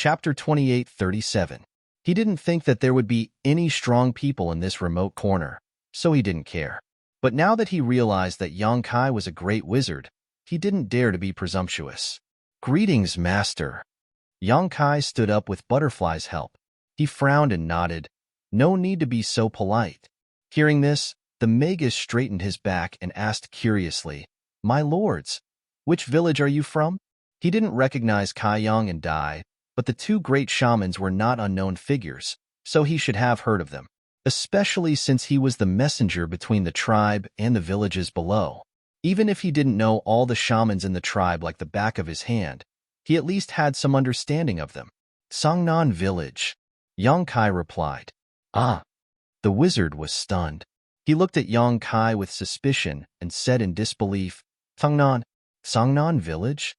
Chapter 28:37. He didn't think that there would be any strong people in this remote corner, so he didn't care. But now that he realized that Yang Kai was a great wizard, he didn't dare to be presumptuous. "Greetings, master." Yang Kai stood up with Butterfly's help. He frowned and nodded. No need to be so polite. Hearing this, the magus straightened his back and asked curiously, "My lords, which village are you from?" He didn't recognize Kai Yang and Dai, but the two great shamans were not unknown figures, so he should have heard of them, especially since he was the messenger between the tribe and the villages below. Even if he didn't know all the shamans in the tribe like the back of his hand, he at least had some understanding of them. "Sangnan village," Yang Kai replied. "Ah." The wizard was stunned. He looked at Yang Kai with suspicion and said in disbelief, Sangnan village?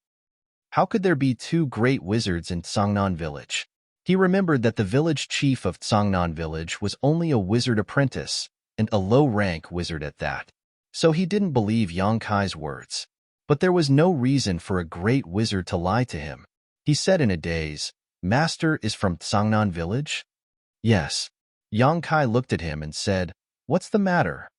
How could there be two great wizards in Sangnan village?" He remembered that the village chief of Sangnan village was only a wizard apprentice, and a low-rank wizard at that. So he didn't believe Yang Kai's words. But there was no reason for a great wizard to lie to him. He said in a daze, "Master is from Sangnan village?" "Yes." Yang Kai looked at him and said, "What's the matter?"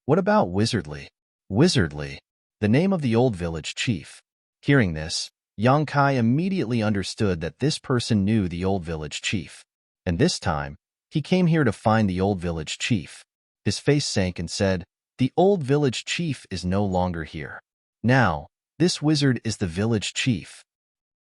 "What about Wizardly?" "Wizardly," the name of the old village chief. Hearing this, Yang Kai immediately understood that this person knew the old village chief. And this time, he came here to find the old village chief. His face sank and said, "The old village chief is no longer here. Now, this wizard is the village chief."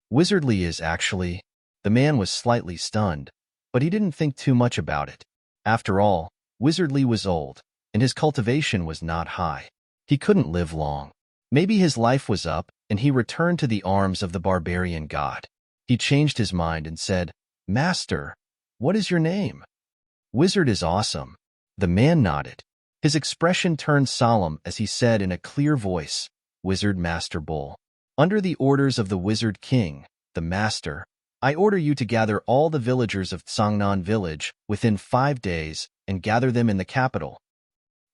"Wizardly is actually..." The man was slightly stunned, but he didn't think too much about it. After all, Wizardly was old, and his cultivation was not high. He couldn't live long. Maybe his life was up, and he returned to the arms of the barbarian god. He changed his mind and said, "Master, what is your name?" "Wizard is awesome." The man nodded. His expression turned solemn as he said in a clear voice, "Wizard Master Bull. Under the orders of the Wizard King, the Master, I order you to gather all the villagers of Sangnan village within 5 days and gather them in the capital."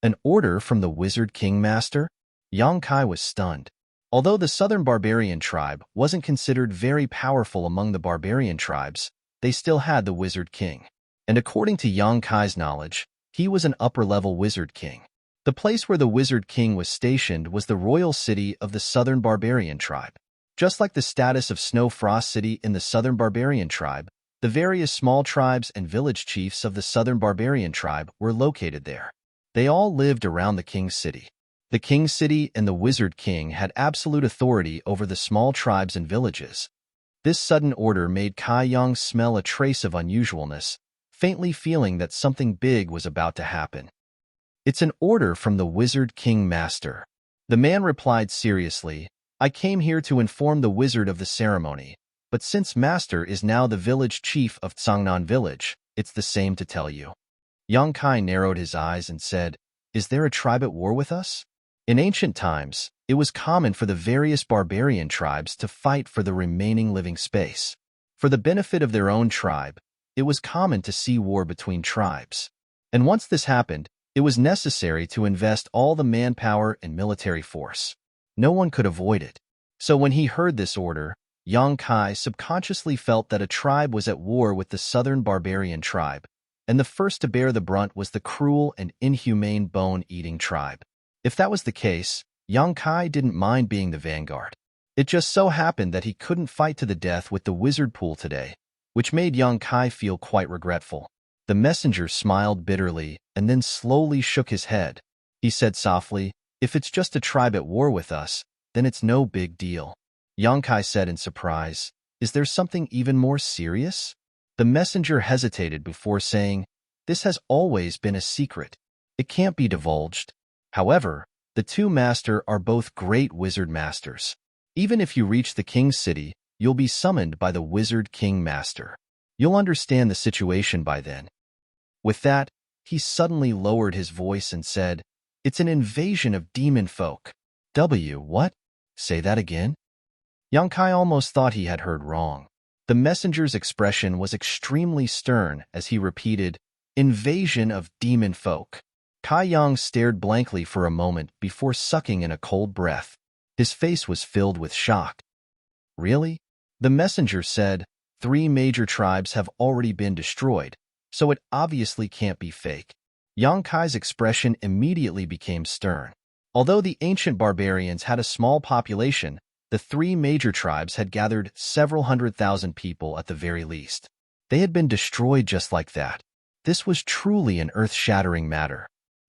An order from the Wizard King Master? Yang Kai was stunned. Although the southern barbarian tribe wasn't considered very powerful among the barbarian tribes, they still had the Wizard King. And according to Yang Kai's knowledge, he was an upper-level Wizard King. The place where the Wizard King was stationed was the royal city of the southern barbarian tribe. Just like the status of Snow Frost City in the southern barbarian tribe, the various small tribes and village chiefs of the southern barbarian tribe were located there. They all lived around the king's city. The king's city and the Wizard King had absolute authority over the small tribes and villages. This sudden order made Kai Yang smell a trace of unusualness, faintly feeling that something big was about to happen. "It's an order from the Wizard King Master." The man replied seriously, "I came here to inform the wizard of the ceremony, but since Master is now the village chief of Sangnan village, it's the same to tell you." Yang Kai narrowed his eyes and said, "Is there a tribe at war with us?" In ancient times, it was common for the various barbarian tribes to fight for the remaining living space. For the benefit of their own tribe, it was common to see war between tribes. And once this happened, it was necessary to invest all the manpower and military force. No one could avoid it. So when he heard this order, Yang Kai subconsciously felt that a tribe was at war with the southern barbarian tribe, and the first to bear the brunt was the cruel and inhumane bone-eating tribe. If that was the case, Yang Kai didn't mind being the vanguard. It just so happened that he couldn't fight to the death with the wizard pool today, which made Yang Kai feel quite regretful. The messenger smiled bitterly and then slowly shook his head. He said softly, "If it's just a tribe at war with us, then it's no big deal." Yang Kai said in surprise, "Is there something even more serious?" The messenger hesitated before saying, "This has always been a secret. It can't be divulged. However, the two master are both great wizard masters. Even if you reach the king's city, you'll be summoned by the Wizard King Master. You'll understand the situation by then." With that, he suddenly lowered his voice and said, "It's an invasion of demon folk." What? Say that again? Yang Kai almost thought he had heard wrong. The messenger's expression was extremely stern as he repeated, "Invasion of demon folk." Kai Yang stared blankly for a moment before sucking in a cold breath. His face was filled with shock. "Really?" The messenger said, 3 major tribes have already been destroyed, so it obviously can't be fake. Yang Kai's expression immediately became stern. Although the ancient barbarians had a small population, the 3 major tribes had gathered several 100,000 people at the very least. They had been destroyed just like that. This was truly an earth-shattering matter.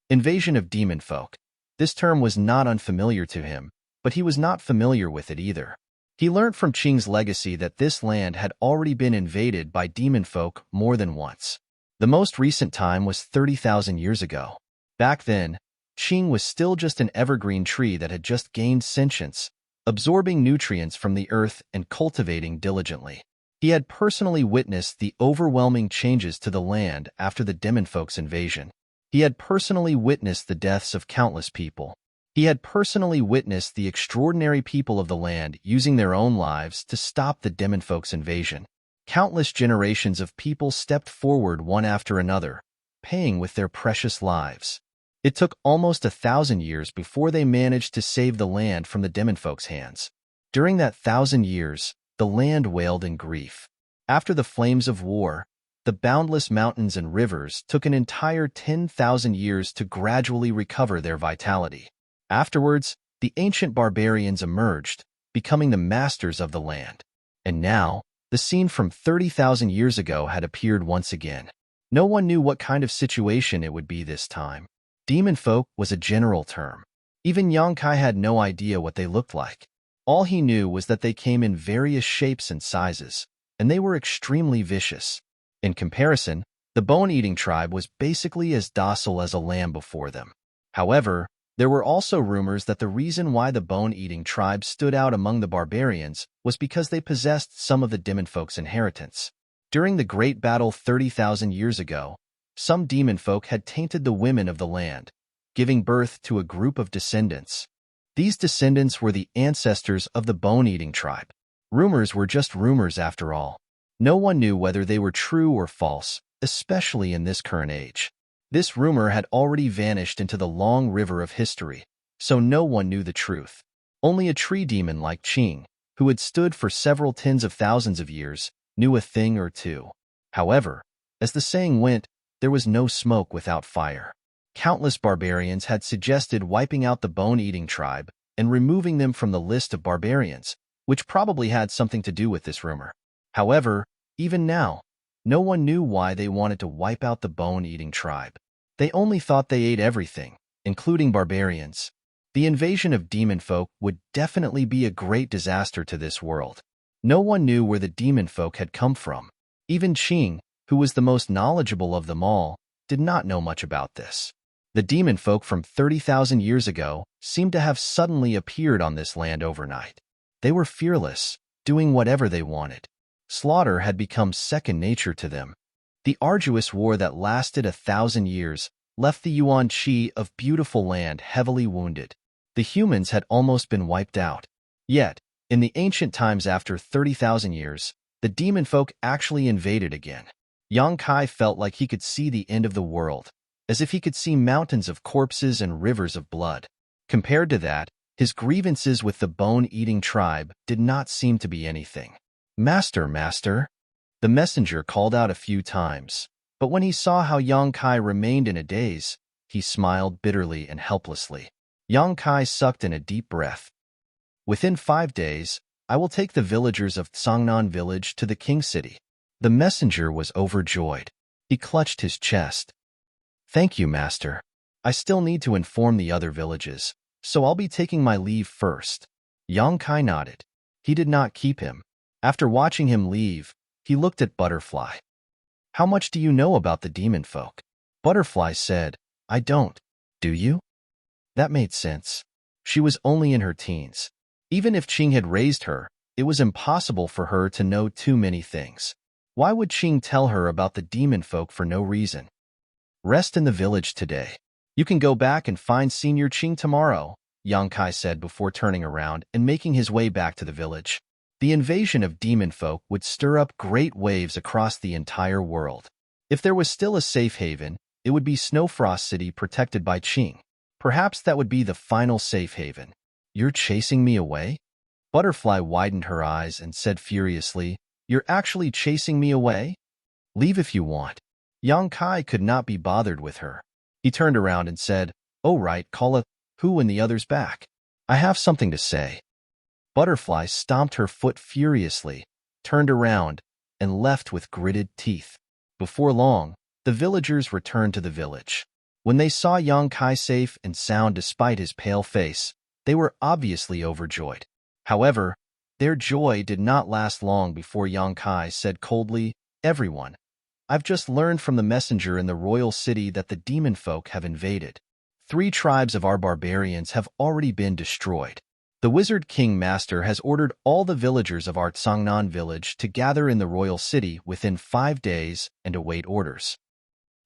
Invasion of demon folk. This term was not unfamiliar to him, but he was not familiar with it either. He learned from Qing's legacy that this land had already been invaded by demon folk more than once. The most recent time was 30,000 years ago. Back then, Qing was still just an evergreen tree that had just gained sentience, absorbing nutrients from the earth and cultivating diligently. He had personally witnessed the overwhelming changes to the land after the demon folk's invasion. He had personally witnessed the deaths of countless people. He had personally witnessed the extraordinary people of the land using their own lives to stop the demon folk's invasion. Countless generations of people stepped forward one after another, paying with their precious lives. It took almost 1,000 years before they managed to save the land from the demon folk's hands. During that 1,000 years, the land wailed in grief. After the flames of war, the boundless mountains and rivers took an entire 10,000 years to gradually recover their vitality. Afterwards, the ancient barbarians emerged, becoming the masters of the land. And now, the scene from 30,000 years ago had appeared once again. No one knew what kind of situation it would be this time. Demon folk was a general term. Even Yang Kai had no idea what they looked like. All he knew was that they came in various shapes and sizes, and they were extremely vicious. In comparison, the bone-eating tribe was basically as docile as a lamb before them. However, there were also rumors that the reason why the bone-eating tribe stood out among the barbarians was because they possessed some of the demon folk's inheritance. During the Great Battle 30,000 years ago, some demon folk had tainted the women of the land, giving birth to a group of descendants. These descendants were the ancestors of the bone-eating tribe. Rumors were just rumors after all. No one knew whether they were true or false, especially in this current age. This rumor had already vanished into the long river of history, so no one knew the truth. Only a tree demon like Qing, who had stood for several tens of thousands of years, knew a thing or two. However, as the saying went, there was no smoke without fire. Countless barbarians had suggested wiping out the bone-eating tribe and removing them from the list of barbarians, which probably had something to do with this rumor. However, even now, no one knew why they wanted to wipe out the bone-eating tribe. They only thought they ate everything, including barbarians. The invasion of demon folk would definitely be a great disaster to this world. No one knew where the demon folk had come from. Even Qing, who was the most knowledgeable of them all, did not know much about this. The demon folk from 30,000 years ago seemed to have suddenly appeared on this land overnight. They were fearless, doing whatever they wanted. Slaughter had become second nature to them. The arduous war that lasted 1,000 years left the Yuan Qi of beautiful land heavily wounded. The humans had almost been wiped out. Yet, in the ancient times after 30,000 years, the demon folk actually invaded again. Yang Kai felt like he could see the end of the world, as if he could see mountains of corpses and rivers of blood. Compared to that, his grievances with the bone-eating tribe did not seem to be anything. "Master, master," the messenger called out a few times, but when he saw how Yang Kai remained in a daze, he smiled bitterly and helplessly. Yang Kai sucked in a deep breath. "Within 5 days, I will take the villagers of Tsangnan village to the king city." The messenger was overjoyed. He clutched his chest. "Thank you, master. I still need to inform the other villages, so I'll be taking my leave first." Yang Kai nodded. He did not keep him. After watching him leave, he looked at Butterfly. "How much do you know about the demon folk?" Butterfly said, "I don't. Do you?" That made sense. She was only in her teens. Even if Qing had raised her, it was impossible for her to know too many things. Why would Qing tell her about the demon folk for no reason? "Rest in the village today. You can go back and find Senior Qing tomorrow," Yang Kai said before turning around and making his way back to the village. The invasion of demon folk would stir up great waves across the entire world. If there was still a safe haven, it would be Snowfrost City protected by Qing. Perhaps that would be the final safe haven. "You're chasing me away?" Butterfly widened her eyes and said furiously, You're actually chasing me away? Leave if you want. Yang Kai could not be bothered with her. He turned around and said, "Oh right, call it who and the others back. I have something to say." Butterfly stomped her foot furiously, turned around, and left with gritted teeth. Before long, the villagers returned to the village. When they saw Yang Kai safe and sound despite his pale face, they were obviously overjoyed. However, their joy did not last long before Yang Kai said coldly, "Everyone, I've just learned from the messenger in the royal city that the demon folk have invaded. 3 tribes of our barbarians have already been destroyed. The Wizard King Master has ordered all the villagers of our Tsangnan village to gather in the royal city within 5 days and await orders."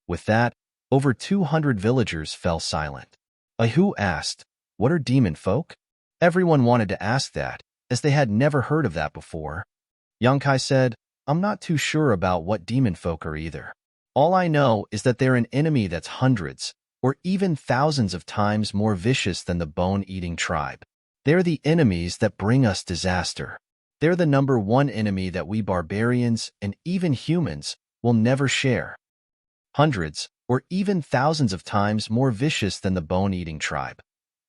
With that, over 200 villagers fell silent. Ahu asked, "What are demon folk?" Everyone wanted to ask that, as they had never heard of that before. Yang Kai said, "I'm not too sure about what demon folk are either. All I know is that they're an enemy that's hundreds, or even thousands of times more vicious than the bone-eating tribe. They're the enemies that bring us disaster. They're the #1 enemy that we barbarians and even humans will never share. Hundreds, or even thousands of times more vicious than the bone-eating tribe."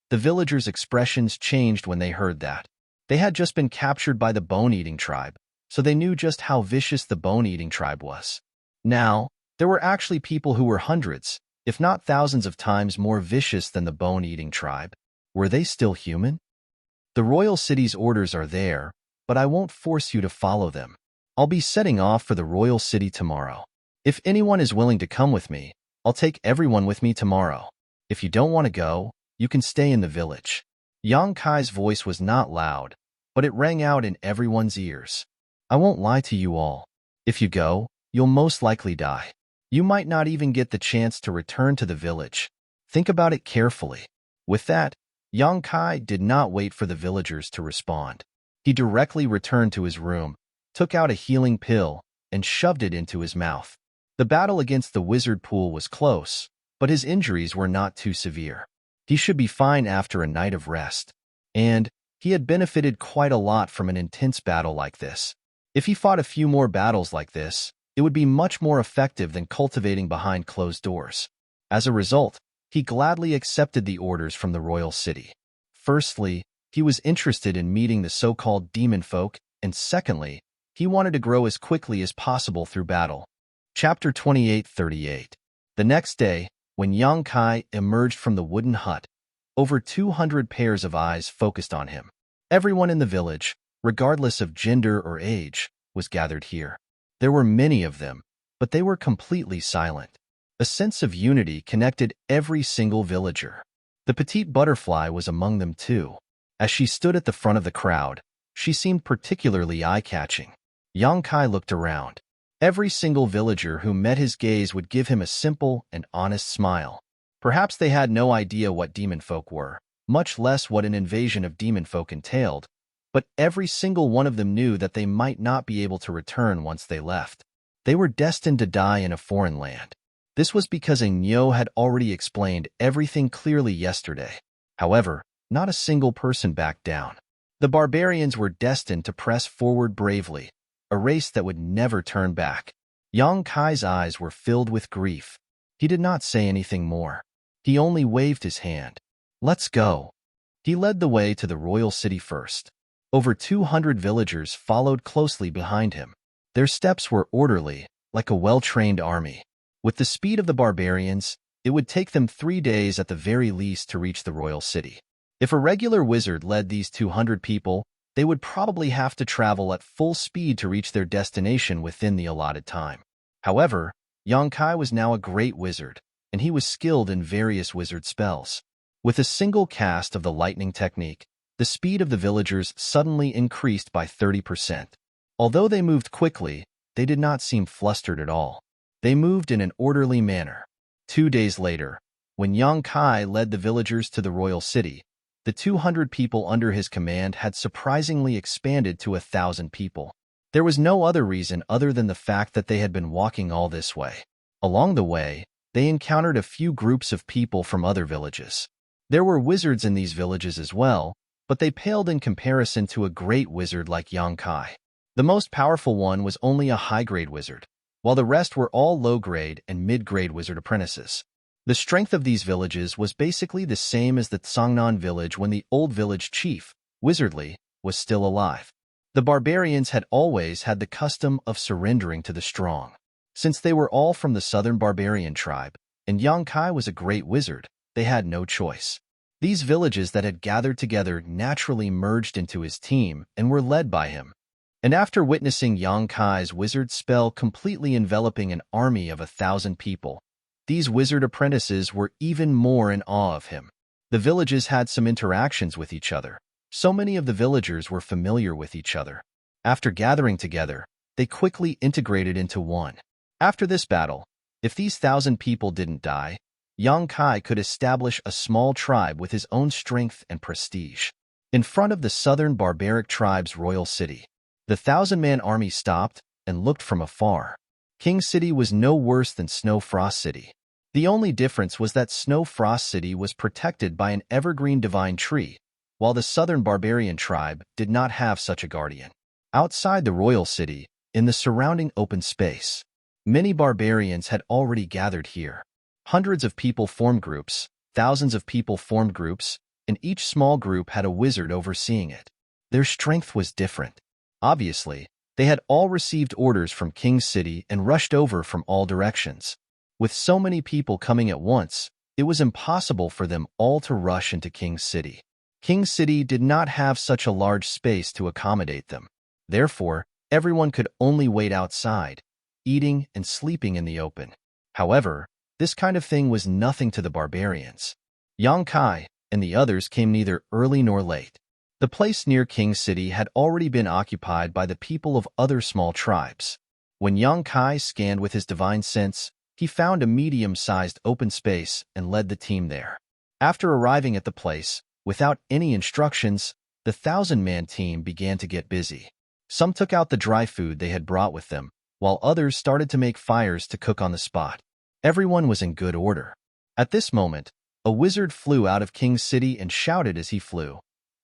The villagers' expressions changed when they heard that. They had just been captured by the bone-eating tribe, so they knew just how vicious the bone-eating tribe was. Now, there were actually people who were hundreds, if not thousands of times more vicious than the bone-eating tribe. Were they still human? "The royal city's orders are there, but I won't force you to follow them. I'll be setting off for the royal city tomorrow. If anyone is willing to come with me, I'll take everyone with me tomorrow. If you don't want to go, you can stay in the village." Yang Kai's voice was not loud, but it rang out in everyone's ears. "I won't lie to you all. If you go, you'll most likely die. You might not even get the chance to return to the village. Think about it carefully." With that, Yang Kai did not wait for the villagers to respond. He directly returned to his room, took out a healing pill, and shoved it into his mouth. The battle against the wizard pool was close, but his injuries were not too severe. He should be fine after a night of rest. And he had benefited quite a lot from an intense battle like this. If he fought a few more battles like this, it would be much more effective than cultivating behind closed doors. As a result, he gladly accepted the orders from the royal city. Firstly, he was interested in meeting the so-called demon folk, and secondly, he wanted to grow as quickly as possible through battle. Chapter 28:38. The next day, when Yang Kai emerged from the wooden hut, over 200 pairs of eyes focused on him. Everyone in the village, regardless of gender or age, was gathered here. There were many of them, but they were completely silent. A sense of unity connected every single villager. The petite butterfly was among them too. As she stood at the front of the crowd, she seemed particularly eye-catching. Yang Kai looked around. Every single villager who met his gaze would give him a simple and honest smile. Perhaps they had no idea what demon folk were, much less what an invasion of demon folk entailed, but every single one of them knew that they might not be able to return once they left. They were destined to die in a foreign land. This was because Nyo had already explained everything clearly yesterday. However, not a single person backed down. The barbarians were destined to press forward bravely, a race that would never turn back. Yang Kai's eyes were filled with grief. He did not say anything more. He only waved his hand. "Let's go." He led the way to the royal city first. Over 200 villagers followed closely behind him. Their steps were orderly, like a well-trained army. With the speed of the barbarians, it would take them 3 days at the very least to reach the royal city. If a regular wizard led these 200 people, they would probably have to travel at full speed to reach their destination within the allotted time. However, Yang Kai was now a great wizard, and he was skilled in various wizard spells. With a single cast of the lightning technique, the speed of the villagers suddenly increased by 30%. Although they moved quickly, they did not seem flustered at all. They moved in an orderly manner. 2 days later, when Yang Kai led the villagers to the royal city, the 200 people under his command had surprisingly expanded to 1,000 people. There was no other reason other than the fact that they had been walking all this way. Along the way, they encountered a few groups of people from other villages. There were wizards in these villages as well, but they paled in comparison to a great wizard like Yang Kai. The most powerful one was only a high-grade wizard, while the rest were all low-grade and mid-grade wizard apprentices. The strength of these villages was basically the same as the Tsangnan village when the old village chief, Wizardly, was still alive. The barbarians had always had the custom of surrendering to the strong. Since they were all from the southern barbarian tribe, and Yang Kai was a great wizard, they had no choice. These villages that had gathered together naturally merged into his team and were led by him. And after witnessing Yang Kai's wizard spell completely enveloping an army of 1,000 people, these wizard apprentices were even more in awe of him. The villages had some interactions with each other. So many of the villagers were familiar with each other. After gathering together, they quickly integrated into one. After this battle, if these 1,000 people didn't die, Yang Kai could establish a small tribe with his own strength and prestige. In front of the southern barbaric tribe's royal city, the 1,000-man army stopped and looked from afar. King City was no worse than Snow Frost City. The only difference was that Snow Frost City was protected by an evergreen divine tree, while the southern barbarian tribe did not have such a guardian. Outside the royal city, in the surrounding open space, many barbarians had already gathered here. Hundreds of people formed groups, thousands of people formed groups, and each small group had a wizard overseeing it. Their strength was different. Obviously, they had all received orders from King City and rushed over from all directions. With so many people coming at once, it was impossible for them all to rush into King City. King City did not have such a large space to accommodate them. Therefore, everyone could only wait outside, eating and sleeping in the open. However, this kind of thing was nothing to the barbarians. Yang Kai and the others came neither early nor late. The place near King City had already been occupied by the people of other small tribes. When Yang Kai scanned with his divine sense, he found a medium-sized open space and led the team there. After arriving at the place, without any instructions, the 1,000-man team began to get busy. Some took out the dry food they had brought with them, while others started to make fires to cook on the spot. Everyone was in good order. At this moment, a wizard flew out of King City and shouted as he flew,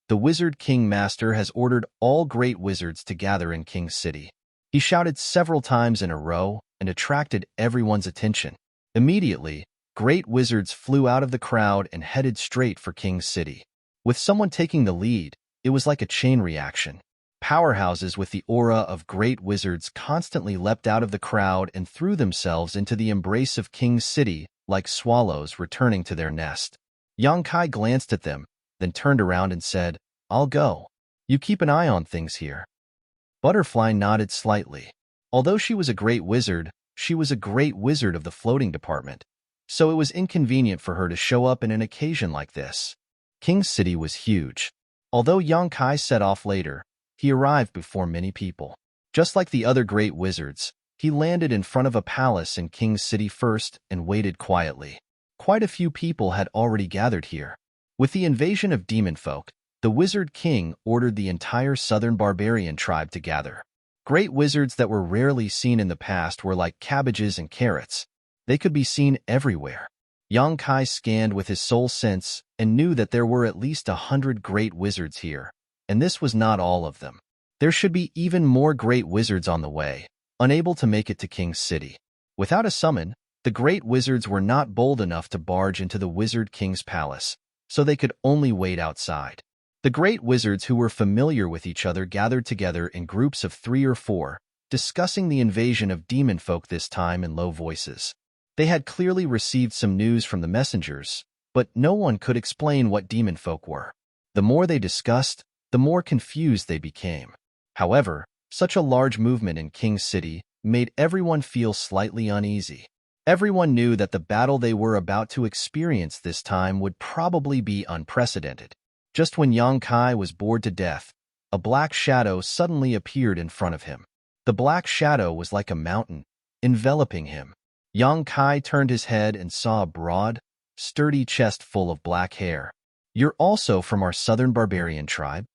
"The Wizard King Master has ordered all great wizards to gather in King City." He shouted several times in a row and attracted everyone's attention. Immediately, great wizards flew out of the crowd and headed straight for King City. With someone taking the lead, it was like a chain reaction. Powerhouses with the aura of great wizards constantly leapt out of the crowd and threw themselves into the embrace of King City like swallows returning to their nest. Yang Kai glanced at them, then turned around and said, "I'll go. You keep an eye on things here." Butterfly nodded slightly. Although she was a great wizard, she was a great wizard of the floating department, so it was inconvenient for her to show up in an occasion like this. King City was huge. Although Yang Kai set off later, he arrived before many people. Just like the other great wizards, he landed in front of a palace in King City first and waited quietly. Quite a few people had already gathered here. With the invasion of demon folk, the Wizard King ordered the entire southern barbarian tribe to gather. Great wizards that were rarely seen in the past were like cabbages and carrots. They could be seen everywhere. Yang Kai scanned with his soul sense and knew that there were at least 100 great wizards here, and this was not all of them. There should be even more great wizards on the way, unable to make it to King City. Without a summon, the great wizards were not bold enough to barge into the Wizard King's palace, so they could only wait outside. The great wizards who were familiar with each other gathered together in groups of 3 or 4, discussing the invasion of demon folk this time in low voices. They had clearly received some news from the messengers, but no one could explain what demon folk were. The more they discussed, the more confused they became. However, such a large movement in King City made everyone feel slightly uneasy. Everyone knew that the battle they were about to experience this time would probably be unprecedented. Just when Yang Kai was bored to death, a black shadow suddenly appeared in front of him. The black shadow was like a mountain, enveloping him. Yang Kai turned his head and saw a broad, sturdy chest full of black hair. "You're also from our southern barbarian tribe?"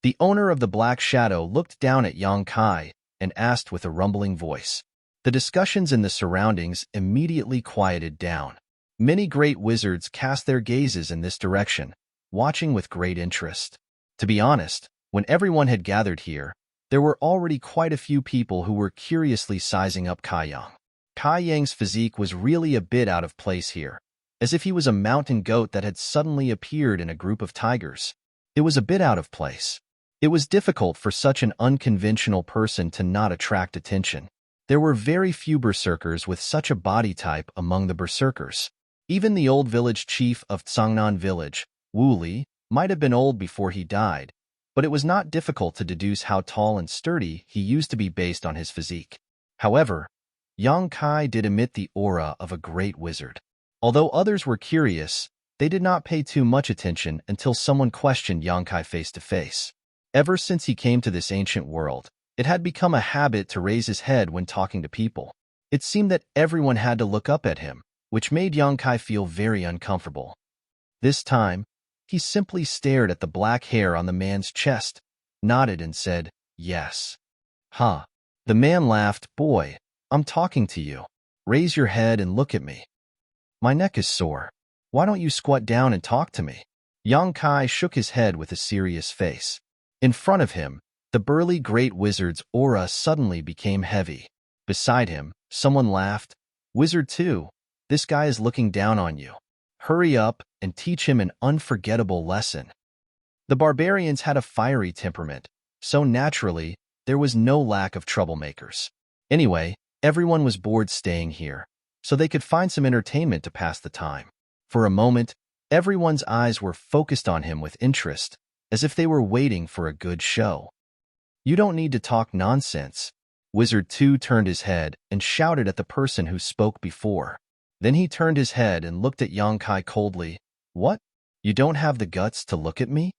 The owner of the black shadow looked down at Yang Kai and asked with a rumbling voice. The discussions in the surroundings immediately quieted down. Many great wizards cast their gazes in this direction, watching with great interest. To be honest, when everyone had gathered here, There were already quite a few people who were curiously sizing up Kai Yang. Kai Yang's physique was really a bit out of place here, as if he was a mountain goat that had suddenly appeared in a group of tigers. It was a bit out of place. It was difficult for such an unconventional person to not attract attention. There were very few berserkers with such a body type among the berserkers. Even the old village chief of Tsangnan village, Wu Li, might have been old before he died, but it was not difficult to deduce how tall and sturdy he used to be based on his physique. However, Yang Kai did emit the aura of a great wizard. Although others were curious, they did not pay too much attention until someone questioned Yang Kai face to face. Ever since he came to this ancient world, it had become a habit to raise his head when talking to people. It seemed that everyone had to look up at him, which made Yang Kai feel very uncomfortable. This time, he simply stared at the black hair on the man's chest, nodded and said, "Yes." "Huh." The man laughed. "Boy, I'm talking to you. Raise your head and look at me. My neck is sore. Why don't you squat down and talk to me?" Yang Kai shook his head with a serious face. In front of him, the burly great wizard's aura suddenly became heavy. Beside him, someone laughed. "Wizard 2, this guy is looking down on you. Hurry up and teach him an unforgettable lesson." The barbarians had a fiery temperament, so naturally, there was no lack of troublemakers. Anyway, everyone was bored staying here, so they could find some entertainment to pass the time. For a moment, everyone's eyes were focused on him with interest, as if they were waiting for a good show. "You don't need to talk nonsense." Wizard 2 turned his head and shouted at the person who spoke before. Then he turned his head and looked at Yang Kai coldly. "What? You don't have the guts to look at me?"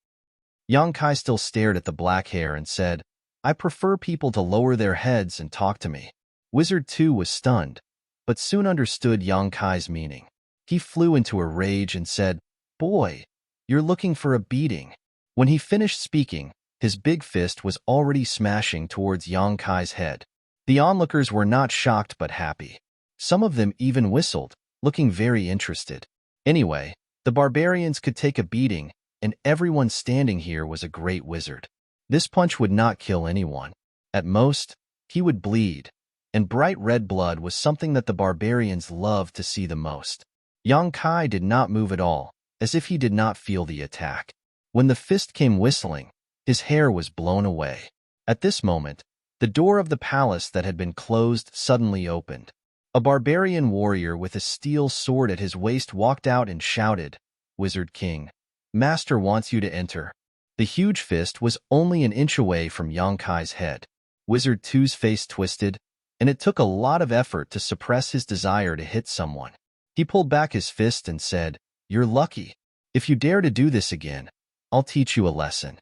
Yang Kai still stared at the black hair and said, "I prefer people to lower their heads and talk to me." Wizard 2 was stunned, but soon understood Yang Kai's meaning. He flew into a rage and said, "Boy, you're looking for a beating." When he finished speaking, his big fist was already smashing towards Yang Kai's head. The onlookers were not shocked but happy. Some of them even whistled, looking very interested. Anyway, the barbarians could take a beating, and everyone standing here was a great wizard. This punch would not kill anyone. At most, he would bleed, and bright red blood was something that the barbarians loved to see the most. Yang Kai did not move at all, as if he did not feel the attack. When the fist came whistling, his hair was blown away. At this moment, the door of the palace that had been closed suddenly opened. A barbarian warrior with a steel sword at his waist walked out and shouted, "Wizard King, Master wants you to enter." The huge fist was only an inch away from Yang Kai's head. Wizard 2's face twisted, and it took a lot of effort to suppress his desire to hit someone. He pulled back his fist and said, "You're lucky. If you dare to do this again, I'll teach you a lesson."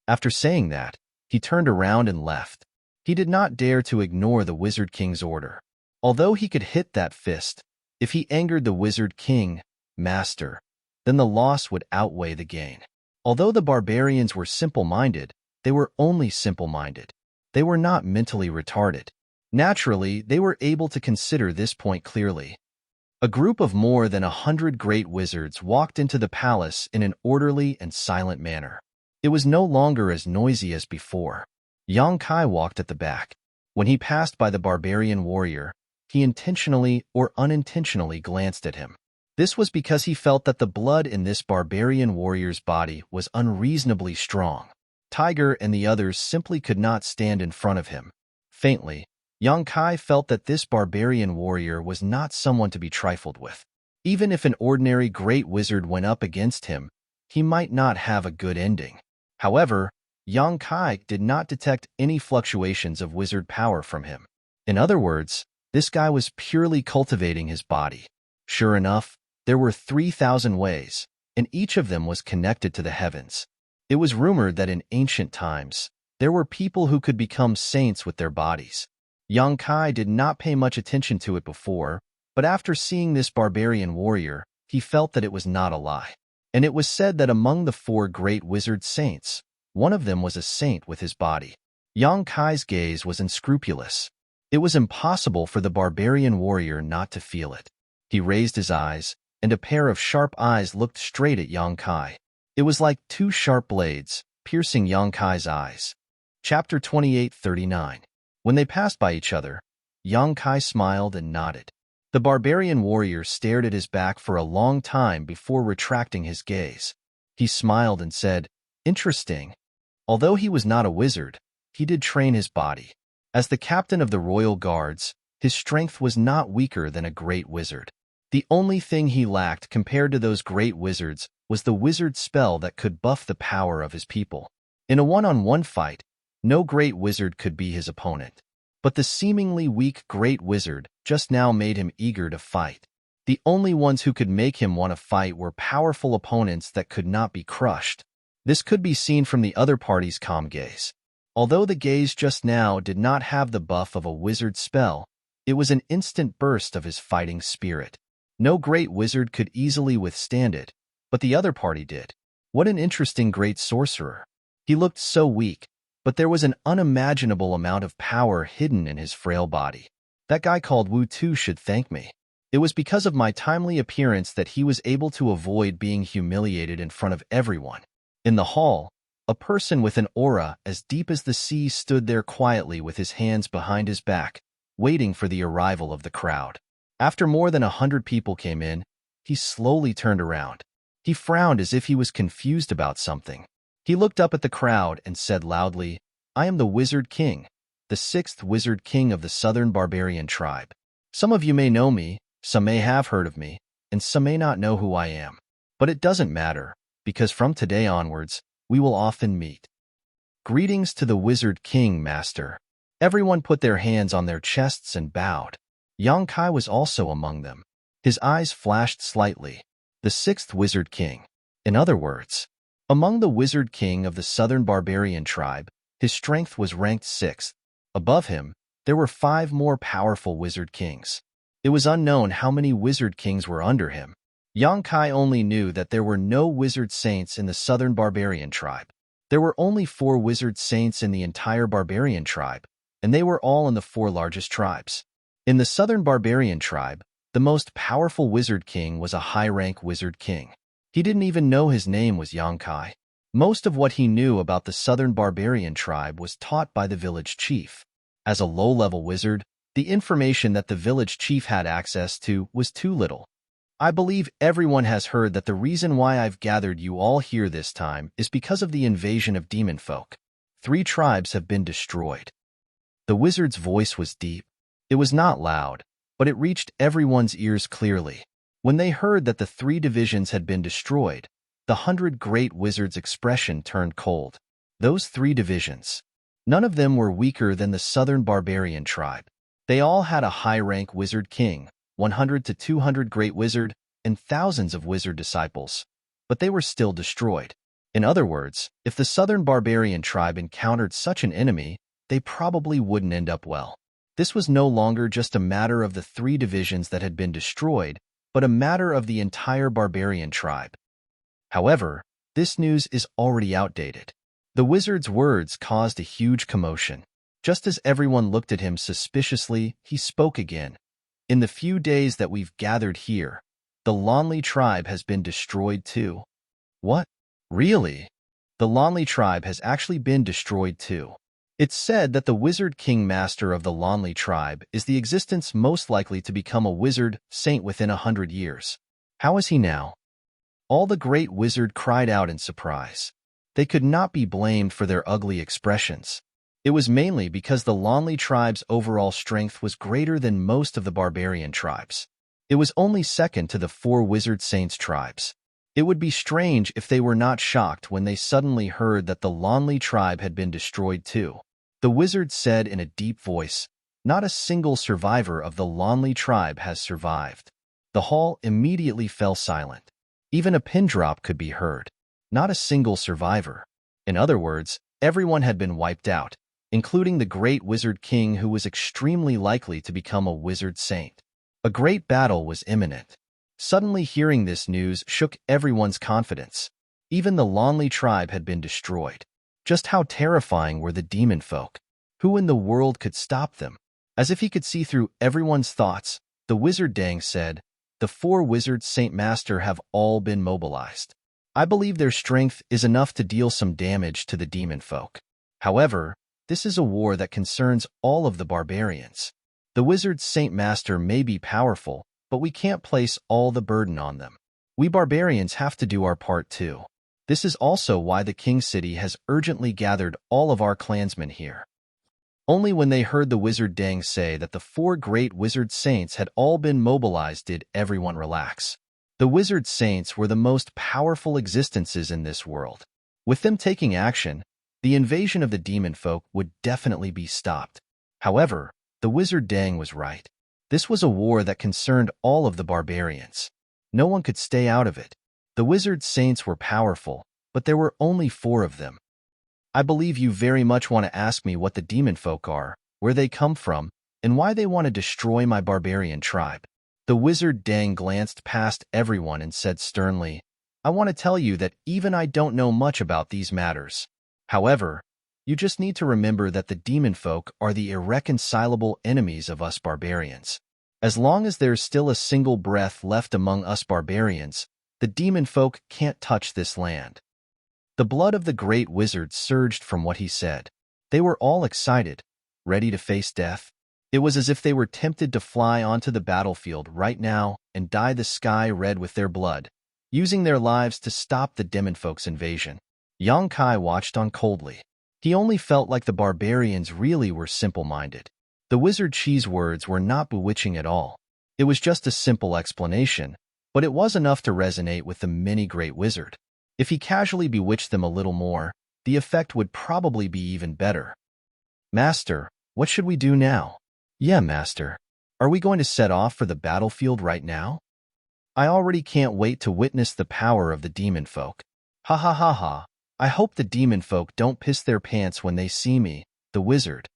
After saying that, he turned around and left. He did not dare to ignore the Wizard King's order. Although he could hit that fist, if he angered the Wizard King, Master, then the loss would outweigh the gain. Although the barbarians were simple-minded, they were only simple-minded. They were not mentally retarded. Naturally, they were able to consider this point clearly. A group of more than 100 great wizards walked into the palace in an orderly and silent manner. It was no longer as noisy as before. Yang Kai walked at the back. When he passed by the barbarian warrior, he intentionally or unintentionally glanced at him. This was because he felt that the blood in this barbarian warrior's body was unreasonably strong. Tiger and the others simply could not stand in front of him. Faintly, Yang Kai felt that this barbarian warrior was not someone to be trifled with. Even if an ordinary great wizard went up against him, he might not have a good ending. However, Yang Kai did not detect any fluctuations of wizard power from him. In other words, this guy was purely cultivating his body. Sure enough, there were 3,000 ways, and each of them was connected to the heavens. It was rumored that in ancient times, there were people who could become saints with their bodies. Yang Kai did not pay much attention to it before, but after seeing this barbarian warrior, he felt that it was not a lie. And it was said that among the 4 great wizard saints, one of them was a saint with his body. Yang Kai's gaze was unscrupulous. It was impossible for the barbarian warrior not to feel it. He raised his eyes, and a pair of sharp eyes looked straight at Yang Kai. It was like 2 sharp blades, piercing Yang Kai's eyes. Chapter 28:39. When they passed by each other, Yang Kai smiled and nodded. The barbarian warrior stared at his back for a long time before retracting his gaze. He smiled and said, "Interesting." Although he was not a wizard, he did train his body. As the captain of the royal guards, his strength was not weaker than a great wizard. The only thing he lacked compared to those great wizards was the wizard spell that could buff the power of his people. In a one-on-one fight, no great wizard could be his opponent. But the seemingly weak great wizard just now made him eager to fight. The only ones who could make him want to fight were powerful opponents that could not be crushed. This could be seen from the other party's calm gaze. Although the gaze just now did not have the buff of a wizard spell, it was an instant burst of his fighting spirit. No great wizard could easily withstand it, but the other party did. What an interesting great sorcerer. He looked so weak, but there was an unimaginable amount of power hidden in his frail body. That guy called Wu Tu should thank me. It was because of my timely appearance that he was able to avoid being humiliated in front of everyone. In the hall, a person with an aura as deep as the sea stood there quietly with his hands behind his back, waiting for the arrival of the crowd. After more than 100 people came in, he slowly turned around. He frowned as if he was confused about something. He looked up at the crowd and said loudly, "I am the Wizard King, the 6th Wizard King of the Southern Barbarian tribe. Some of you may know me, some may have heard of me, and some may not know who I am. But it doesn't matter, because from today onwards, we will often meet. Greetings to the Wizard King, Master." Everyone put their hands on their chests and bowed. Yang Kai was also among them. His eyes flashed slightly. The 6th Wizard King. In other words, among the Wizard King of the Southern Barbarian tribe, his strength was ranked 6th. Above him, there were 5 more powerful Wizard Kings. It was unknown how many Wizard Kings were under him. Yang Kai only knew that there were no Wizard Saints in the Southern Barbarian tribe. There were only 4 Wizard Saints in the entire Barbarian tribe, and they were all in the 4 largest tribes. In the Southern Barbarian tribe, the most powerful Wizard King was a high-rank Wizard King. He didn't even know his name was Yang Kai. Most of what he knew about the Southern Barbarian tribe was taught by the village chief. As a low-level wizard, the information that the village chief had access to was too little. I believe everyone has heard that the reason why I've gathered you all here this time is because of the invasion of demon folk. 3 tribes have been destroyed. The wizard's voice was deep. It was not loud, but it reached everyone's ears clearly. When they heard that the 3 divisions had been destroyed, the 100 great wizards' expression turned cold. Those 3 divisions. None of them were weaker than the Southern Barbarian tribe. They all had a high-rank Wizard King, 100 to 200 great wizard, and thousands of wizard disciples. But they were still destroyed. In other words, if the Southern Barbarian tribe encountered such an enemy, they probably wouldn't end up well. This was no longer just a matter of the 3 divisions that had been destroyed, but a matter of the entire barbarian tribe. However, this news is already outdated. The wizard's words caused a huge commotion. Just as everyone looked at him suspiciously, he spoke again. "In the few days that we've gathered here, the Lonely tribe has been destroyed too." What? Really? The Lonely tribe has actually been destroyed too. It's said that the Wizard King Master of the Lonely tribe is the existence most likely to become a wizard saint within 100 years. How is he now? All the great wizard cried out in surprise. They could not be blamed for their ugly expressions. It was mainly because the Lonely tribe's overall strength was greater than most of the barbarian tribes. It was only second to the 4 Wizard Saints tribes. It would be strange if they were not shocked when they suddenly heard that the Lonely tribe had been destroyed too. The wizard said in a deep voice, "Not a single survivor of the Lonely tribe has survived." The hall immediately fell silent. Even a pin drop could be heard. Not a single survivor. In other words, everyone had been wiped out, including the great Wizard King who was extremely likely to become a Wizard Saint. A great battle was imminent. Suddenly hearing this news shook everyone's confidence. Even the Lonely tribe had been destroyed. Just how terrifying were the demon folk? Who in the world could stop them? As if he could see through everyone's thoughts, the Wizard Dang said, "The 4 Wizards Saint Master have all been mobilized. I believe their strength is enough to deal some damage to the demon folk. However, this is a war that concerns all of the barbarians. The wizard's Saint Master may be powerful, but we can't place all the burden on them. We barbarians have to do our part too. This is also why the King City has urgently gathered all of our clansmen here. Only when they heard the wizard Deng say that the 4 great wizard saints had all been mobilized did everyone relax. The wizard saints were the most powerful existences in this world. With them taking action, the invasion of the demon folk would definitely be stopped. However, the wizard Deng was right. This was a war that concerned all of the barbarians. No one could stay out of it. The wizard saints were powerful, but there were only 4 of them. I believe you very much want to ask me what the demon folk are, where they come from, and why they want to destroy my barbarian tribe. The wizard Deng glanced past everyone and said sternly, I want to tell you that even I don't know much about these matters. However, you just need to remember that the demon folk are the irreconcilable enemies of us barbarians. As long as there's still a single breath left among us barbarians, the demon folk can't touch this land. The blood of the great wizard surged from what he said. They were all excited, ready to face death. It was as if they were tempted to fly onto the battlefield right now and dye the sky red with their blood, using their lives to stop the demon folk's invasion. Yang Kai watched on coldly. He only felt like the barbarians really were simple-minded. The wizard Chi's words were not bewitching at all. It was just a simple explanation, but it was enough to resonate with the many great wizard. If he casually bewitched them a little more, the effect would probably be even better. Master, what should we do now? Yeah, Master. Are we going to set off for the battlefield right now? I already can't wait to witness the power of the demon folk. Ha ha ha ha. I hope the demon folk don't piss their pants when they see me, the wizard.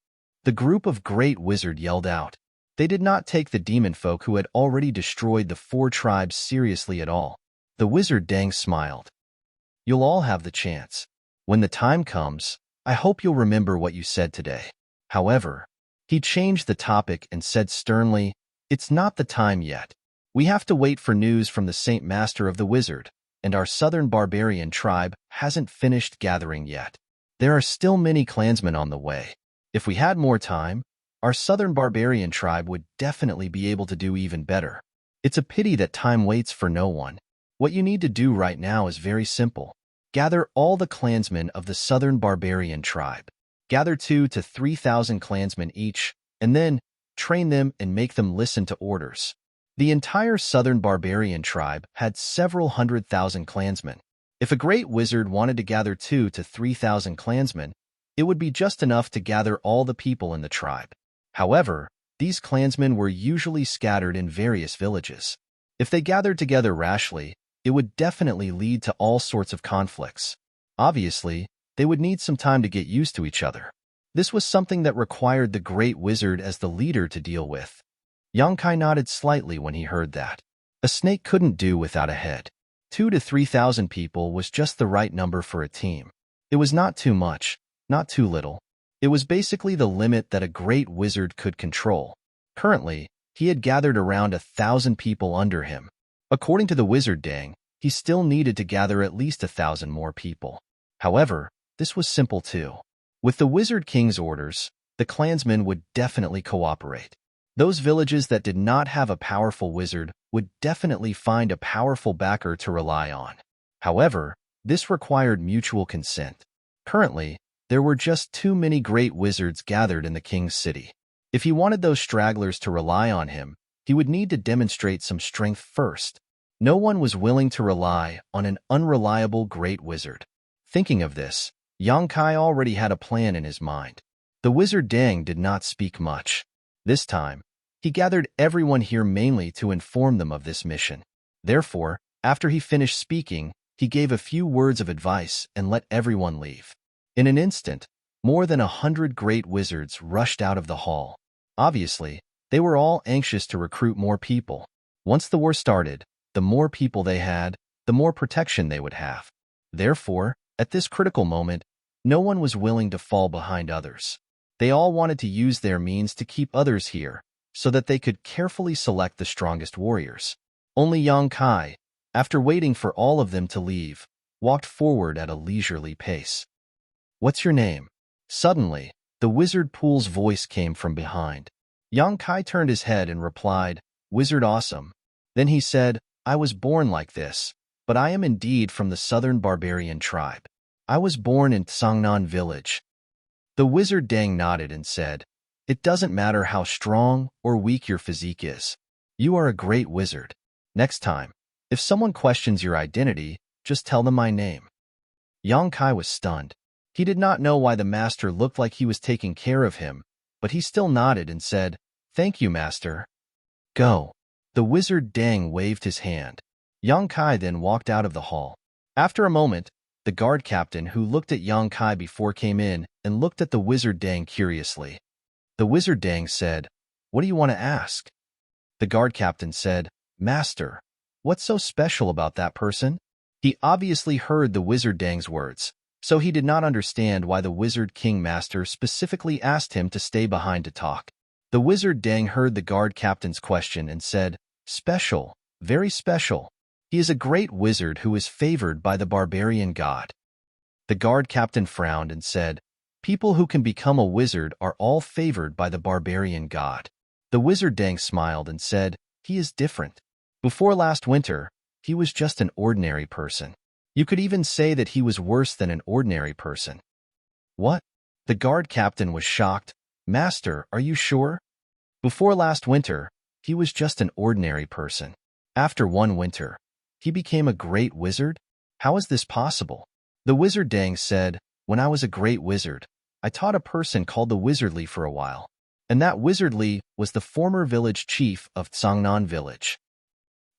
The group of great wizard yelled out. They did not take the demon folk who had already destroyed the 4 tribes seriously at all. The wizard Deng smiled. You'll all have the chance. When the time comes, I hope you'll remember what you said today. However, he changed the topic and said sternly, it's not the time yet. We have to wait for news from the Saint Master of the Wizard, and our southern barbarian tribe hasn't finished gathering yet. There are still many clansmen on the way. If we had more time, our southern barbarian tribe would definitely be able to do even better. It's a pity that time waits for no one. What you need to do right now is very simple. Gather all the clansmen of the southern barbarian tribe. Gather 2,000 to 3,000 clansmen each, and then train them and make them listen to orders. The entire southern barbarian tribe had several 100,000 clansmen. If a great wizard wanted to gather 2,000 to 3,000 clansmen, it would be just enough to gather all the people in the tribe. However, these clansmen were usually scattered in various villages. If they gathered together rashly, it would definitely lead to all sorts of conflicts. Obviously, they would need some time to get used to each other. This was something that required the great wizard as the leader to deal with. Yang Kai nodded slightly when he heard that. A snake couldn't do without a head. 2,000 to 3,000 people was just the right number for a team. It was not too much, not too little. It was basically the limit that a great wizard could control. Currently, he had gathered around 1,000 people under him. According to the wizard Deng, he still needed to gather at least 1,000 more people. However, this was simple too. With the wizard king's orders, the clansmen would definitely cooperate. Those villages that did not have a powerful wizard would definitely find a powerful backer to rely on. However, this required mutual consent. Currently, there were just too many great wizards gathered in the king's city. If he wanted those stragglers to rely on him, he would need to demonstrate some strength first. No one was willing to rely on an unreliable great wizard. Thinking of this, Yang Kai already had a plan in his mind. The wizard Deng did not speak much. This time, he gathered everyone here mainly to inform them of this mission. Therefore, after he finished speaking, he gave a few words of advice and let everyone leave. In an instant, more than 100 great wizards rushed out of the hall. Obviously, they were all anxious to recruit more people. Once the war started, the more people they had, the more protection they would have. Therefore, at this critical moment, no one was willing to fall behind others. They all wanted to use their means to keep others here, so that they could carefully select the strongest warriors. Only Yang Kai, after waiting for all of them to leave, walked forward at a leisurely pace. What's your name? Suddenly, The wizard Pool's voice came from behind. Yang Kai turned his head and replied, "Wizard awesome." Then he said, "I was born like this, but I am indeed from the southern barbarian tribe. I was born in Tsangnan village." The wizard Dang nodded and said, "It doesn't matter how strong or weak your physique is. You are a great wizard. Next time, if someone questions your identity, just tell them my name." Yang Kai was stunned. He did not know why the master looked like he was taking care of him, but he still nodded and said, "Thank you, master. Go." The wizard Dang waved his hand. Yang Kai then walked out of the hall. After a moment, the guard captain who looked at Yang Kai before came in and looked at the wizard Dang curiously. The wizard Dang said, "What do you want to ask?" The guard captain said, "Master, what's so special about that person?" He obviously heard the wizard Dang's words, so he did not understand why the wizard king master specifically asked him to stay behind to talk. The wizard Dang heard the guard captain's question and said, "Special, very special. He is a great wizard who is favored by the barbarian god." The guard captain frowned and said, "People who can become a wizard are all favored by the barbarian god." The wizard Dang smiled and said, "He is different. Before last winter, he was just an ordinary person. You could even say that he was worse than an ordinary person." "What?" The guard captain was shocked. "Master, are you sure?" "Before last winter, he was just an ordinary person. After one winter, he became a great wizard? How is this possible?" The wizard Dang said, "When I was a great wizard, I taught a person called the Wizardly for a while, and that Wizardly was the former village chief of Tsangnan village."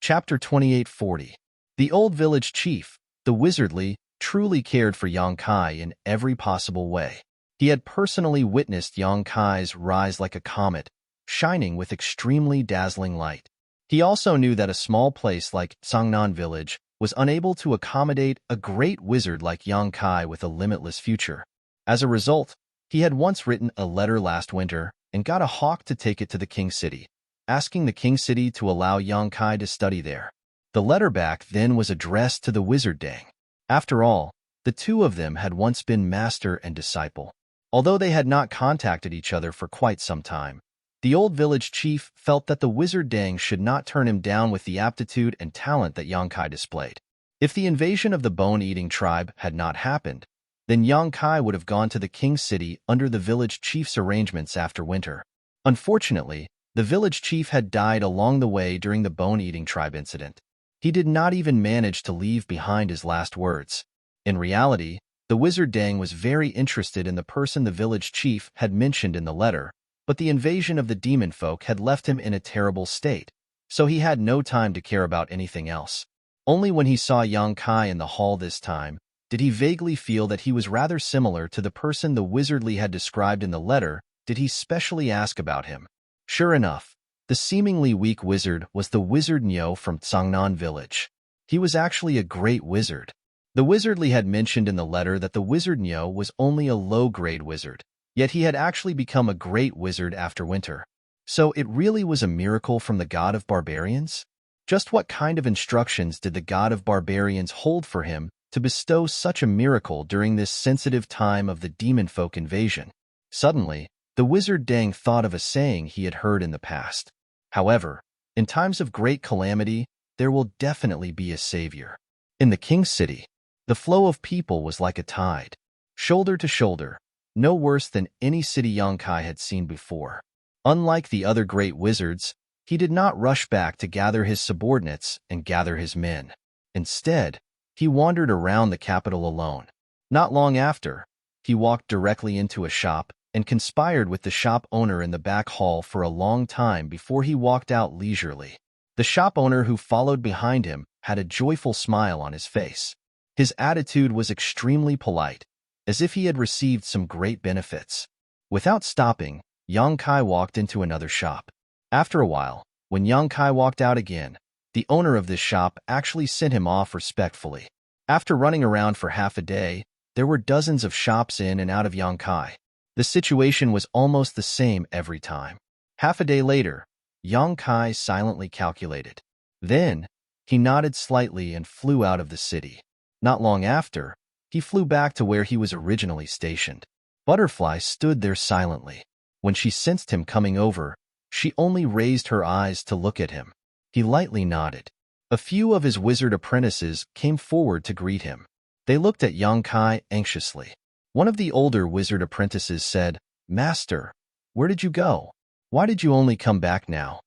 Chapter 2840. The old village chief, the Wizardly, truly cared for Yang Kai in every possible way. He had personally witnessed Yang Kai's rise like a comet, shining with extremely dazzling light. He also knew that a small place like Tsangnan village was unable to accommodate a great wizard like Yang Kai with a limitless future. As a result, he had once written a letter last winter and got a hawk to take it to the King City, asking the King City to allow Yang Kai to study there. The letter back then was addressed to the wizard Dang. After all, the two of them had once been master and disciple. Although they had not contacted each other for quite some time, the old village chief felt that the wizard Dang should not turn him down with the aptitude and talent that Yang Kai displayed. If the invasion of the bone-eating tribe had not happened, then Yang Kai would have gone to the King City under the village chief's arrangements after winter. Unfortunately, the village chief had died along the way during the bone-eating tribe incident. He did not even manage to leave behind his last words. In reality, the wizard Dang was very interested in the person the village chief had mentioned in the letter, but the invasion of the demon folk had left him in a terrible state, so he had no time to care about anything else. Only when he saw Yang Kai in the hall this time did he vaguely feel that he was rather similar to the person the Wizardly had described in the letter. Did he specially ask about him? Sure enough, the seemingly weak wizard was the wizard Nyo from Tsangnan village. He was actually a great wizard. The Wizardly had mentioned in the letter that the wizard Nyo was only a low-grade wizard, yet he had actually become a great wizard after winter. So it really was a miracle from the god of barbarians? Just what kind of instructions did the god of barbarians hold for him to bestow such a miracle during this sensitive time of the demon folk invasion? Suddenly, the wizard Dang thought of a saying he had heard in the past. However, in times of great calamity, there will definitely be a savior. In the King City, the flow of people was like a tide, shoulder to shoulder, no worse than any city Yang Kai had seen before. Unlike the other great wizards, he did not rush back to gather his subordinates and gather his men. Instead, he wandered around the capital alone. Not long after, he walked directly into a shop and conspired with the shop owner in the back hall for a long time before he walked out leisurely. The shop owner who followed behind him had a joyful smile on his face. His attitude was extremely polite, as if he had received some great benefits. Without stopping, Yang Kai walked into another shop. After a while, when Yang Kai walked out again, the owner of this shop actually sent him off respectfully. After running around for half a day, there were dozens of shops in and out of Yang Kai. The situation was almost the same every time. Half a day later, Yang Kai silently calculated. Then, he nodded slightly and flew out of the city. Not long after, he flew back to where he was originally stationed. Butterfly stood there silently. When she sensed him coming over, she only raised her eyes to look at him. He lightly nodded. A few of his wizard apprentices came forward to greet him. They looked at Kai anxiously. One of the older wizard apprentices said, "Master, where did you go? Why did you only come back now?"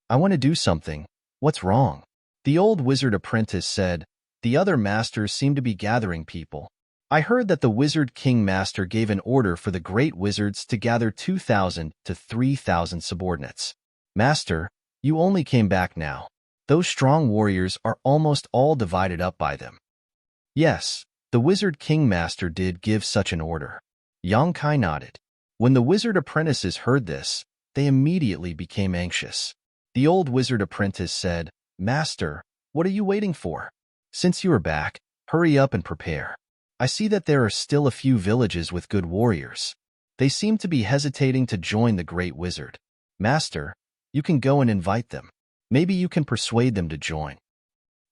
"I want to do something. What's wrong?" The old wizard apprentice said. "The other masters seem to be gathering people. I heard that the Wizard King Master gave an order for the great wizards to gather 2,000 to 3,000 subordinates. Master, you only came back now. Those strong warriors are almost all divided up by them." "Yes, the Wizard King Master did give such an order." Kai nodded. When the wizard apprentices heard this, they immediately became anxious. The old wizard apprentice said, "Master, what are you waiting for? Since you are back, hurry up and prepare. I see that there are still a few villages with good warriors. They seem to be hesitating to join the great wizard. Master, you can go and invite them. Maybe you can persuade them to join."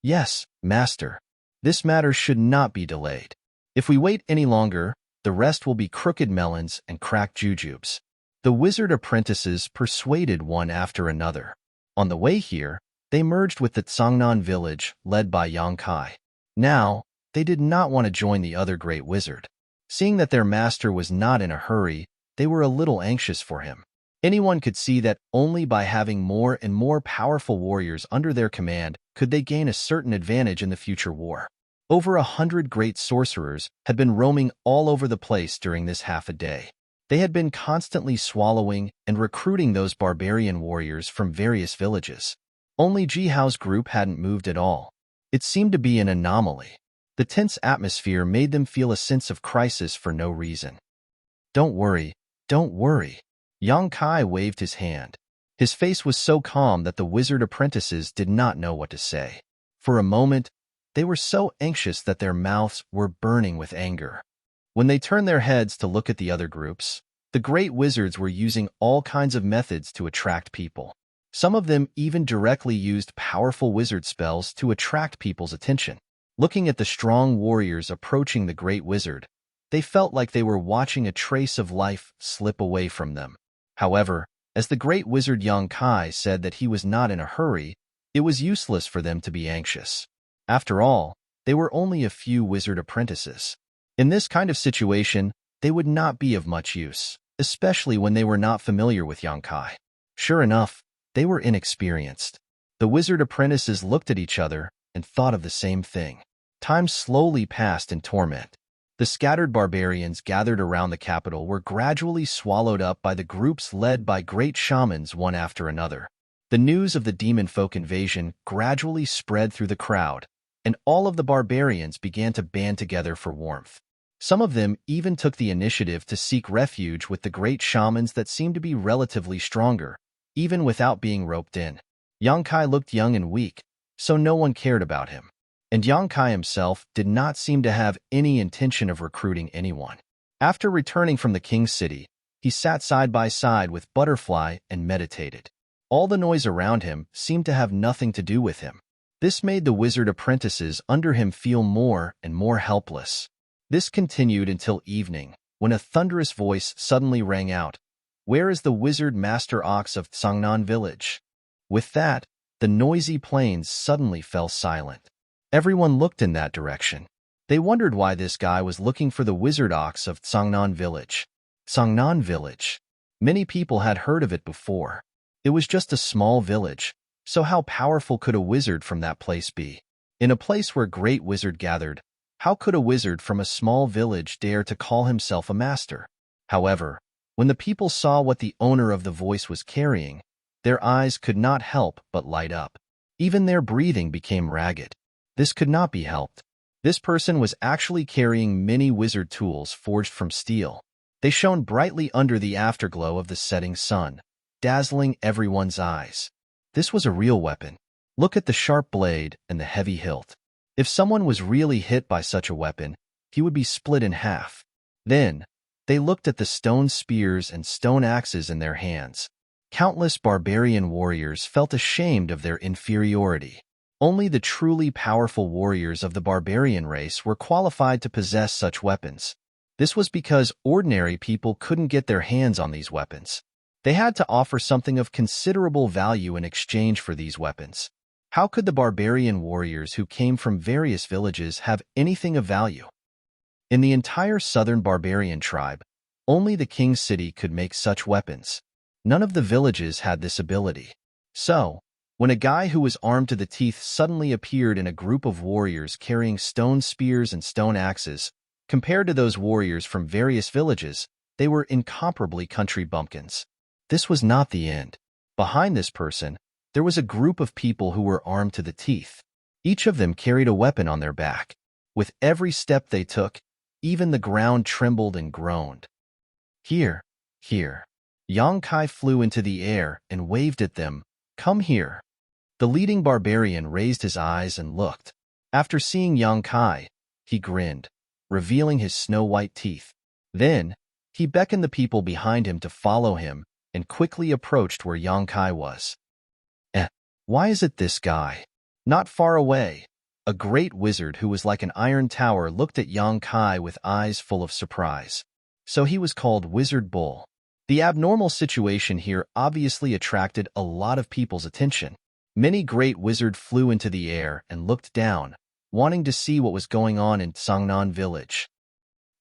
"Yes, Master. This matter should not be delayed. If we wait any longer, the rest will be crooked melons and cracked jujubes." The wizard apprentices persuaded one after another. On the way here, they merged with the Tsangnan village led by Kai. Now, they did not want to join the other great wizard. Seeing that their master was not in a hurry, they were a little anxious for him. Anyone could see that only by having more and more powerful warriors under their command could they gain a certain advantage in the future war. Over 100 great sorcerers had been roaming all over the place during this half a day. They had been constantly swallowing and recruiting those barbarian warriors from various villages. Only Jihao's group hadn't moved at all. It seemed to be an anomaly. The tense atmosphere made them feel a sense of crisis for no reason. Don't worry. Kai waved his hand. His face was so calm that the wizard apprentices did not know what to say. For a moment, they were so anxious that their mouths were burning with anger. When they turned their heads to look at the other groups, the great wizards were using all kinds of methods to attract people. Some of them even directly used powerful wizard spells to attract people's attention. Looking at the strong warriors approaching the great wizard, they felt like they were watching a trace of life slip away from them. However, as the great wizard Kai said that he was not in a hurry, it was useless for them to be anxious. After all, they were only a few wizard apprentices. In this kind of situation, they would not be of much use, especially when they were not familiar with Kai. Sure enough, they were inexperienced. The wizard apprentices looked at each other and thought of the same thing. Time slowly passed in torment. The scattered barbarians gathered around the capital were gradually swallowed up by the groups led by great shamans one after another. The news of the demon folk invasion gradually spread through the crowd, and all of the barbarians began to band together for warmth. Some of them even took the initiative to seek refuge with the great shamans that seemed to be relatively stronger, even without being roped in. Kai looked young and weak, so no one cared about him. And Kai himself did not seem to have any intention of recruiting anyone. After returning from the king's city, he sat side by side with Butterfly and meditated. All the noise around him seemed to have nothing to do with him. This made the wizard apprentices under him feel more and more helpless. This continued until evening, when a thunderous voice suddenly rang out, "Where is the wizard Master Ox of Tsangnan village?" With that, the noisy plains suddenly fell silent. Everyone looked in that direction. They wondered why this guy was looking for the wizard ox of Tsangnan village. Tsangnan village. Many people had heard of it before. It was just a small village, so how powerful could a wizard from that place be? In a place where great wizard gathered, how could a wizard from a small village dare to call himself a master? However, when the people saw what the owner of the voice was carrying, their eyes could not help but light up. Even their breathing became ragged. This could not be helped. This person was actually carrying many wizard tools forged from steel. They shone brightly under the afterglow of the setting sun, dazzling everyone's eyes. This was a real weapon. Look at the sharp blade and the heavy hilt. If someone was really hit by such a weapon, he would be split in half. Then, they looked at the stone spears and stone axes in their hands. Countless barbarian warriors felt ashamed of their inferiority. Only the truly powerful warriors of the barbarian race were qualified to possess such weapons. This was because ordinary people couldn't get their hands on these weapons. They had to offer something of considerable value in exchange for these weapons. How could the barbarian warriors who came from various villages have anything of value? In the entire southern barbarian tribe, only the king's city could make such weapons. None of the villages had this ability. So, when a guy who was armed to the teeth suddenly appeared in a group of warriors carrying stone spears and stone axes, compared to those warriors from various villages, they were incomparably country bumpkins. This was not the end. Behind this person, there was a group of people who were armed to the teeth. Each of them carried a weapon on their back. With every step they took, even the ground trembled and groaned. Here, here. Yang Kai flew into the air and waved at them. Come here. The leading barbarian raised his eyes and looked. After seeing Yang Kai, he grinned, revealing his snow-white teeth. Then, he beckoned the people behind him to follow him and quickly approached where Yang Kai was. Why is it this guy? Not far away, a great wizard who was like an iron tower looked at Yang Kai with eyes full of surprise. So he was called Wizard Bull. The abnormal situation here obviously attracted a lot of people's attention. Many great wizards flew into the air and looked down, wanting to see what was going on in Sangnan village.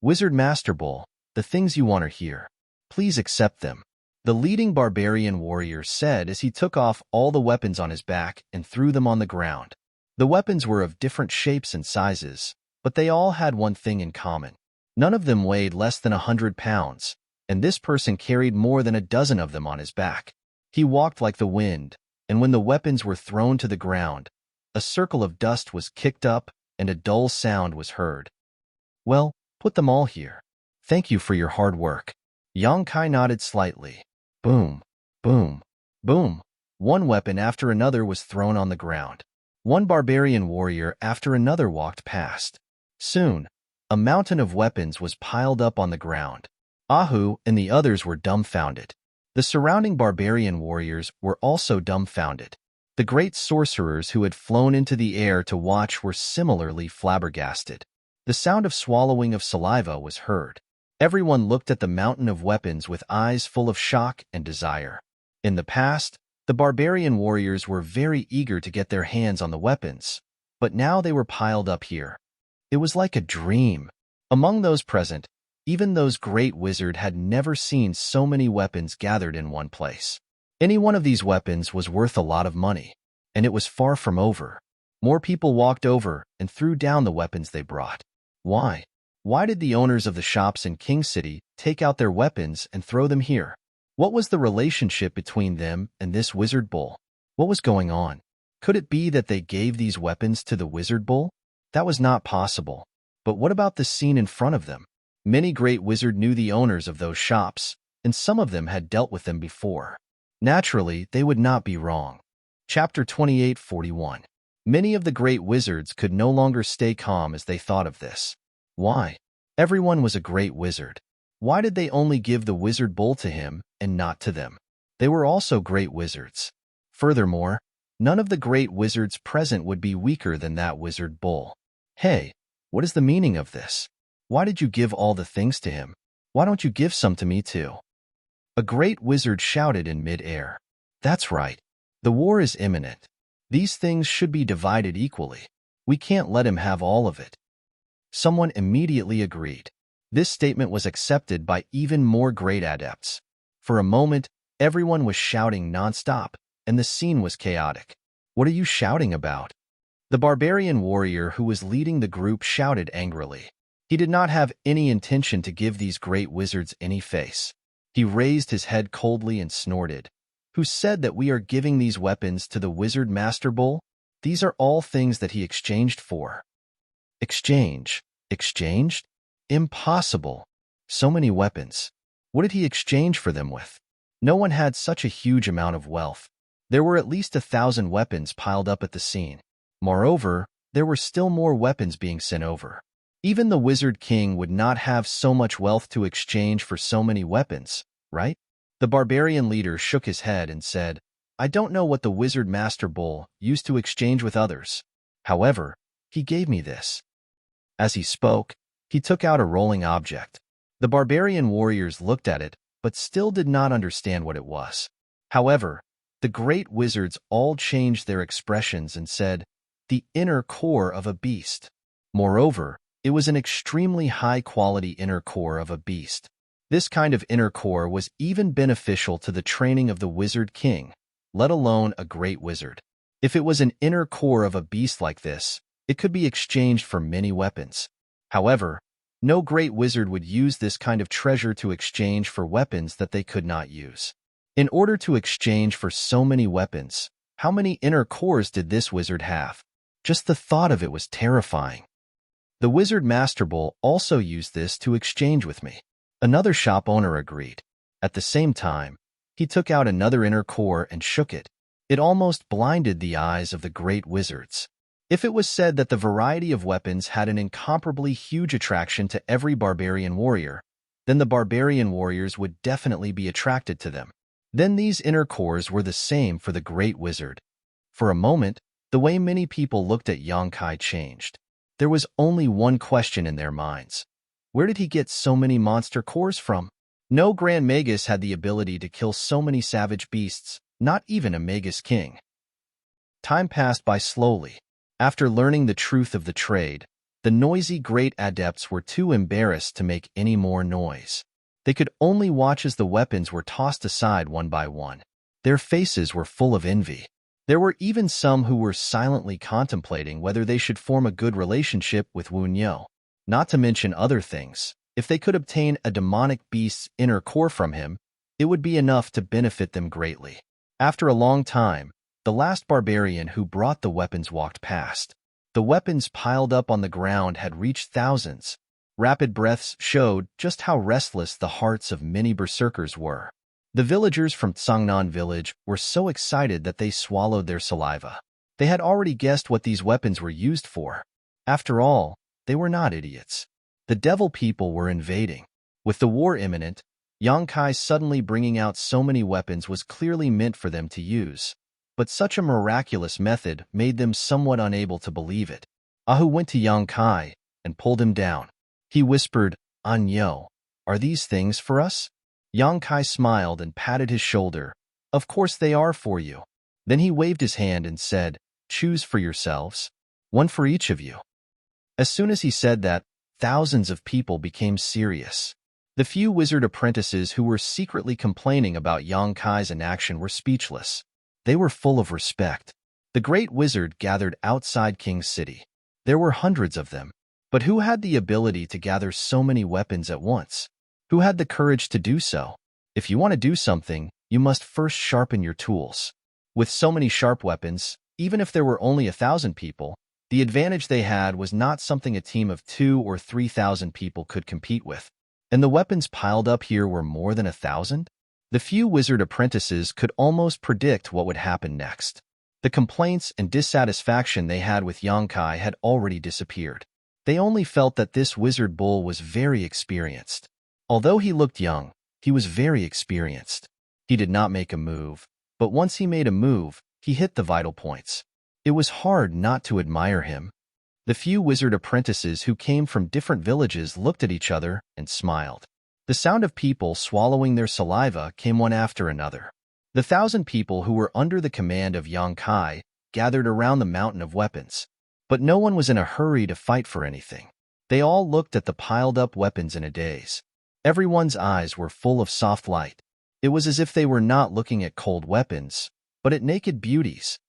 Wizard Master Bull, the things you want are here. Please accept them. The leading barbarian warrior said as he took off all the weapons on his back and threw them on the ground. The weapons were of different shapes and sizes, but they all had one thing in common. None of them weighed less than 100 pounds, and this person carried more than a dozen of them on his back. He walked like the wind, and when the weapons were thrown to the ground, a circle of dust was kicked up and a dull sound was heard. Well, put them all here. Thank you for your hard work. Yang Kai nodded slightly. Boom, boom, boom. One weapon after another was thrown on the ground. One barbarian warrior after another walked past. Soon, a mountain of weapons was piled up on the ground. Ahu and the others were dumbfounded. The surrounding barbarian warriors were also dumbfounded. The great sorcerers who had flown into the air to watch were similarly flabbergasted. The sound of swallowing of saliva was heard. Everyone looked at the mountain of weapons with eyes full of shock and desire. In the past, the barbarian warriors were very eager to get their hands on the weapons, but now they were piled up here. It was like a dream. Among those present, even those great wizards had never seen so many weapons gathered in one place. Any one of these weapons was worth a lot of money, and it was far from over. More people walked over and threw down the weapons they brought. Why? Why did the owners of the shops in King City take out their weapons and throw them here? What was the relationship between them and this wizard bull? What was going on? Could it be that they gave these weapons to the wizard bull? That was not possible. But what about the scene in front of them? Many great wizards knew the owners of those shops, and some of them had dealt with them before. Naturally, they would not be wrong. Chapter 28:41. Many of the great wizards could no longer stay calm as they thought of this. Why? Everyone was a great wizard. Why did they only give the wizard bull to him and not to them? They were also great wizards. Furthermore, none of the great wizards present would be weaker than that wizard bull. Hey, what is the meaning of this? Why did you give all the things to him? Why don't you give some to me too? A great wizard shouted in mid-air. That's right. The war is imminent. These things should be divided equally. We can't let him have all of it. Someone immediately agreed. This statement was accepted by even more great adepts. For a moment, everyone was shouting nonstop, and the scene was chaotic. What are you shouting about? The barbarian warrior who was leading the group shouted angrily. He did not have any intention to give these great wizards any face. He raised his head coldly and snorted. Who said that we are giving these weapons to the wizard Master Bull? These are all things that he exchanged for. Exchange? Exchanged? Impossible. So many weapons. What did he exchange for them with? No one had such a huge amount of wealth. There were at least 1,000 weapons piled up at the scene. Moreover, there were still more weapons being sent over. Even the Wizard King would not have so much wealth to exchange for so many weapons, right? The barbarian leader shook his head and said, I don't know what the Wizard Master Bull used to exchange with others. However, he gave me this. As he spoke, he took out a rolling object. The barbarian warriors looked at it, but still did not understand what it was. However, the great wizards all changed their expressions and said, "The inner core of a beast." Moreover, it was an extremely high-quality inner core of a beast. This kind of inner core was even beneficial to the training of the wizard king, let alone a great wizard. If it was an inner core of a beast like this, it could be exchanged for many weapons. However, no great wizard would use this kind of treasure to exchange for weapons that they could not use. In order to exchange for so many weapons, how many inner cores did this wizard have? Just the thought of it was terrifying. The wizard Master Bull also used this to exchange with me. Another shop owner agreed. At the same time, he took out another inner core and shook it. It almost blinded the eyes of the great wizards. If it was said that the variety of weapons had an incomparably huge attraction to every barbarian warrior, then the barbarian warriors would definitely be attracted to them. Then these inner cores were the same for the great wizard. For a moment, the way many people looked at Yongkai changed. There was only one question in their minds. Where did he get so many monster cores from? No Grand Magus had the ability to kill so many savage beasts, not even a Magus king. Time passed by slowly. After learning the truth of the trade, the noisy great adepts were too embarrassed to make any more noise. They could only watch as the weapons were tossed aside one by one. Their faces were full of envy. There were even some who were silently contemplating whether they should form a good relationship with Wu Niu. Not to mention other things, if they could obtain a demonic beast's inner core from him, it would be enough to benefit them greatly. After a long time, the last barbarian who brought the weapons walked past. The weapons piled up on the ground had reached thousands. Rapid breaths showed just how restless the hearts of many berserkers were. The villagers from Tsangnan village were so excited that they swallowed their saliva. They had already guessed what these weapons were used for. After all, they were not idiots. The devil people were invading. With the war imminent, Yongkai suddenly bringing out so many weapons was clearly meant for them to use. But such a miraculous method made them somewhat unable to believe it. Ahu went to Yongkai and pulled him down. He whispered, "Anyo, are these things for us?" Yongkai smiled and patted his shoulder. "Of course they are for you." Then he waved his hand and said, "Choose for yourselves. One for each of you." As soon as he said that, thousands of people became serious. The few wizard apprentices who were secretly complaining about Yongkai's inaction were speechless. They were full of respect. The great wizard gathered outside King's City. There were hundreds of them. But who had the ability to gather so many weapons at once? Who had the courage to do so? If you want to do something, you must first sharpen your tools. With so many sharp weapons, even if there were only 1,000 people, the advantage they had was not something a team of 2,000 or 3,000 people could compete with. And the weapons piled up here were more than 1,000? The few wizard apprentices could almost predict what would happen next. The complaints and dissatisfaction they had with Yongkai had already disappeared. They only felt that this wizard bull was very experienced. Although he looked young, he was very experienced. He did not make a move, but once he made a move, he hit the vital points. It was hard not to admire him. The few wizard apprentices who came from different villages looked at each other and smiled. The sound of people swallowing their saliva came one after another. The 1,000 people who were under the command of Yongkai gathered around the mountain of weapons. But no one was in a hurry to fight for anything. They all looked at the piled-up weapons in a daze. Everyone's eyes were full of soft light. It was as if they were not looking at cold weapons, but at naked beauties.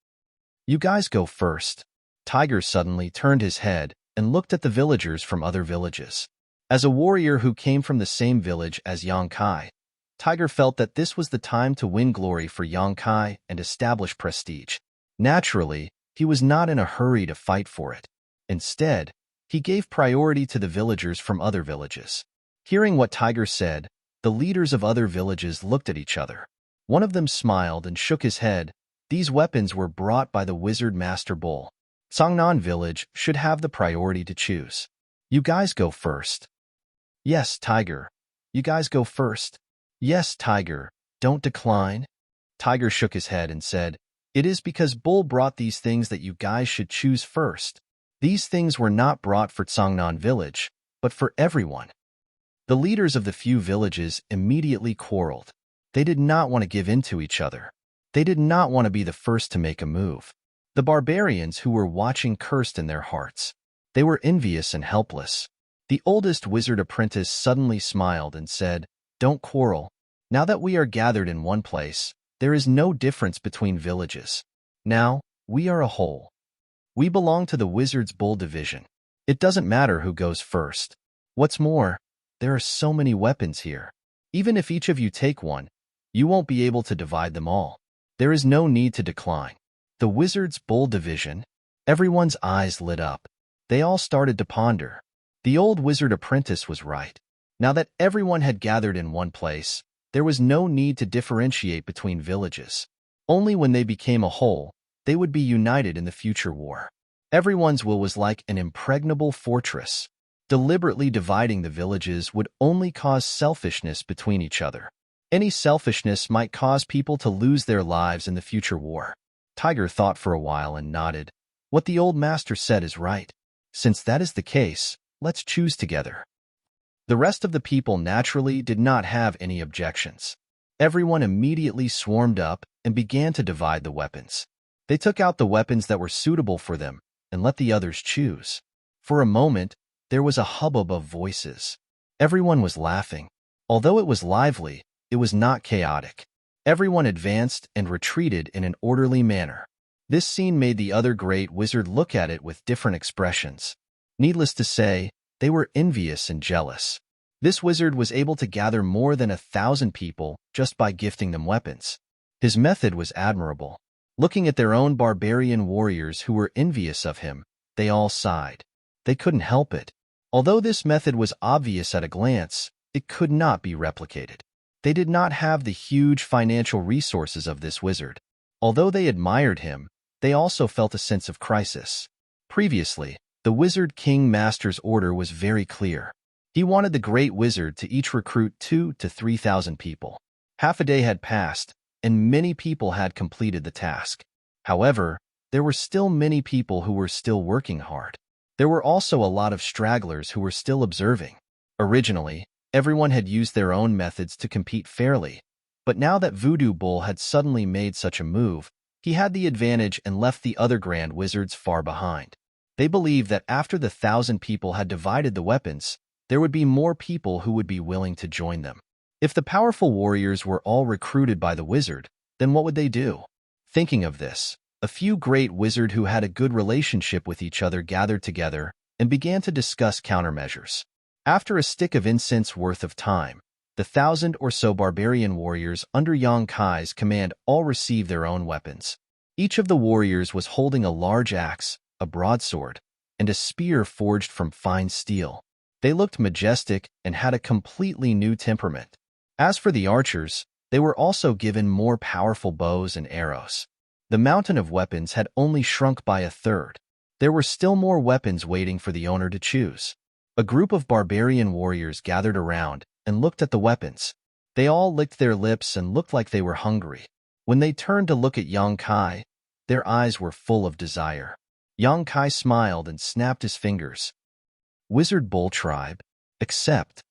"You guys go first." Tiger suddenly turned his head and looked at the villagers from other villages. As a warrior who came from the same village as Yongkai, Tiger felt that this was the time to win glory for Yongkai and establish prestige. Naturally, he was not in a hurry to fight for it. Instead, he gave priority to the villagers from other villages. Hearing what Tiger said, the leaders of other villages looked at each other. One of them smiled and shook his head. These weapons were brought by the wizard Master Bull. Tsangnan village should have the priority to choose. "You guys go first." "Yes, Tiger. You guys go first." "Yes, Tiger. Don't decline." Tiger shook his head and said, "It is because Bull brought these things that you guys should choose first. These things were not brought for Tsangnan village, but for everyone." The leaders of the few villages immediately quarreled. They did not want to give in to each other. They did not want to be the first to make a move. The barbarians who were watching cursed in their hearts. They were envious and helpless. The oldest wizard apprentice suddenly smiled and said, "Don't quarrel. Now that we are gathered in one place, there is no difference between villages. Now, we are a whole. We belong to the Wizard's Bull division. It doesn't matter who goes first. What's more, there are so many weapons here. Even if each of you take one, you won't be able to divide them all. There is no need to decline." The Wizard's Bull division? Everyone's eyes lit up. They all started to ponder. The old wizard apprentice was right. Now that everyone had gathered in one place, there was no need to differentiate between villages. Only when they became a whole, they would be united in the future war. Everyone's will was like an impregnable fortress. Deliberately dividing the villages would only cause selfishness between each other. Any selfishness might cause people to lose their lives in the future war. Tiger thought for a while and nodded. What the old master said is right. Since that is the case, let's choose together. The rest of the people naturally did not have any objections. Everyone immediately swarmed up and began to divide the weapons. They took out the weapons that were suitable for them and let the others choose. For a moment, there was a hubbub of voices. Everyone was laughing. Although it was lively, it was not chaotic. Everyone advanced and retreated in an orderly manner. This scene made the other great wizard look at it with different expressions. Needless to say, they were envious and jealous. This wizard was able to gather more than 1,000 people just by gifting them weapons. His method was admirable. Looking at their own barbarian warriors who were envious of him, they all sighed. They couldn't help it. Although this method was obvious at a glance, it could not be replicated. They did not have the huge financial resources of this wizard. Although they admired him, they also felt a sense of crisis. Previously, the Wizard King Master's order was very clear. He wanted the great wizard to each recruit 2,000 to 3,000 people. Half a day had passed, and many people had completed the task. However, there were still many people who were still working hard. There were also a lot of stragglers who were still observing. Originally, everyone had used their own methods to compete fairly, but now that Voodoo Bull had suddenly made such a move, he had the advantage and left the other grand wizards far behind. They believed that after the 1,000 people had divided the weapons, there would be more people who would be willing to join them. If the powerful warriors were all recruited by the wizard, then what would they do? Thinking of this, a few great wizards who had a good relationship with each other gathered together and began to discuss countermeasures. After a stick of incense worth of time, the 1,000 or so barbarian warriors under Yang Kai's command all received their own weapons. Each of the warriors was holding a large axe, a broadsword, and a spear forged from fine steel. They looked majestic and had a completely new temperament. As for the archers, they were also given more powerful bows and arrows. The mountain of weapons had only shrunk by 1/3. There were still more weapons waiting for the owner to choose. A group of barbarian warriors gathered around and looked at the weapons. They all licked their lips and looked like they were hungry. When they turned to look at Yang Kai, their eyes were full of desire. Yang Kai smiled and snapped his fingers. "Wizard Bull Tribe, accept.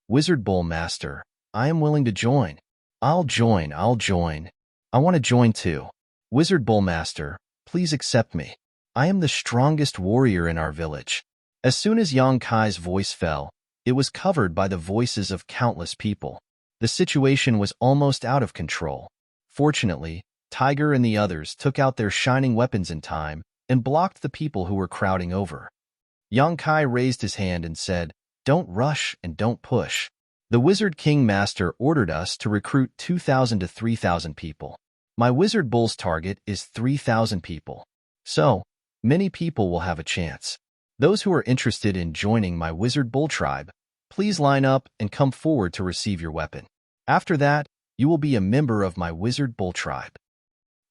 Wizard Bull Master, I am willing to join. I'll join. I want to join too. Wizard Bull Master, please accept me. I am the strongest warrior in our village." As soon as Yang Kai's voice fell, it was covered by the voices of countless people. The situation was almost out of control. Fortunately, Tiger and the others took out their shining weapons in time and blocked the people who were crowding over. Yang Kai raised his hand and said, "Don't rush and don't push. The Wizard King Master ordered us to recruit 2,000 to 3,000 people. My Wizard Bull's target is 3,000 people. So, many people will have a chance. Those who are interested in joining my Wizard Bull Tribe, please line up and come forward to receive your weapon. After that, you will be a member of my Wizard Bull Tribe."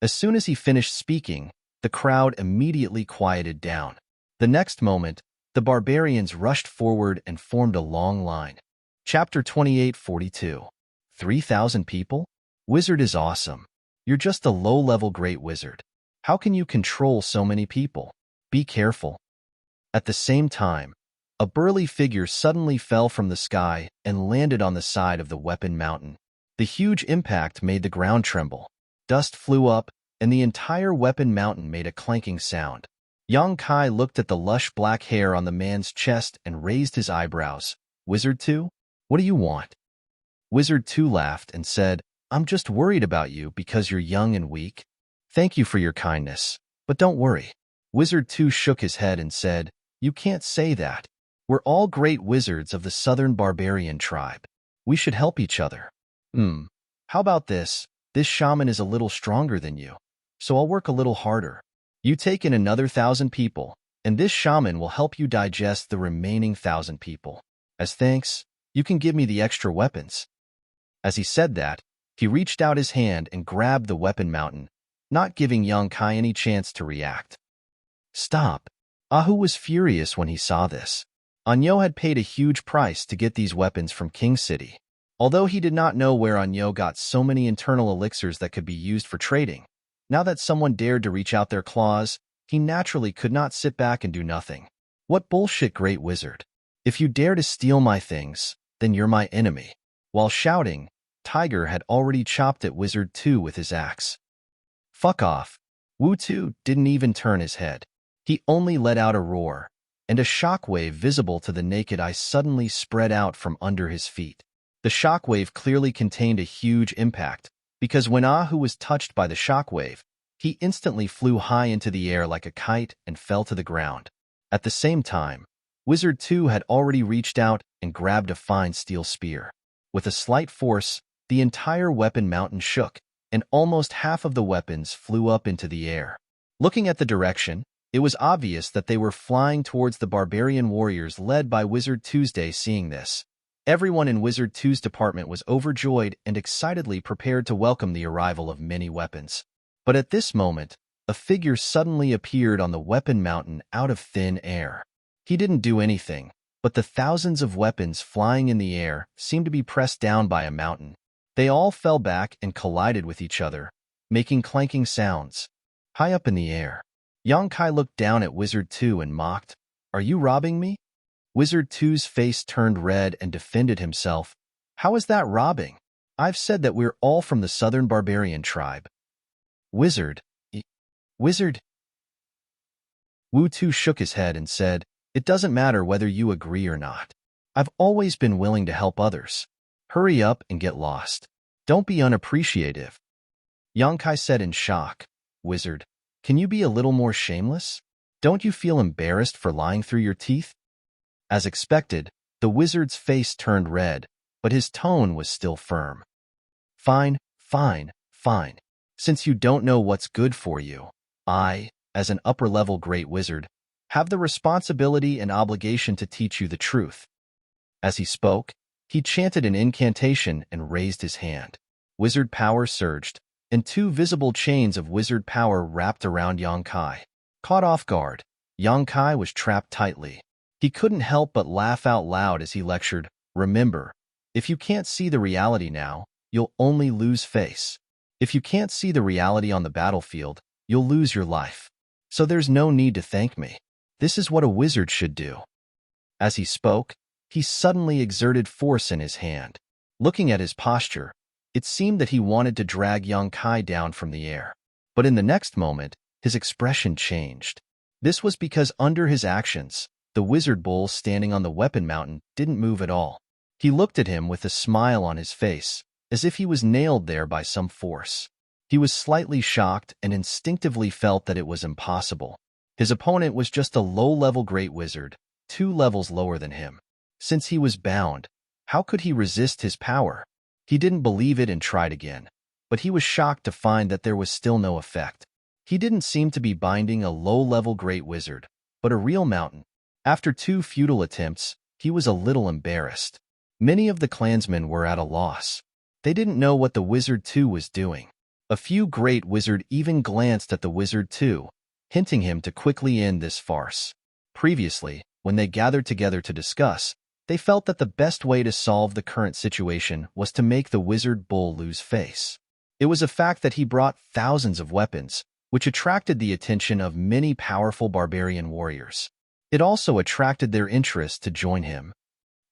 As soon as he finished speaking, the crowd immediately quieted down. The next moment, the barbarians rushed forward and formed a long line. Chapter 2842. 3,000 people? Wizard is awesome. You're just a low-level great wizard. How can you control so many people? Be careful. At the same time, a burly figure suddenly fell from the sky and landed on the side of the weapon mountain. The huge impact made the ground tremble. Dust flew up, and the entire weapon mountain made a clanking sound. Yang Kai looked at the lush black hair on the man's chest and raised his eyebrows. "Wizard 2? What do you want?" Wizard 2 laughed and said, "I'm just worried about you because you're young and weak. Thank you for your kindness, but don't worry." Wizard 2 shook his head and said, "You can't say that. We're all great wizards of the southern barbarian tribe. We should help each other." How about this? This shaman is a little stronger than you, so I'll work a little harder. You take in another 1,000 people, and this shaman will help you digest the remaining 1,000 people. As thanks, you can give me the extra weapons." As he said that, he reached out his hand and grabbed the weapon mountain, not giving Yang Kai any chance to react. "Stop." Ahu was furious when he saw this. Anyo had paid a huge price to get these weapons from King City. Although he did not know where Anyo got so many internal elixirs that could be used for trading, now that someone dared to reach out their claws, he naturally could not sit back and do nothing. "What bullshit, great wizard. If you dare to steal my things, then you're my enemy." While shouting, Tiger had already chopped at Wizard 2 with his axe. "Fuck off." Wu 2 didn't even turn his head. He only let out a roar, and a shockwave visible to the naked eye suddenly spread out from under his feet. The shockwave clearly contained a huge impact, because when Ahu was touched by the shockwave, he instantly flew high into the air like a kite and fell to the ground. At the same time, Wizard 2 had already reached out and grabbed a fine steel spear. With a slight force, the entire weapon mountain shook, and almost half of the weapons flew up into the air. Looking at the direction, it was obvious that they were flying towards the barbarian warriors led by Wizard Tuesday. Seeing this, everyone in Wizard 2's department was overjoyed and excitedly prepared to welcome the arrival of many weapons. But at this moment, a figure suddenly appeared on the weapon mountain out of thin air. He didn't do anything, but the thousands of weapons flying in the air seemed to be pressed down by a mountain. They all fell back and collided with each other, making clanking sounds. High up in the air, Yang Kai looked down at Wizard 2 and mocked, "Are you robbing me?" Wizard 2's face turned red and defended himself. "How is that robbing? I've said that we're all from the southern barbarian tribe." Wizard. Wu 2 shook his head and said, "It doesn't matter whether you agree or not. I've always been willing to help others. Hurry up and get lost. Don't be unappreciative." Yang Kai said in shock, "Wizard, can you be a little more shameless? Don't you feel embarrassed for lying through your teeth?" As expected, the wizard's face turned red, but his tone was still firm. Fine. Since you don't know what's good for you, I, as an upper-level great wizard, have the responsibility and obligation to teach you the truth." As he spoke, he chanted an incantation and raised his hand. Wizard power surged, and 2 visible chains of wizard power wrapped around Yang Kai. Caught off guard, Yang Kai was trapped tightly. He couldn't help but laugh out loud as he lectured, "Remember, if you can't see the reality now, you'll only lose face. If you can't see the reality on the battlefield, you'll lose your life. So there's no need to thank me. This is what a wizard should do." As he spoke, he suddenly exerted force in his hand. Looking at his posture, it seemed that he wanted to drag Yang Kai down from the air. But in the next moment, his expression changed. This was because under his actions, the wizard bull standing on the weapon mountain didn't move at all. He looked at him with a smile on his face, as if he was nailed there by some force. He was slightly shocked and instinctively felt that it was impossible. His opponent was just a low-level great wizard, 2 levels lower than him. Since he was bound, how could he resist his power? He didn't believe it and tried again, but he was shocked to find that there was still no effect. He didn't seem to be binding a low-level great wizard, but a real mountain. After 2 futile attempts, he was a little embarrassed. Many of the clansmen were at a loss. They didn't know what the Wizard 2 was doing. A few great wizard even glanced at the Wizard 2, hinting him to quickly end this farce. Previously, when they gathered together to discuss, they felt that the best way to solve the current situation was to make the wizard bull lose face. It was a fact that he brought thousands of weapons, which attracted the attention of many powerful barbarian warriors. It also attracted their interest to join him.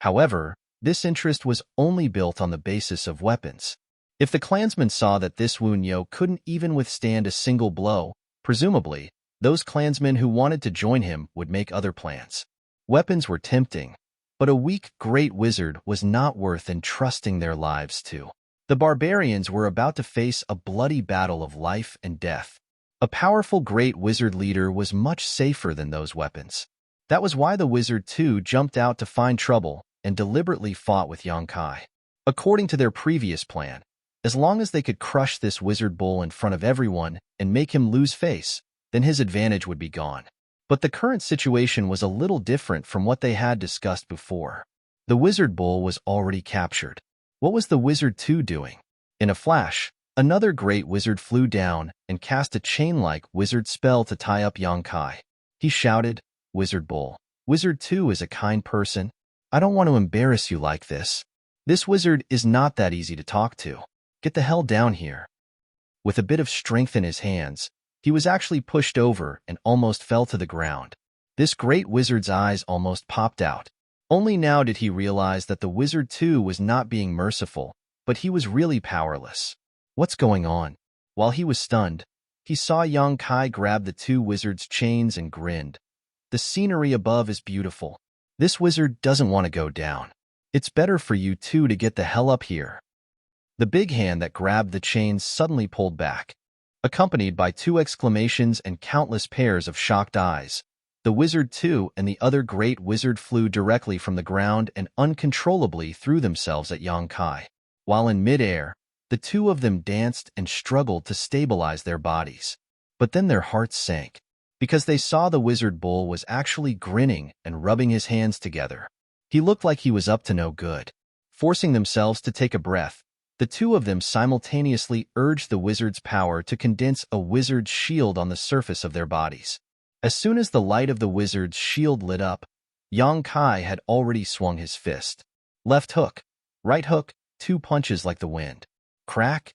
However, this interest was only built on the basis of weapons. If the clansmen saw that this Wunyo couldn't even withstand a single blow, presumably, those clansmen who wanted to join him would make other plans. Weapons were tempting, but a weak great wizard was not worth entrusting their lives to. The barbarians were about to face a bloody battle of life and death. A powerful great wizard leader was much safer than those weapons. That was why the wizard too jumped out to find trouble and deliberately fought with Yongkai. According to their previous plan, as long as they could crush this wizard bull in front of everyone and make him lose face, then his advantage would be gone. But the current situation was a little different from what they had discussed before. The wizard bull was already captured. What was the wizard too doing? In a flash, another great wizard flew down and cast a chain-like wizard spell to tie up Yongkai. He shouted, "Wizard bull, wizard 2 is a kind person. I don't want to embarrass you like this. This wizard is not that easy to talk to. Get the hell down here." With a bit of strength in his hands, he was actually pushed over and almost fell to the ground. This great wizard's eyes almost popped out. Only now did he realize that the wizard too was not being merciful, but he was really powerless. What's going on? While he was stunned, he saw Yongkai grab the two wizards' chains and grinned. The scenery above is beautiful. This wizard doesn't want to go down. It's better for you two to get the hell up here. The big hand that grabbed the chains suddenly pulled back. Accompanied by two exclamations and countless pairs of shocked eyes, the wizard too and the other great wizard flew directly from the ground and uncontrollably threw themselves at Yongkai. While in midair, the two of them danced and struggled to stabilize their bodies. But then their hearts sank, because they saw the wizard bull was actually grinning and rubbing his hands together. He looked like he was up to no good. Forcing themselves to take a breath, the two of them simultaneously urged the wizard's power to condense a wizard's shield on the surface of their bodies. As soon as the light of the wizard's shield lit up, Yongkai had already swung his fist. Left hook, right hook, two punches like the wind. Crack!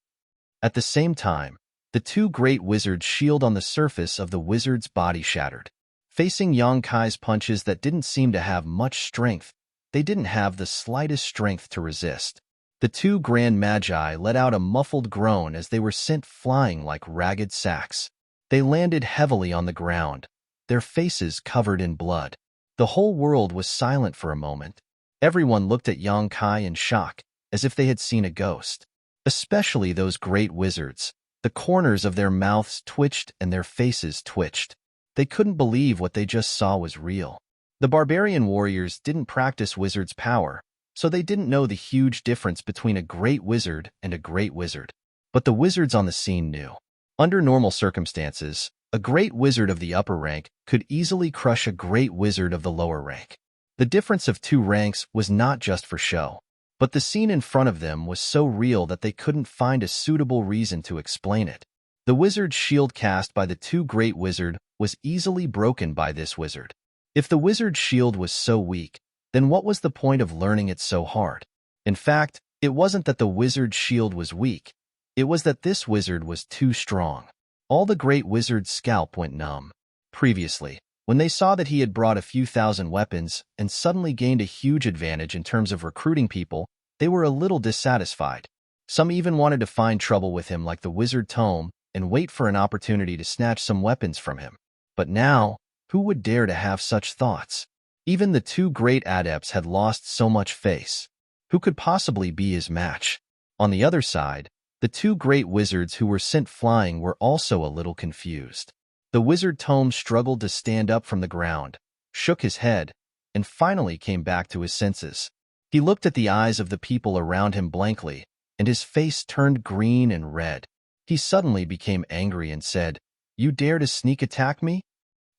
At the same time, the two great wizards' shield on the surface of the wizard's body shattered. Facing Yongkai's punches that didn't seem to have much strength, they didn't have the slightest strength to resist. The two grand magi let out a muffled groan as they were sent flying like ragged sacks. They landed heavily on the ground, their faces covered in blood. The whole world was silent for a moment. Everyone looked at Yongkai in shock, as if they had seen a ghost. Especially those great wizards. The corners of their mouths twitched and their faces twitched. They couldn't believe what they just saw was real. The barbarian warriors didn't practice wizard's power, so they didn't know the huge difference between a great wizard and a great wizard. But the wizards on the scene knew. Under normal circumstances, a great wizard of the upper rank could easily crush a great wizard of the lower rank. The difference of two ranks was not just for show, but the scene in front of them was so real that they couldn't find a suitable reason to explain it. The wizard's shield cast by the two great wizard was easily broken by this wizard. If the wizard's shield was so weak, then what was the point of learning it so hard? In fact, it wasn't that the wizard's shield was weak. It was that this wizard was too strong. All the great wizard's scalp went numb. Previously, when they saw that he had brought a few thousand weapons and suddenly gained a huge advantage in terms of recruiting people, they were a little dissatisfied. Some even wanted to find trouble with him like the wizard Tome and wait for an opportunity to snatch some weapons from him. But now, who would dare to have such thoughts? Even the two great adepts had lost so much face. Who could possibly be his match? On the other side, the two great wizards who were sent flying were also a little confused. The wizard Tome struggled to stand up from the ground, shook his head, and finally came back to his senses. He looked at the eyes of the people around him blankly, and his face turned green and red. He suddenly became angry and said, "You dare to sneak attack me?"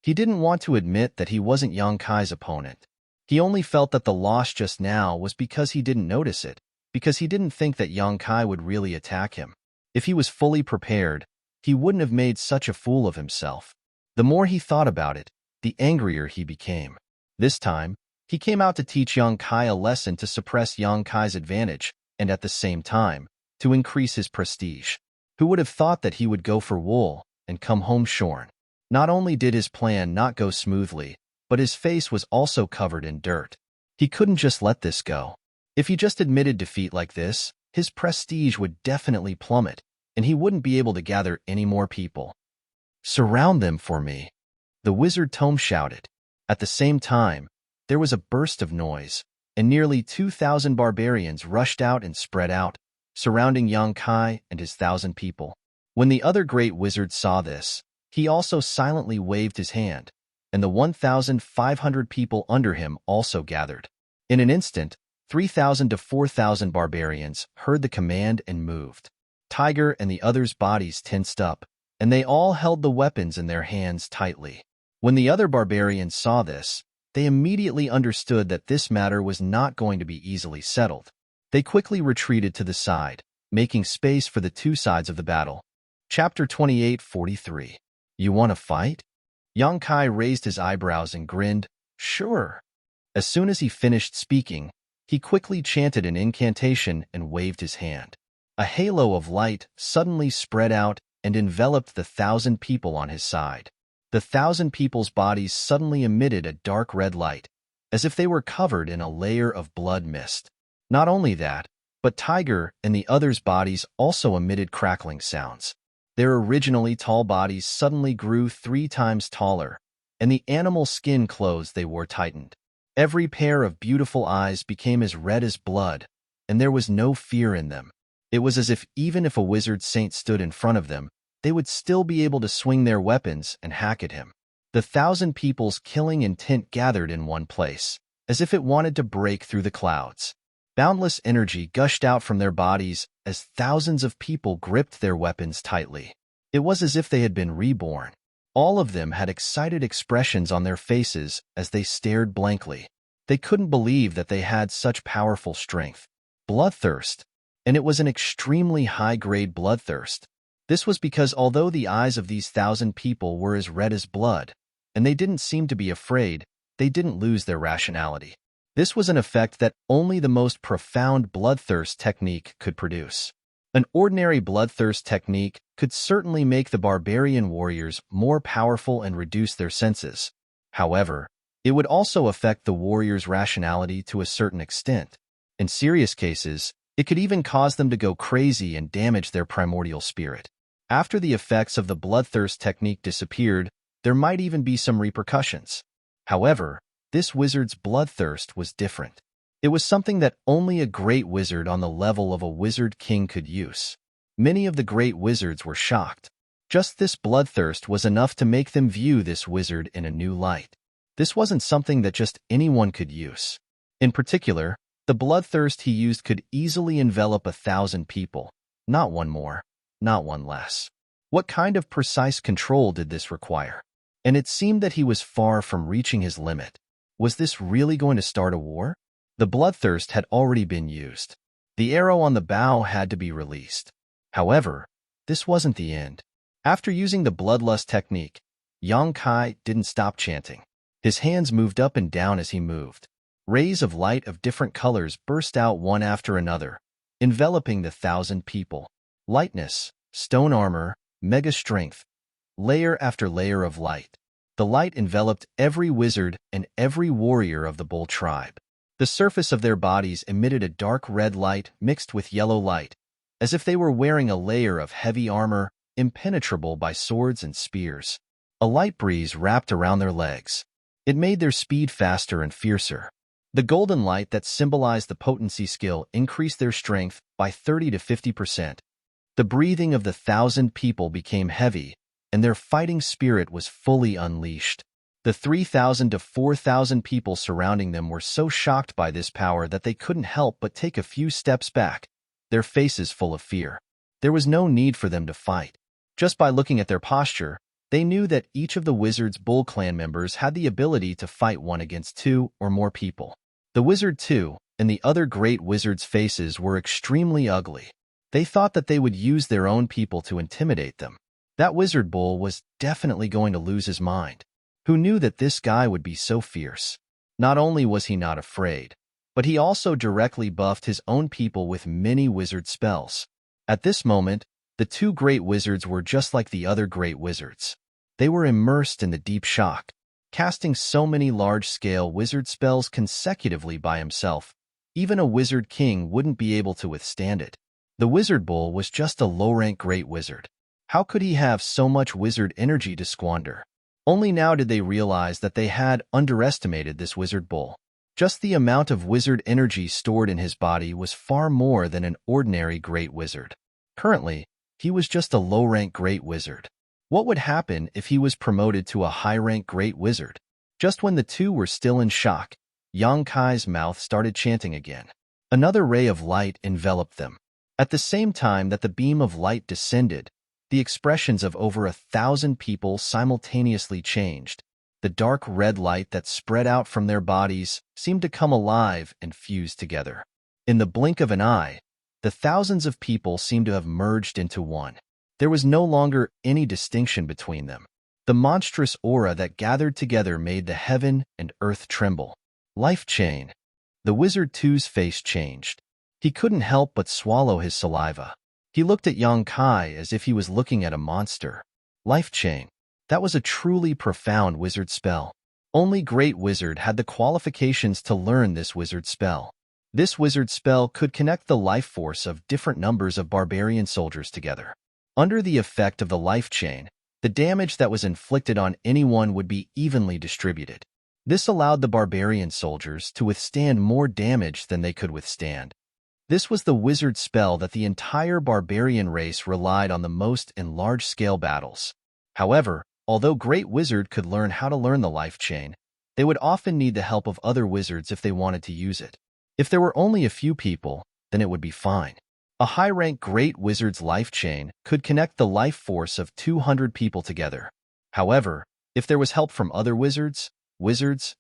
He didn't want to admit that he wasn't Yongkai's opponent. He only felt that the loss just now was because he didn't notice it, because he didn't think that Yongkai would really attack him. If he was fully prepared, he wouldn't have made such a fool of himself. The more he thought about it, the angrier he became. This time, he came out to teach Yongkai a lesson to suppress Yongkai's advantage, and at the same time, to increase his prestige. Who would have thought that he would go for wool and come home shorn? Not only did his plan not go smoothly, but his face was also covered in dirt. He couldn't just let this go. If he just admitted defeat like this, his prestige would definitely plummet, and he wouldn't be able to gather any more people. "Surround them for me," the wizard tome shouted. At the same time, there was a burst of noise, and nearly 2,000 barbarians rushed out and spread out, surrounding Yang Kai and his 1,000 people. When the other great wizard saw this, he also silently waved his hand, and the 1,500 people under him also gathered. In an instant, 3,000 to 4,000 barbarians heard the command and moved. Tiger and the others' bodies tensed up, and they all held the weapons in their hands tightly. When the other barbarians saw this, they immediately understood that this matter was not going to be easily settled. They quickly retreated to the side, making space for the two sides of the battle. Chapter 28:43. You want to fight? Yang Kai raised his eyebrows and grinned. Sure. As soon as he finished speaking, he quickly chanted an incantation and waved his hand. A halo of light suddenly spread out and enveloped the 1,000 people on his side. The 1,000 people's bodies suddenly emitted a dark red light, as if they were covered in a layer of blood mist. Not only that, but Tiger and the others' bodies also emitted crackling sounds. Their originally tall bodies suddenly grew 3 times taller, and the animal skin clothes they wore tightened. Every pair of beautiful eyes became as red as blood, and there was no fear in them. It was as if even if a wizard saint stood in front of them, they would still be able to swing their weapons and hack at him. The 1,000 people's killing intent gathered in one place, as if it wanted to break through the clouds. Boundless energy gushed out from their bodies as thousands of people gripped their weapons tightly. It was as if they had been reborn. All of them had excited expressions on their faces as they stared blankly. They couldn't believe that they had such powerful strength. Bloodthirst. And it was an extremely high-grade bloodthirst. This was because although the eyes of these 1,000 people were as red as blood, and they didn't seem to be afraid, they didn't lose their rationality. This was an effect that only the most profound bloodthirst technique could produce. An ordinary bloodthirst technique could certainly make the barbarian warriors more powerful and reduce their senses. However, it would also affect the warriors' rationality to a certain extent. In serious cases, it could even cause them to go crazy and damage their primordial spirit. After the effects of the bloodthirst technique disappeared, there might even be some repercussions. However, this wizard's bloodthirst was different. It was something that only a great wizard on the level of a wizard king could use. Many of the great wizards were shocked. Just this bloodthirst was enough to make them view this wizard in a new light. This wasn't something that just anyone could use. In particular, the bloodthirst he used could easily envelop 1,000 people, not one more, not one less. What kind of precise control did this require? And it seemed that he was far from reaching his limit. Was this really going to start a war? The bloodthirst had already been used. The arrow on the bow had to be released. However, this wasn't the end. After using the bloodlust technique, Yang Kai didn't stop chanting. His hands moved up and down as he moved. Rays of light of different colors burst out one after another, enveloping the 1,000 people. Lightness, stone armor, mega strength, layer after layer of light. The light enveloped every wizard and every warrior of the bull tribe. The surface of their bodies emitted a dark red light mixed with yellow light, as if they were wearing a layer of heavy armor impenetrable by swords and spears. A light breeze wrapped around their legs. It made their speed faster and fiercer. The golden light that symbolized the potency skill increased their strength by 30 to 50%. The breathing of the 1,000 people became heavy, and their fighting spirit was fully unleashed. The 3,000 to 4,000 people surrounding them were so shocked by this power that they couldn't help but take a few steps back, their faces full of fear. There was no need for them to fight. Just by looking at their posture, they knew that each of the wizard's bull clan members had the ability to fight one against 2 or more people. The wizard too, and the other great wizards' faces were extremely ugly. They thought that they would use their own people to intimidate them. That wizard bull was definitely going to lose his mind. Who knew that this guy would be so fierce? Not only was he not afraid, but he also directly buffed his own people with many wizard spells. At this moment, the 2 great wizards were just like the other great wizards. They were immersed in the deep shock. casting so many large-scale wizard spells consecutively by himself. Even a wizard king wouldn't be able to withstand it. The wizard bull was just a low-rank great wizard. How could he have so much wizard energy to squander? Only now did they realize that they had underestimated this wizard bull. Just the amount of wizard energy stored in his body was far more than an ordinary great wizard. Currently, he was just a low-rank great wizard. What would happen if he was promoted to a high-rank great wizard? Just when the two were still in shock, Yang Kai's mouth started chanting again. Another ray of light enveloped them. At the same time that the beam of light descended, the expressions of over 1,000 people simultaneously changed. The dark red light that spread out from their bodies seemed to come alive and fuse together. In the blink of an eye, the thousands of people seemed to have merged into one. There was no longer any distinction between them. The monstrous aura that gathered together made the heaven and earth tremble. Life chain. The Wizard 2's face changed. He couldn't help but swallow his saliva. He looked at Yang Kai as if he was looking at a monster. Life chain. That was a truly profound wizard spell. Only Great Wizard had the qualifications to learn this wizard spell. This wizard spell could connect the life force of different numbers of barbarian soldiers together. Under the effect of the life chain, the damage that was inflicted on anyone would be evenly distributed. This allowed the barbarian soldiers to withstand more damage than they could withstand. This was the wizard spell that the entire barbarian race relied on the most in large-scale battles. However, although Great Wizard could learn how to learn the life chain, they would often need the help of other wizards if they wanted to use it. If there were only a few people, then it would be fine. A high-rank Great Wizard's life chain could connect the life force of 200 people together. However, if there was help from other wizards,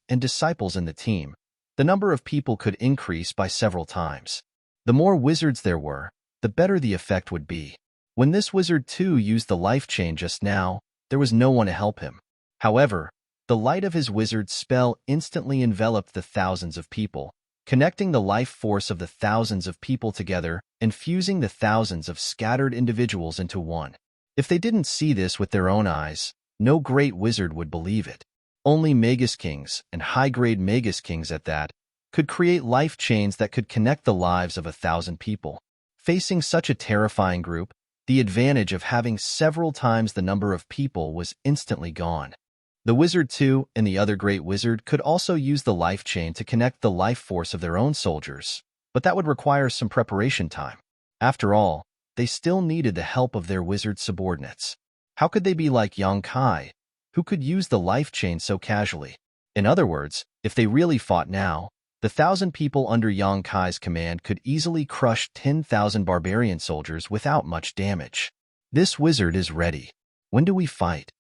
and disciples in the team, the number of people could increase by several times. The more wizards there were, the better the effect would be. When this Wizard 2 used the life chain just now, there was no one to help him. However, the light of his wizard spell instantly enveloped the thousands of people, connecting the life force of the thousands of people together and fusing the thousands of scattered individuals into one. If they didn't see this with their own eyes, no great wizard would believe it. Only Magus Kings, and high-grade Magus Kings at that, could create life chains that could connect the lives of 1,000 people. Facing such a terrifying group, the advantage of having several times the number of people was instantly gone. The Wizard 2 and the other Great Wizard could also use the life chain to connect the life force of their own soldiers, but that would require some preparation time. After all, they still needed the help of their wizard subordinates. How could they be like Yang Kai, who could use the life chain so casually? In other words, if they really fought now, the 1,000 people under Yang Kai's command could easily crush 10,000 barbarian soldiers without much damage. This wizard is ready. When do we fight?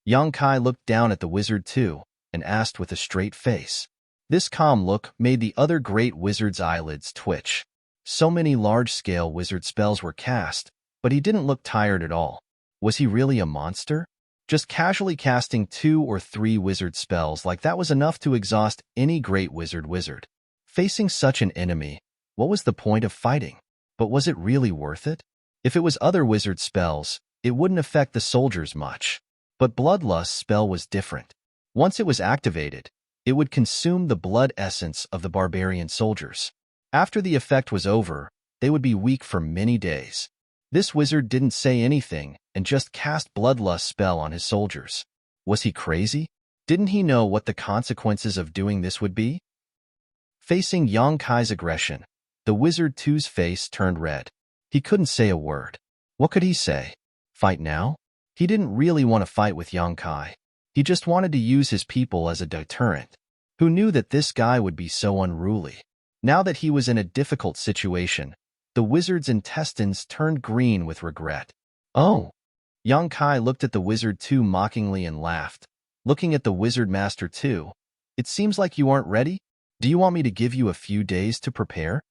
Yang Kai looked down at the Wizard 2 and asked with a straight face. This calm look made the other great wizard's eyelids twitch. So many large-scale wizard spells were cast, but he didn't look tired at all. Was he really a monster? Just casually casting 2 or 3 wizard spells like that was enough to exhaust any great wizard. Facing such an enemy, what was the point of fighting? But was it really worth it? If it was other wizard spells, it wouldn't affect the soldiers much. But Bloodlust's spell was different. Once it was activated, it would consume the blood essence of the barbarian soldiers. After the effect was over, they would be weak for many days. This wizard didn't say anything and just cast Bloodlust's spell on his soldiers. Was he crazy? Didn't he know what the consequences of doing this would be? Facing Yang Kai's aggression, the Wizard 2's face turned red. He couldn't say a word. What could he say? Fight now? He didn't really want to fight with Yang Kai. He just wanted to use his people as a deterrent. Who knew that this guy would be so unruly? Now that he was in a difficult situation, the wizard's intestines turned green with regret. Oh! Yang Kai looked at the Wizard 2 mockingly and laughed. Looking at the Wizard Master 2, it seems like you aren't ready? Do you want me to give you a few days to prepare?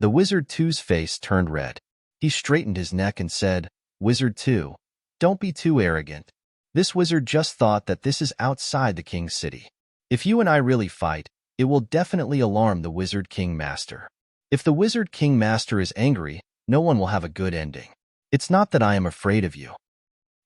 The Wizard 2's face turned red. He straightened his neck and said, Wizard 2, don't be too arrogant. This wizard just thought that this is outside the King's city. If you and I really fight, it will definitely alarm the Wizard King Master. If the Wizard King Master is angry, no one will have a good ending. It's not that I am afraid of you.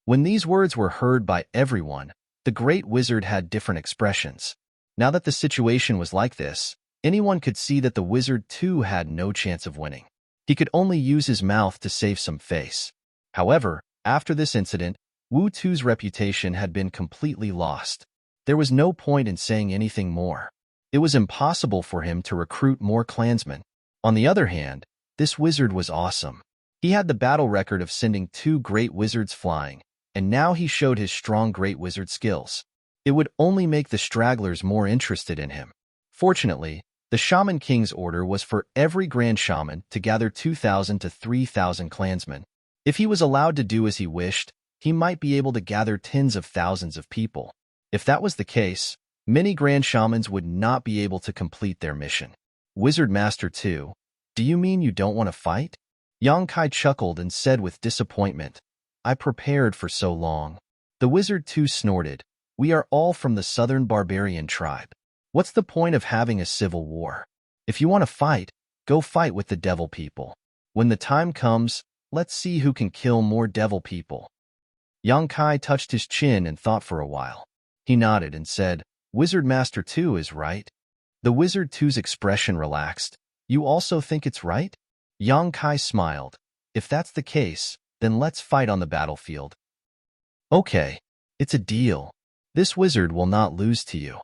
When these words were heard by everyone, The great wizard had different expressions. Now that the situation was like this, anyone could see that the wizard too had no chance of winning. He could only use his mouth to save some face. However, after this incident, Wu Tu's reputation had been completely lost. There was no point in saying anything more. It was impossible for him to recruit more clansmen. On the other hand, this wizard was awesome. He had the battle record of sending 2 great wizards flying, and now he showed his strong great wizard skills. It would only make the stragglers more interested in him. Fortunately, the Shaman King's order was for every Grand Shaman to gather 2,000 to 3,000 clansmen. If he was allowed to do as he wished, he might be able to gather tens of thousands of people. If that was the case, many Grand Shamans would not be able to complete their mission. Wizard Master 2, do you mean you don't want to fight? Yang Kai chuckled and said with disappointment, I prepared for so long. The Wizard 2 snorted, we are all from the southern barbarian tribe. What's the point of having a civil war? If you want to fight, go fight with the devil people. When the time comes, let's see who can kill more devil people. Yang Kai touched his chin and thought for a while. He nodded and said, Wizard Master 2 is right. The Wizard 2's expression relaxed. You also think it's right? Yang Kai smiled. If that's the case, then let's fight on the battlefield. Okay, it's a deal. This wizard will not lose to you.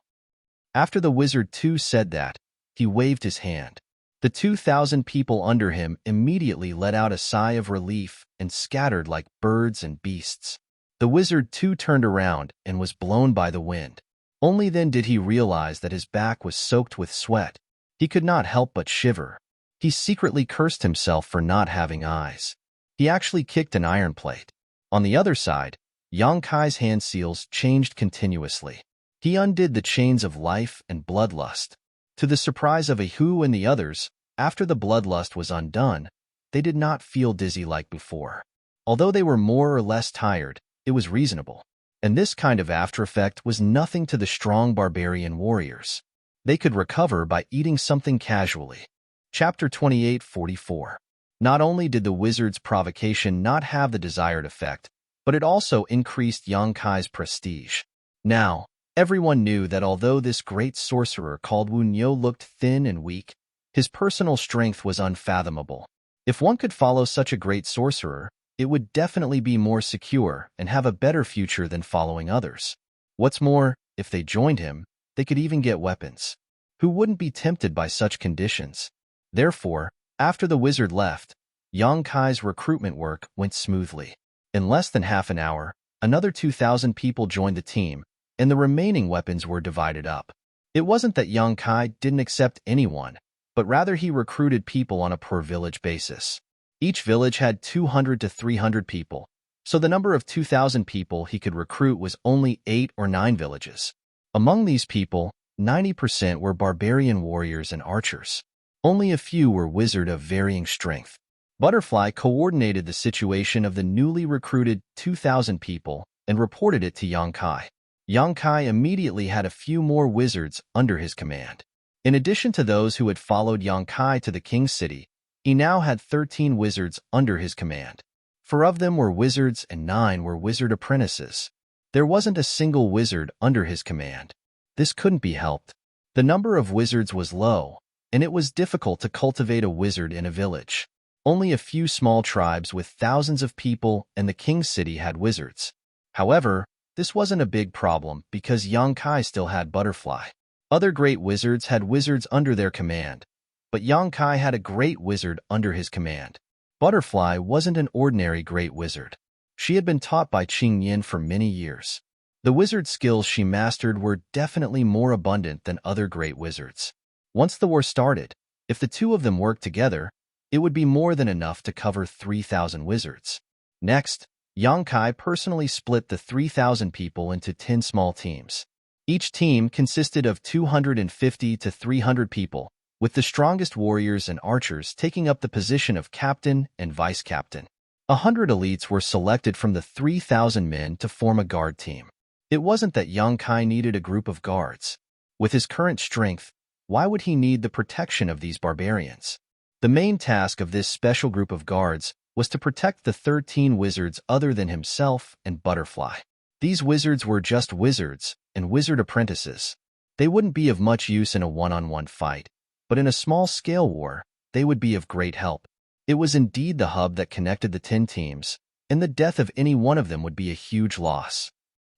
After the Wizard 2 said that, he waved his hand. The 2,000 people under him immediately let out a sigh of relief and scattered like birds and beasts. The Wizard 2 turned around and was blown by the wind. Only then did he realize that his back was soaked with sweat. He could not help but shiver. He secretly cursed himself for not having eyes. He actually kicked an iron plate. On the other side, Yang Kai's hand seals changed continuously. He undid the chains of life and bloodlust. To the surprise of Hu and the others, after the bloodlust was undone, they did not feel dizzy like before. Although they were more or less tired, it was reasonable. And this kind of after-effect was nothing to the strong barbarian warriors. They could recover by eating something casually. Chapter 28:44. Not only did the wizard's provocation not have the desired effect, but it also increased Yang Kai's prestige. Now, everyone knew that although this great sorcerer called Wu Niu looked thin and weak, his personal strength was unfathomable. If one could follow such a great sorcerer, it would definitely be more secure and have a better future than following others. What's more, if they joined him, they could even get weapons. Who wouldn't be tempted by such conditions? Therefore, after the wizard left, Yang Kai's recruitment work went smoothly. In less than half an hour, another 2,000 people joined the team, and the remaining weapons were divided up. It wasn't that Yang Kai didn't accept anyone, but rather he recruited people on a per-village basis. Each village had 200 to 300 people, so the number of 2,000 people he could recruit was only 8 or 9 villages. Among these people, 90% were barbarian warriors and archers. Only a few were wizards of varying strength. Butterfly coordinated the situation of the newly recruited 2,000 people and reported it to Yang Kai. Yang Kai immediately had a few more wizards under his command. In addition to those who had followed Yang Kai to the king's city, he now had 13 wizards under his command. 4 of them were wizards and 9 were wizard apprentices. There wasn't a single wizard under his command. This couldn't be helped. The number of wizards was low, and it was difficult to cultivate a wizard in a village. Only a few small tribes with thousands of people and the king's city had wizards. However, this wasn't a big problem because Yang Kai still had Butterfly. Other great wizards had wizards under their command, but Yang Kai had a great wizard under his command. Butterfly wasn't an ordinary great wizard. She had been taught by Qing Yin for many years. The wizard skills she mastered were definitely more abundant than other great wizards. Once the war started, if the two of them worked together, it would be more than enough to cover 3,000 wizards. Next, Yang Kai personally split the 3,000 people into 10 small teams. Each team consisted of 250 to 300 people, with the strongest warriors and archers taking up the position of captain and vice-captain. 100 elites were selected from the 3,000 men to form a guard team. It wasn't that Yang Kai needed a group of guards. With his current strength, why would he need the protection of these barbarians? The main task of this special group of guards was to protect the 13 wizards other than himself and Butterfly. These wizards were just wizards and wizard apprentices. They wouldn't be of much use in a one-on-one fight, but in a small-scale war, they would be of great help. It was indeed the hub that connected the 10 teams, and the death of any one of them would be a huge loss.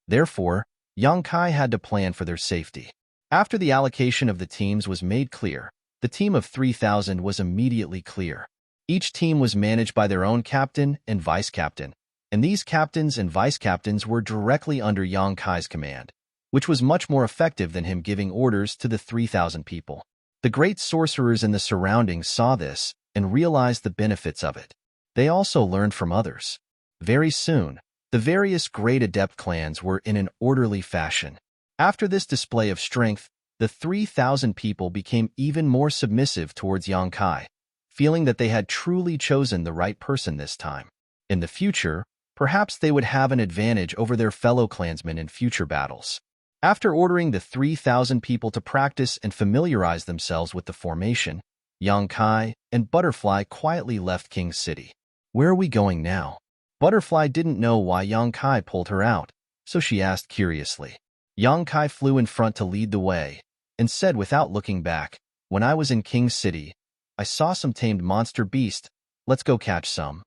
Therefore, Yang Kai had to plan for their safety. After the allocation of the teams was made clear, the team of 3,000 was immediately clear. Each team was managed by their own captain and vice-captain, and these captains and vice-captains were directly under Yang Kai's command, which was much more effective than him giving orders to the 3,000 people. The great sorcerers in the surroundings saw this and realized the benefits of it. They also learned from others. Very soon, the various great adept clans were in an orderly fashion. After this display of strength, the 3,000 people became even more submissive towards Yang Kai, feeling that they had truly chosen the right person this time. In the future, perhaps they would have an advantage over their fellow clansmen in future battles. After ordering the 3,000 people to practice and familiarize themselves with the formation, Yang Kai and Butterfly quietly left King's City. Where are we going now? Butterfly didn't know why Yang Kai pulled her out, so she asked curiously. Yang Kai flew in front to lead the way and said without looking back, "When I was in King's City, I saw some tamed monster beast. Let's go catch some."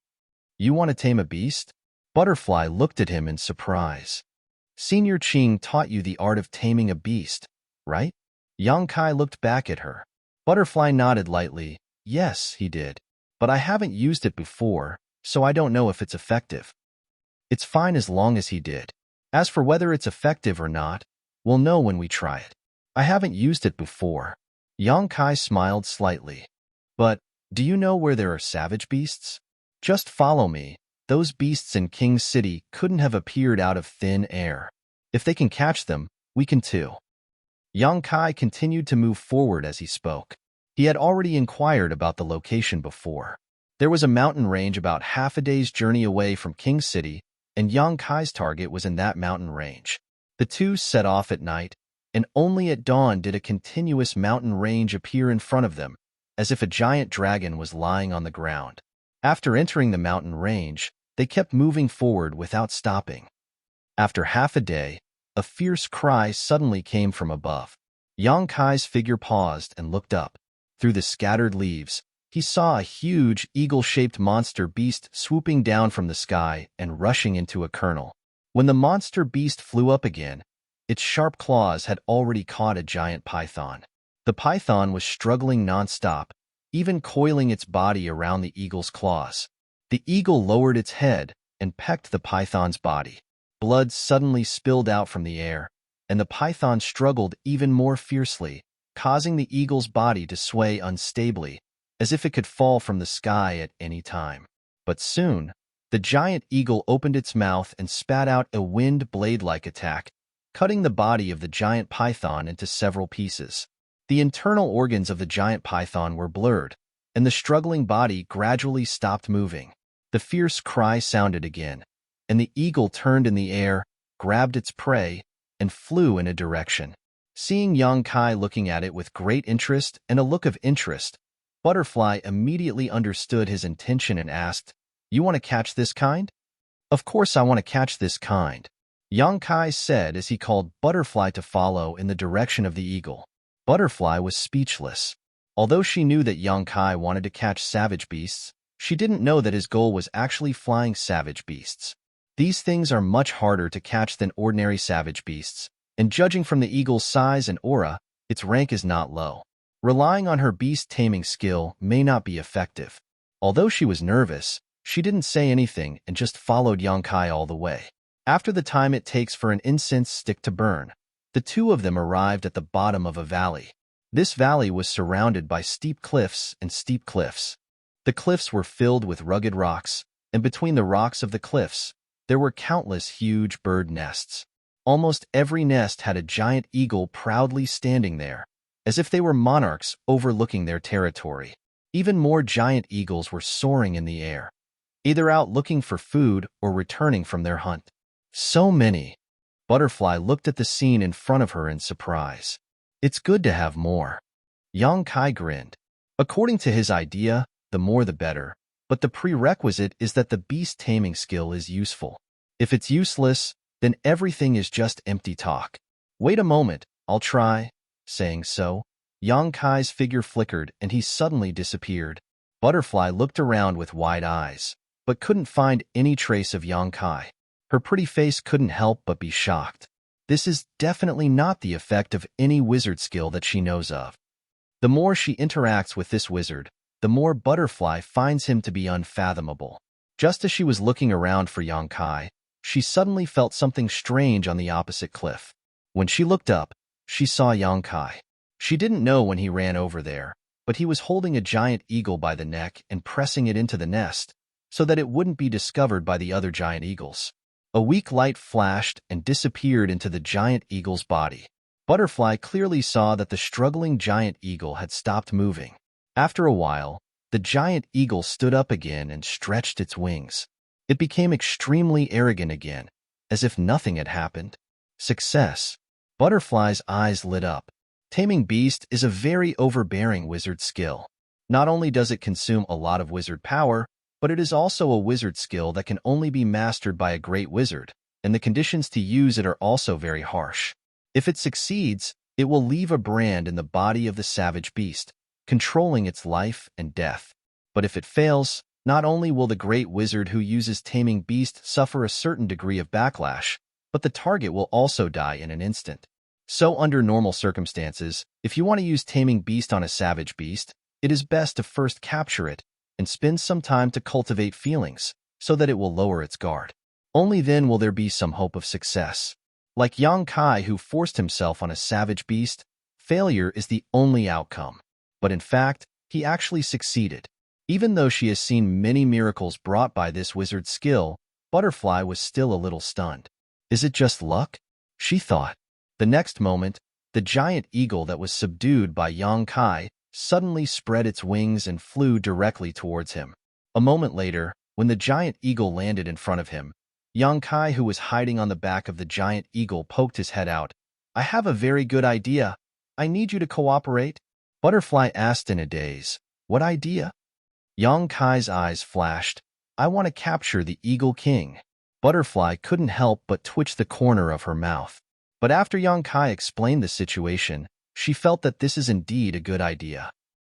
"You want to tame a beast?" Butterfly looked at him in surprise. "Senior Ching taught you the art of taming a beast, right?" Yang Kai looked back at her. Butterfly nodded lightly. "Yes, he did. But I haven't used it before, so I don't know if it's effective." "It's fine as long as he did. As for whether it's effective or not, we'll know when we try it. I haven't used it before." Yang Kai smiled slightly. "But, do you know where there are savage beasts? Just follow me. Those beasts in King's City couldn't have appeared out of thin air. If they can catch them, we can too." Yang Kai continued to move forward as he spoke. He had already inquired about the location before. There was a mountain range about half a day's journey away from King's City, and Yang Kai's target was in that mountain range. The two set off at night, and only at dawn did a continuous mountain range appear in front of them, as if a giant dragon was lying on the ground. After entering the mountain range, they kept moving forward without stopping. After half a day, a fierce cry suddenly came from above. Yang Kai's figure paused and looked up. Through the scattered leaves, he saw a huge, eagle-shaped monster beast swooping down from the sky and rushing into a kernel. When the monster beast flew up again, its sharp claws had already caught a giant python. The python was struggling non-stop, even coiling its body around the eagle's claws. The eagle lowered its head and pecked the python's body. Blood suddenly spilled out from the air, and the python struggled even more fiercely, causing the eagle's body to sway unstably, as if it could fall from the sky at any time. But soon, the giant eagle opened its mouth and spat out a wind blade-like attack, cutting the body of the giant python into several pieces. The internal organs of the giant python were blurred, and the struggling body gradually stopped moving. The fierce cry sounded again, and the eagle turned in the air, grabbed its prey, and flew in a direction. Seeing Yang Kai looking at it with great interest and a look of interest, Butterfly immediately understood his intention and asked, "You want to catch this kind?" "Of course I want to catch this kind," Yang Kai said as he called Butterfly to follow in the direction of the eagle. Butterfly was speechless. Although she knew that Yang Kai wanted to catch savage beasts, she didn't know that his goal was actually flying savage beasts. These things are much harder to catch than ordinary savage beasts, and judging from the eagle's size and aura, its rank is not low. Relying on her beast-taming skill may not be effective. Although she was nervous, she didn't say anything and just followed Yang Kai all the way. After the time it takes for an incense stick to burn, the two of them arrived at the bottom of a valley. This valley was surrounded by steep cliffs and steep cliffs. The cliffs were filled with rugged rocks, and between the rocks of the cliffs, there were countless huge bird nests. Almost every nest had a giant eagle proudly standing there, as if they were monarchs overlooking their territory. Even more giant eagles were soaring in the air, either out looking for food or returning from their hunt. So many. Butterfly looked at the scene in front of her in surprise. "It's good to have more." Yang Kai grinned. According to his idea, the more the better, but the prerequisite is that the beast taming skill is useful. If it's useless, then everything is just empty talk. Wait a moment, I'll try. Saying so, Yang Kai's figure flickered and he suddenly disappeared. Butterfly looked around with wide eyes, but couldn't find any trace of Yang Kai. Her pretty face couldn't help but be shocked. This is definitely not the effect of any wizard skill that she knows of. The more she interacts with this wizard, the more Butterfly finds him to be unfathomable. Just as she was looking around for Yang Kai, she suddenly felt something strange on the opposite cliff. When she looked up, she saw Yang Kai. She didn't know when he ran over there, but he was holding a giant eagle by the neck and pressing it into the nest so that it wouldn't be discovered by the other giant eagles. A weak light flashed and disappeared into the giant eagle's body. Butterfly clearly saw that the struggling giant eagle had stopped moving. After a while, the giant eagle stood up again and stretched its wings. It became extremely arrogant again, as if nothing had happened. Success. Butterfly's eyes lit up. Taming Beast is a very overbearing wizard skill. Not only does it consume a lot of wizard power, but it is also a wizard skill that can only be mastered by a great wizard, and the conditions to use it are also very harsh. If it succeeds, it will leave a brand in the body of the savage beast, controlling its life and death. But if it fails, not only will the great wizard who uses Taming Beast suffer a certain degree of backlash, but the target will also die in an instant. So under normal circumstances, if you want to use Taming Beast on a savage beast, it is best to first capture it and spend some time to cultivate feelings so that it will lower its guard. Only then will there be some hope of success. Like Yang Kai, who forced himself on a savage beast, failure is the only outcome. But in fact, he actually succeeded. Even though she has seen many miracles brought by this wizard's skill, Butterfly was still a little stunned. Is it just luck? She thought. The next moment, the giant eagle that was subdued by Yang Kai suddenly spread its wings and flew directly towards him. A moment later, when the giant eagle landed in front of him, Yang Kai, who was hiding on the back of the giant eagle, poked his head out. I have a very good idea. I need you to cooperate. Butterfly asked in a daze. What idea? Yang Kai's eyes flashed. I want to capture the Eagle King. Butterfly couldn't help but twitch the corner of her mouth. But after Yang Kai explained the situation, she felt that this is indeed a good idea.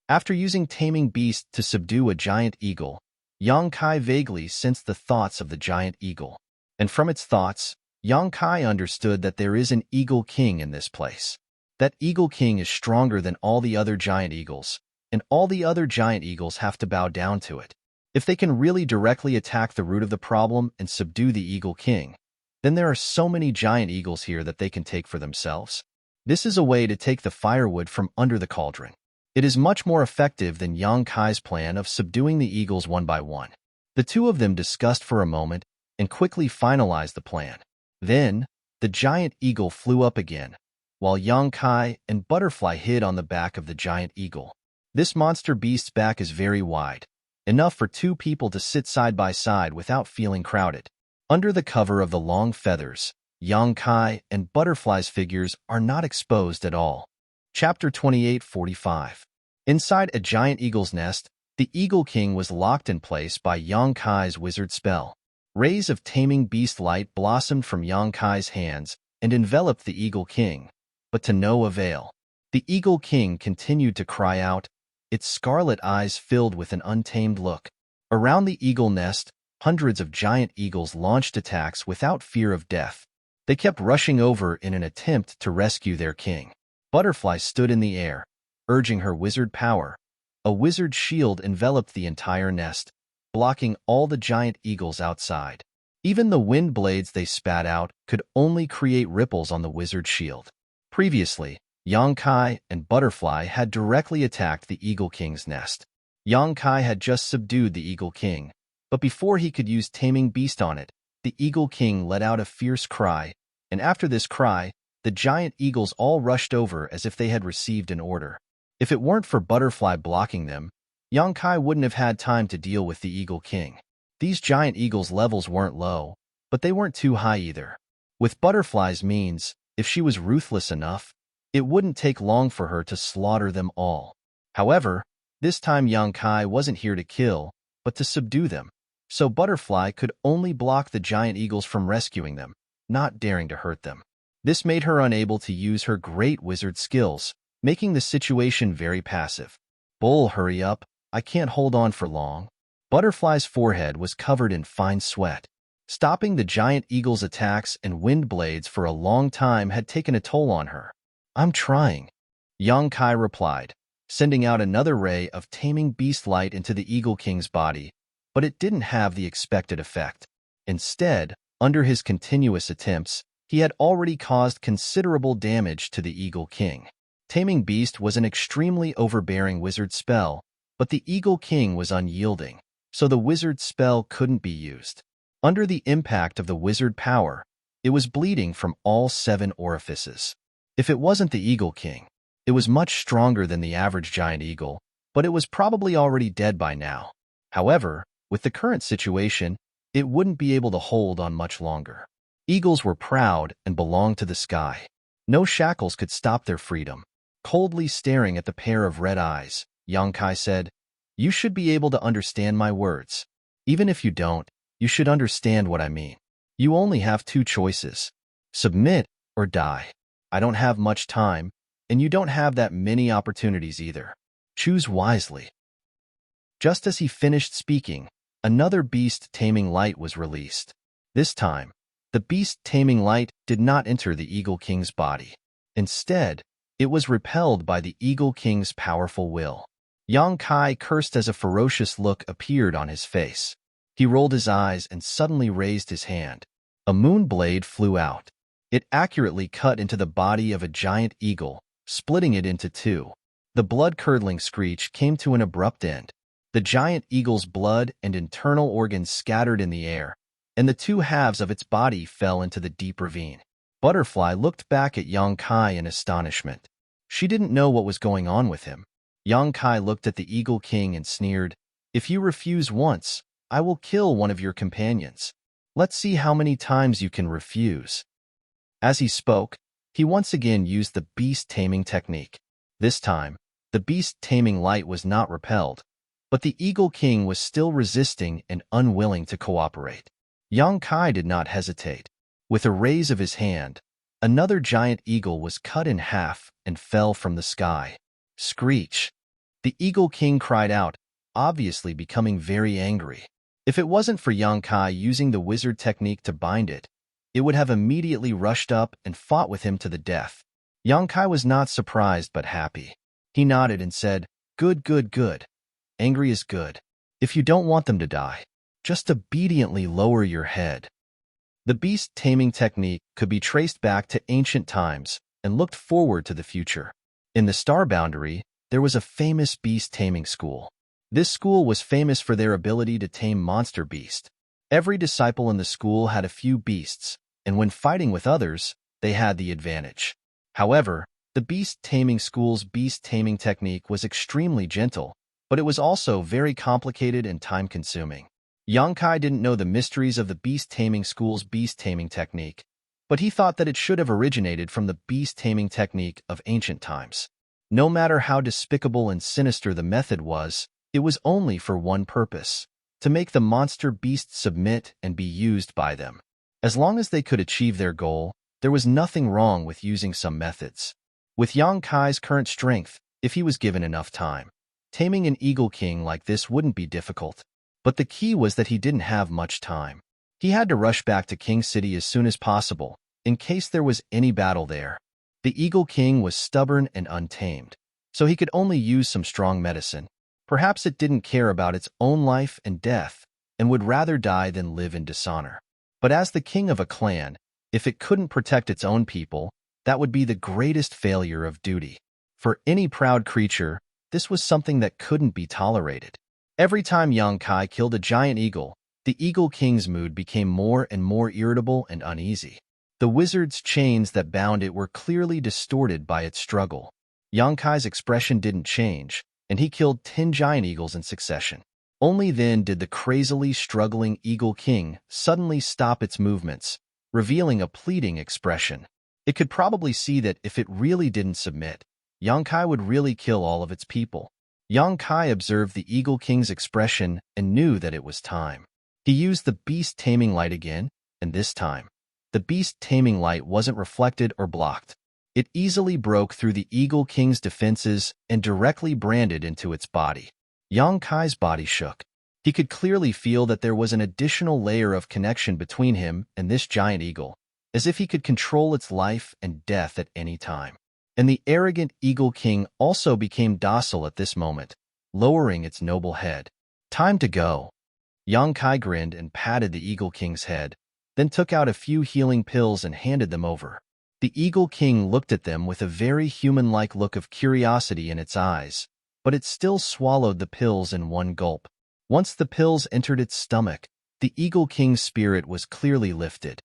After using Taming Beast to subdue a giant eagle, Yang Kai vaguely sensed the thoughts of the giant eagle. And from its thoughts, Yang Kai understood that there is an Eagle King in this place. That Eagle King is stronger than all the other giant eagles, and all the other giant eagles have to bow down to it. If they can really directly attack the root of the problem and subdue the Eagle King, then there are so many giant eagles here that they can take for themselves. This is a way to take the firewood from under the cauldron. It is much more effective than Yang Kai's plan of subduing the eagles one by one. The two of them discussed for a moment and quickly finalized the plan. Then, the giant eagle flew up again, while Yang Kai and Butterfly hid on the back of the giant eagle. This monster beast's back is very wide, enough for two people to sit side by side without feeling crowded. Under the cover of the long feathers, Yang Kai and Butterfly's figures are not exposed at all. Chapter 28:45. Inside a giant eagle's nest, the Eagle King was locked in place by Yang Kai's wizard spell. Rays of Taming Beast light blossomed from Yang Kai's hands and enveloped the Eagle King, but to no avail. The Eagle King continued to cry out, its scarlet eyes filled with an untamed look. Around the eagle nest, hundreds of giant eagles launched attacks without fear of death. They kept rushing over in an attempt to rescue their king. Butterfly stood in the air, urging her wizard power. A wizard shield enveloped the entire nest, blocking all the giant eagles outside. Even the wind blades they spat out could only create ripples on the wizard shield. Previously, Yang Kai and Butterfly had directly attacked the Eagle King's nest. Yang Kai had just subdued the Eagle King, but before he could use Taming Beast on it, the Eagle King let out a fierce cry, and after this cry, the giant eagles all rushed over as if they had received an order. If it weren't for Butterfly blocking them, Yang Kai wouldn't have had time to deal with the Eagle King. These giant eagles' levels weren't low, but they weren't too high either. With Butterfly's means, if she was ruthless enough, it wouldn't take long for her to slaughter them all. However, this time Yang Kai wasn't here to kill, but to subdue them, so Butterfly could only block the giant eagles from rescuing them. not daring to hurt them. This made her unable to use her great wizard skills, making the situation very passive. Bull, hurry up. I can't hold on for long. Butterfly's forehead was covered in fine sweat. Stopping the giant eagle's attacks and wind blades for a long time had taken a toll on her. I'm trying, Young Kai replied, sending out another ray of taming beast light into the Eagle King's body, but it didn't have the expected effect. Instead, under his continuous attempts, he had already caused considerable damage to the Eagle King. Taming Beast was an extremely overbearing wizard spell, but the Eagle King was unyielding, so the wizard spell couldn't be used. Under the impact of the wizard power, it was bleeding from all 7 orifices. If it wasn't the Eagle King, it was much stronger than the average giant eagle, but it was probably already dead by now. However, with the current situation, it wouldn't be able to hold on much longer. Eagles were proud and belonged to the sky. No shackles could stop their freedom. Coldly staring at the pair of red eyes, Yang Kai said, "You should be able to understand my words. Even if you don't, you should understand what I mean. You only have 2 choices. Submit or die. I don't have much time, and you don't have that many opportunities either. Choose wisely." Just as he finished speaking, another beast-taming light was released. This time, the beast-taming light did not enter the Eagle King's body. Instead, it was repelled by the Eagle King's powerful will. Yang Kai cursed as a ferocious look appeared on his face. He rolled his eyes and suddenly raised his hand. A moon blade flew out. It accurately cut into the body of a giant eagle, splitting it into 2. The blood-curdling screech came to an abrupt end. The giant eagle's blood and internal organs scattered in the air, and the 2 halves of its body fell into the deep ravine. Butterfly looked back at Yang Kai in astonishment. She didn't know what was going on with him. Yang Kai looked at the Eagle King and sneered, "If you refuse once, I will kill one of your companions. Let's see how many times you can refuse." As he spoke, he once again used the beast-taming technique. This time, the beast-taming light was not repelled, but the Eagle King was still resisting and unwilling to cooperate. Yang Kai did not hesitate. With a raise of his hand, another giant eagle was cut in half and fell from the sky. Screech! The Eagle King cried out, obviously becoming very angry. If it wasn't for Yang Kai using the wizard technique to bind it, it would have immediately rushed up and fought with him to the death. Yang Kai was not surprised but happy. He nodded and said, "Good, good, good. Angry is good. If you don't want them to die, just obediently lower your head." The beast-taming technique could be traced back to ancient times and looked forward to the future. In the Star Boundary, there was a famous beast-taming school. This school was famous for their ability to tame monster beasts. Every disciple in the school had a few beasts, and when fighting with others, they had the advantage. However, the beast-taming school's beast-taming technique was extremely gentle, but it was also very complicated and time-consuming. Yang Kai didn't know the mysteries of the beast-taming school's beast-taming technique, but he thought that it should have originated from the beast-taming technique of ancient times. No matter how despicable and sinister the method was, it was only for one purpose: to make the monster beasts submit and be used by them. As long as they could achieve their goal, there was nothing wrong with using some methods. With Yang Kai's current strength, if he was given enough time, taming an Eagle King like this wouldn't be difficult. But the key was that he didn't have much time. He had to rush back to King City as soon as possible, in case there was any battle there. The Eagle King was stubborn and untamed, so he could only use some strong medicine. Perhaps it didn't care about its own life and death, and would rather die than live in dishonor. But as the king of a clan, if it couldn't protect its own people, that would be the greatest failure of duty. For any proud creature, this was something that couldn't be tolerated. Every time Yang Kai killed a giant eagle, the Eagle King's mood became more and more irritable and uneasy. The wizard's chains that bound it were clearly distorted by its struggle. Yang Kai's expression didn't change, and he killed 10 giant eagles in succession. Only then did the crazily struggling Eagle King suddenly stop its movements, revealing a pleading expression. It could probably see that if it really didn't submit, Yang Kai would really kill all of its people. Yang Kai observed the Eagle King's expression and knew that it was time. He used the beast-taming light again, and this time, the beast-taming light wasn't reflected or blocked. It easily broke through the Eagle King's defenses and directly branded into its body. Yang Kai's body shook. He could clearly feel that there was an additional layer of connection between him and this giant eagle, as if he could control its life and death at any time. And the arrogant Eagle King also became docile at this moment, lowering its noble head. Time to go. Yang Kai grinned and patted the Eagle King's head, then took out a few healing pills and handed them over. The Eagle King looked at them with a very human-like look of curiosity in its eyes, but it still swallowed the pills in one gulp. Once the pills entered its stomach, the Eagle King's spirit was clearly lifted.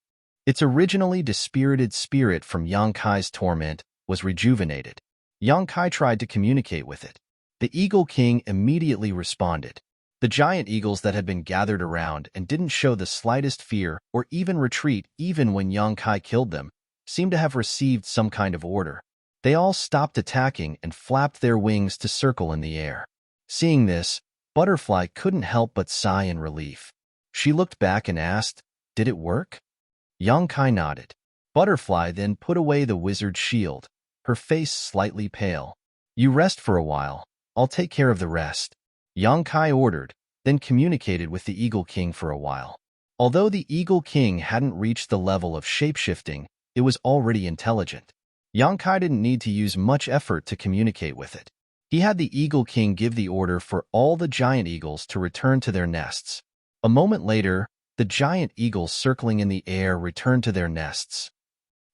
Its originally dispirited spirit from Yang Kai's torment was rejuvenated. Yang Kai tried to communicate with it. The Eagle King immediately responded. The giant eagles that had been gathered around and didn't show the slightest fear or even retreat even when Yang Kai killed them seemed to have received some kind of order. They all stopped attacking and flapped their wings to circle in the air. Seeing this, Butterfly couldn't help but sigh in relief. She looked back and asked, "Did it work?" Yang Kai nodded. Butterfly then put away the wizard's shield, her face slightly pale. "You rest for a while. I'll take care of the rest," Yang Kai ordered, then communicated with the Eagle King for a while. Although the Eagle King hadn't reached the level of shapeshifting, it was already intelligent. Yang Kai didn't need to use much effort to communicate with it. He had the Eagle King give the order for all the giant eagles to return to their nests. A moment later, the giant eagles circling in the air returned to their nests.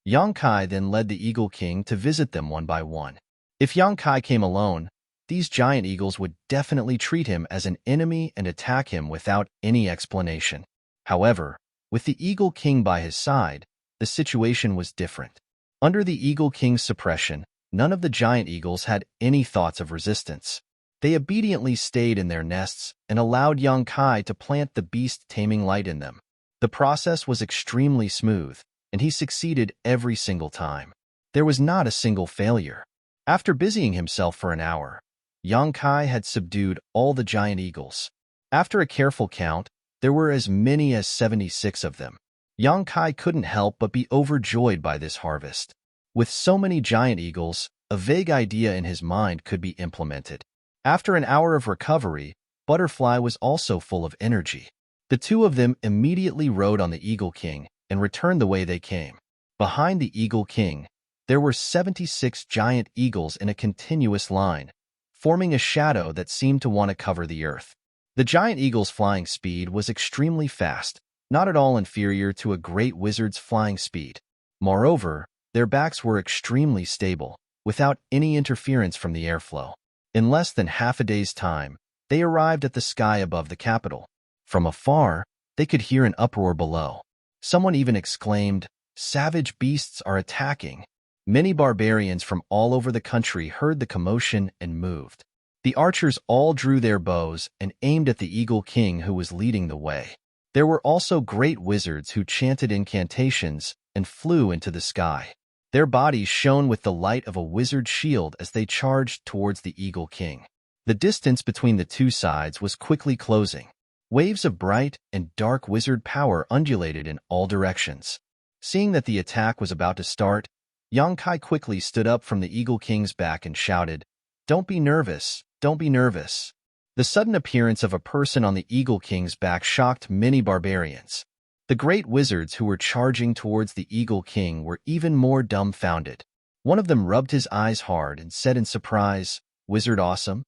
Yang Kai then led the Eagle King to visit them one by one. If Yang Kai came alone, these giant eagles would definitely treat him as an enemy and attack him without any explanation. However, with the Eagle King by his side, the situation was different. Under the Eagle King's suppression, none of the giant eagles had any thoughts of resistance. They obediently stayed in their nests and allowed Yang Kai to plant the beast-taming light in them. The process was extremely smooth, and he succeeded every single time. There was not a single failure. After busying himself for an hour, Yang Kai had subdued all the giant eagles. After a careful count, there were as many as 76 of them. Yang Kai couldn't help but be overjoyed by this harvest. With so many giant eagles, a vague idea in his mind could be implemented. After an hour of recovery, Butterfly was also full of energy. The two of them immediately rode on the Eagle King and returned the way they came. Behind the Eagle King, there were 76 giant eagles in a continuous line, forming a shadow that seemed to want to cover the earth. The giant eagle's flying speed was extremely fast, not at all inferior to a great wizard's flying speed. Moreover, their backs were extremely stable, without any interference from the airflow. In less than half a day's time, they arrived at the sky above the capital. From afar, they could hear an uproar below. Someone even exclaimed, "Savage beasts are attacking." Many barbarians from all over the country heard the commotion and moved. The archers all drew their bows and aimed at the Eagle King who was leading the way. There were also great wizards who chanted incantations and flew into the sky. Their bodies shone with the light of a wizard's shield as they charged towards the Eagle King. The distance between the two sides was quickly closing. Waves of bright and dark wizard power undulated in all directions. Seeing that the attack was about to start, Yang Kai quickly stood up from the Eagle King's back and shouted, "Don't be nervous, don't be nervous." The sudden appearance of a person on the Eagle King's back shocked many barbarians. The great wizards who were charging towards the Eagle King were even more dumbfounded. One of them rubbed his eyes hard and said in surprise, "Wizard awesome?"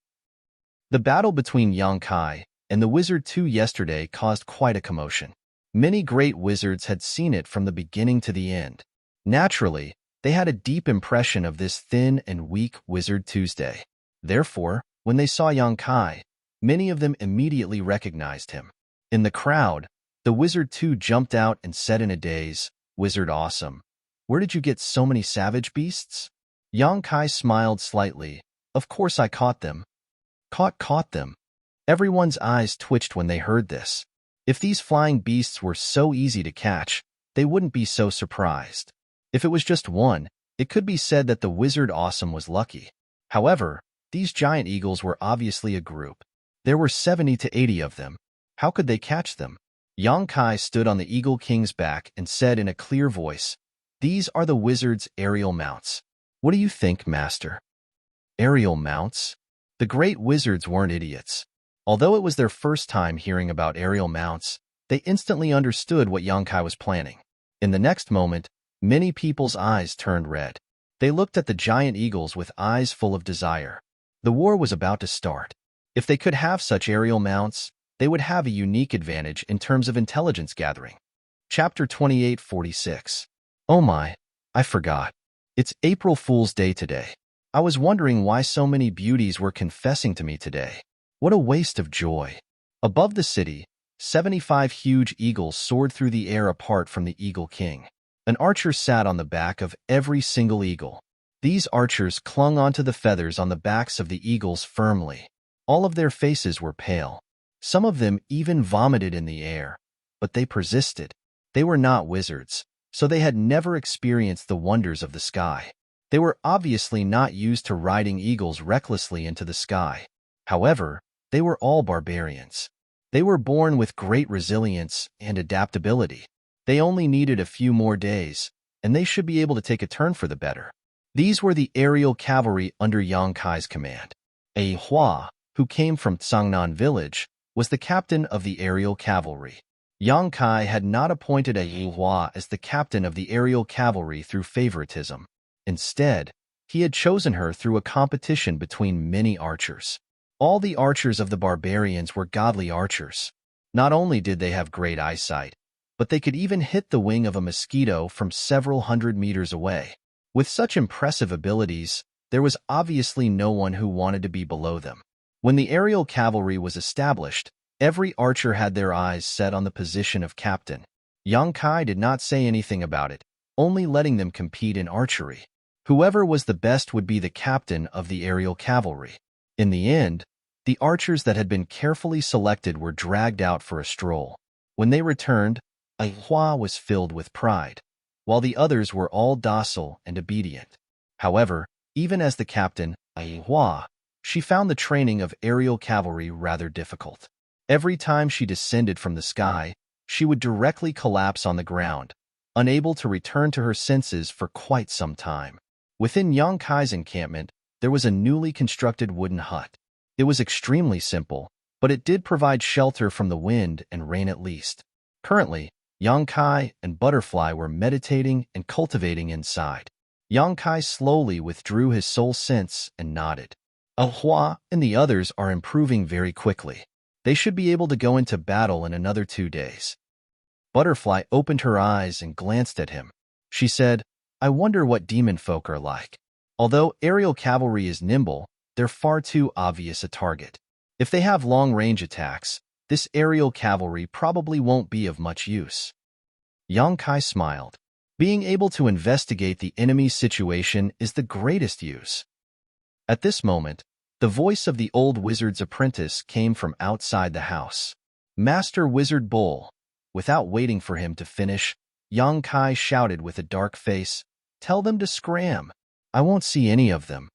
The battle between Yang Kai and the Wizard 2 yesterday caused quite a commotion. Many great wizards had seen it from the beginning to the end. Naturally, they had a deep impression of this thin and weak Wizard Tuesday. Therefore, when they saw Yang Kai, many of them immediately recognized him. In the crowd, the Wizard 2 jumped out and said in a daze, "Wizard awesome. Where did you get so many savage beasts?" Yang Kai smiled slightly. "Of course I caught them." Caught them. Everyone's eyes twitched when they heard this. If these flying beasts were so easy to catch, they wouldn't be so surprised. If it was just one, it could be said that the Wizard awesome was lucky. However, these giant eagles were obviously a group. There were 70 to 80 of them. How could they catch them? Yang Kai stood on the Eagle King's back and said in a clear voice, "These are the wizard's aerial mounts. What do you think, Master?" Aerial mounts? The great wizards weren't idiots. Although it was their first time hearing about aerial mounts, they instantly understood what Yang Kai was planning. In the next moment, many people's eyes turned red. They looked at the giant eagles with eyes full of desire. The war was about to start. If they could have such aerial mounts, they would have a unique advantage in terms of intelligence gathering. Chapter 2846. Oh my, I forgot. It's April Fool's Day today. I was wondering why so many beauties were confessing to me today. What a waste of joy. Above the city, 75 huge eagles soared through the air apart from the Eagle King. An archer sat on the back of every single eagle. These archers clung onto the feathers on the backs of the eagles firmly. All of their faces were pale. Some of them even vomited in the air, but they persisted. They were not wizards, so they had never experienced the wonders of the sky. They were obviously not used to riding eagles recklessly into the sky. However, they were all barbarians. They were born with great resilience and adaptability. They only needed a few more days, and they should be able to take a turn for the better. These were the aerial cavalry under Yang Kai's command. A Hua, who came from Tsangnan village, was the captain of the aerial cavalry. Yang Kai had not appointed a Hua as the captain of the aerial cavalry through favoritism. Instead, he had chosen her through a competition between many archers. All the archers of the barbarians were godly archers. Not only did they have great eyesight, but they could even hit the wing of a mosquito from several hundred meters away. With such impressive abilities, there was obviously no one who wanted to be below them. When the aerial cavalry was established, every archer had their eyes set on the position of captain. Yang Kai did not say anything about it, only letting them compete in archery. Whoever was the best would be the captain of the aerial cavalry. In the end, the archers that had been carefully selected were dragged out for a stroll. When they returned, a Hua was filled with pride, while the others were all docile and obedient. However, even as the captain, a Hua, she found the training of aerial cavalry rather difficult. Every time she descended from the sky, she would directly collapse on the ground, unable to return to her senses for quite some time. Within Yang Kai's encampment, there was a newly constructed wooden hut. It was extremely simple, but it did provide shelter from the wind and rain at least. Currently, Yang Kai and Butterfly were meditating and cultivating inside. Yang Kai slowly withdrew his soul sense and nodded. Hua and the others are improving very quickly. They should be able to go into battle in another 2 days. Butterfly opened her eyes and glanced at him. She said, "I wonder what demon folk are like. Although aerial cavalry is nimble, they're far too obvious a target. If they have long-range attacks, this aerial cavalry probably won't be of much use." Yang Kai smiled. Being able to investigate the enemy's situation is the greatest use. At this moment, the voice of the old wizard's apprentice came from outside the house. "Master Wizard Bull." Without waiting for him to finish, Yang Kai shouted with a dark face, "Tell them to scram. I won't see any of them."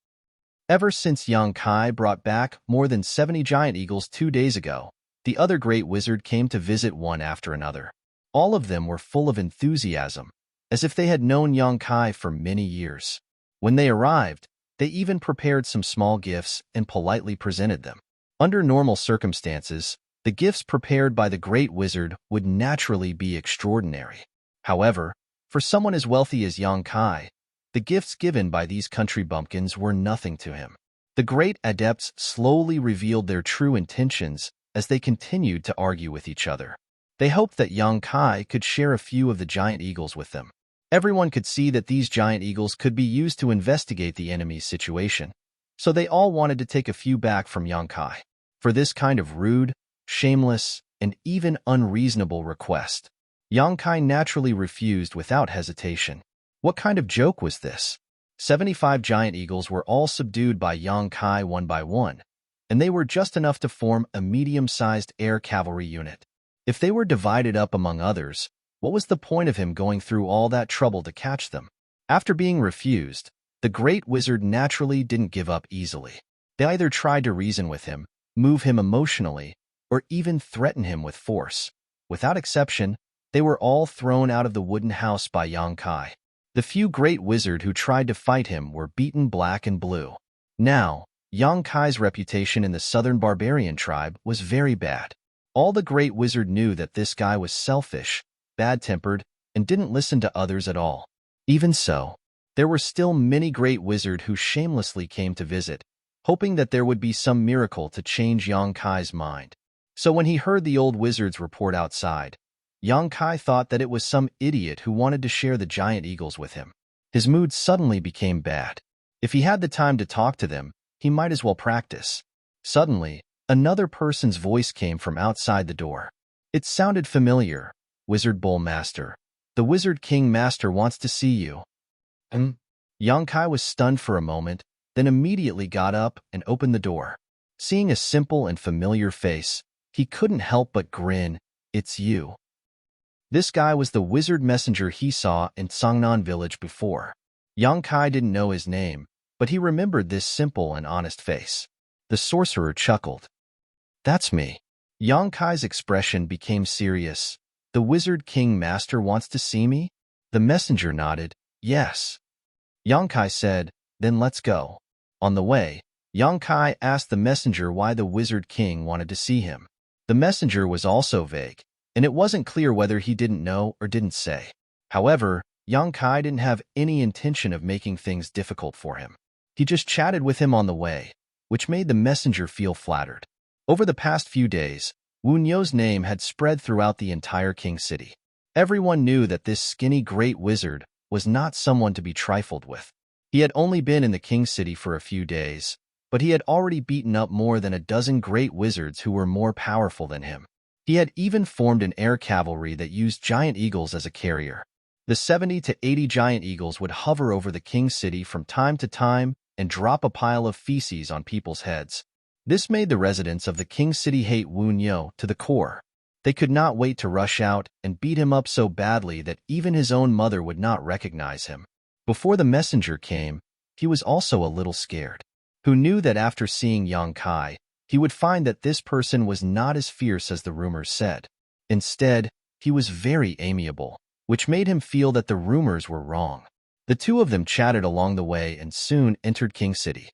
Ever since Yang Kai brought back more than 70 giant eagles 2 days ago, the other great wizard came to visit one after another. All of them were full of enthusiasm, as if they had known Yang Kai for many years. When they arrived, they even prepared some small gifts and politely presented them. Under normal circumstances, the gifts prepared by the great wizard would naturally be extraordinary. However, for someone as wealthy as Yang Kai, the gifts given by these country bumpkins were nothing to him. The great adepts slowly revealed their true intentions as they continued to argue with each other. They hoped that Yang Kai could share a few of the giant eagles with them. Everyone could see that these giant eagles could be used to investigate the enemy's situation, so they all wanted to take a few back from Yang Kai. For this kind of rude, shameless, and even unreasonable request, Yang Kai naturally refused without hesitation. What kind of joke was this? 75 giant eagles were all subdued by Yang Kai one by one, and they were just enough to form a medium-sized air cavalry unit. If they were divided up among others, what was the point of him going through all that trouble to catch them? After being refused, the great wizard naturally didn't give up easily. They either tried to reason with him, move him emotionally, or even threaten him with force. Without exception, they were all thrown out of the wooden house by Yang Kai. The few great wizard who tried to fight him were beaten black and blue. Now, Yang Kai's reputation in the southern barbarian tribe was very bad. All the great wizard knew that this guy was selfish, bad-tempered, and didn't listen to others at all. Even so, there were still many great wizard who shamelessly came to visit, hoping that there would be some miracle to change Yang Kai's mind. So when he heard the old wizard's report outside, Yang Kai thought that it was some idiot who wanted to share the giant eagles with him. His mood suddenly became bad. If he had the time to talk to them, he might as well practice. Suddenly, another person's voice came from outside the door. It sounded familiar. Wizard Bull Master. The Wizard King Master wants to see you. Yang Kai was stunned for a moment, then immediately got up and opened the door. Seeing a simple and familiar face, he couldn't help but grin. It's you. This guy was the wizard messenger he saw in Songnan village before. Yang Kai didn't know his name, but he remembered this simple and honest face. The sorcerer chuckled. That's me. Yang Kai's expression became serious. The Wizard King Master wants to see me? The messenger nodded. Yes. Yang Kai said, then let's go. On the way, Yang Kai asked the messenger why the Wizard King wanted to see him. The messenger was also vague, and it wasn't clear whether he didn't know or didn't say. However, Yang Kai didn't have any intention of making things difficult for him. He just chatted with him on the way, which made the messenger feel flattered. Over the past few days, Wu Nyo's name had spread throughout the entire King City. Everyone knew that this skinny great wizard was not someone to be trifled with. He had only been in the King City for a few days, but he had already beaten up more than a dozen great wizards who were more powerful than him. He had even formed an air cavalry that used giant eagles as a carrier. The 70 to 80 giant eagles would hover over the King City from time to time and drop a pile of feces on people's heads. This made the residents of the King City hate Wu Nyo to the core. They could not wait to rush out and beat him up so badly that even his own mother would not recognize him. Before the messenger came, he was also a little scared. Who knew that after seeing Yang Kai, he would find that this person was not as fierce as the rumors said. Instead, he was very amiable, which made him feel that the rumors were wrong. The two of them chatted along the way and soon entered King City.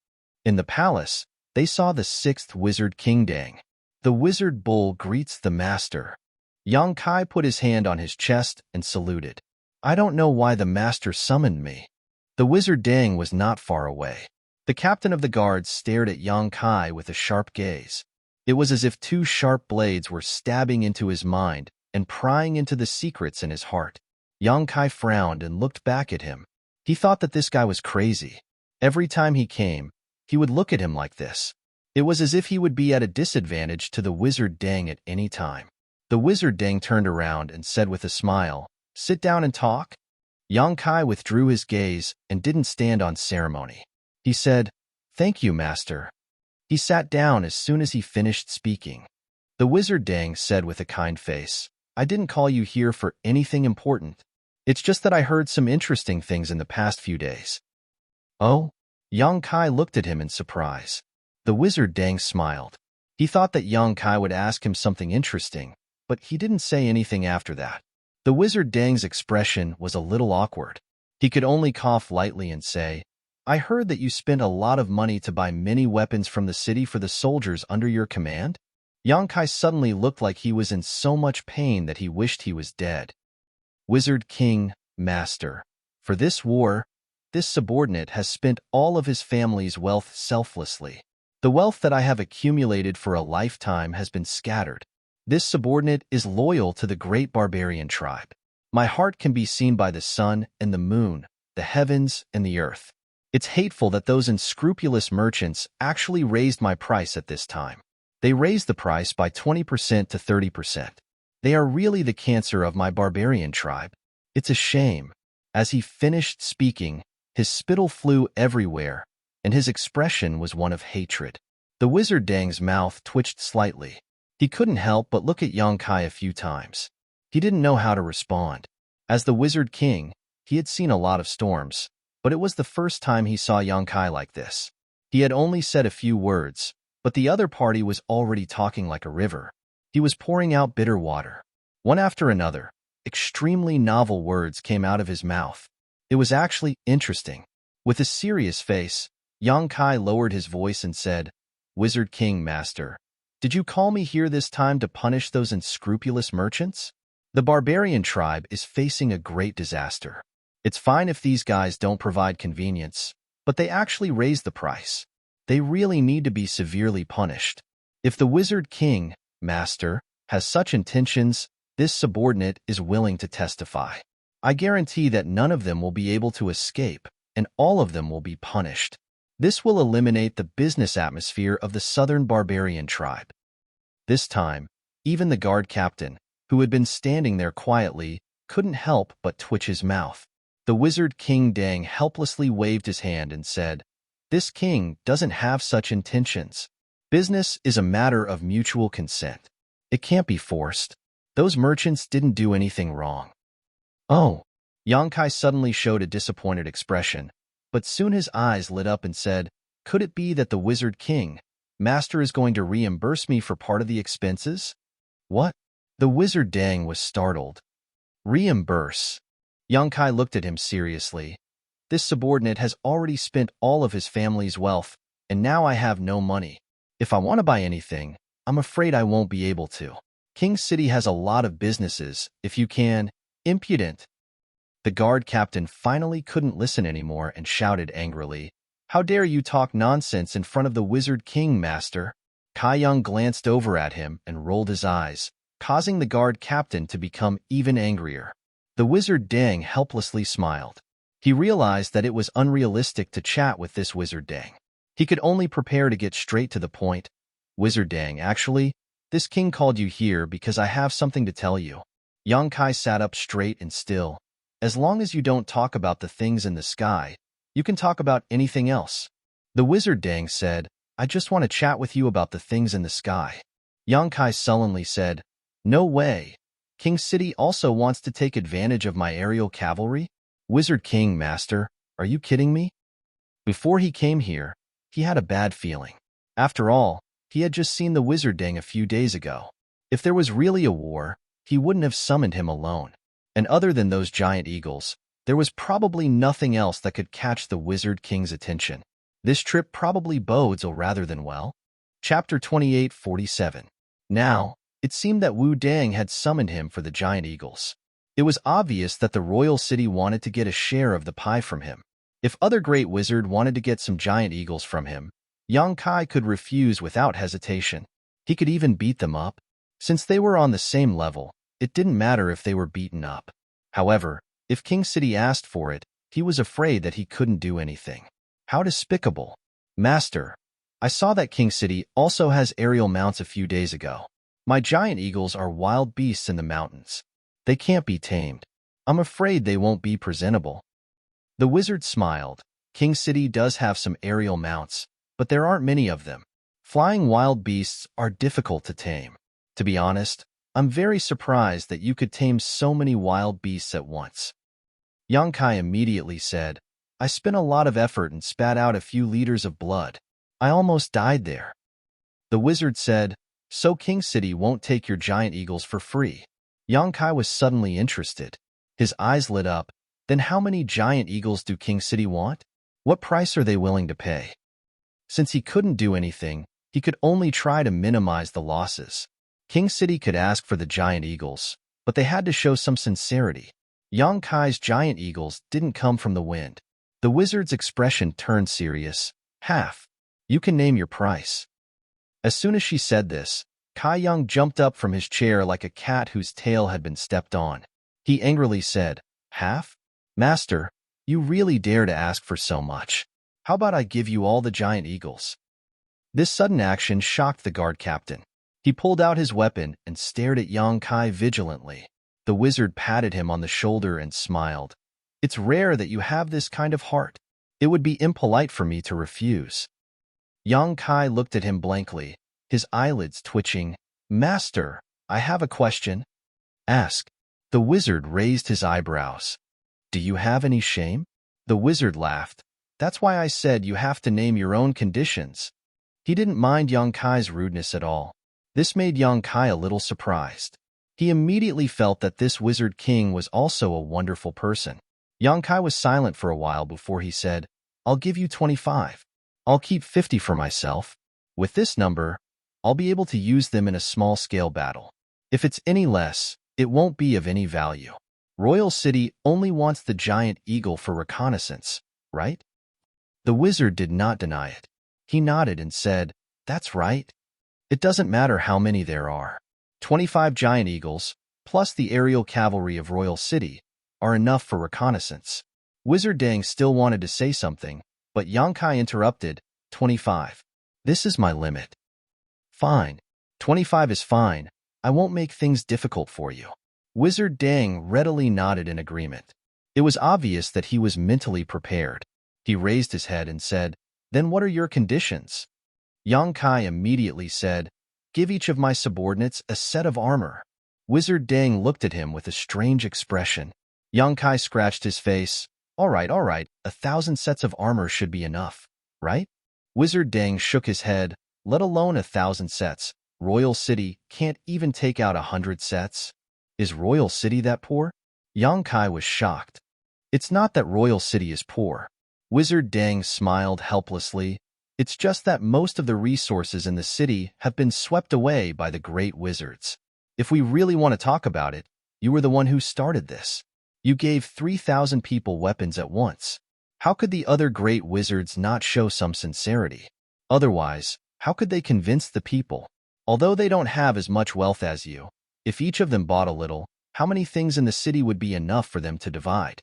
In the palace, they saw the 6th wizard King Dang. The wizard bull greets the master. Yang Kai put his hand on his chest and saluted. I don't know why the master summoned me. The wizard Dang was not far away. The captain of the guards stared at Yang Kai with a sharp gaze. It was as if 2 sharp blades were stabbing into his mind and prying into the secrets in his heart. Yang Kai frowned and looked back at him. He thought that this guy was crazy. Every time he came, he would look at him like this. It was as if he would be at a disadvantage to the wizard Dang at any time. The wizard Dang turned around and said with a smile, sit down and talk. Yang Kai withdrew his gaze and didn't stand on ceremony. He said, thank you, master. He sat down as soon as he finished speaking. The wizard Dang said with a kind face, I didn't call you here for anything important. It's just that I heard some interesting things in the past few days. Oh? Yang Kai looked at him in surprise. The wizard Dang smiled. He thought that Yang Kai would ask him something interesting, but he didn't say anything after that. The wizard Dang's expression was a little awkward. He could only cough lightly and say, I heard that you spent a lot of money to buy many weapons from the city for the soldiers under your command? Yang Kai suddenly looked like he was in so much pain that he wished he was dead. Wizard King, Master. For this war, this subordinate has spent all of his family's wealth selflessly. The wealth that I have accumulated for a lifetime has been scattered. This subordinate is loyal to the great barbarian tribe. My heart can be seen by the sun and the moon, the heavens and the earth. It's hateful that those unscrupulous merchants actually raised my price at this time. They raised the price by 20% to 30%. They are really the cancer of my barbarian tribe. It's a shame. As he finished speaking, his spittle flew everywhere, and his expression was one of hatred. The wizard Dang's mouth twitched slightly. He couldn't help but look at Yang Kai a few times. He didn't know how to respond. As the Wizard King, he had seen a lot of storms, but it was the first time he saw Yang Kai like this. He had only said a few words, but the other party was already talking like a river. He was pouring out bitter water. One after another, extremely novel words came out of his mouth. It was actually interesting. With a serious face, Yang Kai lowered his voice and said, "Wizard King, Master, did you call me here this time to punish those unscrupulous merchants? The barbarian tribe is facing a great disaster. It's fine if these guys don't provide convenience, but they actually raise the price. They really need to be severely punished. If the Wizard King, Master, has such intentions, this subordinate is willing to testify. I guarantee that none of them will be able to escape, and all of them will be punished. This will eliminate the business atmosphere of the southern barbarian tribe." This time, even the guard captain, who had been standing there quietly, couldn't help but twitch his mouth. The Wizard King Dang helplessly waved his hand and said, "This king doesn't have such intentions. Business is a matter of mutual consent. It can't be forced. Those merchants didn't do anything wrong." "Oh." Yang Kai suddenly showed a disappointed expression, but soon his eyes lit up and said, "Could it be that the Wizard King, Master, is going to reimburse me for part of the expenses?" "What?" The Wizard Dang was startled. "Reimburse?" Yang Kai looked at him seriously. "This subordinate has already spent all of his family's wealth, and now I have no money. If I want to buy anything, I'm afraid I won't be able to. King City has a lot of businesses, if you can." "Impudent!" The guard captain finally couldn't listen anymore and shouted angrily, "How dare you talk nonsense in front of the Wizard King, Master?" Kai Young glanced over at him and rolled his eyes, causing the guard captain to become even angrier. The Wizard Dang helplessly smiled. He realized that it was unrealistic to chat with this Wizard Dang. He could only prepare to get straight to the point. "Wizard Dang, actually, this king called you here because I have something to tell you." Yang Kai sat up straight and still. "As long as you don't talk about the things in the sky, you can talk about anything else." The Wizard Dang said, "I just want to chat with you about the things in the sky." Yang Kai sullenly said, "No way. King City also wants to take advantage of my aerial cavalry? Wizard King, Master, are you kidding me?" Before he came here, he had a bad feeling. After all, he had just seen the Wizard Dang a few days ago. If there was really a war, he wouldn't have summoned him alone. And other than those giant eagles, there was probably nothing else that could catch the Wizard King's attention. This trip probably bodes ill rather than well. Chapter 28:47. Now, it seemed that Wu Dang had summoned him for the giant eagles. It was obvious that the royal city wanted to get a share of the pie from him. If other great wizard wanted to get some giant eagles from him, Yang Kai could refuse without hesitation. He could even beat them up. Since they were on the same level, it didn't matter if they were beaten up. However, if King City asked for it, he was afraid that he couldn't do anything. How despicable. "Master, I saw that King City also has aerial mounts a few days ago. My giant eagles are wild beasts in the mountains. They can't be tamed. I'm afraid they won't be presentable." The wizard smiled. "King City does have some aerial mounts, but there aren't many of them. Flying wild beasts are difficult to tame. To be honest, I'm very surprised that you could tame so many wild beasts at once." Yang Kai immediately said, "I spent a lot of effort and spat out a few liters of blood. I almost died there." The wizard said, "So King City won't take your giant eagles for free?" Yang Kai was suddenly interested. His eyes lit up. "Then how many giant eagles do King City want? What price are they willing to pay?" Since he couldn't do anything, he could only try to minimize the losses. King City could ask for the giant eagles, but they had to show some sincerity. Yang Kai's giant eagles didn't come from the wind. The wizard's expression turned serious. "Half. You can name your price." As soon as she said this, Kai Young jumped up from his chair like a cat whose tail had been stepped on. He angrily said, "Half? Master, you really dare to ask for so much. How about I give you all the giant eagles?" This sudden action shocked the guard captain. He pulled out his weapon and stared at Yang Kai vigilantly. The wizard patted him on the shoulder and smiled. "It's rare that you have this kind of heart. It would be impolite for me to refuse." Yang Kai looked at him blankly, his eyelids twitching. "Master, I have a question." "Ask." The wizard raised his eyebrows. "Do you have any shame?" The wizard laughed. "That's why I said you have to name your own conditions." He didn't mind Yang Kai's rudeness at all. This made Yang Kai a little surprised. He immediately felt that this wizard king was also a wonderful person. Yang Kai was silent for a while before he said, "I'll give you 25. I'll keep 50 for myself. With this number, I'll be able to use them in a small-scale battle. If it's any less, it won't be of any value. Royal City only wants the giant eagle for reconnaissance, right?" The wizard did not deny it. He nodded and said, "That's right. It doesn't matter how many there are. 25 giant eagles, plus the aerial cavalry of Royal City, are enough for reconnaissance." Wizard Deng still wanted to say something, but Yang Kai interrupted, 25. This is my limit." "Fine. 25 is fine. I won't make things difficult for you." Wizard Deng readily nodded in agreement. It was obvious that he was mentally prepared. He raised his head and said, "Then what are your conditions?" Yang Kai immediately said, "Give each of my subordinates a set of armor." Wizard Deng looked at him with a strange expression. Yang Kai scratched his face. All right, 1,000 sets of armor should be enough, right?" Wizard Deng shook his head. "Let alone 1,000 sets. Royal City can't even take out 100 sets. Is Royal City that poor?" Yang Kai was shocked. "It's not that Royal City is poor." Wizard Deng smiled helplessly. "It's just that most of the resources in the city have been swept away by the great wizards. If we really want to talk about it, you were the one who started this. You gave 3,000 people weapons at once. How could the other great wizards not show some sincerity? Otherwise, how could they convince the people? Although they don't have as much wealth as you, if each of them bought a little, how many things in the city would be enough for them to divide?"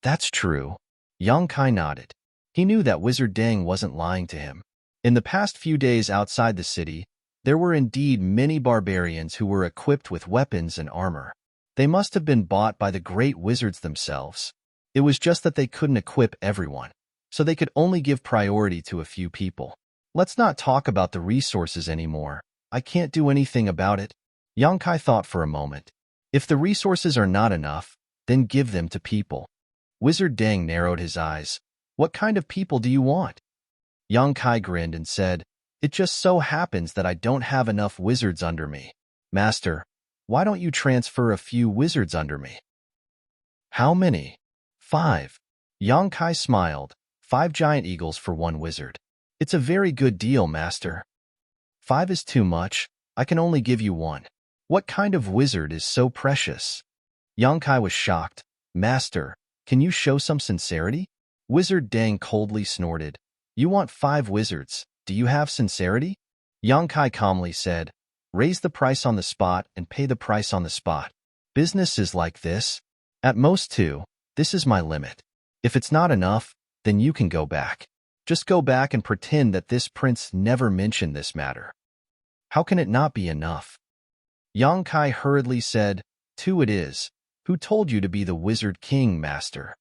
"That's true." Yang Kai nodded. He knew that Wizard Deng wasn't lying to him. In the past few days outside the city, there were indeed many barbarians who were equipped with weapons and armor. They must have been bought by the great wizards themselves. It was just that they couldn't equip everyone, so they could only give priority to a few people. "Let's not talk about the resources anymore. I can't do anything about it." Yang Kai thought for a moment. "If the resources are not enough, then give them to people." Wizard Deng narrowed his eyes. "What kind of people do you want?" Yang Kai grinned and said, "It just so happens that I don't have enough wizards under me. Master, why don't you transfer a few wizards under me?" "How many?" 5. Yang Kai smiled. 5 giant eagles for 1 wizard. "It's a very good deal, Master." "5 is too much. I can only give you 1. What kind of wizard is so precious?" Yang Kai was shocked. "Master, can you show some sincerity?" Wizard Deng coldly snorted. "You want 5 wizards. Do you have sincerity?" Yang Kai calmly said, "Raise the price on the spot and pay the price on the spot. Business is like this. At most 2. This is my limit. If it's not enough, then you can go back. Just go back and pretend that this prince never mentioned this matter." "How can it not be enough?" Yang Kai hurriedly said, "2 it is. Who told you to be the Wizard King, Master?"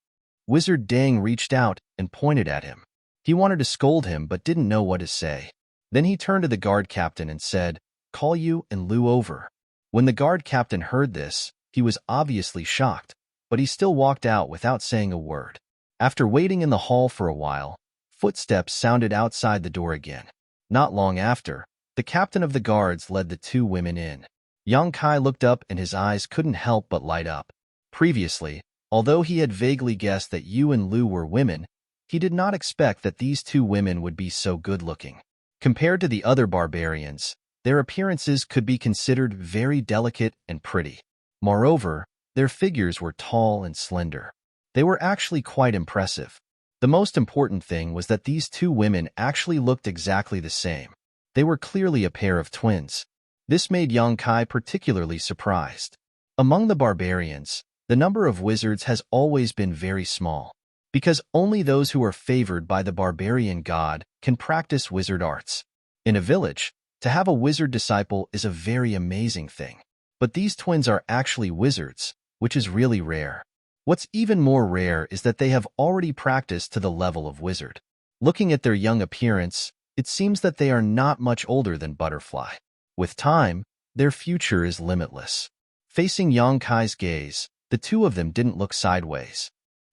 Wizard Deng reached out and pointed at him. He wanted to scold him but didn't know what to say. Then he turned to the guard captain and said, "Call you and Lu over." When the guard captain heard this, he was obviously shocked, but he still walked out without saying a word. After waiting in the hall for a while, footsteps sounded outside the door again. Not long after, the captain of the guards led the 2 women in. Yang Kai looked up and his eyes couldn't help but light up. Previously, although he had vaguely guessed that Yu and Lu were women, he did not expect that these 2 women would be so good-looking. Compared to the other barbarians, their appearances could be considered very delicate and pretty. Moreover, their figures were tall and slender. They were actually quite impressive. The most important thing was that these 2 women actually looked exactly the same. They were clearly a pair of twins. This made Yang Kai particularly surprised. Among the barbarians, the number of wizards has always been very small, because only those who are favored by the barbarian god can practice wizard arts. In a village, to have a wizard disciple is a very amazing thing. But these twins are actually wizards, which is really rare. What's even more rare is that they have already practiced to the level of wizard. Looking at their young appearance, it seems that they are not much older than Butterfly. With time, their future is limitless. Facing Yang Kai's gaze, the 2 of them didn't look sideways.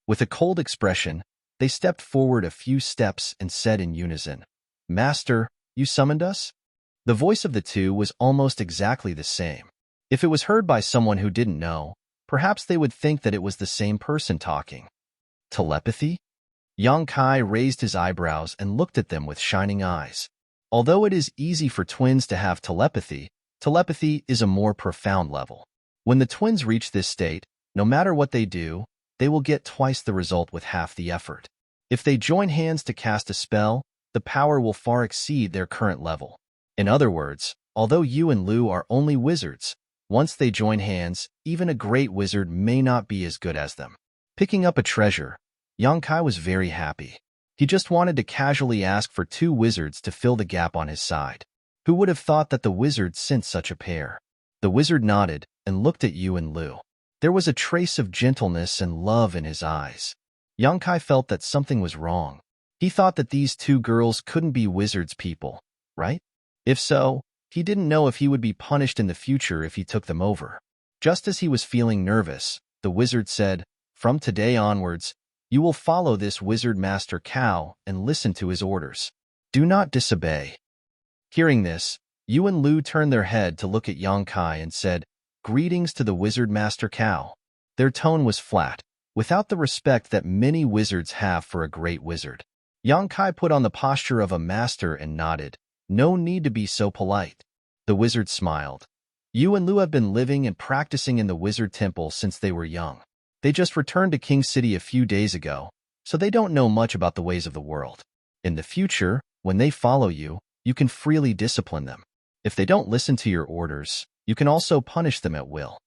With a cold expression, they stepped forward a few steps and said in unison, "Master, you summoned us?" The voice of the 2 was almost exactly the same. If it was heard by someone who didn't know, perhaps they would think that it was the same person talking. Telepathy? Yang Kai raised his eyebrows and looked at them with shining eyes. Although it is easy for twins to have telepathy, telepathy is a more profound level. When the twins reach this state, no matter what they do, they will get twice the result with half the effort. If they join hands to cast a spell, the power will far exceed their current level. In other words, although you and Lu are only wizards, once they join hands, even a great wizard may not be as good as them. Picking up a treasure, Yang Kai was very happy. He just wanted to casually ask for 2 wizards to fill the gap on his side. Who would have thought that the wizard sent such a pair? The wizard nodded and looked at Yu and Lu. There was a trace of gentleness and love in his eyes. Yang Kai felt that something was wrong. He thought that these 2 girls couldn't be wizards people, right? If so, he didn't know if he would be punished in the future if he took them over. Just as he was feeling nervous, the wizard said, "From today onwards, you will follow this wizard master Cao and listen to his orders. Do not disobey." Hearing this, Yu and Lu turned their head to look at Yang Kai and said, "Greetings to the wizard master Cao." Their tone was flat, without the respect that many wizards have for a great wizard. Yang Kai put on the posture of a master and nodded. "No need to be so polite." The wizard smiled. Yu and Lu have been living and practicing in the wizard temple since they were young. They just returned to King City a few days ago, so they don't know much about the ways of the world. In the future, when they follow you, you can freely discipline them. If they don't listen to your orders, you can also punish them at will.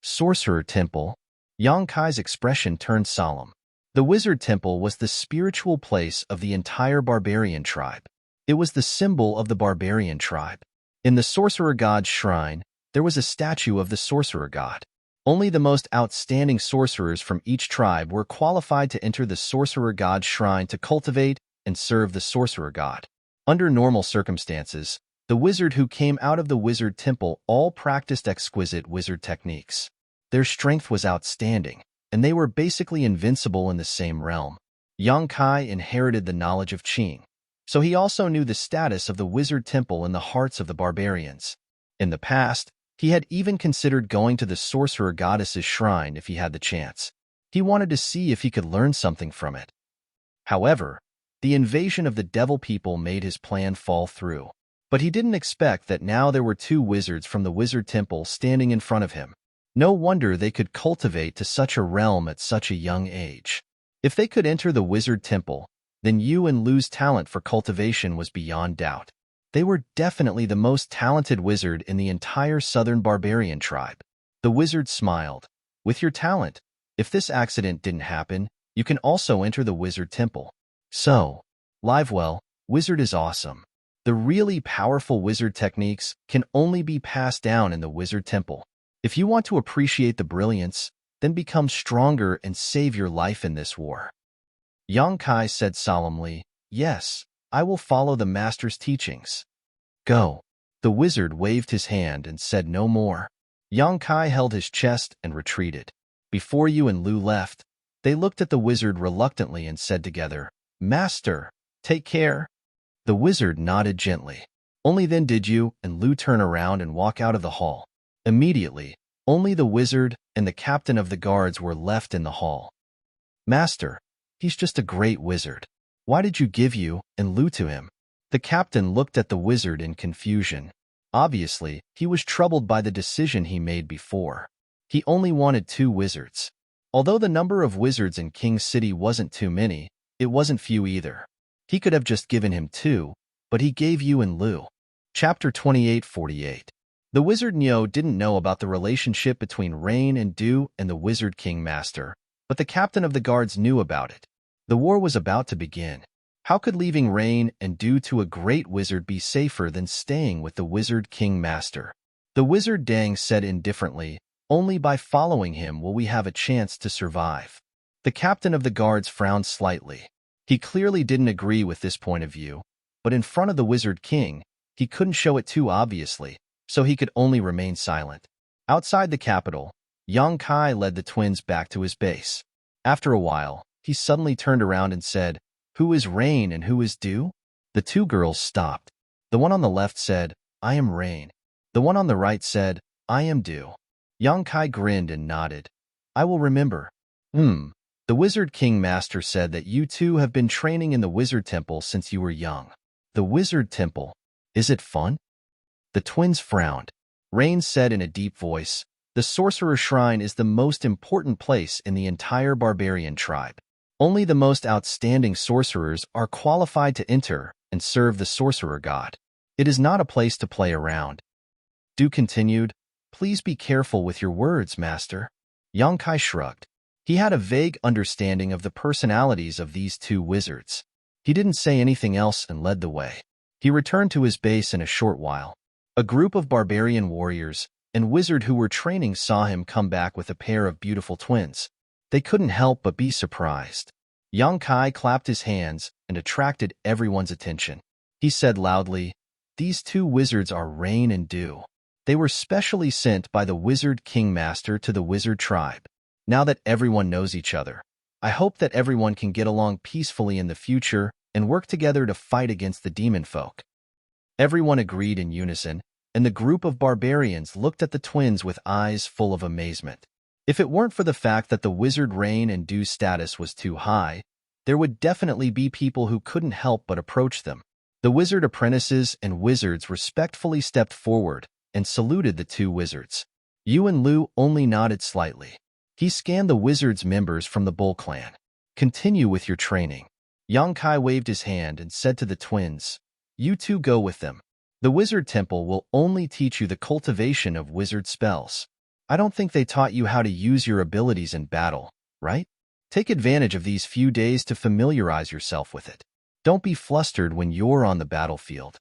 Sorcerer Temple. Yang Kai's expression turned solemn. The Wizard Temple was the spiritual place of the entire barbarian tribe. It was the symbol of the barbarian tribe. In the Sorcerer God's shrine, there was a statue of the Sorcerer God. Only the most outstanding sorcerers from each tribe were qualified to enter the Sorcerer God's shrine to cultivate and serve the Sorcerer God. Under normal circumstances, the wizard who came out of the Wizard Temple all practiced exquisite wizard techniques. Their strength was outstanding, and they were basically invincible in the same realm. Yang Kai inherited the knowledge of Qing, so he also knew the status of the Wizard Temple in the hearts of the barbarians. In the past, he had even considered going to the Sorcerer Goddess's shrine if he had the chance. He wanted to see if he could learn something from it. However, the invasion of the Devil People made his plan fall through. But he didn't expect that now there were 2 wizards from the Wizard Temple standing in front of him. No wonder they could cultivate to such a realm at such a young age. If they could enter the Wizard Temple, then Yu and Lu's talent for cultivation was beyond doubt. They were definitely the most talented wizard in the entire southern barbarian tribe. The wizard smiled. "With your talent, if this accident didn't happen, you can also enter the Wizard Temple. So, Livewell, wizard is awesome. The really powerful wizard techniques can only be passed down in the Wizard Temple. If you want to appreciate the brilliance, then become stronger and save your life in this war." Yang Kai said solemnly, "Yes, I will follow the master's teachings." "Go." The wizard waved his hand and said no more. Yang Kai held his chest and retreated. Before Yu and Lu left, they looked at the wizard reluctantly and said together, "Master, take care." The wizard nodded gently. Only then did Yu and Lu turn around and walk out of the hall. Immediately, only the wizard and the captain of the guards were left in the hall. "Master, he's just a great wizard. Why did you give Yu and Lu to him?" The captain looked at the wizard in confusion. Obviously, he was troubled by the decision he made before. He only wanted 2 wizards. Although the number of wizards in King City wasn't too many, it wasn't few either. He could have just given him 2, but he gave Yu and Lu. Chapter 28:48. The wizard Nyo didn't know about the relationship between Rain and Dew and the Wizard King Master, but the captain of the guards knew about it. The war was about to begin. How could leaving Rain and Dew to a great wizard be safer than staying with the Wizard King Master? The wizard Dang said indifferently, "Only by following him will we have a chance to survive." The captain of the guards frowned slightly. He clearly didn't agree with this point of view, but in front of the Wizard King, he couldn't show it too obviously, so he could only remain silent. Outside the capital, Yang Kai led the twins back to his base. After a while, he suddenly turned around and said, "Who is Rain and who is Dew?" The 2 girls stopped. The one on the left said, "I am Rain." The one on the right said, I am due. Yang Kai grinned and nodded. I will remember. The Wizard King Master said that you two have been training in the Wizard Temple since you were young. The Wizard Temple. Is it fun? The twins frowned. Rain said in a deep voice, the Sorcerer Shrine is the most important place in the entire barbarian tribe. Only the most outstanding sorcerers are qualified to enter and serve the Sorcerer God. It is not a place to play around. Du continued, please be careful with your words, Master. Yang Kai shrugged. He had a vague understanding of the personalities of these two wizards. He didn't say anything else and led the way. He returned to his base in a short while. A group of barbarian warriors and wizard who were training saw him come back with a pair of beautiful twins. They couldn't help but be surprised. Yang Kai clapped his hands and attracted everyone's attention. He said loudly, these two wizards are Rain and Dew. They were specially sent by the Wizard King Master to the wizard tribe. Now that everyone knows each other, I hope that everyone can get along peacefully in the future and work together to fight against the demon folk. Everyone agreed in unison, and the group of barbarians looked at the twins with eyes full of amazement. If it weren't for the fact that the Wizard Rain and Dew's status was too high, there would definitely be people who couldn't help but approach them. The wizard apprentices and wizards respectfully stepped forward and saluted the two wizards. Yuan Lu only nodded slightly. He scanned the wizards' members from the Bull clan. Continue with your training. Yang Kai waved his hand and said to the twins, you two go with them. The Wizard Temple will only teach you the cultivation of wizard spells. I don't think they taught you how to use your abilities in battle, right? Take advantage of these few days to familiarize yourself with it. Don't be flustered when you're on the battlefield.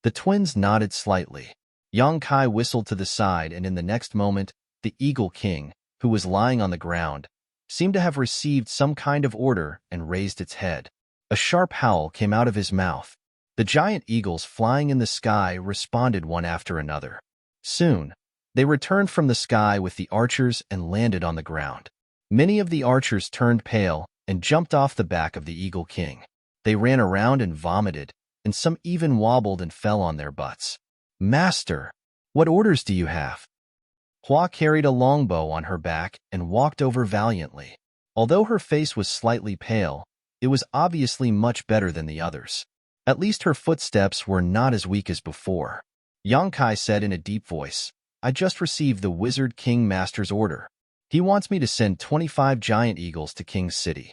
The twins nodded slightly. Yang Kai whistled to the side, and in the next moment, the Eagle King, who was lying on the ground, seemed to have received some kind of order and raised its head. A sharp howl came out of his mouth. The giant eagles flying in the sky responded one after another. Soon, they returned from the sky with the archers and landed on the ground. Many of the archers turned pale and jumped off the back of the Eagle King. They ran around and vomited, and some even wobbled and fell on their butts. Master, what orders do you have? Hua carried a longbow on her back and walked over valiantly. Although her face was slightly pale, it was obviously much better than the others. At least her footsteps were not as weak as before. Yang Kai said in a deep voice, I just received the Wizard King Master's order. He wants me to send 25 giant eagles to King's City.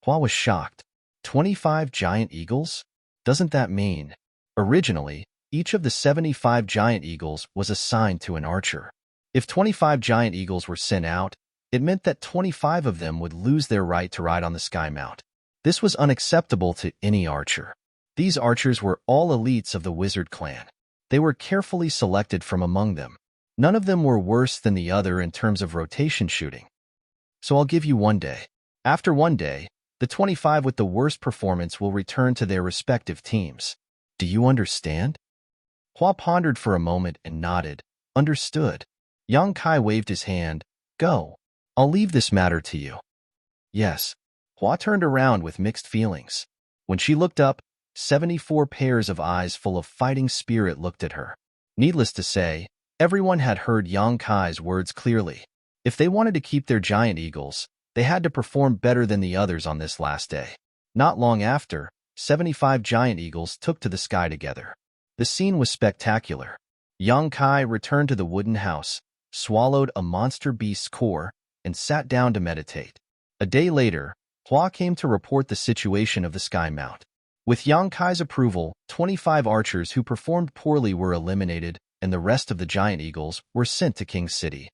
Hua was shocked. 25 giant eagles? Doesn't that mean? Originally, each of the 75 giant eagles was assigned to an archer. If 25 giant eagles were sent out, it meant that 25 of them would lose their right to ride on the Sky Mount. This was unacceptable to any archer. These archers were all elites of the wizard clan. They were carefully selected from among them. None of them were worse than the other in terms of rotation shooting. So I'll give you 1 day. After 1 day, the 25 with the worst performance will return to their respective teams. Do you understand? Hua pondered for a moment and nodded. Understood. Yang Kai waved his hand. Go. I'll leave this matter to you. Yes. Hua turned around with mixed feelings. When she looked up, 74 pairs of eyes full of fighting spirit looked at her. Needless to say, everyone had heard Yang Kai's words clearly. If they wanted to keep their giant eagles, they had to perform better than the others on this last day. Not long after, 75 giant eagles took to the sky together. The scene was spectacular. Yang Kai returned to the wooden house, swallowed a monster beast's core, and sat down to meditate. A day later, Hua came to report the situation of the Sky Mount. With Yang Kai's approval, 25 archers who performed poorly were eliminated, and the rest of the giant eagles were sent to King's City.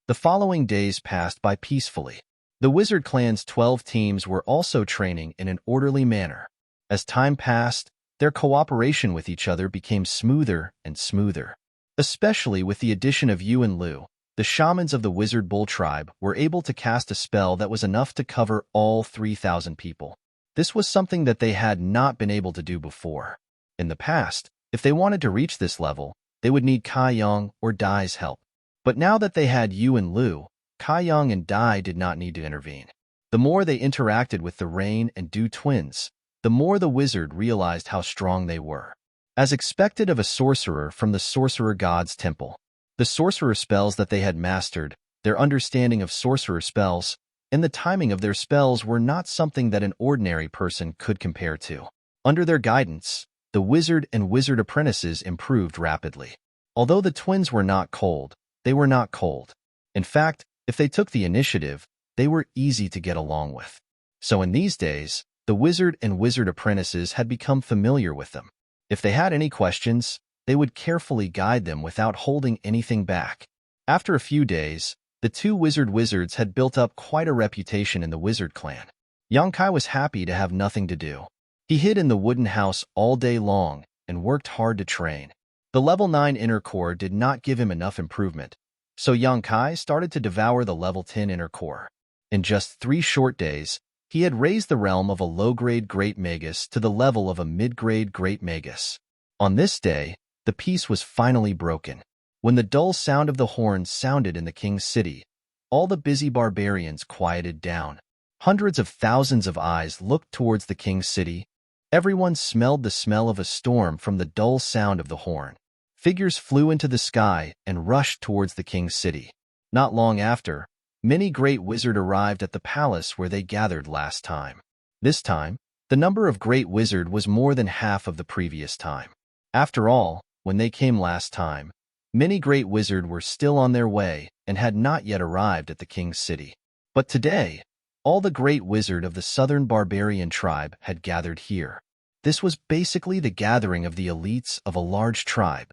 The following days passed by peacefully. The Wizard Clan's 12 teams were also training in an orderly manner. As time passed, their cooperation with each other became smoother and smoother. Especially with the addition of Yuan Lu, the shamans of the Wizard Bull tribe were able to cast a spell that was enough to cover all 3,000 people. This was something that they had not been able to do before. In the past, if they wanted to reach this level, they would need Kai Yang or Dai's help. But now that they had Yuan Lu, Kai Yang and Dai did not need to intervene. The more they interacted with the Rain and Dew twins, the more the wizard realized how strong they were. As expected of a sorcerer from the Sorcerer God's Temple, The sorcerer spells that they had mastered, their understanding of sorcerer spells, and the timing of their spells were not something that an ordinary person could compare to. Under their guidance, the wizard and wizard apprentices improved rapidly. Although the twins were not cold, they were not cold. In fact, if they took the initiative, they were easy to get along with. So in these days, the wizard and wizard apprentices had become familiar with them. If they had any questions, they would carefully guide them without holding anything back. After a few days, the two wizards had built up quite a reputation in the wizard clan. Yongkai was happy to have nothing to do. He hid in the wooden house all day long and worked hard to train. The level 9 inner core did not give him enough improvement, so Yongkai started to devour the level 10 inner core. In just 3 short days, he had raised the realm of a low-grade Great Magus to the level of a mid-grade Great Magus. On this day, the peace was finally broken. When the dull sound of the horn sounded in the king's city, all the busy barbarians quieted down. Hundreds of thousands of eyes looked towards the king's city. Everyone smelled the smell of a storm from the dull sound of the horn. Figures flew into the sky and rushed towards the king's city. Not long after, many great wizards arrived at the palace where they gathered last time. This time, the number of great wizards was more than half of the previous time. After all, when they came last time, many great wizards were still on their way and had not yet arrived at the king's city. But today, all the great wizards of the southern barbarian tribe had gathered here. This was basically the gathering of the elites of a large tribe.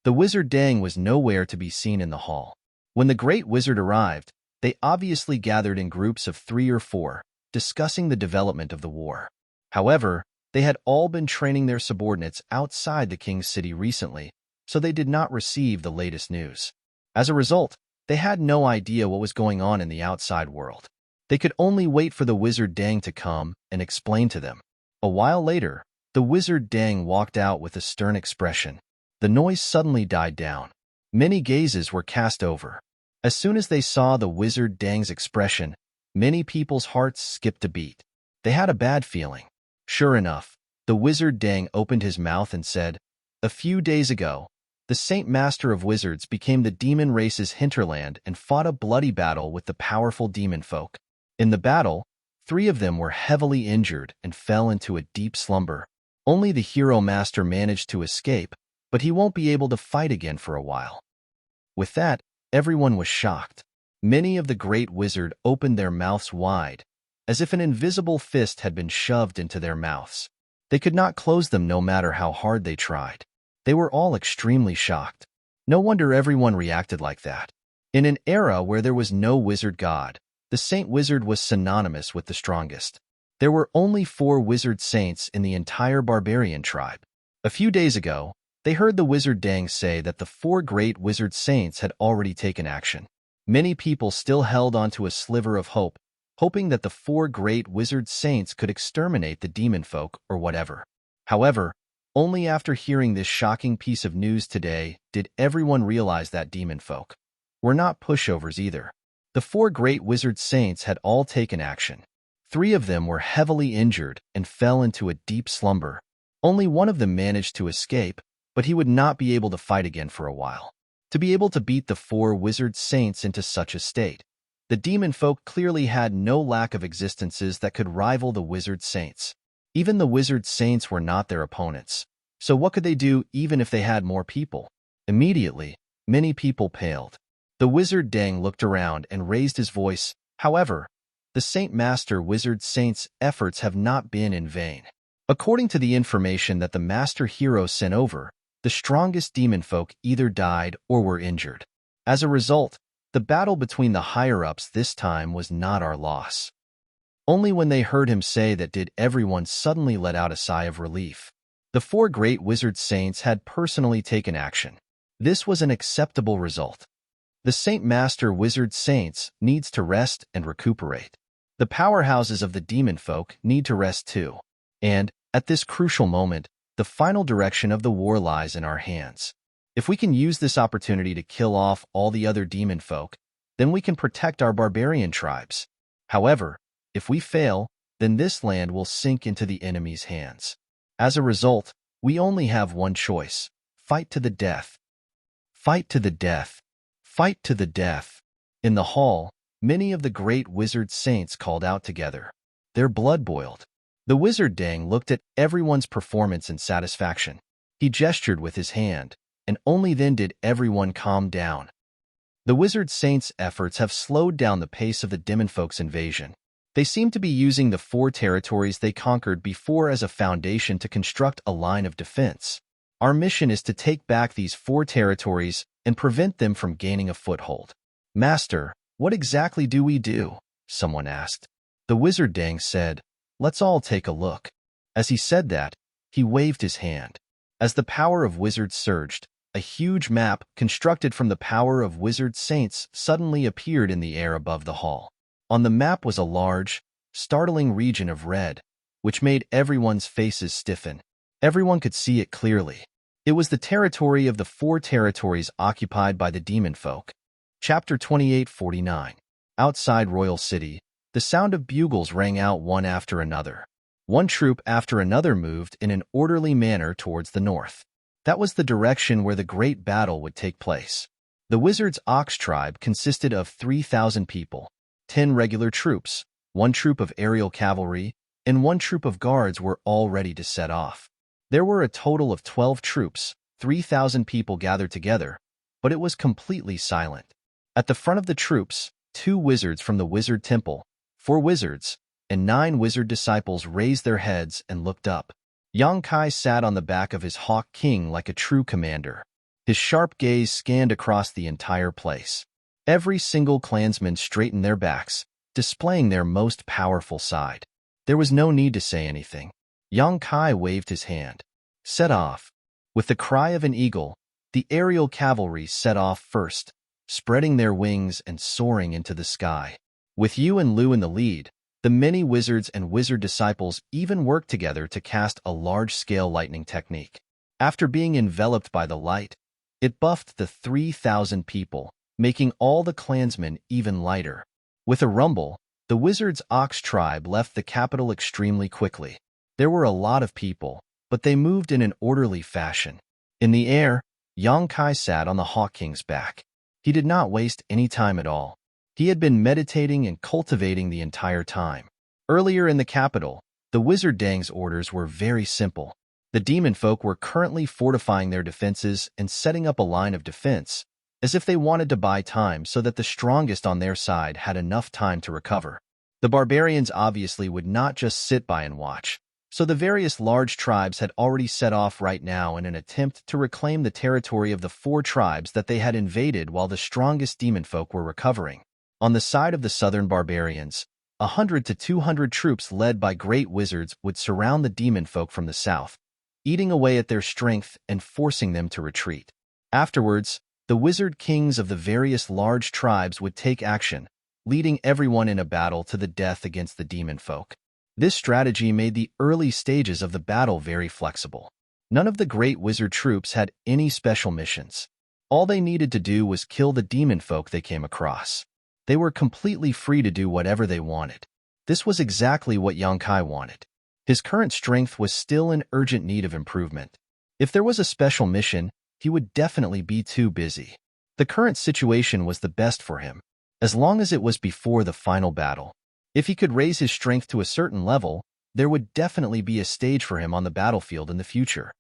The wizard Dang was nowhere to be seen in the hall. When the great wizard arrived, they obviously gathered in groups of 3 or 4, discussing the development of the war. However, they had all been training their subordinates outside the king's city recently, so they did not receive the latest news. As a result, they had no idea what was going on in the outside world. They could only wait for the wizard Dang to come and explain to them. A while later, the wizard Dang walked out with a stern expression. The noise suddenly died down. Many gazes were cast over. As soon as they saw the wizard Dang's expression, many people's hearts skipped a beat. They had a bad feeling. Sure enough, the wizard Dang opened his mouth and said, "A few days ago, the Saint Master of Wizards became the demon race's hinterland and fought a bloody battle with the powerful demon folk. In the battle, 3 of them were heavily injured and fell into a deep slumber. Only the hero master managed to escape, but he won't be able to fight again for a while." With that, everyone was shocked. Many of the great wizards opened their mouths wide, as if an invisible fist had been shoved into their mouths. They could not close them no matter how hard they tried. They were all extremely shocked. No wonder everyone reacted like that. In an era where there was no wizard god, the Saint Wizard was synonymous with the strongest. There were only 4 wizard saints in the entire barbarian tribe. A few days ago, they heard the wizard Dang say that the 4 great wizard saints had already taken action. Many people still held onto a sliver of hope, hoping that the 4 great wizard saints could exterminate the demon folk or whatever. However, only after hearing this shocking piece of news today did everyone realize that demon folk were not pushovers either. The 4 great wizard saints had all taken action. 3 of them were heavily injured and fell into a deep slumber. Only one of them managed to escape, but he would not be able to fight again for a while. To be able to beat the 4 wizard saints into such a state, the demon folk clearly had no lack of existences that could rival the wizard saints. Even the wizard saints were not their opponents, so what could they do even if they had more people? Immediately, many people paled. The wizard Dang looked around and raised his voice. However, the Saint Master Wizard Saint's efforts have not been in vain. According to the information that the Master Hero sent over, the strongest demon folk either died or were injured. As a result, the battle between the higher-ups this time was not our loss. Only when they heard him say that did everyone suddenly let out a sigh of relief. The 4 great wizard saints had personally taken action. This was an acceptable result. The Saint Master Wizard Saints needs to rest and recuperate. The powerhouses of the demon folk need to rest too. And, at this crucial moment, the final direction of the war lies in our hands. If we can use this opportunity to kill off all the other demon folk, then we can protect our barbarian tribes. However, if we fail, then this land will sink into the enemy's hands. As a result, we only have one choice: fight to the death. Fight to the death. Fight to the death. In the hall, many of the great wizard saints called out together. Their blood boiled. The wizard Dang looked at everyone's performance in satisfaction. He gestured with his hand, and only then did everyone calm down. The wizard saints' efforts have slowed down the pace of the Demonfolk's invasion. They seem to be using the 4 territories they conquered before as a foundation to construct a line of defense. Our mission is to take back these 4 territories and prevent them from gaining a foothold. Master, what exactly do we do? Someone asked. The wizard Dang said, let's all take a look. As he said that, he waved his hand. As the power of wizards surged, a huge map constructed from the power of wizard saints suddenly appeared in the air above the hall. On the map was a large, startling region of red, which made everyone's faces stiffen. Everyone could see it clearly. It was the territory of the 4 territories occupied by the demon folk. Chapter 2849. Outside Royal City, the sound of bugles rang out one after another. One troop after another moved in an orderly manner towards the north. That was the direction where the great battle would take place. The wizard's ox tribe consisted of 3,000 people. 10 regular troops, 1 troop of aerial cavalry, and 1 troop of guards were all ready to set off. There were a total of 12 troops, 3,000 people gathered together, but it was completely silent. At the front of the troops, 2 wizards from the wizard temple, 4 wizards, and 9 wizard disciples raised their heads and looked up. Yang Kai sat on the back of his hawk king like a true commander. His sharp gaze scanned across the entire place. Every single clansman straightened their backs, displaying their most powerful side. There was no need to say anything. Yang Kai waved his hand. Set off. With the cry of an eagle, the aerial cavalry set off first, spreading their wings and soaring into the sky. With Yu and Lu in the lead, the many wizards and wizard disciples even worked together to cast a large-scale lightning technique. After being enveloped by the light, it buffed the 3,000 people, making all the clansmen even lighter. With a rumble, the wizard's ox tribe left the capital extremely quickly. There were a lot of people, but they moved in an orderly fashion. In the air, Yang Kai sat on the Hawk King's back. He did not waste any time at all. He had been meditating and cultivating the entire time. Earlier in the capital, the wizard Dang's orders were very simple. The demon folk were currently fortifying their defenses and setting up a line of defense, as if they wanted to buy time so that the strongest on their side had enough time to recover. The barbarians obviously would not just sit by and watch, so the various large tribes had already set off right now in an attempt to reclaim the territory of the 4 tribes that they had invaded while the strongest demon folk were recovering. On the side of the southern barbarians, 100 to 200 troops led by great wizards would surround the demon folk from the south, eating away at their strength and forcing them to retreat. Afterwards, the wizard kings of the various large tribes would take action, leading everyone in a battle to the death against the demon folk. This strategy made the early stages of the battle very flexible. None of the great wizard troops had any special missions. All they needed to do was kill the demon folk they came across. They were completely free to do whatever they wanted. This was exactly what Yang Kai wanted. His current strength was still in urgent need of improvement. If there was a special mission, he would definitely be too busy. The current situation was the best for him, as long as it was before the final battle. If he could raise his strength to a certain level, there would definitely be a stage for him on the battlefield in the future.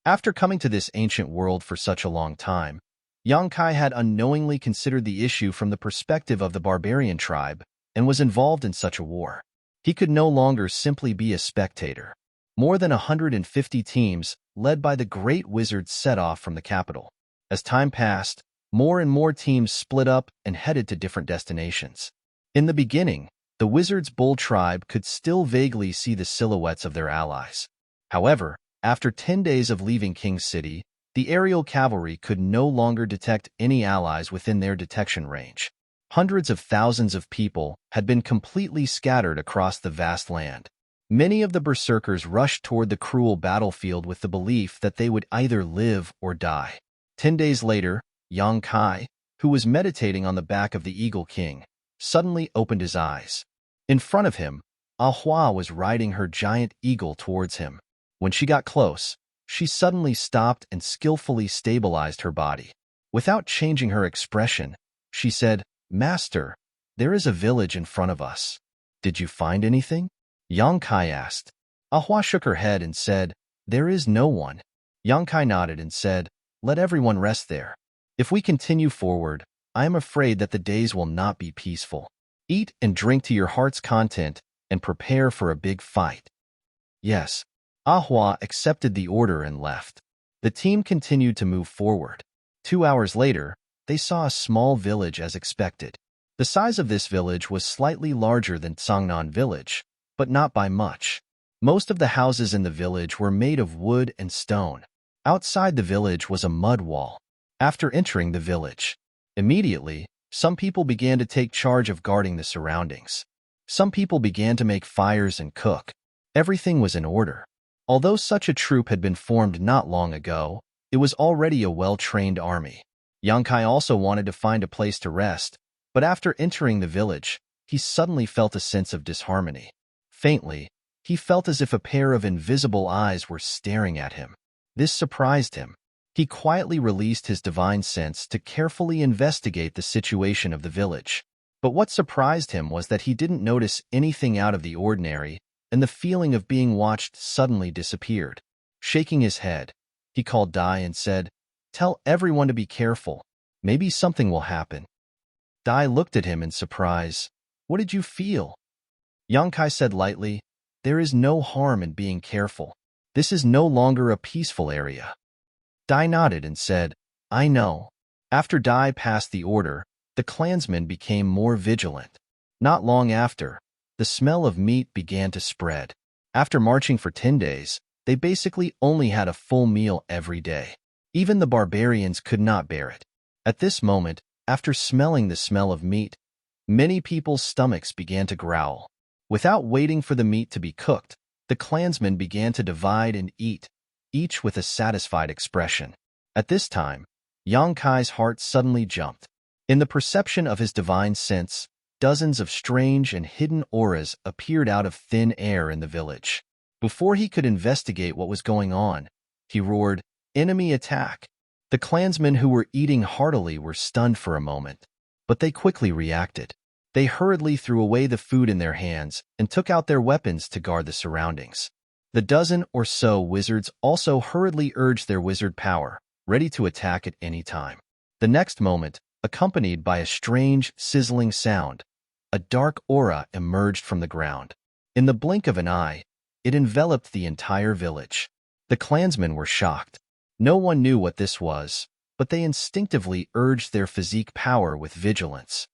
After coming to this ancient world for such a long time, Yang Kai had unknowingly considered the issue from the perspective of the barbarian tribe and was involved in such a war. He could no longer simply be a spectator. More than 150 teams, led by the great wizards, set off from the capital. As time passed, more and more teams split up and headed to different destinations. In the beginning, the wizards' bull tribe could still vaguely see the silhouettes of their allies. However, after 10 days of leaving King's City, the aerial cavalry could no longer detect any allies within their detection range. Hundreds of thousands of people had been completely scattered across the vast land. Many of the berserkers rushed toward the cruel battlefield with the belief that they would either live or die. 10 days later, Yang Kai, who was meditating on the back of the Eagle King, suddenly opened his eyes. In front of him, Ah Hua was riding her giant eagle towards him. When she got close, she suddenly stopped and skillfully stabilized her body. Without changing her expression, she said, "Master, there is a village in front of us. Did you find anything?" Yang Kai asked. Ahua shook her head and said, "There is no one." Yang Kai nodded and said, "Let everyone rest there. If we continue forward, I am afraid that the days will not be peaceful. Eat and drink to your heart's content and prepare for a big fight." Yes. Ahua accepted the order and left. The team continued to move forward. 2 hours later, they saw a small village as expected. The size of this village was slightly larger than Sangnan village, but not by much. Most of the houses in the village were made of wood and stone. Outside the village was a mud wall. After entering the village, immediately, some people began to take charge of guarding the surroundings. Some people began to make fires and cook. Everything was in order. Although such a troop had been formed not long ago, it was already a well-trained army. Yang Kai also wanted to find a place to rest, but after entering the village, he suddenly felt a sense of disharmony. Faintly, he felt as if a pair of invisible eyes were staring at him. This surprised him. He quietly released his divine sense to carefully investigate the situation of the village. But what surprised him was that he didn't notice anything out of the ordinary, and the feeling of being watched suddenly disappeared. Shaking his head, he called Dai and said, "Tell everyone to be careful. Maybe something will happen." Dai looked at him in surprise. "What did you feel?" Yang Kai said lightly, "There is no harm in being careful. This is no longer a peaceful area." Dai nodded and said, "I know." After Dai passed the order, the clansmen became more vigilant. Not long after, the smell of meat began to spread. After marching for 10 days, they basically only had a full meal every day. Even the barbarians could not bear it. At this moment, after smelling the smell of meat, many people's stomachs began to growl. Without waiting for the meat to be cooked, the clansmen began to divide and eat, each with a satisfied expression. At this time, Yang Kai's heart suddenly jumped. In the perception of his divine sense, dozens of strange and hidden auras appeared out of thin air in the village. Before he could investigate what was going on, he roared, "Enemy attack!" The clansmen who were eating heartily were stunned for a moment, but they quickly reacted. They hurriedly threw away the food in their hands and took out their weapons to guard the surroundings. The dozen or so wizards also hurriedly urged their wizard power, ready to attack at any time. The next moment, accompanied by a strange, sizzling sound, a dark aura emerged from the ground. In the blink of an eye, it enveloped the entire village. The clansmen were shocked. No one knew what this was, but they instinctively urged their physique power with vigilance.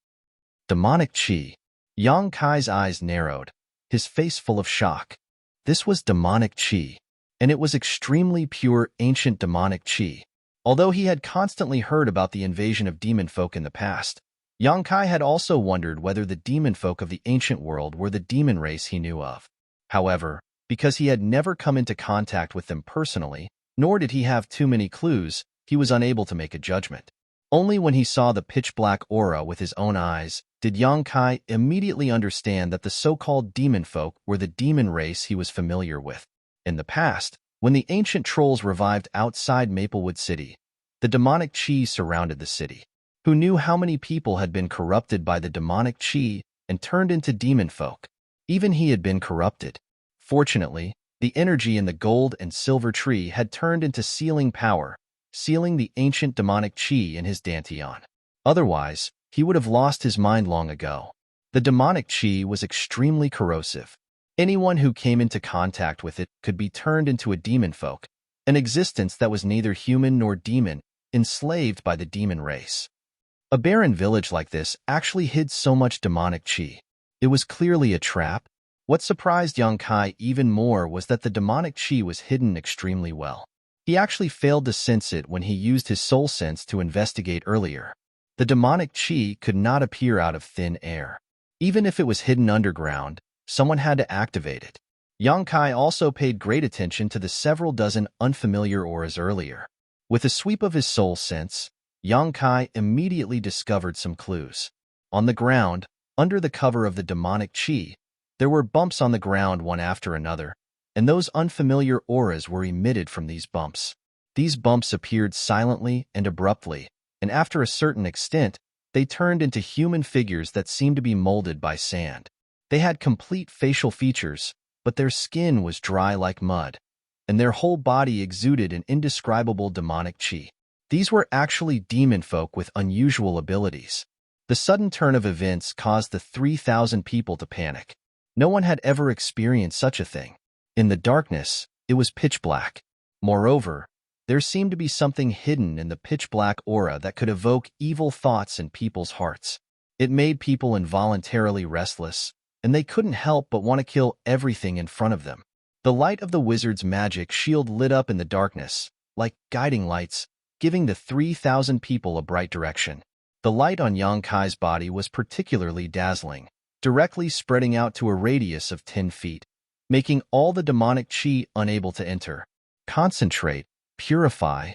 Demonic Qi. Yang Kai's eyes narrowed, his face full of shock. This was demonic Qi, and it was extremely pure ancient demonic Qi. Although he had constantly heard about the invasion of demon folk in the past, Yang Kai had also wondered whether the demon folk of the ancient world were the demon race he knew of. However, because he had never come into contact with them personally, nor did he have too many clues, he was unable to make a judgment. Only when he saw the pitch-black aura with his own eyes did Yang Kai immediately understand that the so-called demon folk were the demon race he was familiar with. In the past, when the ancient trolls revived outside Maplewood City, the demonic Qi surrounded the city. Who knew how many people had been corrupted by the demonic Qi and turned into demon folk? Even he had been corrupted. Fortunately, the energy in the gold and silver tree had turned into sealing power, sealing the ancient demonic Qi in his dantian. Otherwise, he would have lost his mind long ago. The demonic Qi was extremely corrosive. Anyone who came into contact with it could be turned into a demon folk, an existence that was neither human nor demon, enslaved by the demon race. A barren village like this actually hid so much demonic Qi. It was clearly a trap. What surprised Yang Kai even more was that the demonic Qi was hidden extremely well. He actually failed to sense it when he used his soul sense to investigate earlier. The demonic Qi could not appear out of thin air. Even if it was hidden underground, someone had to activate it. Yang Kai also paid great attention to the several dozen unfamiliar auras earlier. With a sweep of his soul sense, Yang Kai immediately discovered some clues. On the ground, under the cover of the demonic Qi, there were bumps on the ground one after another, and those unfamiliar auras were emitted from these bumps. These bumps appeared silently and abruptly, and after a certain extent, they turned into human figures that seemed to be molded by sand. They had complete facial features, but their skin was dry like mud, and their whole body exuded an indescribable demonic chi. These were actually demon folk with unusual abilities. The sudden turn of events caused the 3,000 people to panic. No one had ever experienced such a thing. In the darkness, it was pitch black. Moreover, there seemed to be something hidden in the pitch-black aura that could evoke evil thoughts in people's hearts. It made people involuntarily restless, and they couldn't help but want to kill everything in front of them. The light of the wizard's magic shield lit up in the darkness, like guiding lights, giving the 3,000 people a bright direction. The light on Yang Kai's body was particularly dazzling, directly spreading out to a radius of 10 feet, making all the demonic chi unable to enter. Concentrate. Purify.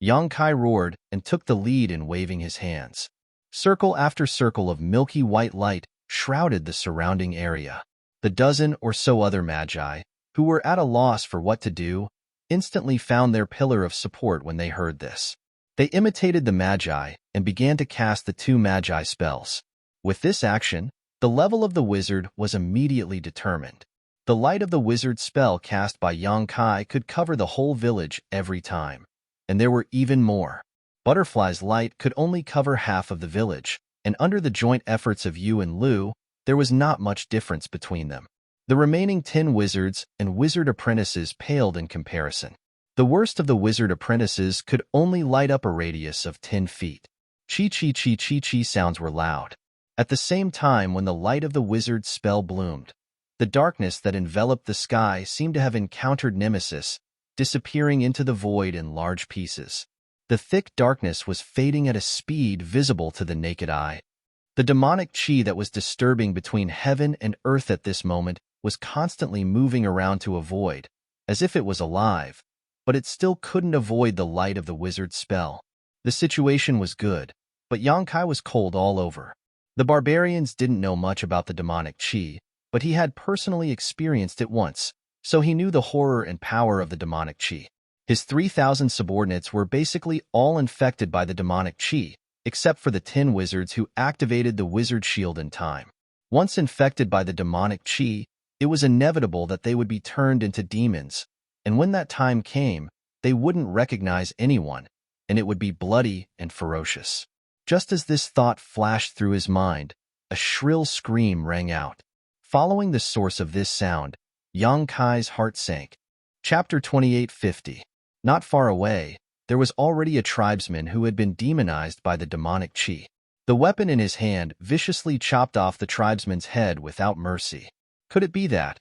Yang Kai roared and took the lead in waving his hands. Circle after circle of milky white light shrouded the surrounding area. The dozen or so other magi, who were at a loss for what to do, instantly found their pillar of support when they heard this. They imitated the magi and began to cast the 2 magi spells. With this action, the level of the wizard was immediately determined. The light of the wizard's spell cast by Yang Kai could cover the whole village every time. And there were even more. Butterfly's light could only cover half of the village, and under the joint efforts of Yu and Lu, there was not much difference between them. The remaining 10 wizards and wizard apprentices paled in comparison. The worst of the wizard apprentices could only light up a radius of 10 feet. Chi-chi-chi-chi-chi sounds were loud. At the same time when the light of the wizard's spell bloomed, the darkness that enveloped the sky seemed to have encountered nemesis, disappearing into the void in large pieces. The thick darkness was fading at a speed visible to the naked eye. The demonic chi that was disturbing between heaven and earth at this moment was constantly moving around to avoid, as if it was alive, but it still couldn't avoid the light of the wizard's spell. The situation was good, but Yang Kai was cold all over. The barbarians didn't know much about the demonic chi, but he had personally experienced it once, so he knew the horror and power of the demonic chi. His 3,000 subordinates were basically all infected by the demonic chi, except for the 10 wizards who activated the wizard shield in time. Once infected by the demonic chi, it was inevitable that they would be turned into demons, and when that time came, they wouldn't recognize anyone, and it would be bloody and ferocious. Just as this thought flashed through his mind, a shrill scream rang out. Following the source of this sound, Yang Kai's heart sank. Chapter 2850. Not far away, there was already a tribesman who had been demonized by the demonic chi. The weapon in his hand viciously chopped off the tribesman's head without mercy. Could it be that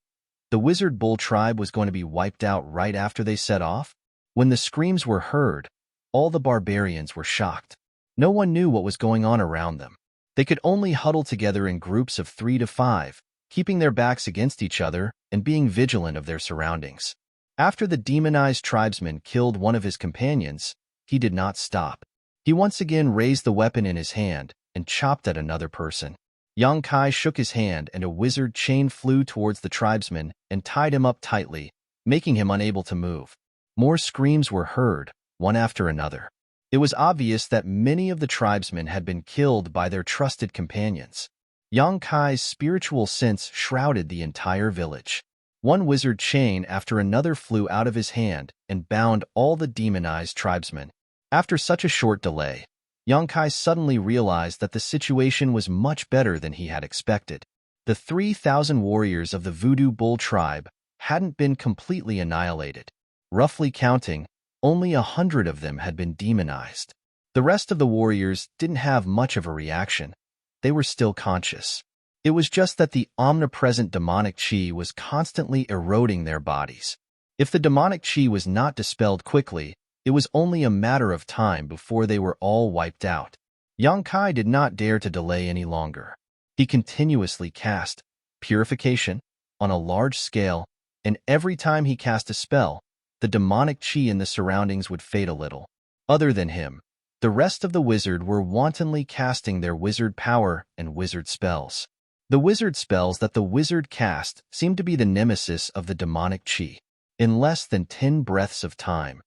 the wizard bull tribe was going to be wiped out right after they set off? When the screams were heard, all the barbarians were shocked. No one knew what was going on around them. They could only huddle together in groups of 3 to 5, keeping their backs against each other and being vigilant of their surroundings. After the demonized tribesman killed one of his companions, he did not stop. He once again raised the weapon in his hand and chopped at another person. Yang Kai shook his hand and a wizard chain flew towards the tribesman and tied him up tightly, making him unable to move. More screams were heard, one after another. It was obvious that many of the tribesmen had been killed by their trusted companions. Yang Kai's spiritual sense shrouded the entire village. One wizard chain after another flew out of his hand and bound all the demonized tribesmen. After such a short delay, Yang Kai suddenly realized that the situation was much better than he had expected. The 3,000 warriors of the Voodoo Bull tribe hadn't been completely annihilated. Roughly counting, only 100 of them had been demonized. The rest of the warriors didn't have much of a reaction. They were still conscious. It was just that the omnipresent demonic chi was constantly eroding their bodies. If the demonic chi was not dispelled quickly, it was only a matter of time before they were all wiped out. Yang Kai did not dare to delay any longer. He continuously cast purification on a large scale, and every time he cast a spell, the demonic chi in the surroundings would fade a little. Other than him, the rest of the wizard were wantonly casting their wizard power and wizard spells. The wizard spells that the wizard cast seemed to be the nemesis of the demonic chi. In less than 10 breaths of time,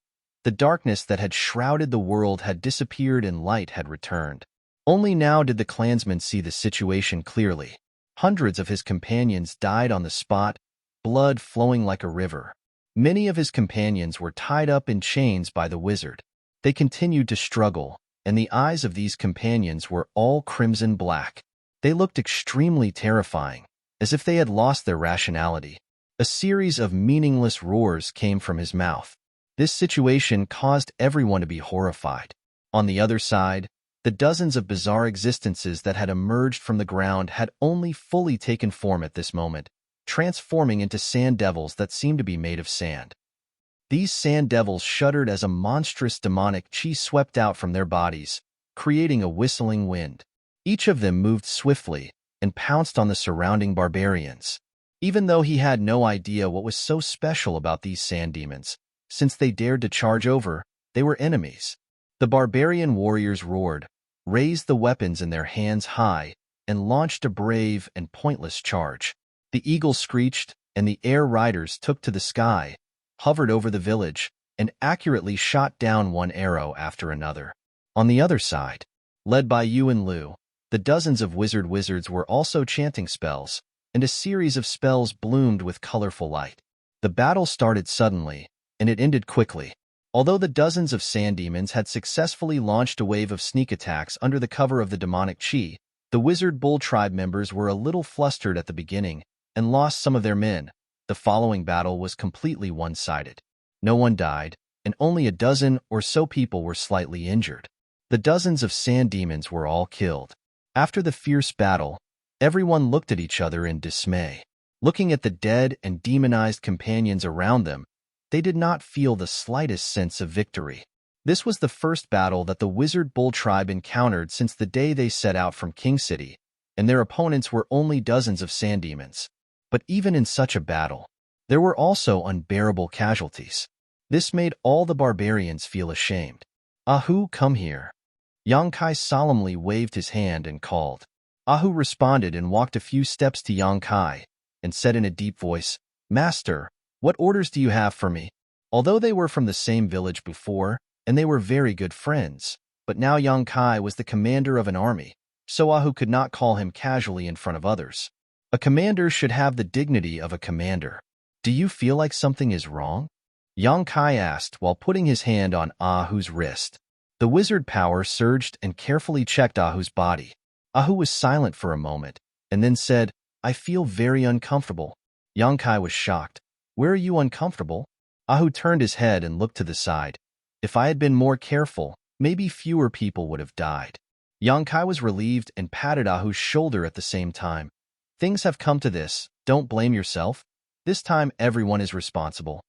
The darkness that had shrouded the world had disappeared and light had returned. Only now did the clansman see the situation clearly. Hundreds of his companions died on the spot, blood flowing like a river. Many of his companions were tied up in chains by the wizard. They continued to struggle, and the eyes of these companions were all crimson black. They looked extremely terrifying, as if they had lost their rationality. A series of meaningless roars came from his mouth. This situation caused everyone to be horrified. On the other side, the dozens of bizarre existences that had emerged from the ground had only fully taken form at this moment, transforming into sand devils that seemed to be made of sand. These sand devils shuddered as a monstrous demonic chi swept out from their bodies, creating a whistling wind. Each of them moved swiftly and pounced on the surrounding barbarians. Even though he had no idea what was so special about these sand demons, since they dared to charge over, they were enemies. The barbarian warriors roared, raised the weapons in their hands high, and launched a brave and pointless charge. The eagle screeched, and the air riders took to the sky, hovered over the village, and accurately shot down one arrow after another. On the other side, led by Yu and Lu, the dozens of wizards were also chanting spells, and a series of spells bloomed with colorful light. The battle started suddenly, and it ended quickly. Although the dozens of sand demons had successfully launched a wave of sneak attacks under the cover of the demonic chi, the wizard bull tribe members were a little flustered at the beginning and lost some of their men. The following battle was completely one-sided. No one died, and only a dozen or so people were slightly injured. The dozens of sand demons were all killed. After the fierce battle, everyone looked at each other in dismay. Looking at the dead and demonized companions around them, they did not feel the slightest sense of victory. This was the first battle that the wizard bull tribe encountered since the day they set out from King City, and their opponents were only dozens of sand demons. But even in such a battle, there were also unbearable casualties. This made all the barbarians feel ashamed. "Ahu, come here." Yang Kai solemnly waved his hand and called. Ahu responded and walked a few steps to Yang Kai and said in a deep voice, "Master, what orders do you have for me?" Although they were from the same village before, and they were very good friends, but now Yang Kai was the commander of an army, so Ahu could not call him casually in front of others. A commander should have the dignity of a commander. "Do you feel like something is wrong?" Yang Kai asked while putting his hand on Ahu's wrist. The wizard power surged and carefully checked Ahu's body. Ahu was silent for a moment, and then said, "I feel very uncomfortable." Yang Kai was shocked. "Where are you uncomfortable?" Ahu turned his head and looked to the side. "If I had been more careful, maybe fewer people would have died." Yang Kai was relieved and patted Ahu's shoulder at the same time. "Things have come to this, don't blame yourself. This time everyone is responsible."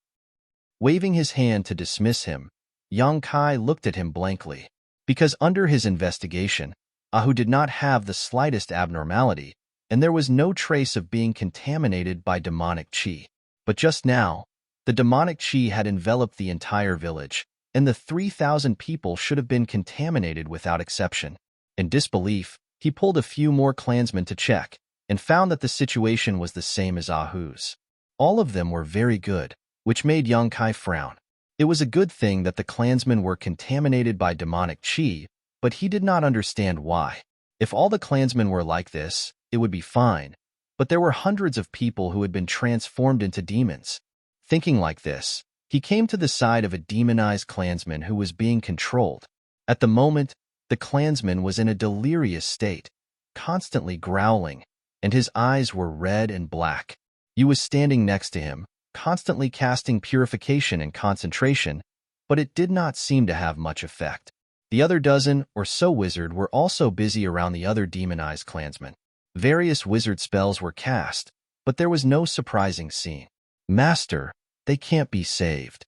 Waving his hand to dismiss him, Yang Kai looked at him blankly. Because under his investigation, Ahu did not have the slightest abnormality, and there was no trace of being contaminated by demonic chi. But just now, the demonic chi had enveloped the entire village, and the 3,000 people should have been contaminated without exception. In disbelief, he pulled a few more clansmen to check, and found that the situation was the same as Ahu's. All of them were very good, which made Yang Kai frown. It was a good thing that the clansmen were contaminated by demonic chi, but he did not understand why. If all the clansmen were like this, it would be fine, but there were hundreds of people who had been transformed into demons. Thinking like this, he came to the side of a demonized clansman who was being controlled. At the moment, the clansman was in a delirious state, constantly growling, and his eyes were red and black. Yu was standing next to him, constantly casting purification and concentration, but it did not seem to have much effect. The other dozen or so wizard were also busy around the other demonized clansmen. Various wizard spells were cast, but there was no surprising scene. "Master, they can't be saved."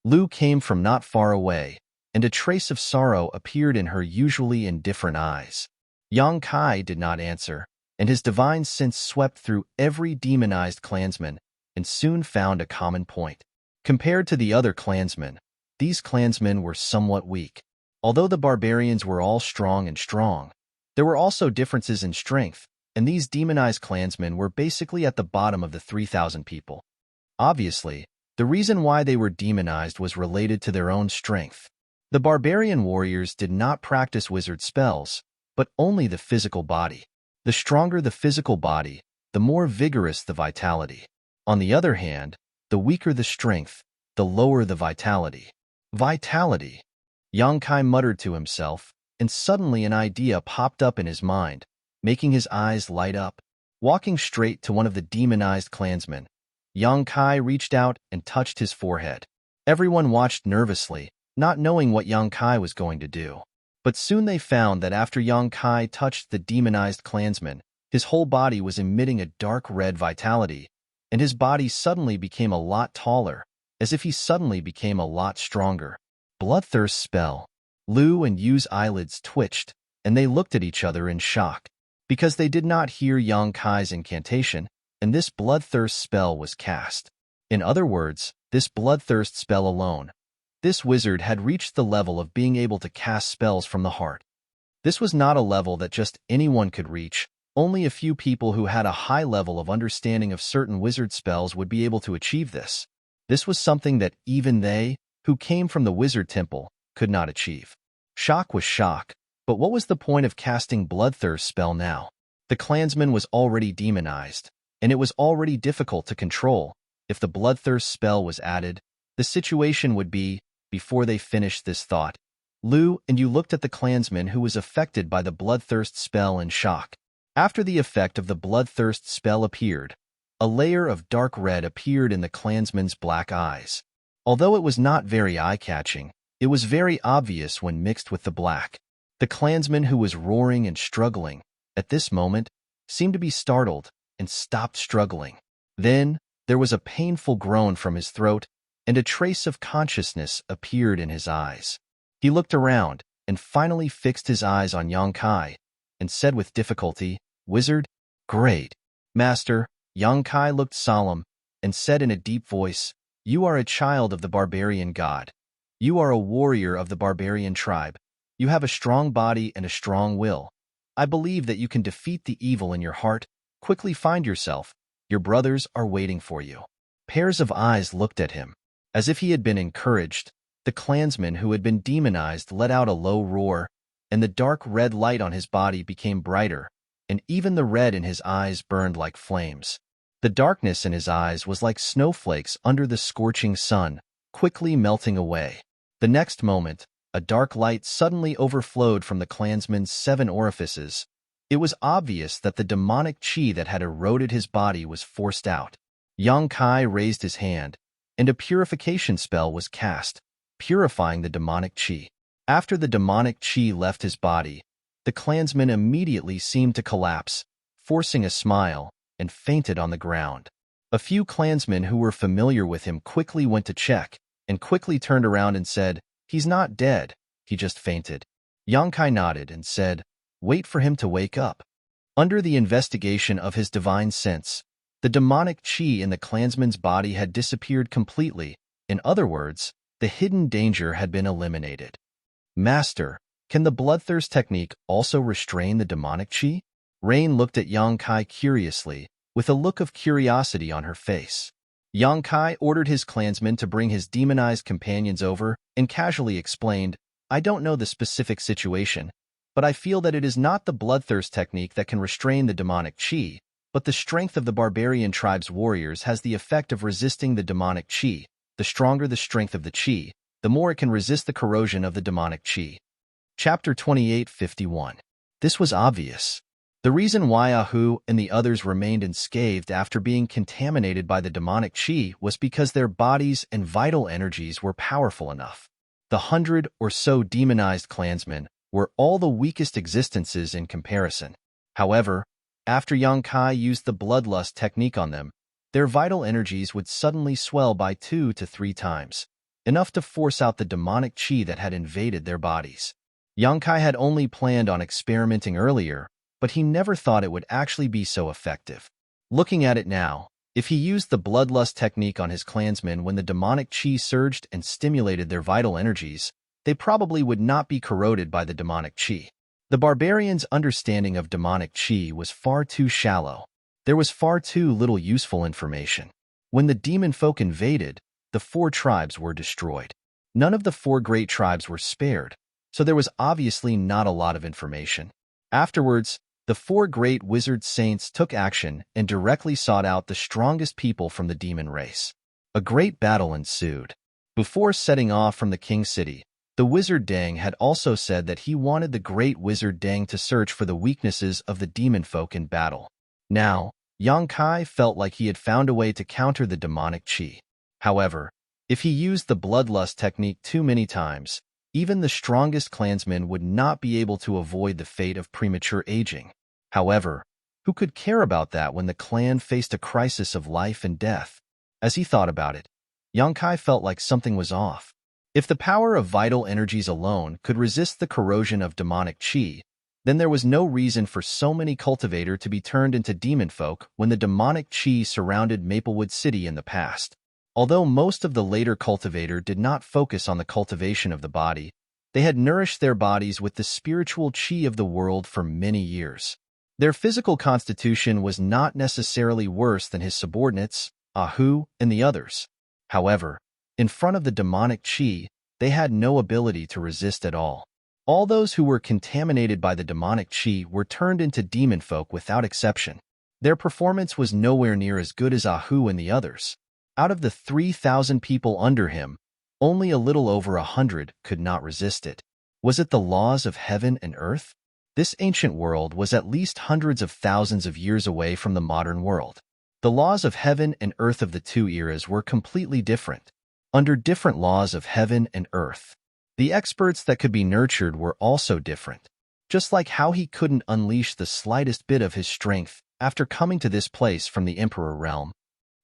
Lu came from not far away, and a trace of sorrow appeared in her usually indifferent eyes. Yang Kai did not answer, and his divine sense swept through every demonized clansman and soon found a common point. Compared to the other clansmen, these clansmen were somewhat weak. Although the barbarians were all strong, there were also differences in strength, and these demonized clansmen were basically at the bottom of the 3,000 people. Obviously, The reason why they were demonized was related to their own strength. The barbarian warriors did not practice wizard spells, but only the physical body. The stronger the physical body, the more vigorous the vitality. On the other hand, the weaker the strength, the lower the vitality. Vitality. Yang Kai muttered to himself, and suddenly an idea popped up in his mind, making his eyes light up. Walking straight to one of the demonized clansmen, Yang Kai reached out and touched his forehead. Everyone watched nervously, not knowing what Yang Kai was going to do. But soon they found that after Yang Kai touched the demonized clansman, his whole body was emitting a dark red vitality, and his body suddenly became a lot taller, as if he suddenly became a lot stronger. Bloodthirst spell. Lu and Yu's eyelids twitched, and they looked at each other in shock, because they did not hear Yang Kai's incantation, and this bloodthirst spell was cast. In other words, this bloodthirst spell alone, this wizard had reached the level of being able to cast spells from the heart. This was not a level that just anyone could reach. Only a few people who had a high level of understanding of certain wizard spells would be able to achieve this. This was something that even they, who came from the wizard temple, could not achieve. Shock was shock, but what was the point of casting bloodthirst spell now? The clansman was already demonized, and it was already difficult to control. If the bloodthirst spell was added, the situation would be, before they finished this thought, Lu and Yu looked at the clansman who was affected by the bloodthirst spell in shock. After the effect of the bloodthirst spell appeared, a layer of dark red appeared in the clansman's black eyes. Although it was not very eye-catching, it was very obvious when mixed with the black. The clansman who was roaring and struggling, at this moment, seemed to be startled and stopped struggling. Then, there was a painful groan from his throat, and a trace of consciousness appeared in his eyes. He looked around and finally fixed his eyes on Yang Kai and said with difficulty, "Wizard? Great." "Master," Yang Kai looked solemn and said in a deep voice, "You are a child of the barbarian god. You are a warrior of the barbarian tribe. You have a strong body and a strong will. I believe that you can defeat the evil in your heart. Quickly find yourself. Your brothers are waiting for you." Pairs of eyes looked at him. As if he had been encouraged, the clansman who had been demonized let out a low roar, and the dark red light on his body became brighter, and even the red in his eyes burned like flames. The darkness in his eyes was like snowflakes under the scorching sun, quickly melting away. The next moment, a dark light suddenly overflowed from the clansman's 7 orifices. It was obvious that the demonic chi that had eroded his body was forced out. Yang Kai raised his hand, and a purification spell was cast, purifying the demonic chi. After the demonic chi left his body, the clansman immediately seemed to collapse, forcing a smile, and fainted on the ground. A few clansmen who were familiar with him quickly went to check, and quickly turned around and said, "He's not dead, he just fainted." Yang Kai nodded and said, "Wait for him to wake up." Under the investigation of his divine sense, the demonic chi in the clansman's body had disappeared completely. In other words, the hidden danger had been eliminated. "Master, can the bloodthirst technique also restrain the demonic chi?" Rain looked at Yang Kai curiously, with a look of curiosity on her face. Yang Kai ordered his clansmen to bring his demonized companions over and casually explained, "I don't know the specific situation, but I feel that it is not the bloodthirst technique that can restrain the demonic chi, but the strength of the barbarian tribe's warriors has the effect of resisting the demonic chi. The stronger the strength of the chi, the more it can resist the corrosion of the demonic chi." Chapter 28:51. This was obvious. The reason why Ahu and the others remained unscathed after being contaminated by the demonic chi was because their bodies and vital energies were powerful enough. The 100 or so demonized clansmen were all the weakest existences in comparison. However, after Yang Kai used the bloodlust technique on them, their vital energies would suddenly swell by 2 to 3 times, enough to force out the demonic chi that had invaded their bodies. Yang Kai had only planned on experimenting earlier, but he never thought it would actually be so effective. Looking at it now, if he used the bloodlust technique on his clansmen when the demonic chi surged and stimulated their vital energies, they probably would not be corroded by the demonic chi. The barbarian's understanding of demonic chi was far too shallow. There was far too little useful information. When the demon folk invaded, the 4 tribes were destroyed. None of the 4 great tribes were spared, so there was obviously not a lot of information. Afterwards, the 4 great wizard saints took action and directly sought out the strongest people from the demon race. A great battle ensued. Before setting off from the King City, the wizard Dang had also said that he wanted the great wizard Dang to search for the weaknesses of the demon folk in battle. Now, Yang Kai felt like he had found a way to counter the demonic chi. However, if he used the bloodlust technique too many times, even the strongest clansman would not be able to avoid the fate of premature aging. However, who could care about that when the clan faced a crisis of life and death? As he thought about it, Yang Kai felt like something was off. If the power of vital energies alone could resist the corrosion of demonic chi, then there was no reason for so many cultivator to be turned into demon folk when the demonic chi surrounded Maplewood City in the past. Although most of the later cultivator did not focus on the cultivation of the body, they had nourished their bodies with the spiritual chi of the world for many years. Their physical constitution was not necessarily worse than his subordinates, Ahu, and the others. However, in front of the demonic chi, they had no ability to resist at all. All those who were contaminated by the demonic chi were turned into demon folk without exception. Their performance was nowhere near as good as Ahu and the others. Out of the 3,000 people under him, only a little over 100 could not resist it. Was it the laws of heaven and earth? This ancient world was at least hundreds of thousands of years away from the modern world. The laws of heaven and earth of the 2 eras were completely different. Under different laws of heaven and earth, the experts that could be nurtured were also different. Just like how he couldn't unleash the slightest bit of his strength after coming to this place from the Emperor realm.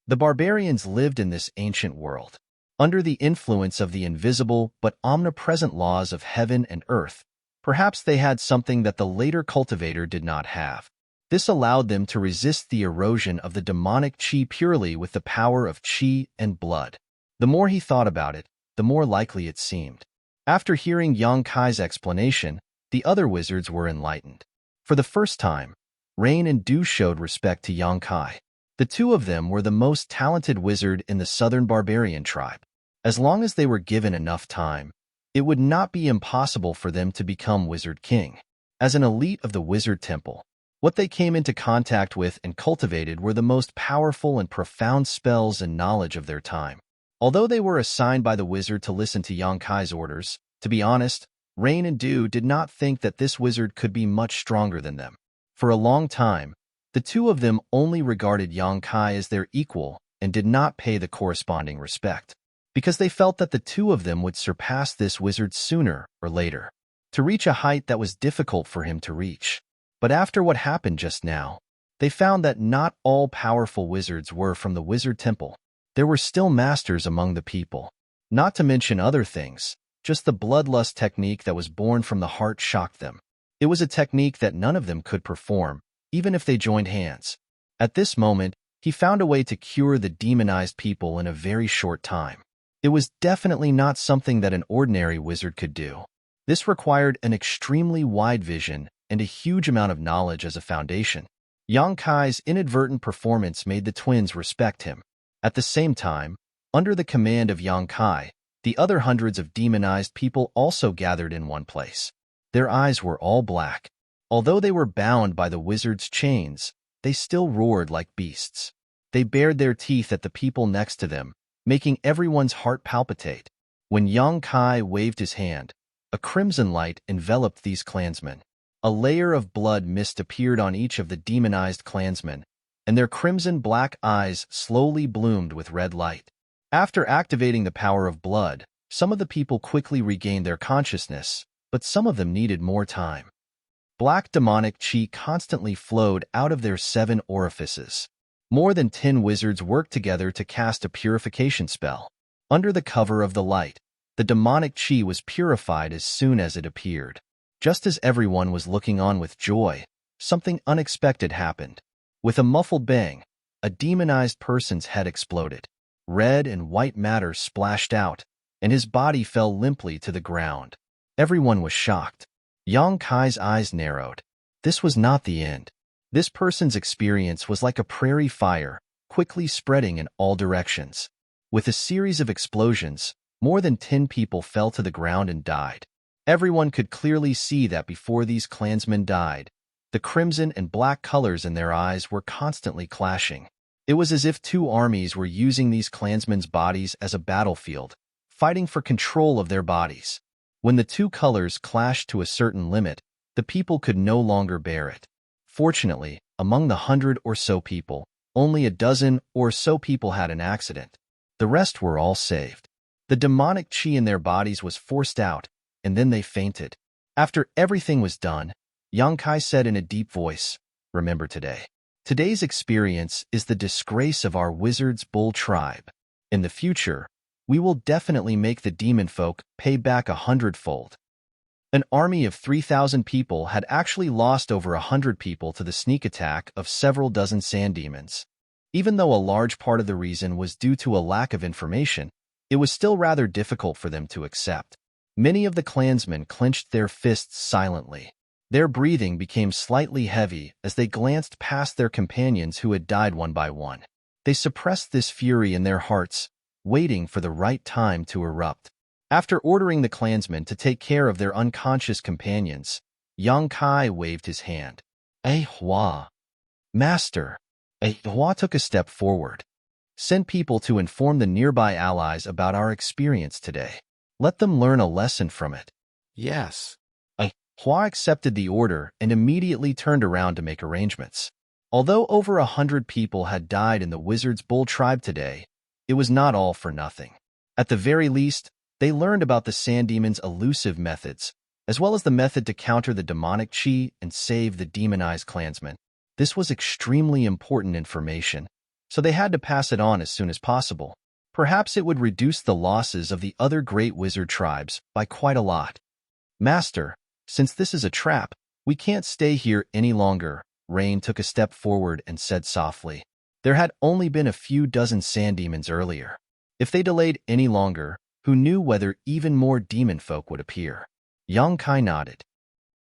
The barbarians lived in this ancient world, under the influence of the invisible but omnipresent laws of heaven and earth. Perhaps they had something that the later cultivator did not have. This allowed them to resist the erosion of the demonic chi purely with the power of chi and blood. The more he thought about it, the more likely it seemed. After hearing Yang Kai's explanation, the other wizards were enlightened. For the first time, Rain and Dew showed respect to Yang Kai. The 2 of them were the most talented wizard in the southern barbarian tribe. As long as they were given enough time, it would not be impossible for them to become Wizard King. As an elite of the Wizard Temple, what they came into contact with and cultivated were the most powerful and profound spells and knowledge of their time. Although they were assigned by the wizard to listen to Yang Kai's orders, to be honest, Rain and Dew did not think that this wizard could be much stronger than them. For a long time, the 2 of them only regarded Yang Kai as their equal and did not pay the corresponding respect, because they felt that the 2 of them would surpass this wizard sooner or later, to reach a height that was difficult for him to reach. But after what happened just now, they found that not all powerful wizards were from the Wizard Temple. There were still masters among the people. Not to mention other things, just the bloodlust technique that was born from the heart shocked them. It was a technique that none of them could perform, even if they joined hands. At this moment, he found a way to cure the demonized people in a very short time. It was definitely not something that an ordinary wizard could do. This required an extremely wide vision and a huge amount of knowledge as a foundation. Yang Kai's inadvertent performance made the twins respect him. At the same time, under the command of Yang Kai, the other hundreds of demonized people also gathered in one place. Their eyes were all black. Although they were bound by the wizard's chains, they still roared like beasts. They bared their teeth at the people next to them, making everyone's heart palpitate. When Yang Kai waved his hand, a crimson light enveloped these clansmen. A layer of blood mist appeared on each of the demonized clansmen, and their crimson-black eyes slowly bloomed with red light. After activating the power of blood, some of the people quickly regained their consciousness, but some of them needed more time. Black demonic chi constantly flowed out of their 7 orifices. More than 10 wizards worked together to cast a purification spell. Under the cover of the light, the demonic chi was purified as soon as it appeared. Just as everyone was looking on with joy, something unexpected happened. With a muffled bang, a demonized person's head exploded. Red and white matter splashed out, and his body fell limply to the ground. Everyone was shocked. Yang Kai's eyes narrowed. This was not the end. This person's experience was like a prairie fire, quickly spreading in all directions. With a series of explosions, more than 10 people fell to the ground and died. Everyone could clearly see that before these clansmen died, the crimson and black colors in their eyes were constantly clashing. It was as if two armies were using these clansmen's bodies as a battlefield, fighting for control of their bodies. When the two colors clashed to a certain limit, the people could no longer bear it. Fortunately, among the 100 or so people, only a dozen or so people had an accident. The rest were all saved. The demonic chi in their bodies was forced out, and then they fainted. After everything was done, Yang Kai said in a deep voice, "Remember today. Today's experience is the disgrace of our wizard's bull tribe. In the future, we will definitely make the demon folk pay back 100-fold." An army of 3,000 people had actually lost over 100 people to the sneak attack of several dozen sand demons. Even though a large part of the reason was due to a lack of information, it was still rather difficult for them to accept. Many of the clansmen clenched their fists silently. Their breathing became slightly heavy as they glanced past their companions who had died one by one. They suppressed this fury in their hearts, waiting for the right time to erupt. After ordering the clansmen to take care of their unconscious companions, Yang Kai waved his hand. Hua. Master. Hua took a step forward. Send people to inform the nearby allies about our experience today. Let them learn a lesson from it. Yes. Hua accepted the order and immediately turned around to make arrangements. Although over 100 people had died in the Wizard's Bull tribe today, it was not all for nothing. At the very least, they learned about the Sand Demon's elusive methods, as well as the method to counter the demonic chi and save the demonized clansmen. This was extremely important information, so they had to pass it on as soon as possible. Perhaps it would reduce the losses of the other great wizard tribes by quite a lot. Master, since this is a trap, we can't stay here any longer. Rain took a step forward and said softly. There had only been a few dozen sand demons earlier. If they delayed any longer, who knew whether even more demon folk would appear? Yang Kai nodded.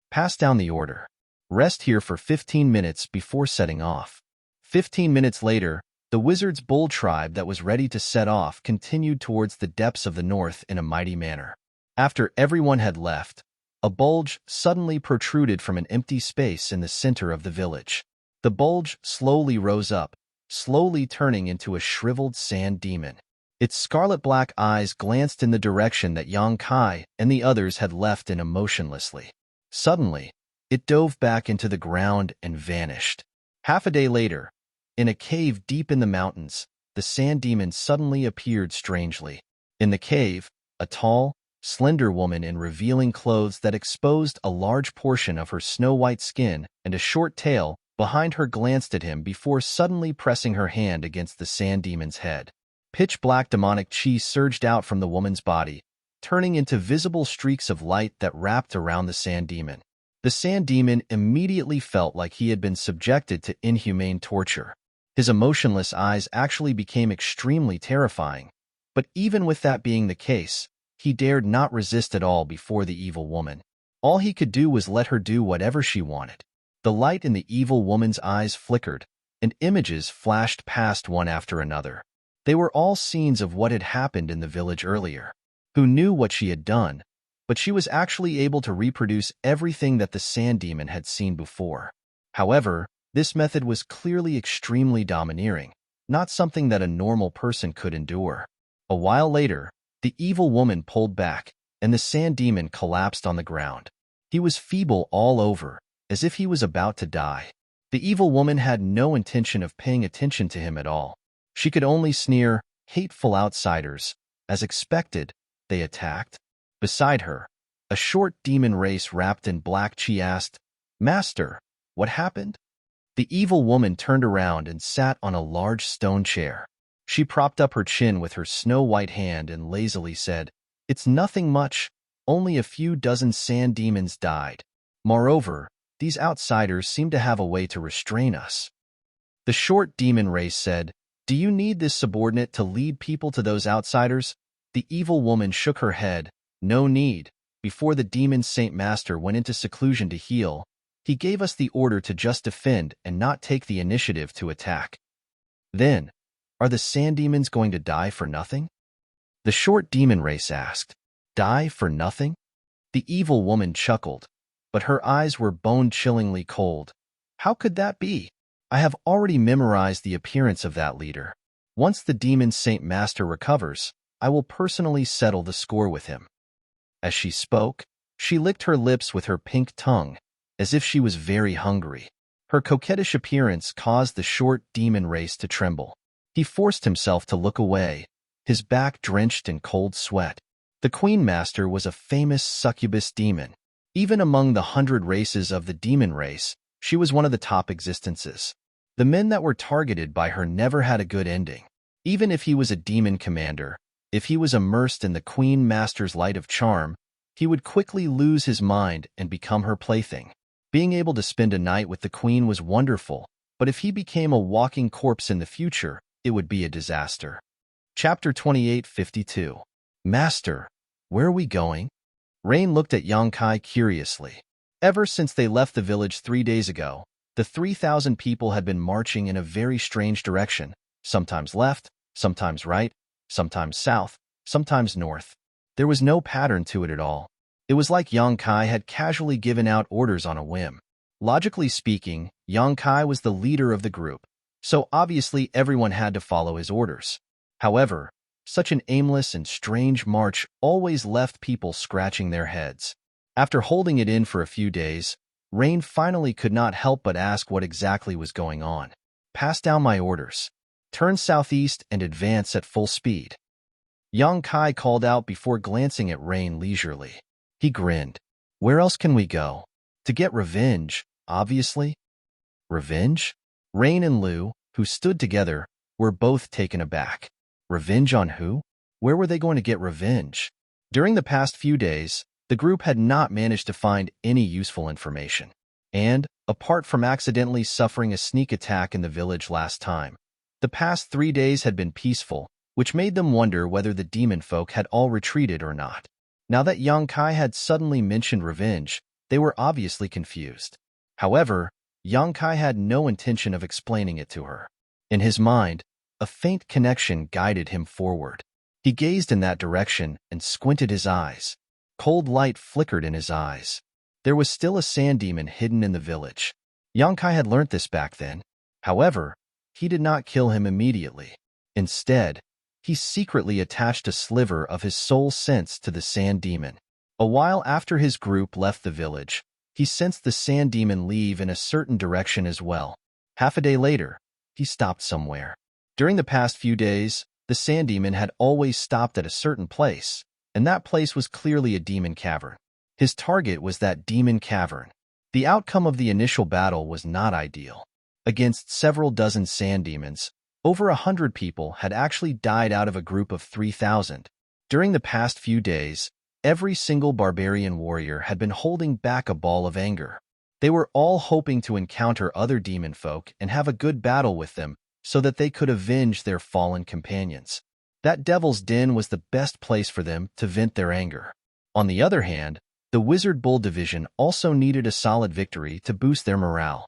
Pass down the order. Rest here for 15 minutes before setting off. 15 minutes later, the Wizard's Bull tribe that was ready to set off continued towards the depths of the north in a mighty manner. After everyone had left, a bulge suddenly protruded from an empty space in the center of the village. The bulge slowly rose up, slowly turning into a shriveled sand demon. Its scarlet-black eyes glanced in the direction that Yang Kai and the others had left in emotionlessly. Suddenly, it dove back into the ground and vanished. Half a day later, in a cave deep in the mountains, the sand demon suddenly appeared strangely. In the cave, a tall, slender woman in revealing clothes that exposed a large portion of her snow-white skin and a short tail behind her glanced at him before suddenly pressing her hand against the sand demon's head. Pitch-black demonic chi surged out from the woman's body, turning into visible streaks of light that wrapped around the sand demon. The sand demon immediately felt like he had been subjected to inhumane torture. His emotionless eyes actually became extremely terrifying, but even with that being the case, he dared not resist at all before the evil woman. All he could do was let her do whatever she wanted. The light in the evil woman's eyes flickered, and images flashed past one after another. They were all scenes of what had happened in the village earlier. Who knew what she had done, but she was actually able to reproduce everything that the sand demon had seen before. However, this method was clearly extremely domineering, not something that a normal person could endure. A while later, the evil woman pulled back, and the sand demon collapsed on the ground. He was feeble all over, as if he was about to die. The evil woman had no intention of paying attention to him at all. She could only sneer, "Hateful outsiders." As expected, they attacked. Beside her, a short demon race wrapped in black chi asked, "Master, what happened?" The evil woman turned around and sat on a large stone chair. She propped up her chin with her snow-white hand and lazily said, "It's nothing much, only a few dozen sand demons died. Moreover, these outsiders seem to have a way to restrain us." The short demon race said, "Do you need this subordinate to lead people to those outsiders?" The evil woman shook her head. "No need. Before the demon Saint Master went into seclusion to heal, he gave us the order to just defend and not take the initiative to attack. Then, Are the sand demons going to die for nothing? The short demon race asked. Die for nothing? The evil woman chuckled, but her eyes were bone-chillingly cold. How could that be? I have already memorized the appearance of that leader. Once the demon Saint Master recovers, I will personally settle the score with him. As she spoke, she licked her lips with her pink tongue, as if she was very hungry. Her coquettish appearance caused the short demon race to tremble. He forced himself to look away, his back drenched in cold sweat. The Queen Master was a famous succubus demon. Even among the 100 races of the demon race, she was one of the top existences. The men that were targeted by her never had a good ending. Even if he was a demon commander, if he was immersed in the Queen Master's light of charm, he would quickly lose his mind and become her plaything. Being able to spend a night with the Queen was wonderful, but if he became a walking corpse in the future, it would be a disaster. Chapter 28:52. Master, where are we going? Rain looked at Yang Kai curiously. Ever since they left the village 3 days ago, the 3,000 people had been marching in a very strange direction, sometimes left, sometimes right, sometimes south, sometimes north. There was no pattern to it at all. It was like Yang Kai had casually given out orders on a whim. Logically speaking, Yang Kai was the leader of the group, so obviously everyone had to follow his orders. However, such an aimless and strange march always left people scratching their heads. After holding it in for a few days, Rain finally could not help but ask what exactly was going on. Pass down my orders. Turn southeast and advance at full speed. Yang Kai called out before glancing at Rain leisurely. He grinned. Where else can we go? To get revenge, obviously. Revenge? Rain and Liu, who stood together, were both taken aback. Revenge on who? Where were they going to get revenge? During the past few days, the group had not managed to find any useful information. And, apart from accidentally suffering a sneak attack in the village last time, the past 3 days had been peaceful, which made them wonder whether the demon folk had all retreated or not. Now that Yang Kai had suddenly mentioned revenge, they were obviously confused. However, Yang Kai had no intention of explaining it to her. In his mind, a faint connection guided him forward. He gazed in that direction and squinted his eyes. Cold light flickered in his eyes. There was still a sand demon hidden in the village. Yang Kai had learnt this back then. However, he did not kill him immediately. Instead, he secretly attached a sliver of his soul sense to the sand demon. A while after his group left the village, he sensed the sand demon leave in a certain direction as well. Half a day later, he stopped somewhere. During the past few days, the sand demon had always stopped at a certain place, and that place was clearly a demon cavern. His target was that demon cavern. The outcome of the initial battle was not ideal. Against several dozen sand demons, over 100 people had actually died out of a group of 3,000. During the past few days, every single barbarian warrior had been holding back a ball of anger. They were all hoping to encounter other demon folk and have a good battle with them so that they could avenge their fallen companions. That Devil's Den was the best place for them to vent their anger. On the other hand, the Wizard Bull Division also needed a solid victory to boost their morale.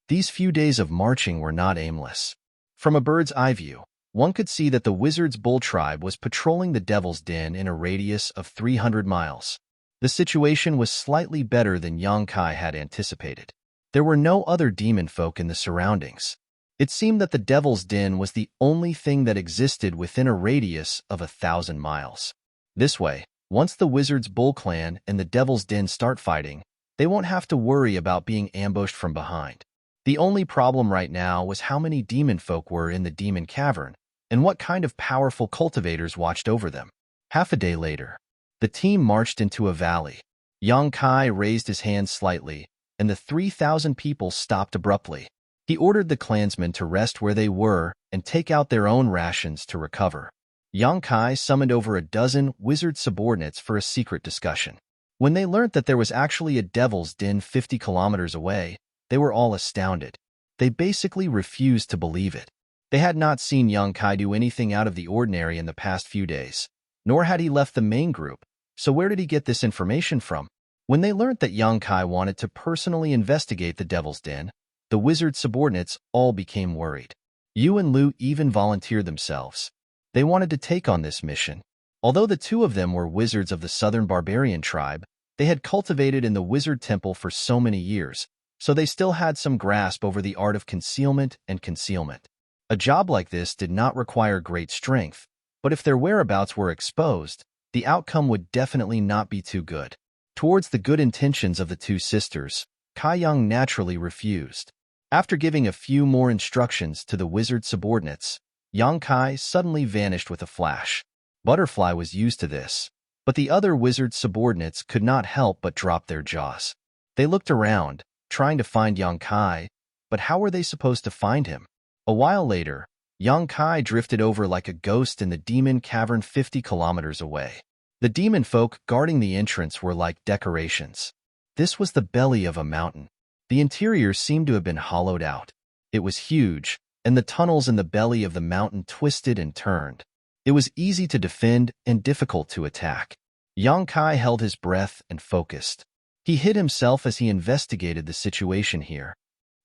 These few days of marching were not aimless. From a bird's eye view, one could see that the Wizard's Bull tribe was patrolling the Devil's Den in a radius of 300 miles. The situation was slightly better than Yang Kai had anticipated. There were no other demon folk in the surroundings. It seemed that the Devil's Den was the only thing that existed within a radius of 1,000 miles. This way, once the Wizard's Bull clan and the Devil's Den start fighting, they won't have to worry about being ambushed from behind. The only problem right now was how many demon folk were in the demon cavern, and what kind of powerful cultivators watched over them. Half a day later, the team marched into a valley. Yang Kai raised his hand slightly, and the 3,000 people stopped abruptly. He ordered the clansmen to rest where they were and take out their own rations to recover. Yang Kai summoned over a dozen wizard subordinates for a secret discussion. When they learned that there was actually a Devil's Den 50 kilometers away, they were all astounded. They basically refused to believe it. They had not seen Yang Kai do anything out of the ordinary in the past few days, nor had he left the main group, so where did he get this information from? When they learned that Yang Kai wanted to personally investigate the Devil's Den, the wizard subordinates all became worried. Yu and Lu even volunteered themselves. They wanted to take on this mission. Although the two of them were wizards of the southern barbarian tribe, they had cultivated in the wizard temple for so many years, so they still had some grasp over the art of concealment and concealment. A job like this did not require great strength, but if their whereabouts were exposed, the outcome would definitely not be too good. Towards the good intentions of the two sisters, Kai Young naturally refused. After giving a few more instructions to the wizard subordinates, Yang Kai suddenly vanished with a flash. Butterfly was used to this, but the other wizard subordinates could not help but drop their jaws. They looked around, trying to find Yang Kai, but how were they supposed to find him? A while later, Yang Kai drifted over like a ghost in the demon cavern 50 kilometers away. The demon folk guarding the entrance were like decorations. This was the belly of a mountain. The interior seemed to have been hollowed out. It was huge, and the tunnels in the belly of the mountain twisted and turned. It was easy to defend and difficult to attack. Yang Kai held his breath and focused. He hid himself as he investigated the situation here.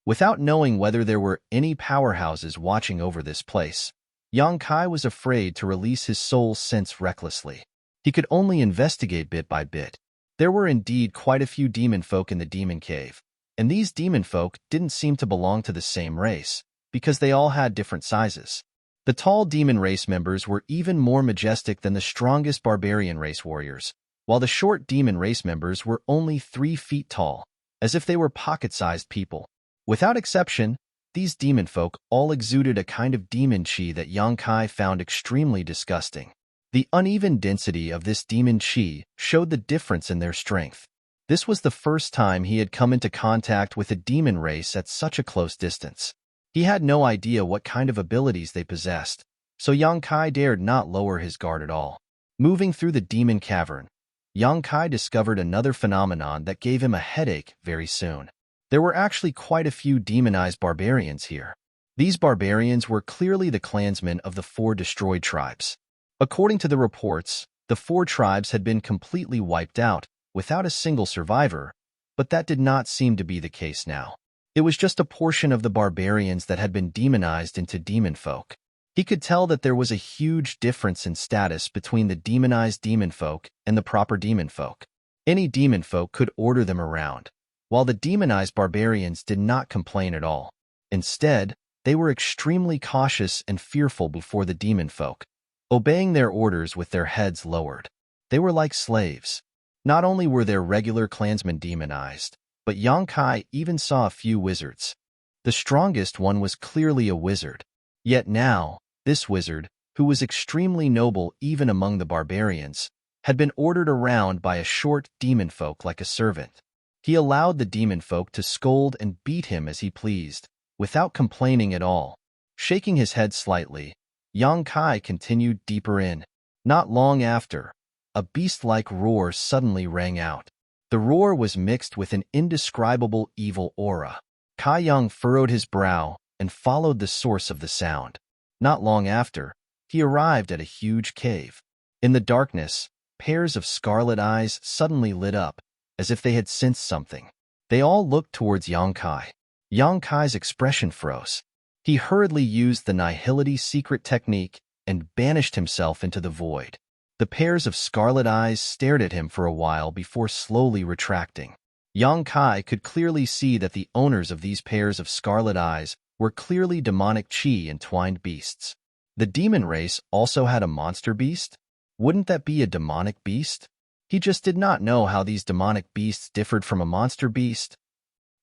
Without knowing whether there were any powerhouses watching over this place, Yang Kai was afraid to release his soul's sense recklessly. He could only investigate bit by bit. There were indeed quite a few demon folk in the demon cave, and these demon folk didn't seem to belong to the same race, because they all had different sizes. The tall demon race members were even more majestic than the strongest barbarian race warriors, while the short demon race members were only 3 feet tall, as if they were pocket-sized people. Without exception, these demon folk all exuded a kind of demon chi that Yang Kai found extremely disgusting. The uneven density of this demon chi showed the difference in their strength. This was the first time he had come into contact with a demon race at such a close distance. He had no idea what kind of abilities they possessed, so Yang Kai dared not lower his guard at all. Moving through the demon cavern, Yang Kai discovered another phenomenon that gave him a headache very soon. There were actually quite a few demonized barbarians here. These barbarians were clearly the clansmen of the 4 destroyed tribes. According to the reports, the 4 tribes had been completely wiped out, without a single survivor, but that did not seem to be the case now. It was just a portion of the barbarians that had been demonized into demon folk. He could tell that there was a huge difference in status between the demonized demon folk and the proper demon folk. Any demon folk could order them around, while the demonized barbarians did not complain at all. Instead, they were extremely cautious and fearful before the demon folk, obeying their orders with their heads lowered. They were like slaves. Not only were their regular clansmen demonized, but Yang Kai even saw a few wizards. The strongest one was clearly a wizard. Yet now, this wizard, who was extremely noble even among the barbarians, had been ordered around by a short demon folk like a servant. He allowed the demon folk to scold and beat him as he pleased, without complaining at all. Shaking his head slightly, Yang Kai continued deeper in. Not long after, a beast-like roar suddenly rang out. The roar was mixed with an indescribable evil aura. Kai Young furrowed his brow and followed the source of the sound. Not long after, he arrived at a huge cave. In the darkness, pairs of scarlet eyes suddenly lit up, as if they had sensed something. They all looked towards Yang Kai. Yang Kai's expression froze. He hurriedly used the Nihility secret technique and banished himself into the void. The pairs of scarlet eyes stared at him for a while before slowly retracting. Yang Kai could clearly see that the owners of these pairs of scarlet eyes were clearly demonic chi-entwined beasts. The demon race also had a monster beast? Wouldn't that be a demonic beast? He just did not know how these demonic beasts differed from a monster beast.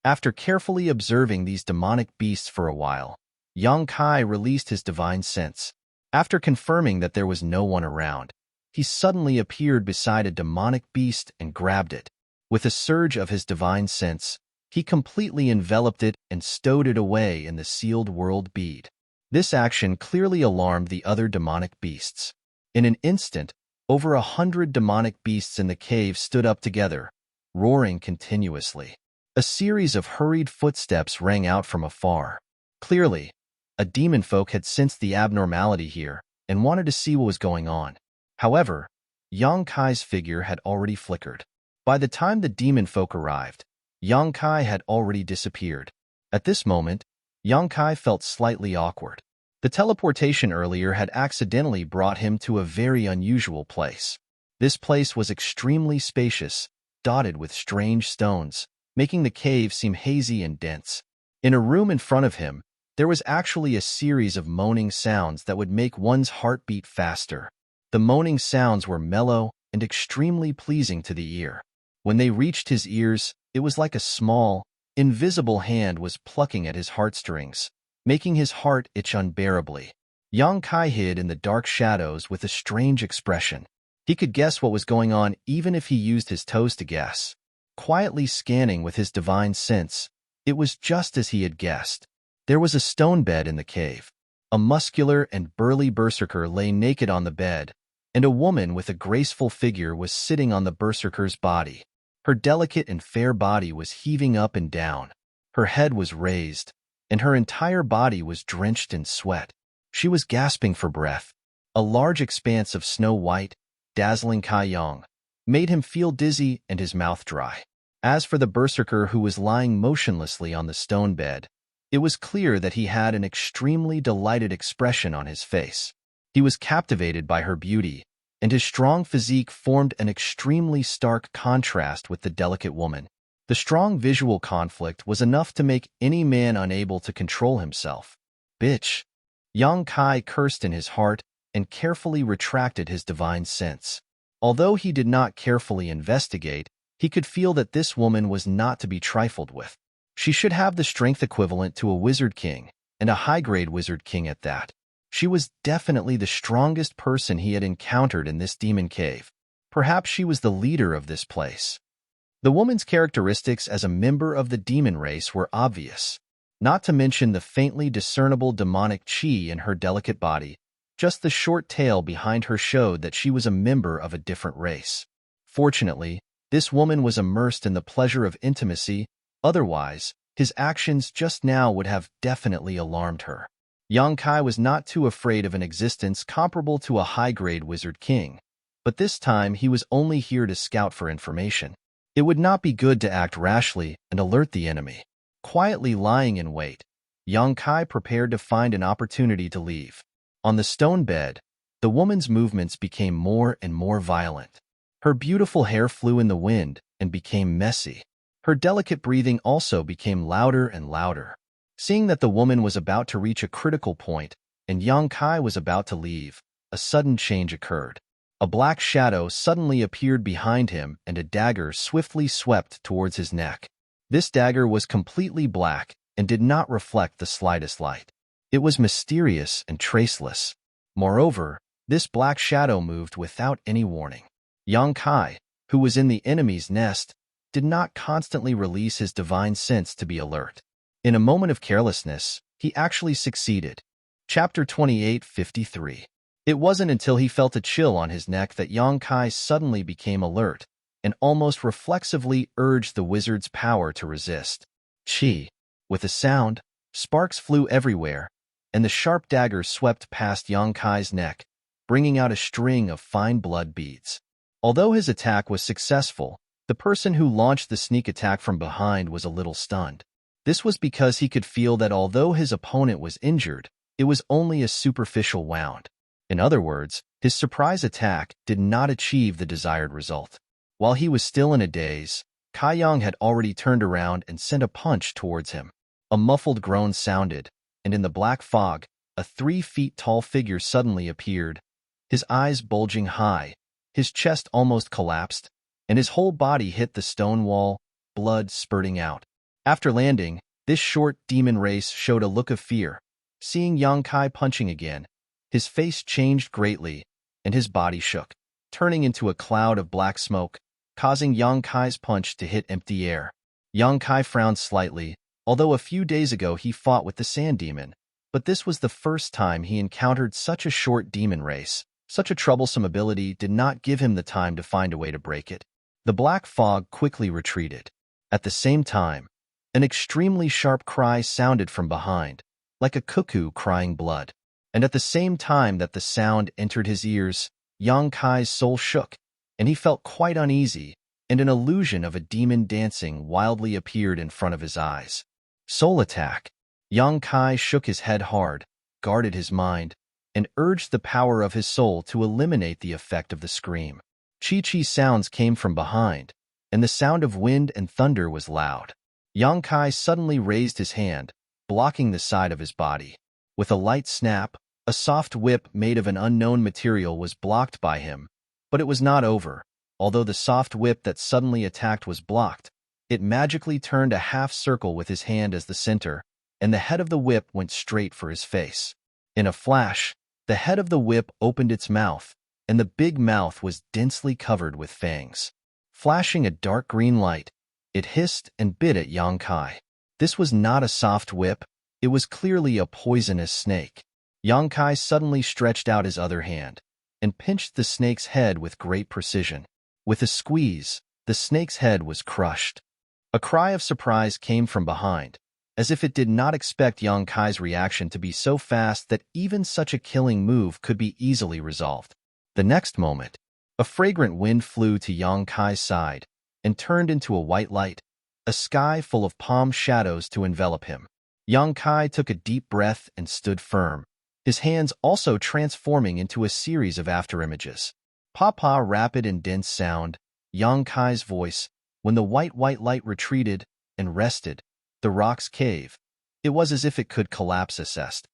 After carefully observing these demonic beasts for a while, Yang Kai released his divine sense. After confirming that there was no one around, he suddenly appeared beside a demonic beast and grabbed it. With a surge of his divine sense, he completely enveloped it and stowed it away in the sealed world bead. This action clearly alarmed the other demonic beasts. In an instant, over 100 demonic beasts in the cave stood up together, roaring continuously. A series of hurried footsteps rang out from afar. Clearly, a demon folk had sensed the abnormality here and wanted to see what was going on. However, Yang Kai's figure had already flickered. By the time the demon folk arrived, Yang Kai had already disappeared. At this moment, Yang Kai felt slightly awkward. The teleportation earlier had accidentally brought him to a very unusual place. This place was extremely spacious, dotted with strange stones, making the cave seem hazy and dense. In a room in front of him, there was actually a series of moaning sounds that would make one's heart beat faster. The moaning sounds were mellow and extremely pleasing to the ear. When they reached his ears, it was like a small, invisible hand was plucking at his heartstrings, making his heart itch unbearably. Yang Kai hid in the dark shadows with a strange expression. He could guess what was going on even if he used his toes to guess. Quietly scanning with his divine sense, it was just as he had guessed. There was a stone bed in the cave. A muscular and burly berserker lay naked on the bed, and a woman with a graceful figure was sitting on the berserker's body. Her delicate and fair body was heaving up and down. Her head was raised, and her entire body was drenched in sweat. She was gasping for breath. A large expanse of snow-white, dazzling Kai Yang made him feel dizzy and his mouth dry. As for the berserker who was lying motionlessly on the stone bed, it was clear that he had an extremely delighted expression on his face. He was captivated by her beauty, and his strong physique formed an extremely stark contrast with the delicate woman. The strong visual conflict was enough to make any man unable to control himself. Bitch! Yang Kai cursed in his heart and carefully retracted his divine sense. Although he did not carefully investigate, he could feel that this woman was not to be trifled with. She should have the strength equivalent to a wizard king, and a high-grade wizard king at that. She was definitely the strongest person he had encountered in this demon cave. Perhaps she was the leader of this place. The woman's characteristics as a member of the demon race were obvious, not to mention the faintly discernible demonic chi in her delicate body. Just the short tail behind her showed that she was a member of a different race. Fortunately, this woman was immersed in the pleasure of intimacy. Otherwise, his actions just now would have definitely alarmed her. Yang Kai was not too afraid of an existence comparable to a high-grade wizard king, but this time he was only here to scout for information. It would not be good to act rashly and alert the enemy. Quietly lying in wait, Yang Kai prepared to find an opportunity to leave. On the stone bed, the woman's movements became more and more violent. Her beautiful hair flew in the wind and became messy. Her delicate breathing also became louder and louder. Seeing that the woman was about to reach a critical point and Yang Kai was about to leave, a sudden change occurred. A black shadow suddenly appeared behind him and a dagger swiftly swept towards his neck. This dagger was completely black and did not reflect the slightest light. It was mysterious and traceless. Moreover, this black shadow moved without any warning. Yang Kai, who was in the enemy's nest, did not constantly release his divine sense to be alert. In a moment of carelessness, he actually succeeded. Chapter 28:53. It wasn't until he felt a chill on his neck that Yang Kai suddenly became alert and almost reflexively urged the wizard's power to resist. Chi. With a sound, sparks flew everywhere, and the sharp dagger swept past Yang Kai's neck, bringing out a string of fine blood beads. Although his attack was successful, the person who launched the sneak attack from behind was a little stunned. This was because he could feel that although his opponent was injured, it was only a superficial wound. In other words, his surprise attack did not achieve the desired result. While he was still in a daze, Kai Yang had already turned around and sent a punch towards him. A muffled groan sounded, and in the black fog, a 3-feet-tall figure suddenly appeared, his eyes bulging high, his chest almost collapsed, and his whole body hit the stone wall, blood spurting out. After landing, this short demon race showed a look of fear. Seeing Yang Kai punching again, his face changed greatly, and his body shook, turning into a cloud of black smoke, causing Yang Kai's punch to hit empty air. Yang Kai frowned slightly, although a few days ago he fought with the sand demon, but this was the first time he encountered such a short demon race. Such a troublesome ability did not give him the time to find a way to break it. The black fog quickly retreated. At the same time, an extremely sharp cry sounded from behind, like a cuckoo crying blood. And at the same time that the sound entered his ears, Yang Kai's soul shook, and he felt quite uneasy, and an illusion of a demon dancing wildly appeared in front of his eyes. Soul attack. Yang Kai shook his head hard, guarded his mind and urged the power of his soul to eliminate the effect of the scream. Chi-chi sounds came from behind, and the sound of wind and thunder was loud. Yang Kai suddenly raised his hand, blocking the side of his body. With a light snap, a soft whip made of an unknown material was blocked by him, but it was not over. Although the soft whip that suddenly attacked was blocked, it magically turned a half-circle with his hand as the center, and the head of the whip went straight for his face. In a flash, the head of the whip opened its mouth, and the big mouth was densely covered with fangs. Flashing a dark green light, it hissed and bit at Yang Kai. This was not a soft whip, it was clearly a poisonous snake. Yang Kai suddenly stretched out his other hand and pinched the snake's head with great precision. With a squeeze, the snake's head was crushed. A cry of surprise came from behind, as if it did not expect Yang Kai's reaction to be so fast that even such a killing move could be easily resolved. The next moment, a fragrant wind flew to Yang Kai's side and turned into a white light, a sky full of palm shadows to envelop him. Yang Kai took a deep breath and stood firm, his hands also transforming into a series of afterimages. Pa-pa, rapid and dense sound, Yang Kai's voice, when the white light retreated and rested, the rocks cave. It was as if it could collapse assessed.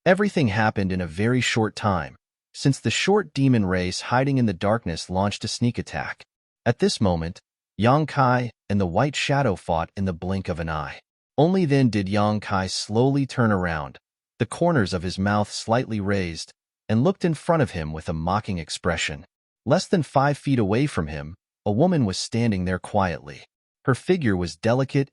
Everything happened in a very short time, since the short demon race hiding in the darkness launched a sneak attack. At this moment, Yang Kai and the white shadow fought in the blink of an eye. Only then did Yang Kai slowly turn around, the corners of his mouth slightly raised, and looked in front of him with a mocking expression. Less than 5 feet away from him, a woman was standing there quietly. Her figure was delicate,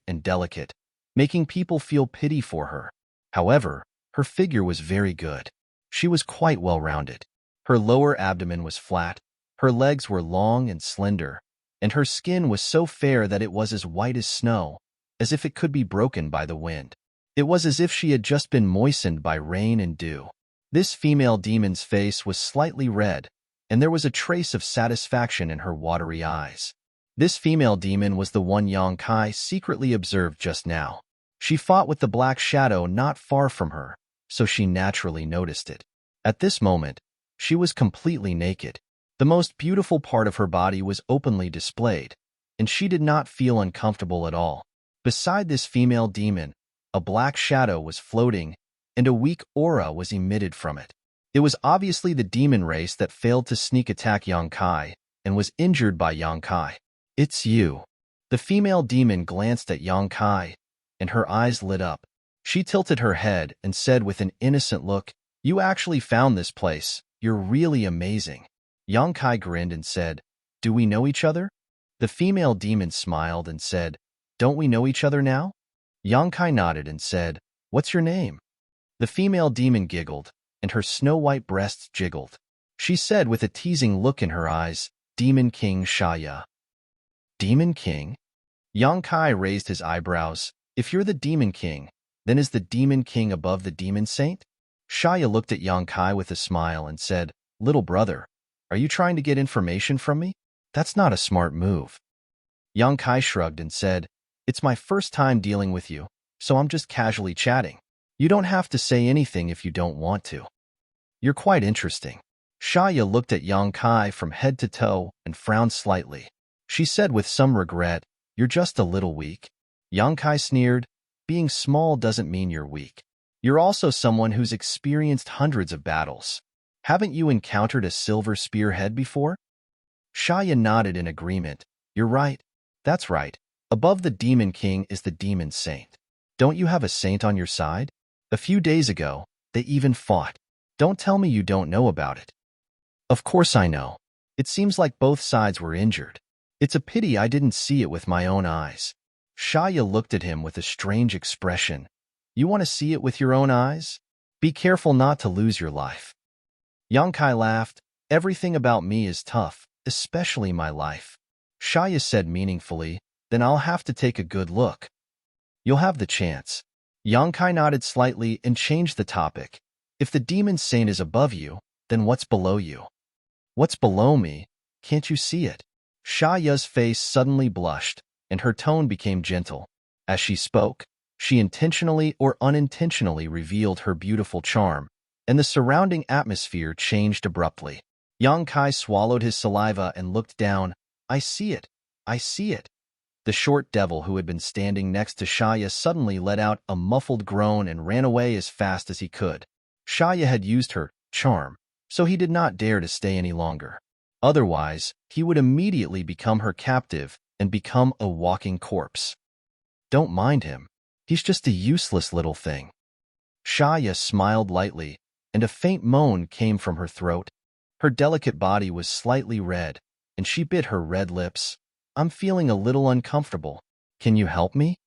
making people feel pity for her. However, her figure was very good. She was quite well-rounded. Her lower abdomen was flat, her legs were long and slender, and her skin was so fair that it was as white as snow, as if it could be broken by the wind. It was as if she had just been moistened by rain and dew. This female demon's face was slightly red, and there was a trace of satisfaction in her watery eyes. This female demon was the one Yang Kai secretly observed just now. She fought with the black shadow not far from her, so she naturally noticed it. At this moment, she was completely naked. The most beautiful part of her body was openly displayed, and she did not feel uncomfortable at all. Beside this female demon, a black shadow was floating, and a weak aura was emitted from it. It was obviously the demon race that failed to sneak attack Yang Kai and was injured by Yang Kai. "It's you." The female demon glanced at Yang Kai, and her eyes lit up. She tilted her head and said with an innocent look, "You actually found this place. You're really amazing." Yang Kai grinned and said, "Do we know each other?" The female demon smiled and said, "Don't we know each other now?" Yang Kai nodded and said, "What's your name?" The female demon giggled, and her snow-white breasts jiggled. She said with a teasing look in her eyes, "Demon King Shaya." "Demon King?" Yang Kai raised his eyebrows. "If you're the Demon King, then is the Demon King above the Demon Saint?" Shaya looked at Yang Kai with a smile and said, "Little brother, are you trying to get information from me? That's not a smart move." Yang Kai shrugged and said, "It's my first time dealing with you, so I'm just casually chatting. You don't have to say anything if you don't want to." "You're quite interesting." Shaya looked at Yang Kai from head to toe and frowned slightly. She said with some regret, "You're just a little weak." Yang Kai sneered, "Being small doesn't mean you're weak. You're also someone who's experienced hundreds of battles. Haven't you encountered a silver spearhead before?" Shaya nodded in agreement. "You're right. That's right. Above the Demon King is the Demon Saint. Don't you have a saint on your side? A few days ago, they even fought. Don't tell me you don't know about it." "Of course I know. It seems like both sides were injured. It's a pity I didn't see it with my own eyes." Shaya looked at him with a strange expression. "You want to see it with your own eyes? Be careful not to lose your life." Yang Kai laughed. "Everything about me is tough, especially my life." Shaya said meaningfully, "Then I'll have to take a good look." "You'll have the chance." Yang Kai nodded slightly and changed the topic. "If the Demon Saint is above you, then what's below you?" "What's below me? Can't you see it?" Shaya's face suddenly blushed, and her tone became gentle. As she spoke, she intentionally or unintentionally revealed her beautiful charm, and the surrounding atmosphere changed abruptly. Yang Kai swallowed his saliva and looked down. I see it. I see it. The short devil who had been standing next to Shaya suddenly let out a muffled groan and ran away as fast as he could. Shaya had used her charm, so he did not dare to stay any longer. Otherwise, he would immediately become her captive and become a walking corpse. Don't mind him. He's just a useless little thing. Shaya smiled lightly, and a faint moan came from her throat. Her delicate body was slightly red, and she bit her red lips. I'm feeling a little uncomfortable. Can you help me?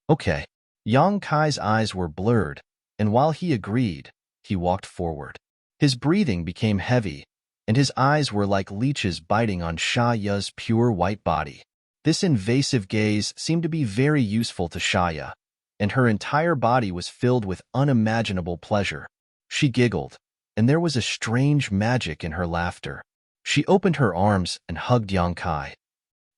Okay. Yang Kai's eyes were blurred, and while he agreed, he walked forward. His breathing became heavy, and his eyes were like leeches biting on Shaya's pure white body. This invasive gaze seemed to be very useful to Shaya, and her entire body was filled with unimaginable pleasure. She giggled, and there was a strange magic in her laughter. She opened her arms and hugged Yang Kai.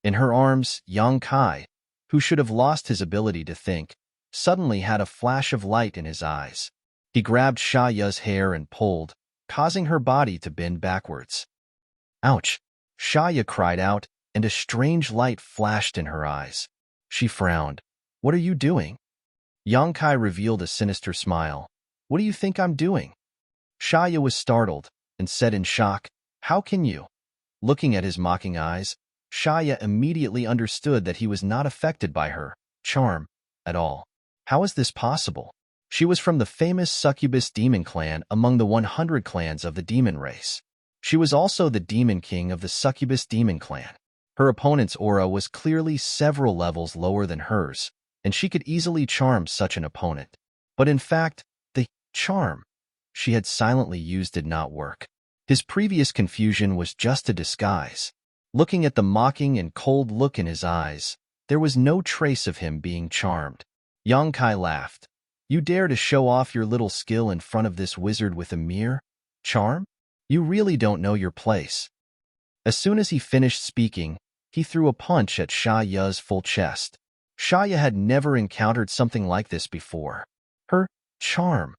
In her arms, Yang Kai, who should have lost his ability to think, suddenly had a flash of light in his eyes. He grabbed Shaya's hair and pulled, causing her body to bend backwards. Ouch! Shaya cried out, and a strange light flashed in her eyes. She frowned. What are you doing? Yang Kai revealed a sinister smile. What do you think I'm doing? Shaya was startled and said in shock, How can you? Looking at his mocking eyes, Shaya immediately understood that he was not affected by her charm at all. How is this possible? She was from the famous succubus demon clan among the 100 clans of the demon race. She was also the demon king of the succubus demon clan. Her opponent's aura was clearly several levels lower than hers, and she could easily charm such an opponent. But in fact, the charm she had silently used did not work. His previous confusion was just a disguise. Looking at the mocking and cold look in his eyes, there was no trace of him being charmed. Yang Kai laughed. You dare to show off your little skill in front of this wizard with a mere charm? You really don't know your place. As soon as he finished speaking, he threw a punch at Shaya's full chest. Shaya had never encountered something like this before. Her charm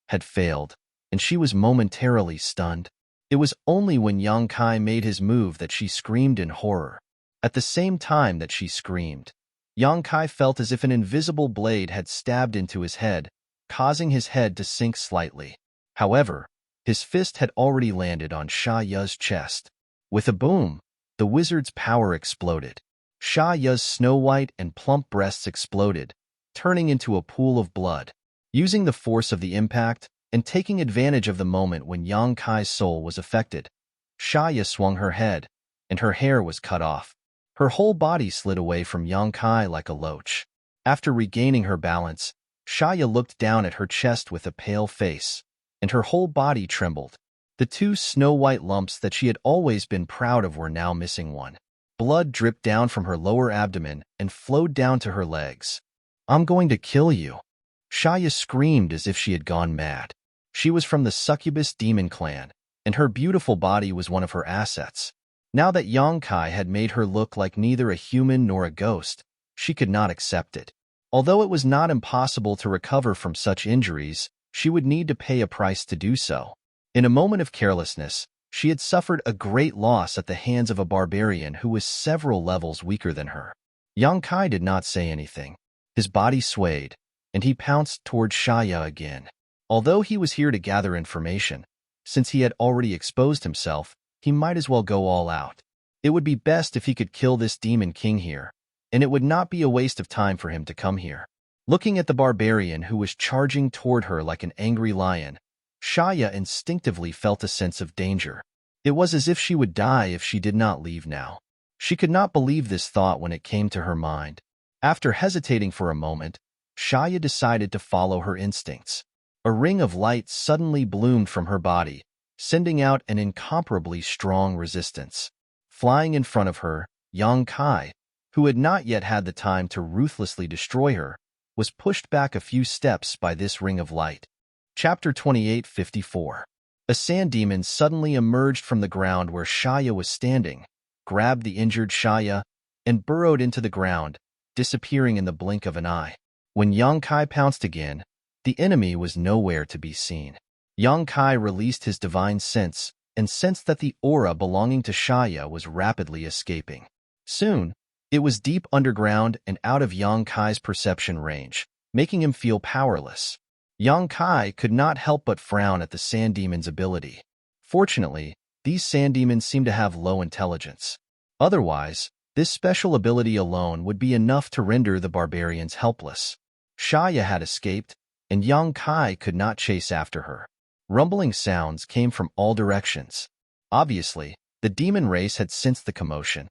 had failed, and she was momentarily stunned. It was only when Yang Kai made his move that she screamed in horror. At the same time that she screamed, Yang Kai felt as if an invisible blade had stabbed into his head, causing his head to sink slightly. However, his fist had already landed on Shaya's chest. With a boom, the wizard's power exploded. Shaya's snow-white and plump breasts exploded, turning into a pool of blood. Using the force of the impact and taking advantage of the moment when Yang Kai's soul was affected, Shaya swung her head, and her hair was cut off. Her whole body slid away from Yang Kai like a loach. After regaining her balance, Shaya looked down at her chest with a pale face, and her whole body trembled. The two snow-white lumps that she had always been proud of were now missing one. Blood dripped down from her lower abdomen and flowed down to her legs. I'm going to kill you. Shaya screamed as if she had gone mad. She was from the succubus demon clan, and her beautiful body was one of her assets. Now that Yang Kai had made her look like neither a human nor a ghost, she could not accept it. Although it was not impossible to recover from such injuries, she would need to pay a price to do so. In a moment of carelessness, she had suffered a great loss at the hands of a barbarian who was several levels weaker than her. Yang Kai did not say anything. His body swayed, and he pounced toward Shaya again. Although he was here to gather information, since he had already exposed himself, he might as well go all out. It would be best if he could kill this demon king here, and it would not be a waste of time for him to come here. Looking at the barbarian who was charging toward her like an angry lion, Shaya instinctively felt a sense of danger. It was as if she would die if she did not leave now. She could not believe this thought when it came to her mind. After hesitating for a moment, Shaya decided to follow her instincts. A ring of light suddenly bloomed from her body, sending out an incomparably strong resistance. Flying in front of her, Yang Kai, who had not yet had the time to ruthlessly destroy her, was pushed back a few steps by this ring of light. Chapter 28:54. A sand demon suddenly emerged from the ground where Shaya was standing, grabbed the injured Shaya, and burrowed into the ground, disappearing in the blink of an eye. When Yang Kai pounced again, the enemy was nowhere to be seen. Yang Kai released his divine sense and sensed that the aura belonging to Shaya was rapidly escaping. Soon, it was deep underground and out of Yang Kai's perception range, making him feel powerless. Yang Kai could not help but frown at the sand demon's ability. Fortunately, these sand demons seem to have low intelligence. Otherwise, this special ability alone would be enough to render the barbarians helpless. Shaya had escaped, and Yang Kai could not chase after her. Rumbling sounds came from all directions. Obviously, the demon race had sensed the commotion,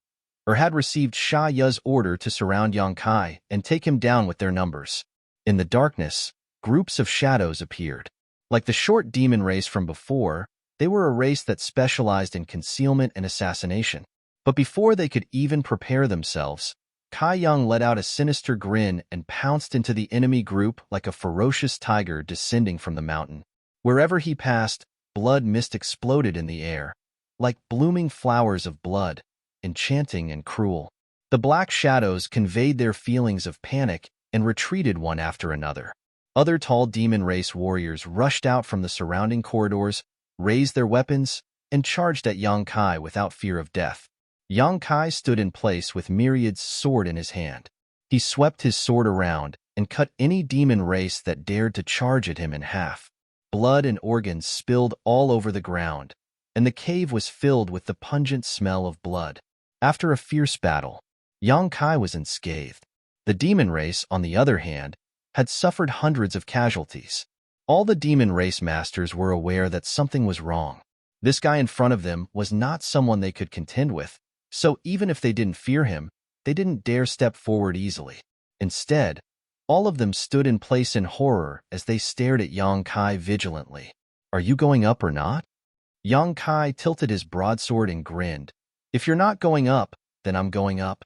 or had received Shaya's order to surround Yang Kai and take him down with their numbers. In the darkness, groups of shadows appeared. Like the short demon race from before, they were a race that specialized in concealment and assassination. But before they could even prepare themselves, Kai Yang let out a sinister grin and pounced into the enemy group like a ferocious tiger descending from the mountain. Wherever he passed, blood mist exploded in the air, like blooming flowers of blood, enchanting and cruel. The black shadows conveyed their feelings of panic and retreated one after another. Other tall demon race warriors rushed out from the surrounding corridors, raised their weapons, and charged at Yang Kai without fear of death. Yang Kai stood in place with Myriad's sword in his hand. He swept his sword around and cut any demon race that dared to charge at him in half. Blood and organs spilled all over the ground, and the cave was filled with the pungent smell of blood. After a fierce battle, Yang Kai was unscathed. The demon race, on the other hand, had suffered hundreds of casualties. All the demon race masters were aware that something was wrong. This guy in front of them was not someone they could contend with, so even if they didn't fear him, they didn't dare step forward easily. Instead, all of them stood in place in horror as they stared at Yang Kai vigilantly. "Are you going up or not?" Yang Kai tilted his broadsword and grinned. "If you're not going up, then I'm going up."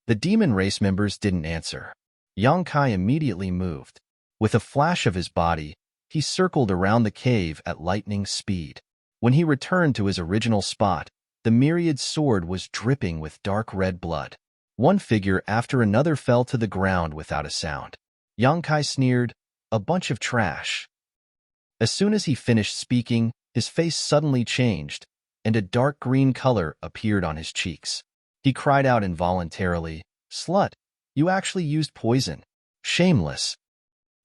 The demon race members didn't answer. Yang Kai immediately moved. With a flash of his body, he circled around the cave at lightning speed. When he returned to his original spot, the myriad sword was dripping with dark red blood. One figure after another fell to the ground without a sound. Yang Kai sneered, "A bunch of trash." As soon as he finished speaking, his face suddenly changed, and a dark green color appeared on his cheeks. He cried out involuntarily, "Slut, you actually used poison. Shameless."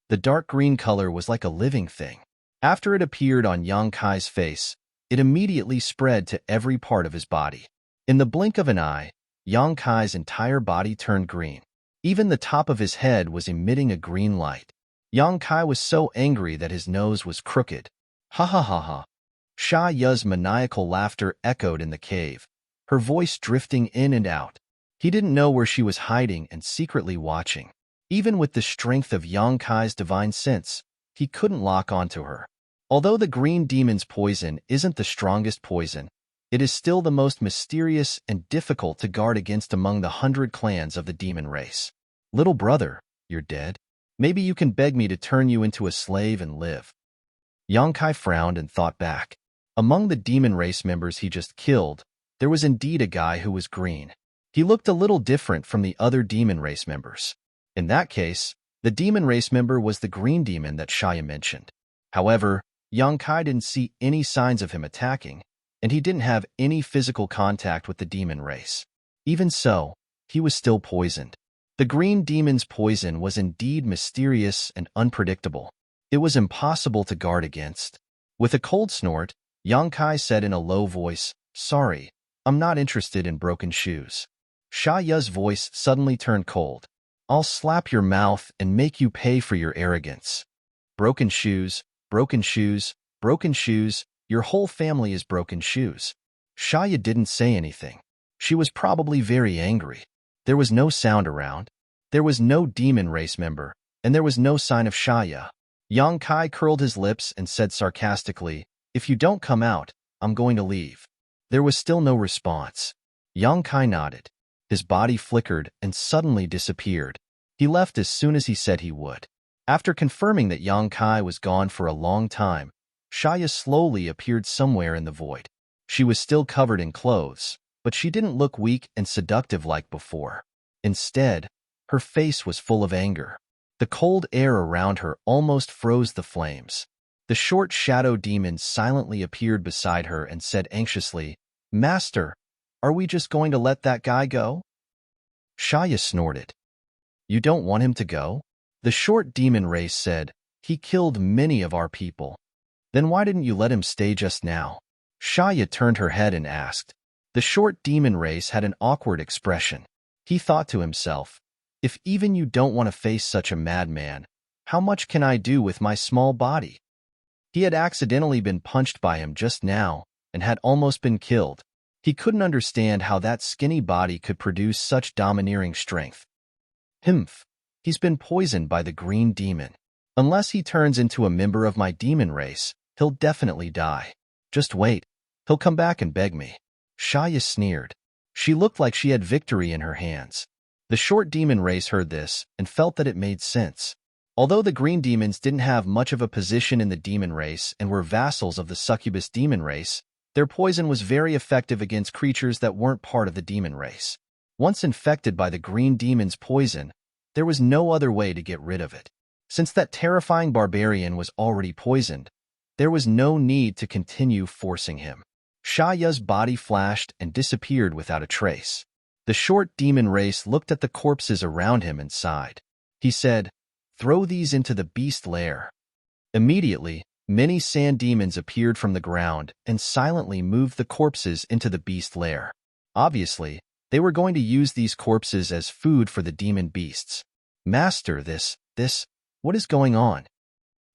The dark green color was like a living thing. After it appeared on Yang Kai's face, it immediately spread to every part of his body. In the blink of an eye, Yang Kai's entire body turned green. Even the top of his head was emitting a green light. Yang Kai was so angry that his nose was crooked. "Ha ha ha ha." Sha Ya's maniacal laughter echoed in the cave, her voice drifting in and out. He didn't know where she was hiding and secretly watching. Even with the strength of Yang Kai's divine sense, he couldn't lock onto her. Although the green demon's poison isn't the strongest poison, it is still the most mysterious and difficult to guard against among the 100 clans of the demon race. "Little brother, you're dead. Maybe you can beg me to turn you into a slave and live." Yang Kai frowned and thought back. Among the demon race members he just killed, there was indeed a guy who was green. He looked a little different from the other demon race members. In that case, the demon race member was the green demon that Shaya mentioned. However, Yang Kai didn't see any signs of him attacking, and he didn't have any physical contact with the demon race. Even so, he was still poisoned. The green demon's poison was indeed mysterious and unpredictable. It was impossible to guard against. With a cold snort, Yang Kai said in a low voice, "Sorry, I'm not interested in broken shoes." Sha Ya's voice suddenly turned cold. "I'll slap your mouth and make you pay for your arrogance." Broken shoes, broken shoes, broken shoes, your whole family is broken shoes. Shaya didn't say anything. She was probably very angry. There was no sound around. There was no demon race member, and there was no sign of Shaya. Yang Kai curled his lips and said sarcastically, "If you don't come out, I'm going to leave." There was still no response. Yang Kai nodded. His body flickered and suddenly disappeared. He left as soon as he said he would. After confirming that Yang Kai was gone for a long time, Shaya slowly appeared somewhere in the void. She was still covered in clothes, but she didn't look weak and seductive like before. Instead, her face was full of anger. The cold air around her almost froze the flames. The short shadow demon silently appeared beside her and said anxiously, "Master, are we just going to let that guy go?" Shaya snorted. "You don't want him to go?" The short demon race said, "He killed many of our people. Then why didn't you let him stay just now?" Shaya turned her head and asked. The short demon race had an awkward expression. He thought to himself, "If even you don't want to face such a madman, how much can I do with my small body?" He had accidentally been punched by him just now and had almost been killed. He couldn't understand how that skinny body could produce such domineering strength. Humph, he's been poisoned by the green demon. Unless he turns into a member of my demon race, he'll definitely die. Just wait, he'll come back and beg me. Shaya sneered. She looked like she had victory in her hands. The short demon race heard this and felt that it made sense. Although the green demons didn't have much of a position in the demon race and were vassals of the succubus demon race, their poison was very effective against creatures that weren't part of the demon race. Once infected by the green demon's poison, there was no other way to get rid of it. Since that terrifying barbarian was already poisoned, there was no need to continue forcing him. Shaya's body flashed and disappeared without a trace. The short demon race looked at the corpses around him and sighed. He said, "Throw these into the beast lair." Immediately, many sand demons appeared from the ground and silently moved the corpses into the beast lair. Obviously, they were going to use these corpses as food for the demon beasts. "Master, what is going on?"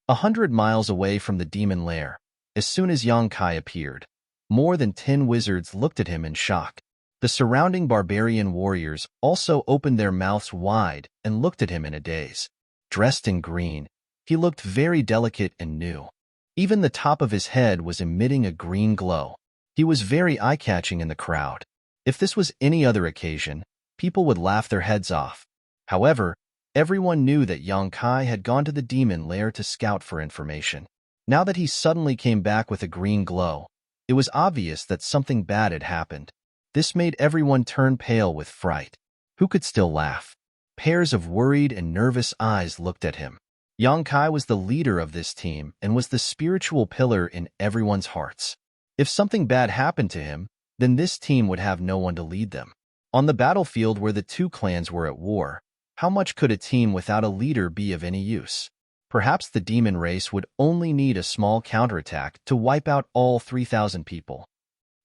100 miles away from the demon lair, as soon as Yongkai appeared, more than 10 wizards looked at him in shock. The surrounding barbarian warriors also opened their mouths wide and looked at him in a daze. Dressed in green, he looked very delicate and new. Even the top of his head was emitting a green glow. He was very eye-catching in the crowd. If this was any other occasion, people would laugh their heads off. However, everyone knew that Yongkai had gone to the demon lair to scout for information. Now that he suddenly came back with a green glow, it was obvious that something bad had happened. This made everyone turn pale with fright. Who could still laugh? Pairs of worried and nervous eyes looked at him. Yongkai was the leader of this team and was the spiritual pillar in everyone's hearts. If something bad happened to him, then this team would have no one to lead them. On the battlefield where the two clans were at war, how much could a team without a leader be of any use? Perhaps the demon race would only need a small counterattack to wipe out all 3,000 people.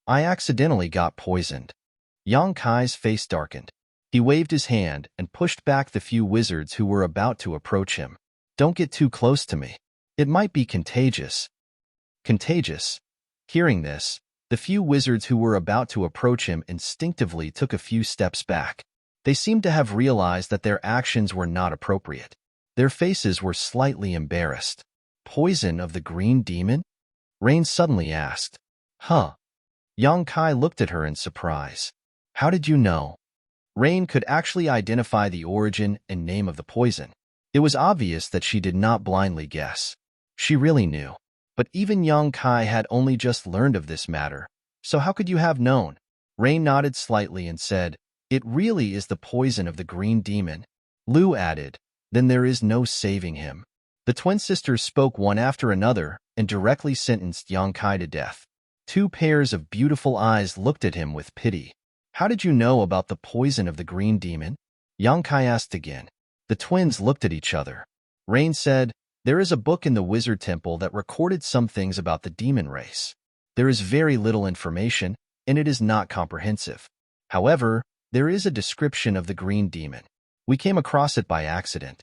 "I accidentally got poisoned." Yongkai's face darkened. He waved his hand and pushed back the few wizards who were about to approach him. "Don't get too close to me. It might be contagious." Contagious? Hearing this, the few wizards who were about to approach him instinctively took a few steps back. They seemed to have realized that their actions were not appropriate. Their faces were slightly embarrassed. "Poison of the green demon?" Rain suddenly asked. "Huh?" Yongkai looked at her in surprise. "How did you know?" Rain could actually identify the origin and name of the poison. It was obvious that she did not blindly guess. She really knew. But even Yongkai had only just learned of this matter. "So how could you have known?" Rain nodded slightly and said, "It really is the poison of the green demon." Lu added, "Then there is no saving him." The twin sisters spoke one after another and directly sentenced Yongkai to death. Two pairs of beautiful eyes looked at him with pity. "How did you know about the poison of the green demon?" Yongkai asked again. The twins looked at each other. Rain said, "There is a book in the wizard temple that recorded some things about the demon race. There is very little information, and it is not comprehensive. However, there is a description of the green demon. We came across it by accident."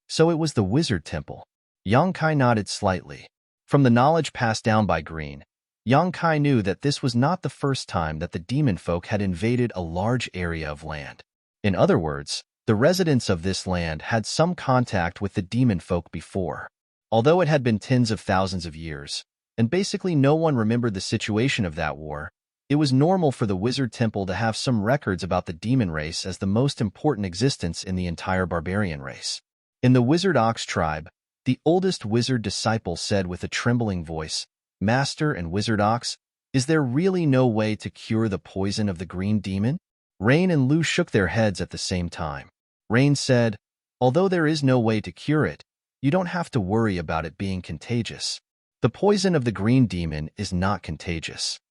So it was the wizard temple. Yongkai nodded slightly. From the knowledge passed down by Green, Yongkai knew that this was not the first time that the demon folk had invaded a large area of land. In other words, the residents of this land had some contact with the demon folk before. Although it had been tens of thousands of years, and basically no one remembered the situation of that war, it was normal for the wizard temple to have some records about the demon race as the most important existence in the entire barbarian race. In the wizard ox tribe, the oldest wizard disciple said with a trembling voice, "Master and wizard ox, is there really no way to cure the poison of the green demon?" Rain and Lu shook their heads at the same time. Rain said, "Although there is no way to cure it, You don't have to worry about it being contagious. The poison of the green demon is not contagious."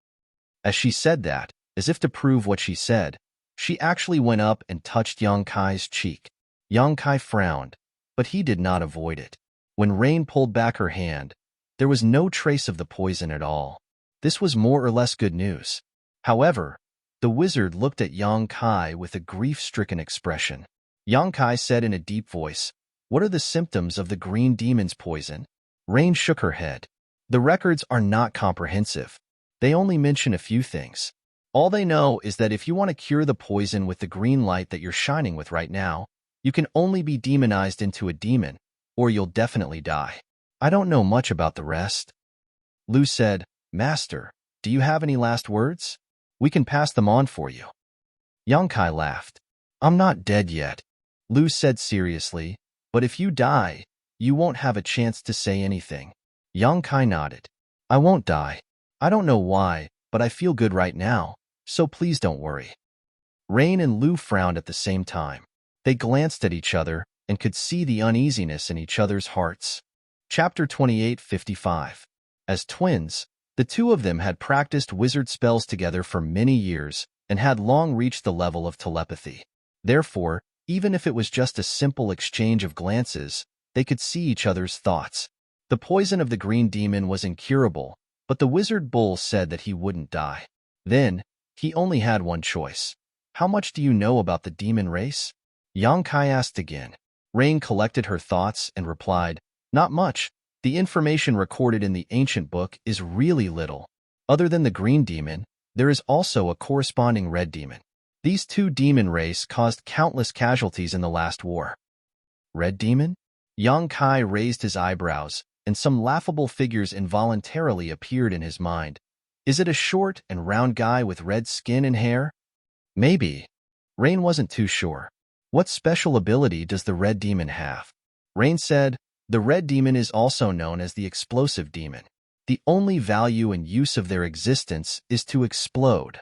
As she said that, as if to prove what she said, she actually went up and touched Yang Kai's cheek. Yang Kai frowned, but he did not avoid it. When Rain pulled back her hand, there was no trace of the poison at all. This was more or less good news. However, the wizard looked at Yang Kai with a grief-stricken expression. Yang Kai said in a deep voice, "What are the symptoms of the green demon's poison?" Rain shook her head. "The records are not comprehensive. They only mention a few things. All they know is that if you want to cure the poison with the green light that you're shining with right now, you can only be demonized into a demon, or you'll definitely die. I don't know much about the rest." Lu said, "Master, do you have any last words? We can pass them on for you." Yang Kai laughed. "I'm not dead yet," Lu said seriously, "but if you die, you won't have a chance to say anything." Yang Kai nodded. "I won't die. I don't know why, but I feel good right now, so please don't worry." Rain and Lu frowned at the same time. They glanced at each other and could see the uneasiness in each other's hearts. Chapter 28:55. As twins, the two of them had practiced wizard spells together for many years and had long reached the level of telepathy. Therefore, even if it was just a simple exchange of glances, they could see each other's thoughts. The poison of the green demon was incurable, but the wizard bull said that he wouldn't die. Then, he only had one choice. "How much do you know about the demon race?" Yang Kai asked again. Rain collected her thoughts and replied, "Not much. The information recorded in the ancient book is really little. Other than the green demon, there is also a corresponding red demon. These two demon race caused countless casualties in the last war." "Red demon?" Yang Kai raised his eyebrows, and some laughable figures involuntarily appeared in his mind. "Is it a short and round guy with red skin and hair?" "Maybe." Rain wasn't too sure. "What special ability does the red demon have?" Rain said, "The red demon is also known as the explosive demon. The only value and use of their existence is to explode."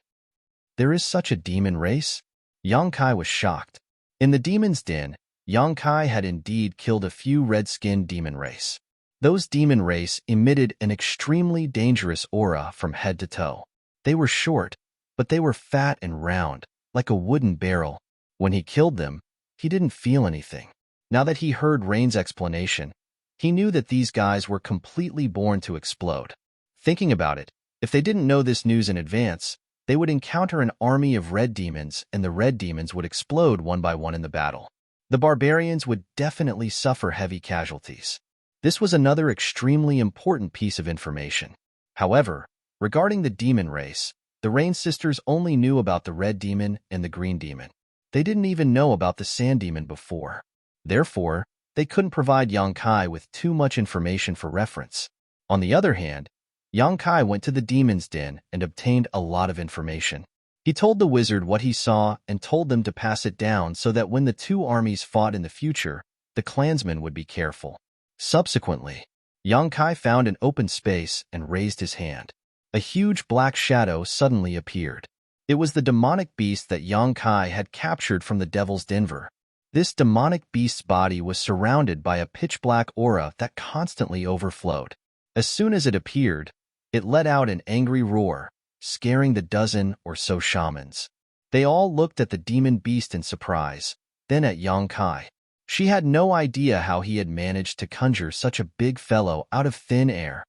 "There is such a demon race?" Yang Kai was shocked. In the demon's den, Yang Kai had indeed killed a few red-skinned demon race. Those demon race emitted an extremely dangerous aura from head to toe. They were short, but they were fat and round, like a wooden barrel. When he killed them, he didn't feel anything. Now that he heard Rain's explanation, he knew that these guys were completely born to explode. Thinking about it, if they didn't know this news in advance, they would encounter an army of red demons, and the red demons would explode one by one in the battle. The barbarians would definitely suffer heavy casualties. This was another extremely important piece of information. However, regarding the demon race, the Rain sisters only knew about the red demon and the green demon. They didn't even know about the sand demon before. Therefore, they couldn't provide Yang Kai with too much information for reference. On the other hand, Yang Kai went to the demon's den and obtained a lot of information. He told the wizard what he saw and told them to pass it down so that when the two armies fought in the future, the clansmen would be careful. Subsequently, Yang Kai found an open space and raised his hand. A huge black shadow suddenly appeared. It was the demonic beast that Yang Kai had captured from the Devil's Denver. This demonic beast's body was surrounded by a pitch-black aura that constantly overflowed. As soon as it appeared, it let out an angry roar, scaring the dozen or so shamans. They all looked at the demon beast in surprise, then at Yang Kai. She had no idea how he had managed to conjure such a big fellow out of thin air.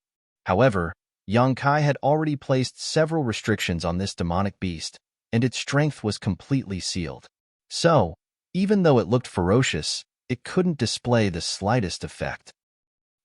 However, Yang Kai had already placed several restrictions on this demonic beast, and its strength was completely sealed. So, even though it looked ferocious, it couldn't display the slightest effect.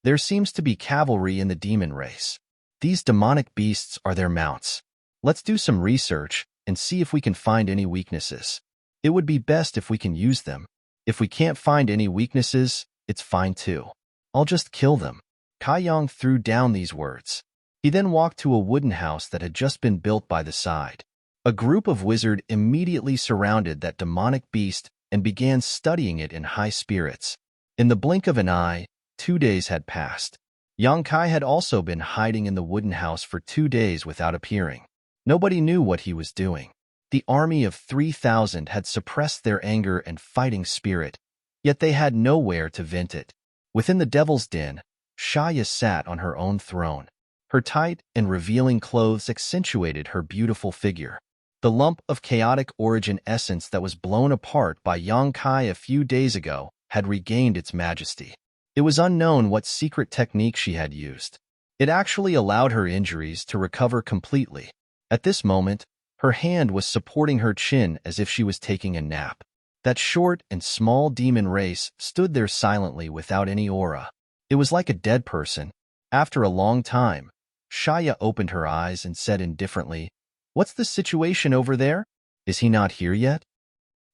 There seems to be cavalry in the demon race. These demonic beasts are their mounts. Let's do some research and see if we can find any weaknesses. It would be best if we can use them. If we can't find any weaknesses, it's fine too. I'll just kill them. Kai Yang threw down these words. He then walked to a wooden house that had just been built by the side. A group of wizards immediately surrounded that demonic beast and began studying it in high spirits. In the blink of an eye, 2 days had passed. Yang Kai had also been hiding in the wooden house for 2 days without appearing. Nobody knew what he was doing. The army of 3,000 had suppressed their anger and fighting spirit, yet they had nowhere to vent it. Within the Devil's Den, Shaya sat on her own throne. Her tight and revealing clothes accentuated her beautiful figure. The lump of chaotic origin essence that was blown apart by Yang Kai a few days ago had regained its majesty. It was unknown what secret technique she had used. It actually allowed her injuries to recover completely. At this moment, her hand was supporting her chin as if she was taking a nap. That short and small demon race stood there silently without any aura. It was like a dead person. After a long time, Shaya opened her eyes and said indifferently, "What's the situation over there? Is he not here yet?"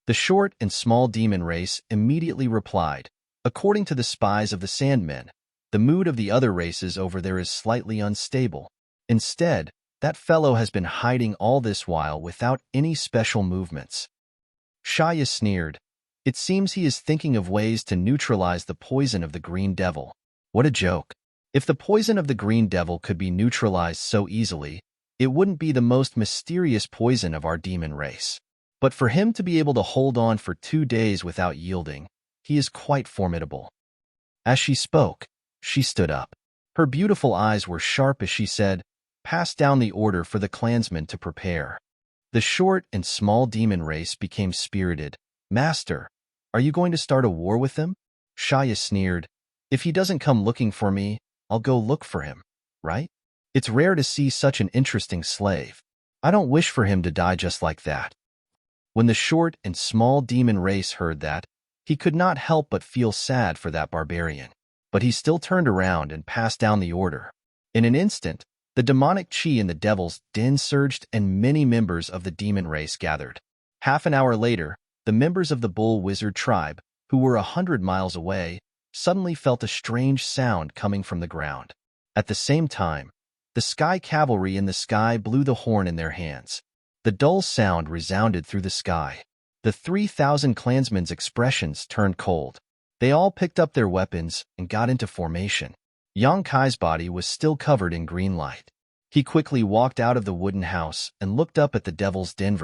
The short and small demon race immediately replied, "According to the spies of the Sandmen, the mood of the other races over there is slightly unstable. Instead, that fellow has been hiding all this while without any special movements." Shaya sneered. "It seems he is thinking of ways to neutralize the poison of the Green Devil." What a joke. If the poison of the Green Devil could be neutralized so easily, it wouldn't be the most mysterious poison of our demon race. But for him to be able to hold on for 2 days without yielding, he is quite formidable. As she spoke, she stood up. Her beautiful eyes were sharp as she said, "Pass down the order for the clansmen to prepare." The short and small demon race became spirited. "Master, are you going to start a war with them?" Shaya sneered. "If he doesn't come looking for me, I'll go look for him, right? It's rare to see such an interesting slave. I don't wish for him to die just like that." When the short and small demon race heard that, he could not help but feel sad for that barbarian. But he still turned around and passed down the order. In an instant, the demonic chi in the Devil's Den surged and many members of the demon race gathered. Half an hour later, the members of the Bull Wizard tribe, who were 100 miles away, suddenly felt a strange sound coming from the ground. At the same time, the Sky Cavalry in the sky blew the horn in their hands. The dull sound resounded through the sky. The 3,000 clansmen's expressions turned cold. They all picked up their weapons and got into formation. Yang Kai's body was still covered in green light. He quickly walked out of the wooden house and looked up at the Devil's Den.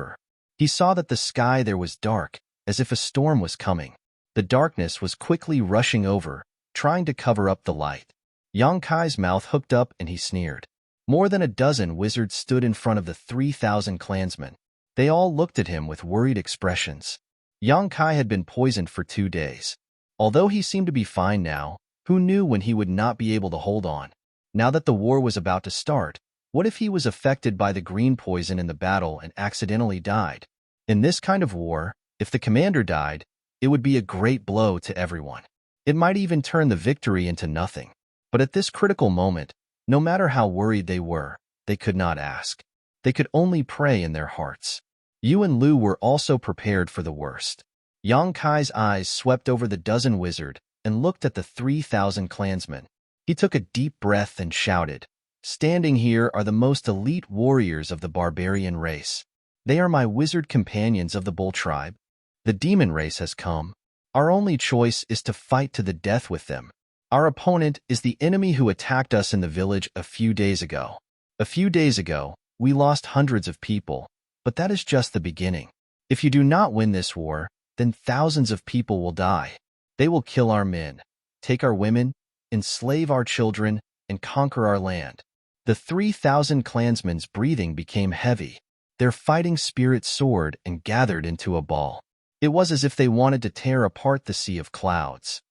He saw that the sky there was dark, as if a storm was coming. The darkness was quickly rushing over, trying to cover up the light. Yang Kai's mouth hooked up and he sneered. More than a dozen wizards stood in front of the 3,000 clansmen. They all looked at him with worried expressions. Yang Kai had been poisoned for 2 days. Although he seemed to be fine now, who knew when he would not be able to hold on? Now that the war was about to start, what if he was affected by the green poison in the battle and accidentally died? In this kind of war, if the commander died, it would be a great blow to everyone. It might even turn the victory into nothing. But at this critical moment, no matter how worried they were, they could not ask. They could only pray in their hearts. Yu and Lu were also prepared for the worst. Yang Kai's eyes swept over the dozen wizard and looked at the 3,000 clansmen. He took a deep breath and shouted, "Standing here are the most elite warriors of the barbarian race. They are my wizard companions of the Bull tribe. The demon race has come. Our only choice is to fight to the death with them. Our opponent is the enemy who attacked us in the village a few days ago. A few days ago, we lost hundreds of people, but that is just the beginning. If you do not win this war, then thousands of people will die. They will kill our men, take our women, enslave our children, and conquer our land." The 3,000 clansmen's breathing became heavy. Their fighting spirit soared and gathered into a ball. It was as if they wanted to tear apart the sea of clouds.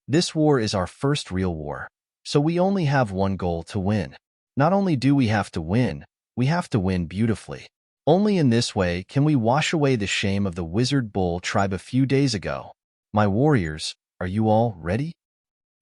"This war is our first real war, so we only have one goal: to win. Not only do we have to win beautifully. Only in this way can we wash away the shame of the Wizard Bull tribe a few days ago. My warriors, are you all ready?"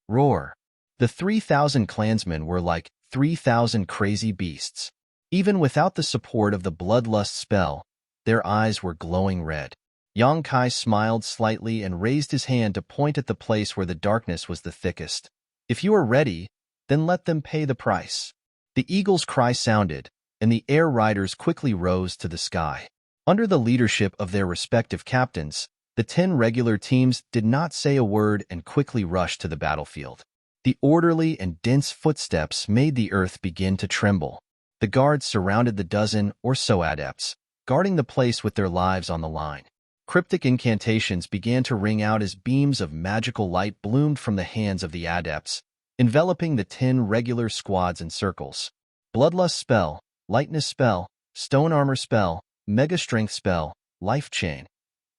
Roar. The 3,000 clansmen were like 3,000 crazy beasts. Even without the support of the bloodlust spell, their eyes were glowing red. Yang Kai smiled slightly and raised his hand to point at the place where the darkness was the thickest. "If you are ready, then let them pay the price." The eagle's cry sounded, and the air riders quickly rose to the sky. Under the leadership of their respective captains, the 10 regular teams did not say a word and quickly rushed to the battlefield. The orderly and dense footsteps made the earth begin to tremble. The guards surrounded the dozen or so adepts, guarding the place with their lives on the line. Cryptic incantations began to ring out as beams of magical light bloomed from the hands of the adepts, enveloping the 10 regular squads in circles. Bloodlust spell, lightness spell, stone armor spell, mega strength spell, life chain.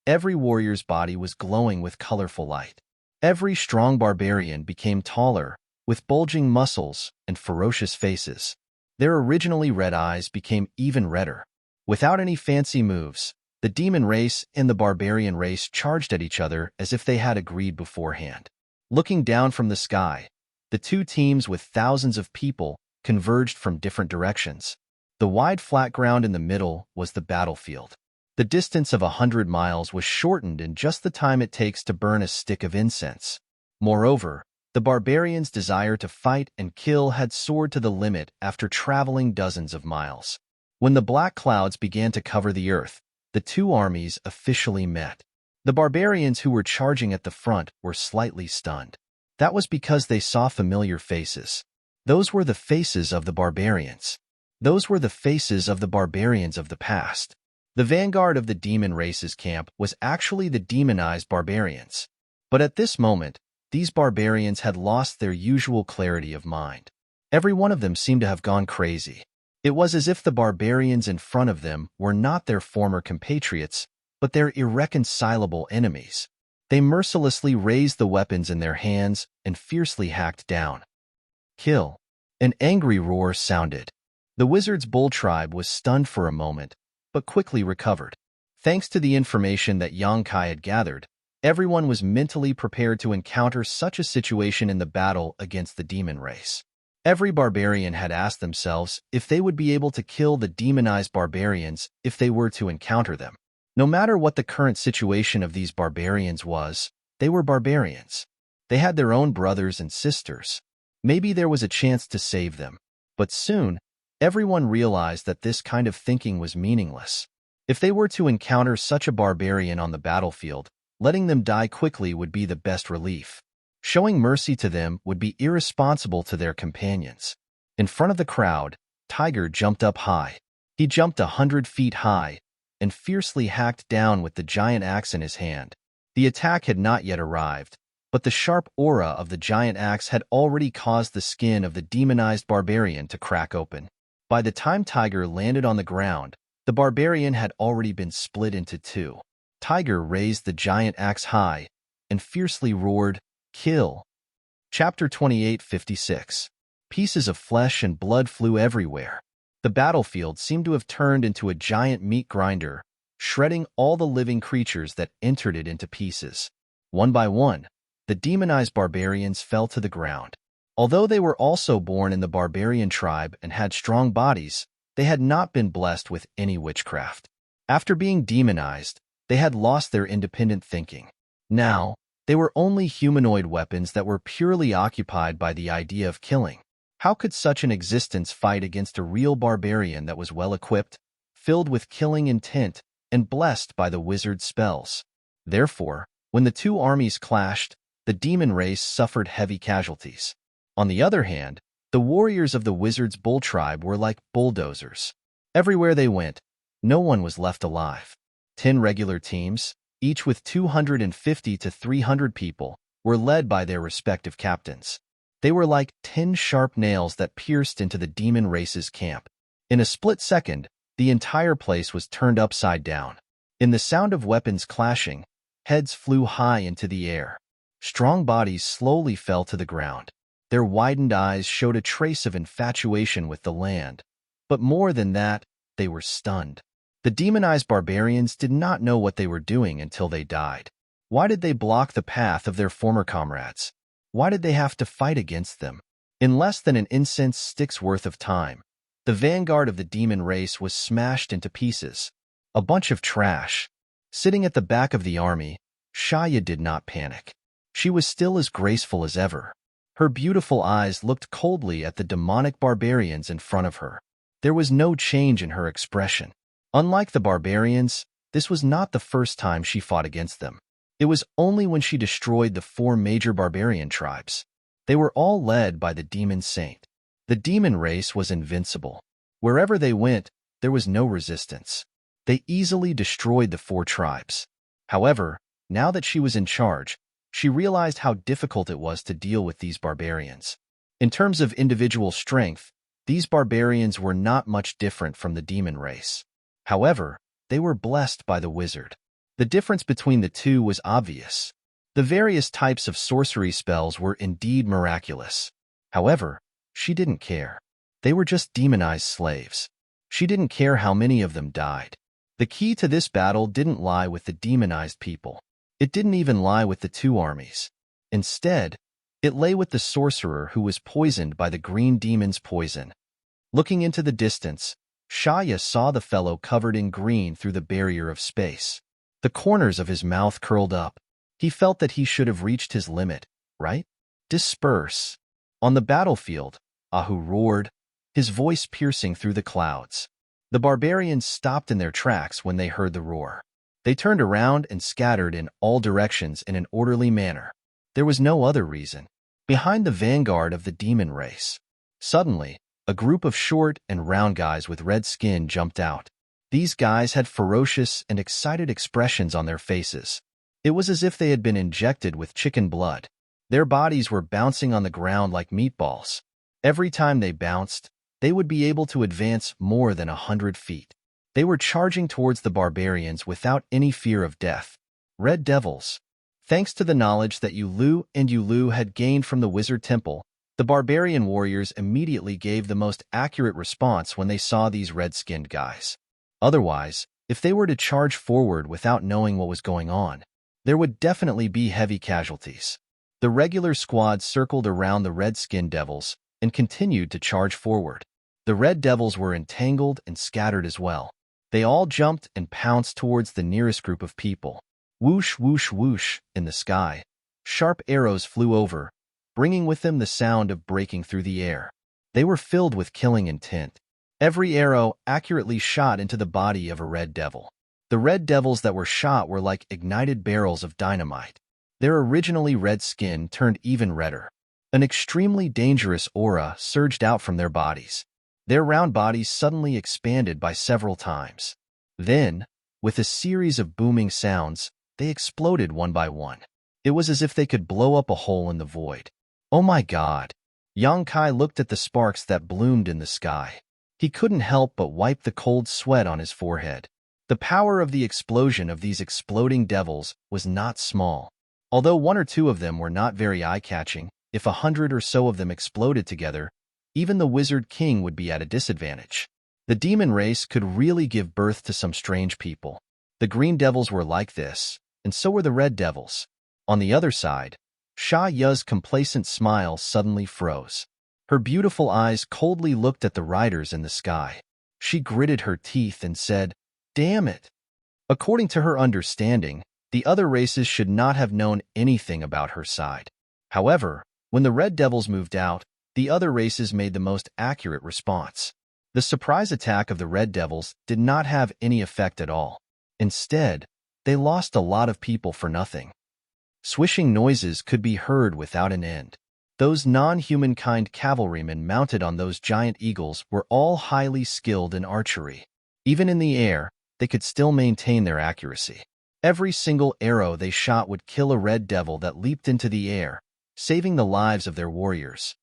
Every warrior's body was glowing with colorful light. Every strong barbarian became taller, with bulging muscles and ferocious faces. Their originally red eyes became even redder. Without any fancy moves, the demon race and the barbarian race charged at each other as if they had agreed beforehand. Looking down from the sky, the two teams with thousands of people converged from different directions. The wide flat ground in the middle was the battlefield. The distance of 100 miles was shortened in just the time it takes to burn a stick of incense. Moreover, the barbarians' desire to fight and kill had soared to the limit after traveling dozens of miles. When the black clouds began to cover the earth, the two armies officially met. The barbarians who were charging at the front were slightly stunned. That was because they saw familiar faces. Those were the faces of the barbarians. Those were the faces of the barbarians of the past. The vanguard of the demon race's camp was actually the demonized barbarians. But at this moment, these barbarians had lost their usual clarity of mind. Every one of them seemed to have gone crazy. It was as if the barbarians in front of them were not their former compatriots, but their irreconcilable enemies. They mercilessly raised the weapons in their hands and fiercely hacked down. Kill. An angry roar sounded. The wizard's bull tribe was stunned for a moment, but quickly recovered. Thanks to the information that Yongkai had gathered, everyone was mentally prepared to encounter such a situation in the battle against the demon race. Every barbarian had asked themselves if they would be able to kill the demonized barbarians if they were to encounter them. No matter what the current situation of these barbarians was, they were barbarians. They had their own brothers and sisters. Maybe there was a chance to save them. But soon, everyone realized that this kind of thinking was meaningless. If they were to encounter such a barbarian on the battlefield, letting them die quickly would be the best relief. Showing mercy to them would be irresponsible to their companions. In front of the crowd, Tiger jumped up high. He jumped 100 feet high and fiercely hacked down with the giant axe in his hand. The attack had not yet arrived, but the sharp aura of the giant axe had already caused the skin of the demonized barbarian to crack open. By the time Tiger landed on the ground, the barbarian had already been split into two. Tiger raised the giant axe high and fiercely roared, "Kill!" Chapter 28:56. Pieces of flesh and blood flew everywhere. The battlefield seemed to have turned into a giant meat grinder, shredding all the living creatures that entered it into pieces. One by one, the demonized barbarians fell to the ground. Although they were also born in the barbarian tribe and had strong bodies, they had not been blessed with any witchcraft. After being demonized, they had lost their independent thinking. Now, they were only humanoid weapons that were purely occupied by the idea of killing. How could such an existence fight against a real barbarian that was well-equipped, filled with killing intent, and blessed by the wizard's spells? Therefore, when the two armies clashed, the demon race suffered heavy casualties. On the other hand, the warriors of the wizard's bull tribe were like bulldozers. Everywhere they went, no one was left alive. 10 regular teams, each with 250 to 300 people, were led by their respective captains. They were like 10 sharp nails that pierced into the demon race's camp. In a split second, the entire place was turned upside down. In the sound of weapons clashing, heads flew high into the air. Strong bodies slowly fell to the ground. Their widened eyes showed a trace of infatuation with the land. But more than that, they were stunned. The demonized barbarians did not know what they were doing until they died. Why did they block the path of their former comrades? Why did they have to fight against them? In less than an incense stick's worth of time, the vanguard of the demon race was smashed into pieces. A bunch of trash. Sitting at the back of the army, Shaya did not panic. She was still as graceful as ever. Her beautiful eyes looked coldly at the demonic barbarians in front of her. There was no change in her expression. Unlike the barbarians, this was not the first time she fought against them. It was only when she destroyed the 4 major barbarian tribes. They were all led by the demon saint. The demon race was invincible. Wherever they went, there was no resistance. They easily destroyed the 4 tribes. However, now that she was in charge, she realized how difficult it was to deal with these barbarians. In terms of individual strength, these barbarians were not much different from the demon race. However, they were blessed by the wizard. The difference between the two was obvious. The various types of sorcery spells were indeed miraculous. However, she didn't care. They were just demonized slaves. She didn't care how many of them died. The key to this battle didn't lie with the demonized people. It didn't even lie with the two armies. Instead, it lay with the sorcerer who was poisoned by the green demon's poison. Looking into the distance, Shaya saw the fellow covered in green through the barrier of space. The corners of his mouth curled up. He felt that he should have reached his limit, right? Disperse. On the battlefield, Ahu roared, his voice piercing through the clouds. The barbarians stopped in their tracks when they heard the roar. They turned around and scattered in all directions in an orderly manner. There was no other reason. Behind the vanguard of the demon race, suddenly, a group of short and round guys with red skin jumped out. These guys had ferocious and excited expressions on their faces. It was as if they had been injected with chicken blood. Their bodies were bouncing on the ground like meatballs. Every time they bounced, they would be able to advance more than 100 feet. They were charging towards the barbarians without any fear of death. Red Devils. Thanks to the knowledge that Yulu and Yulu had gained from the Wizard Temple, the barbarian warriors immediately gave the most accurate response when they saw these red-skinned guys. Otherwise, if they were to charge forward without knowing what was going on, there would definitely be heavy casualties. The regular squad circled around the red-skinned devils and continued to charge forward. The red devils were entangled and scattered as well. They all jumped and pounced towards the nearest group of people. Whoosh, whoosh, whoosh, in the sky. Sharp arrows flew over, bringing with them the sound of breaking through the air. They were filled with killing intent. Every arrow accurately shot into the body of a red devil. The red devils that were shot were like ignited barrels of dynamite. Their originally red skin turned even redder. An extremely dangerous aura surged out from their bodies. Their round bodies suddenly expanded by several times. Then, with a series of booming sounds, they exploded one by one. It was as if they could blow up a hole in the void. Oh my God! Yang Kai looked at the sparks that bloomed in the sky. He couldn't help but wipe the cold sweat on his forehead. The power of the explosion of these exploding devils was not small. Although one or two of them were not very eye-catching, if 100 or so of them exploded together, even the Wizard King would be at a disadvantage. The demon race could really give birth to some strange people. The green devils were like this, and so were the red devils. On the other side, Sha Ya's complacent smile suddenly froze. Her beautiful eyes coldly looked at the riders in the sky. She gritted her teeth and said, "Damn it!" According to her understanding, the other races should not have known anything about her side. However, when the red devils moved out, the other races made the most accurate response. The surprise attack of the red devils did not have any effect at all. Instead, they lost a lot of people for nothing. Swishing noises could be heard without an end. Those non-humankind cavalrymen mounted on those giant eagles were all highly skilled in archery. Even in the air, they could still maintain their accuracy. Every single arrow they shot would kill a red devil that leaped into the air, saving the lives of their warriors.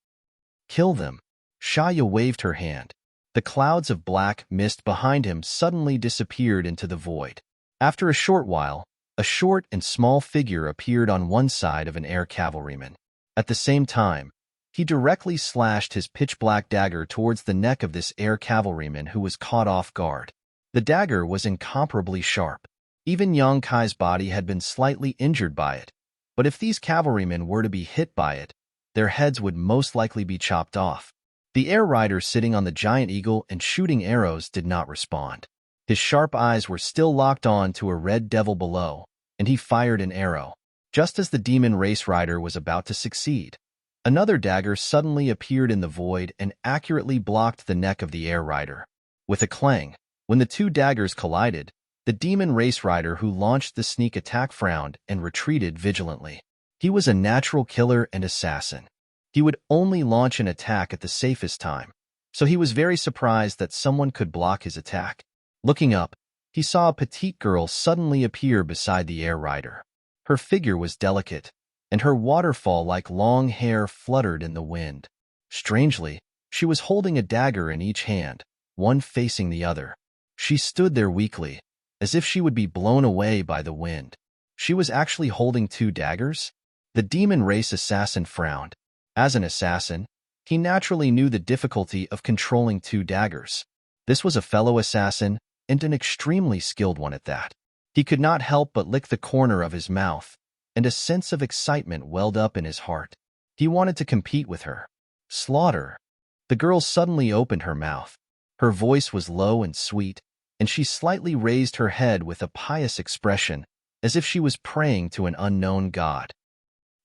Kill them. Shaya waved her hand. The clouds of black mist behind him suddenly disappeared into the void. After a short while, a short and small figure appeared on one side of an air cavalryman. At the same time, he directly slashed his pitch-black dagger towards the neck of this air cavalryman who was caught off guard. The dagger was incomparably sharp. Even Yang Kai's body had been slightly injured by it, but if these cavalrymen were to be hit by it, their heads would most likely be chopped off. The air rider sitting on the giant eagle and shooting arrows did not respond. His sharp eyes were still locked on to a red devil below, and he fired an arrow. Just as the demon race rider was about to succeed, another dagger suddenly appeared in the void and accurately blocked the neck of the air rider. With a clang, when the two daggers collided, the demon race rider who launched the sneak attack frowned and retreated vigilantly. He was a natural killer and assassin. He would only launch an attack at the safest time, so he was very surprised that someone could block his attack. Looking up, he saw a petite girl suddenly appear beside the air rider. Her figure was delicate, and her waterfall-like long hair fluttered in the wind. Strangely, she was holding a dagger in each hand, one facing the other. She stood there weakly, as if she would be blown away by the wind. She was actually holding two daggers? The demon race assassin frowned. As an assassin, he naturally knew the difficulty of controlling two daggers. This was a fellow assassin, and an extremely skilled one at that. He could not help but lick the corner of his mouth, and a sense of excitement welled up in his heart. He wanted to compete with her. Slaughter. The girl suddenly opened her mouth. Her voice was low and sweet, and she slightly raised her head with a pious expression, as if she was praying to an unknown god.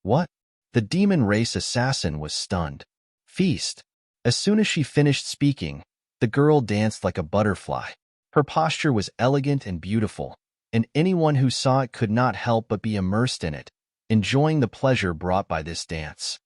What? The demon race assassin was stunned. Feast. As soon as she finished speaking, the girl danced like a butterfly. Her posture was elegant and beautiful, and anyone who saw it could not help but be immersed in it, enjoying the pleasure brought by this dance.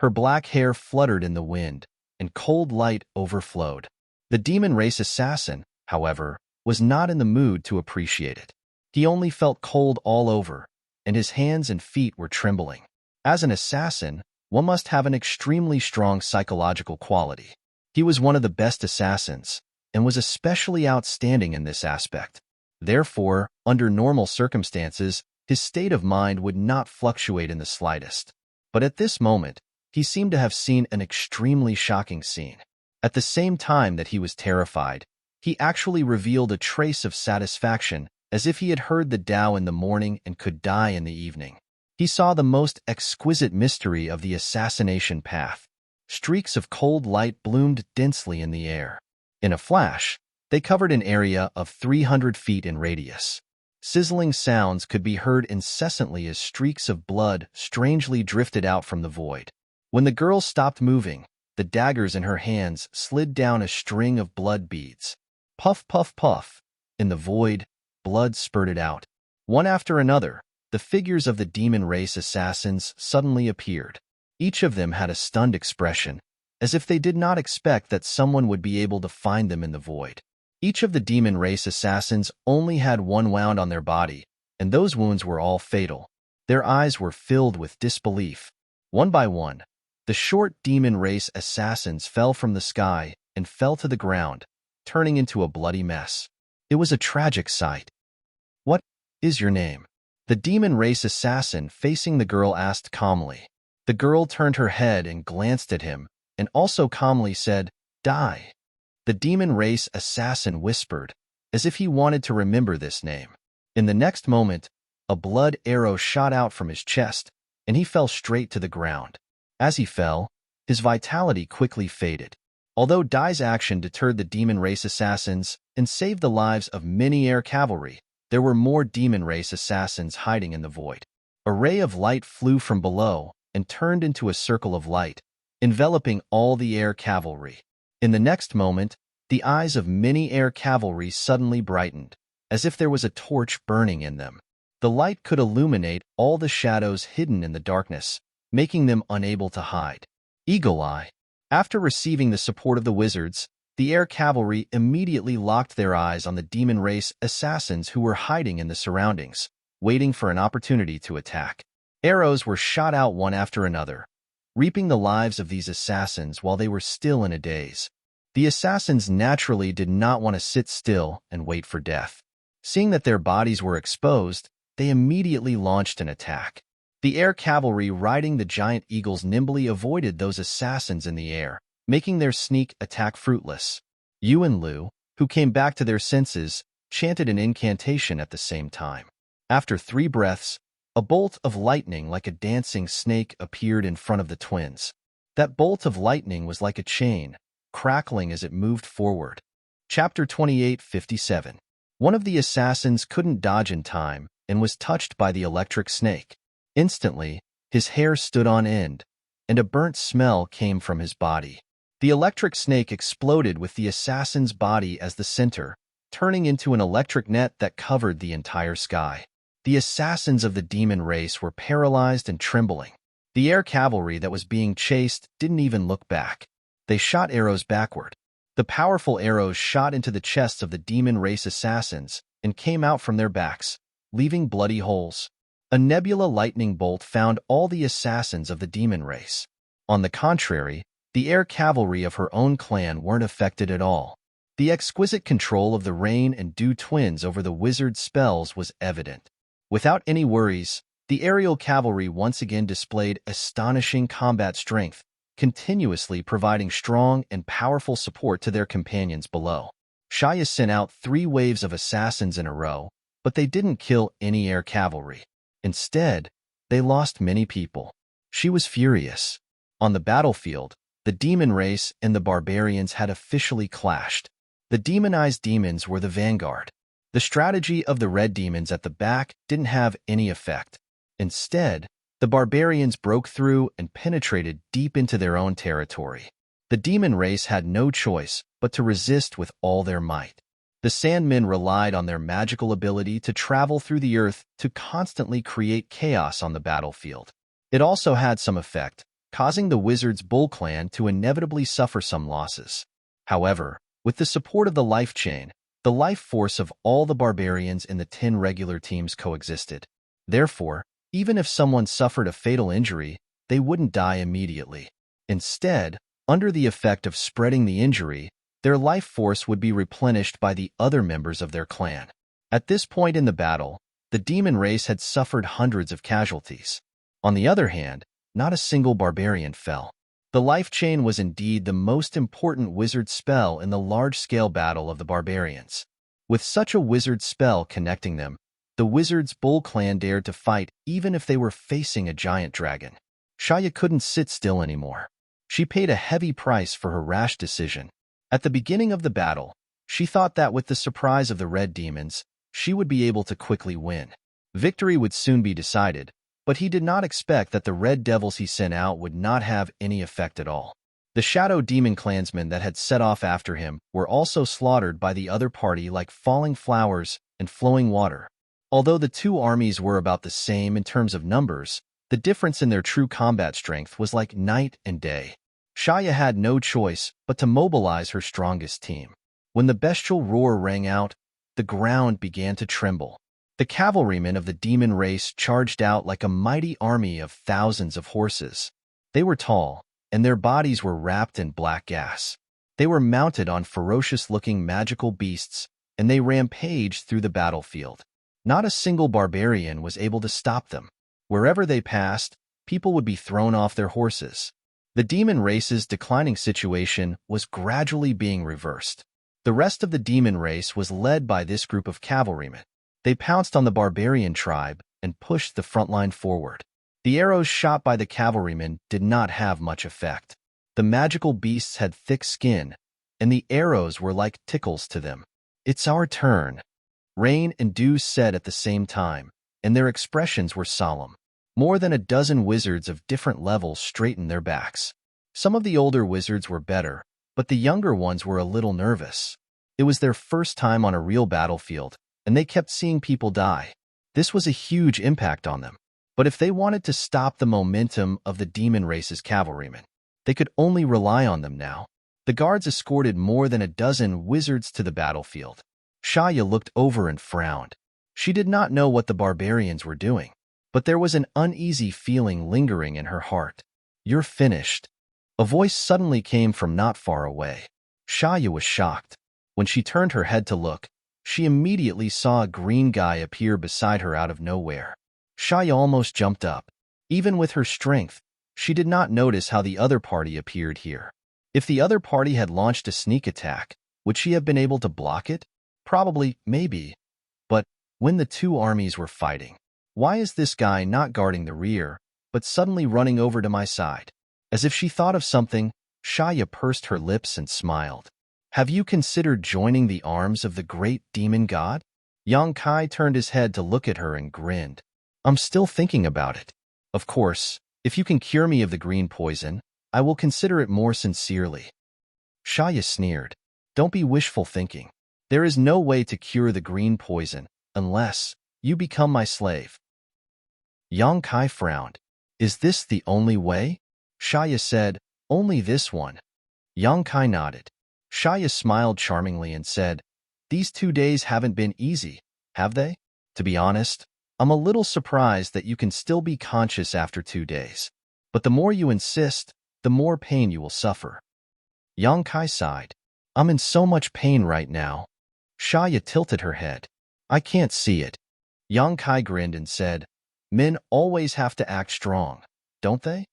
Her black hair fluttered in the wind, and cold light overflowed. The demon race assassin, however, was not in the mood to appreciate it. He only felt cold all over, and his hands and feet were trembling. As an assassin, one must have an extremely strong psychological quality. He was one of the best assassins, and was especially outstanding in this aspect. Therefore, under normal circumstances, his state of mind would not fluctuate in the slightest. But at this moment, he seemed to have seen an extremely shocking scene. At the same time that he was terrified, he actually revealed a trace of satisfaction, as if he had heard the Tao in the morning and could die in the evening. He saw the most exquisite mystery of the assassination path. Streaks of cold light bloomed densely in the air. In a flash, they covered an area of 300 feet in radius. Sizzling sounds could be heard incessantly as streaks of blood strangely drifted out from the void. When the girl stopped moving, the daggers in her hands slid down a string of blood beads. Puff, puff, puff. In the void, blood spurted out. One after another, the figures of the demon race assassins suddenly appeared. Each of them had a stunned expression, as if they did not expect that someone would be able to find them in the void. Each of the demon race assassins only had one wound on their body, and those wounds were all fatal. Their eyes were filled with disbelief. One by one, the short demon race assassins fell from the sky and fell to the ground, turning into a bloody mess. It was a tragic sight. "What is your name?" The demon race assassin facing the girl asked calmly. The girl turned her head and glanced at him, and also calmly said, "Die." The demon race assassin whispered, as if he wanted to remember this name. In the next moment, a blood arrow shot out from his chest, and he fell straight to the ground. As he fell, his vitality quickly faded. Although Dai's action deterred the demon race assassins and saved the lives of many air cavalry, there were more demon race assassins hiding in the void. A ray of light flew from below and turned into a circle of light, enveloping all the air cavalry. In the next moment, the eyes of many air cavalry suddenly brightened, as if there was a torch burning in them. The light could illuminate all the shadows hidden in the darkness, making them unable to hide. Eagle Eye. After receiving the support of the wizards, the air cavalry immediately locked their eyes on the demon race assassins who were hiding in the surroundings, waiting for an opportunity to attack. Arrows were shot out one after another, reaping the lives of these assassins while they were still in a daze. The assassins naturally did not want to sit still and wait for death. Seeing that their bodies were exposed, they immediately launched an attack. The air cavalry riding the giant eagles nimbly avoided those assassins in the air, making their sneak attack fruitless. Yu and Lu, who came back to their senses, chanted an incantation at the same time. After 3 breaths, a bolt of lightning like a dancing snake appeared in front of the twins. That bolt of lightning was like a chain, crackling as it moved forward. Chapter 28:57. One of the assassins couldn't dodge in time and was touched by the electric snake. Instantly, his hair stood on end, and a burnt smell came from his body. The electric snake exploded with the assassin's body as the center, turning into an electric net that covered the entire sky. The assassins of the demon race were paralyzed and trembling. The air cavalry that was being chased didn't even look back. They shot arrows backward. The powerful arrows shot into the chests of the demon race assassins, and came out from their backs, leaving bloody holes. A nebula lightning bolt found all the assassins of the demon race. On the contrary, the air cavalry of her own clan weren't affected at all. The exquisite control of the Rain and Dew twins over the wizard's spells was evident. Without any worries, the aerial cavalry once again displayed astonishing combat strength, continuously providing strong and powerful support to their companions below. Shaya sent out 3 waves of assassins in a row, but they didn't kill any air cavalry. Instead, they lost many people. She was furious. On the battlefield, the demon race and the barbarians had officially clashed. The demonized demons were the vanguard. The strategy of the red demons at the back didn't have any effect. Instead, the barbarians broke through and penetrated deep into their own territory. The demon race had no choice but to resist with all their might. The Sandmen relied on their magical ability to travel through the earth to constantly create chaos on the battlefield. It also had some effect, causing the Wizards' Bull clan to inevitably suffer some losses. However, with the support of the life chain, the life force of all the barbarians in the 10 regular teams coexisted. Therefore, even if someone suffered a fatal injury, they wouldn't die immediately. Instead, under the effect of spreading the injury, their life force would be replenished by the other members of their clan. At this point in the battle, the demon race had suffered hundreds of casualties. On the other hand, not a single barbarian fell. The life chain was indeed the most important wizard spell in the large-scale battle of the barbarians. With such a wizard spell connecting them, the Wizards' Bull clan dared to fight even if they were facing a giant dragon. Shaya couldn't sit still anymore. She paid a heavy price for her rash decision. At the beginning of the battle, she thought that with the surprise of the red demons, she would be able to quickly win. Victory would soon be decided, but he did not expect that the red devils he sent out would not have any effect at all. The shadow demon clansmen that had set off after him were also slaughtered by the other party like falling flowers and flowing water. Although the two armies were about the same in terms of numbers, the difference in their true combat strength was like night and day. Shaya had no choice but to mobilize her strongest team. When the bestial roar rang out, the ground began to tremble. The cavalrymen of the demon race charged out like a mighty army of thousands of horses. They were tall, and their bodies were wrapped in black gas. They were mounted on ferocious-looking magical beasts, and they rampaged through the battlefield. Not a single barbarian was able to stop them. Wherever they passed, people would be thrown off their horses. The demon race's declining situation was gradually being reversed. The rest of the demon race was led by this group of cavalrymen. They pounced on the barbarian tribe and pushed the front line forward. The arrows shot by the cavalrymen did not have much effect. The magical beasts had thick skin, and the arrows were like tickles to them. "It's our turn," Rain and Dew said at the same time, and their expressions were solemn. More than a dozen wizards of different levels straightened their backs. Some of the older wizards were better, but the younger ones were a little nervous. It was their first time on a real battlefield, and they kept seeing people die. This was a huge impact on them. But if they wanted to stop the momentum of the demon race's cavalrymen, they could only rely on them now. The guards escorted more than a dozen wizards to the battlefield. Shaya looked over and frowned. She did not know what the barbarians were doing, but there was an uneasy feeling lingering in her heart. "You're finished." A voice suddenly came from not far away. Shaya was shocked. When she turned her head to look, she immediately saw a green guy appear beside her out of nowhere. Shaya almost jumped up. Even with her strength, she did not notice how the other party appeared here. If the other party had launched a sneak attack, would she have been able to block it? Probably, maybe. But when the two armies were fighting, why is this guy not guarding the rear, but suddenly running over to my side? As if she thought of something, Shaya pursed her lips and smiled. "Have you considered joining the arms of the great demon god?" Yang Kai turned his head to look at her and grinned. "I'm still thinking about it. Of course, if you can cure me of the green poison, I will consider it more sincerely." Shaya sneered. "Don't be wishful thinking. There is no way to cure the green poison unless you become my slave." Yang Kai frowned. "Is this the only way?" Shaya said, "Only this one." Yang Kai nodded. Shaya smiled charmingly and said, "These 2 days haven't been easy, Have they? To be honest, I'm a little surprised that you can still be conscious after 2 days. But the more you insist, the more pain you will suffer. Yang Kai sighed. I'm in so much pain right now. Shaya tilted her head. I can't see it. Yang Kai grinned and said, Men always have to act strong, don't they?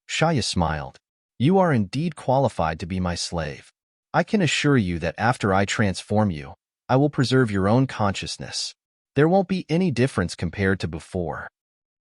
Shaya smiled. You are indeed qualified to be my slave. I can assure you that after I transform you, I will preserve your own consciousness. There won't be any difference compared to before.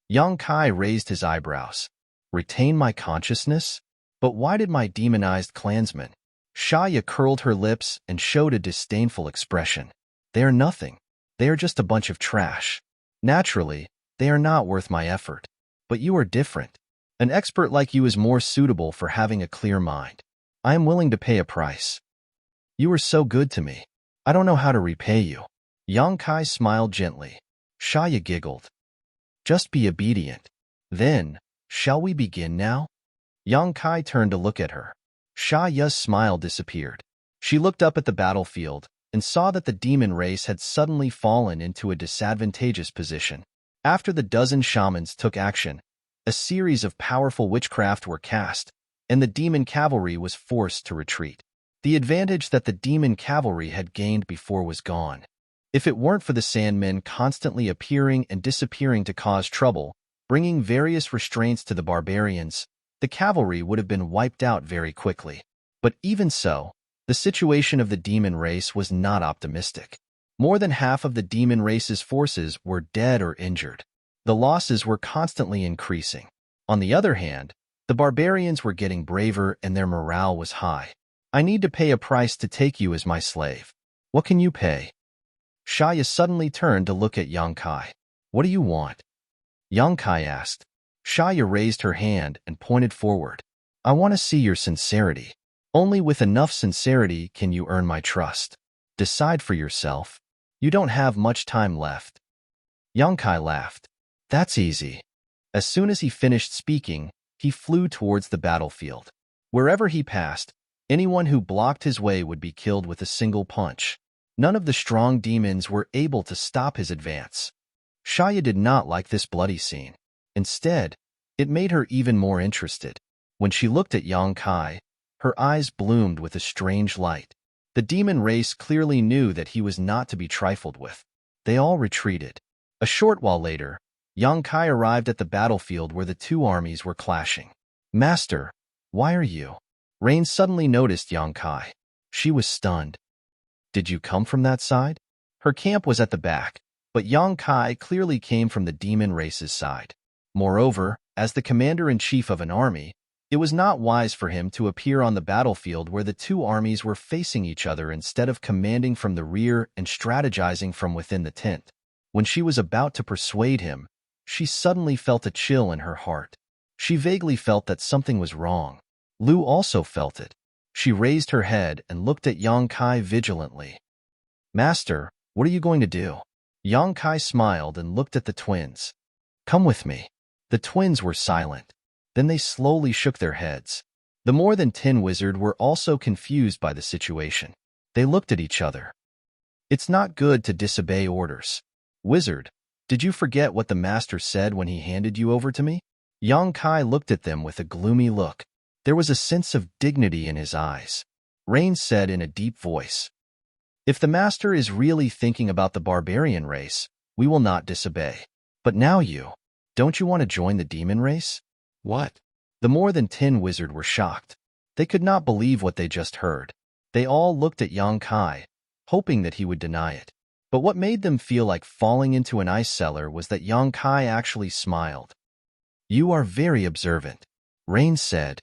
Yang Kai raised his eyebrows. Retain my consciousness? But why did my demonized clansmen? Shaya curled her lips and showed a disdainful expression. They are nothing. They are just a bunch of trash. Naturally, they are not worth my effort. But you are different. An expert like you is more suitable for having a clear mind. I am willing to pay a price. You are so good to me. I don't know how to repay you. Yang Kai smiled gently. Shaya giggled. Just be obedient. Then, shall we begin now? Yang Kai turned to look at her. Shaya's smile disappeared. She looked up at the battlefield and saw that the demon race had suddenly fallen into a disadvantageous position. After the dozen shamans took action, a series of powerful witchcraft were cast, and the demon cavalry was forced to retreat. The advantage that the demon cavalry had gained before was gone. If it weren't for the Sandmen constantly appearing and disappearing to cause trouble, bringing various restraints to the barbarians, the cavalry would have been wiped out very quickly. But even so, the situation of the demon race was not optimistic. More than half of the demon race's forces were dead or injured. The losses were constantly increasing. On the other hand, the barbarians were getting braver and their morale was high. I need to pay a price to take you as my slave. What can you pay? Shaya suddenly turned to look at Yang Kai. What do you want? Yang Kai asked. Shaya raised her hand and pointed forward. I want to see your sincerity. Only with enough sincerity can you earn my trust. Decide for yourself. You don't have much time left. Yang Kai laughed. That's easy. As soon as he finished speaking, he flew towards the battlefield. Wherever he passed, anyone who blocked his way would be killed with a single punch. None of the strong demons were able to stop his advance. Shaya did not like this bloody scene. Instead, it made her even more interested. When she looked at Yang Kai, her eyes bloomed with a strange light. The demon race clearly knew that he was not to be trifled with. They all retreated. A short while later, Yang Kai arrived at the battlefield where the two armies were clashing. Master, why are you? Rain suddenly noticed Yang Kai. She was stunned. Did you come from that side? Her camp was at the back, but Yang Kai clearly came from the demon race's side. Moreover, as the commander-in-chief of an army, it was not wise for him to appear on the battlefield where the two armies were facing each other instead of commanding from the rear and strategizing from within the tent. When she was about to persuade him, she suddenly felt a chill in her heart. She vaguely felt that something was wrong. Lu also felt it. She raised her head and looked at Yang Kai vigilantly. Master, what are you going to do? Yang Kai smiled and looked at the twins. Come with me. The twins were silent. Then they slowly shook their heads. The more than 10 wizard were also confused by the situation. They looked at each other. It's not good to disobey orders. Wizard, did you forget what the master said when he handed you over to me? Yang Kai looked at them with a gloomy look. There was a sense of dignity in his eyes. Rain said in a deep voice, If the master is really thinking about the barbarian race, we will not disobey. But now don't you want to join the demon race? What? The more than 10 wizard were shocked. They could not believe what they just heard. They all looked at Yang Kai, hoping that he would deny it. But what made them feel like falling into an ice cellar was that Yang Kai actually smiled. You are very observant. Rain said,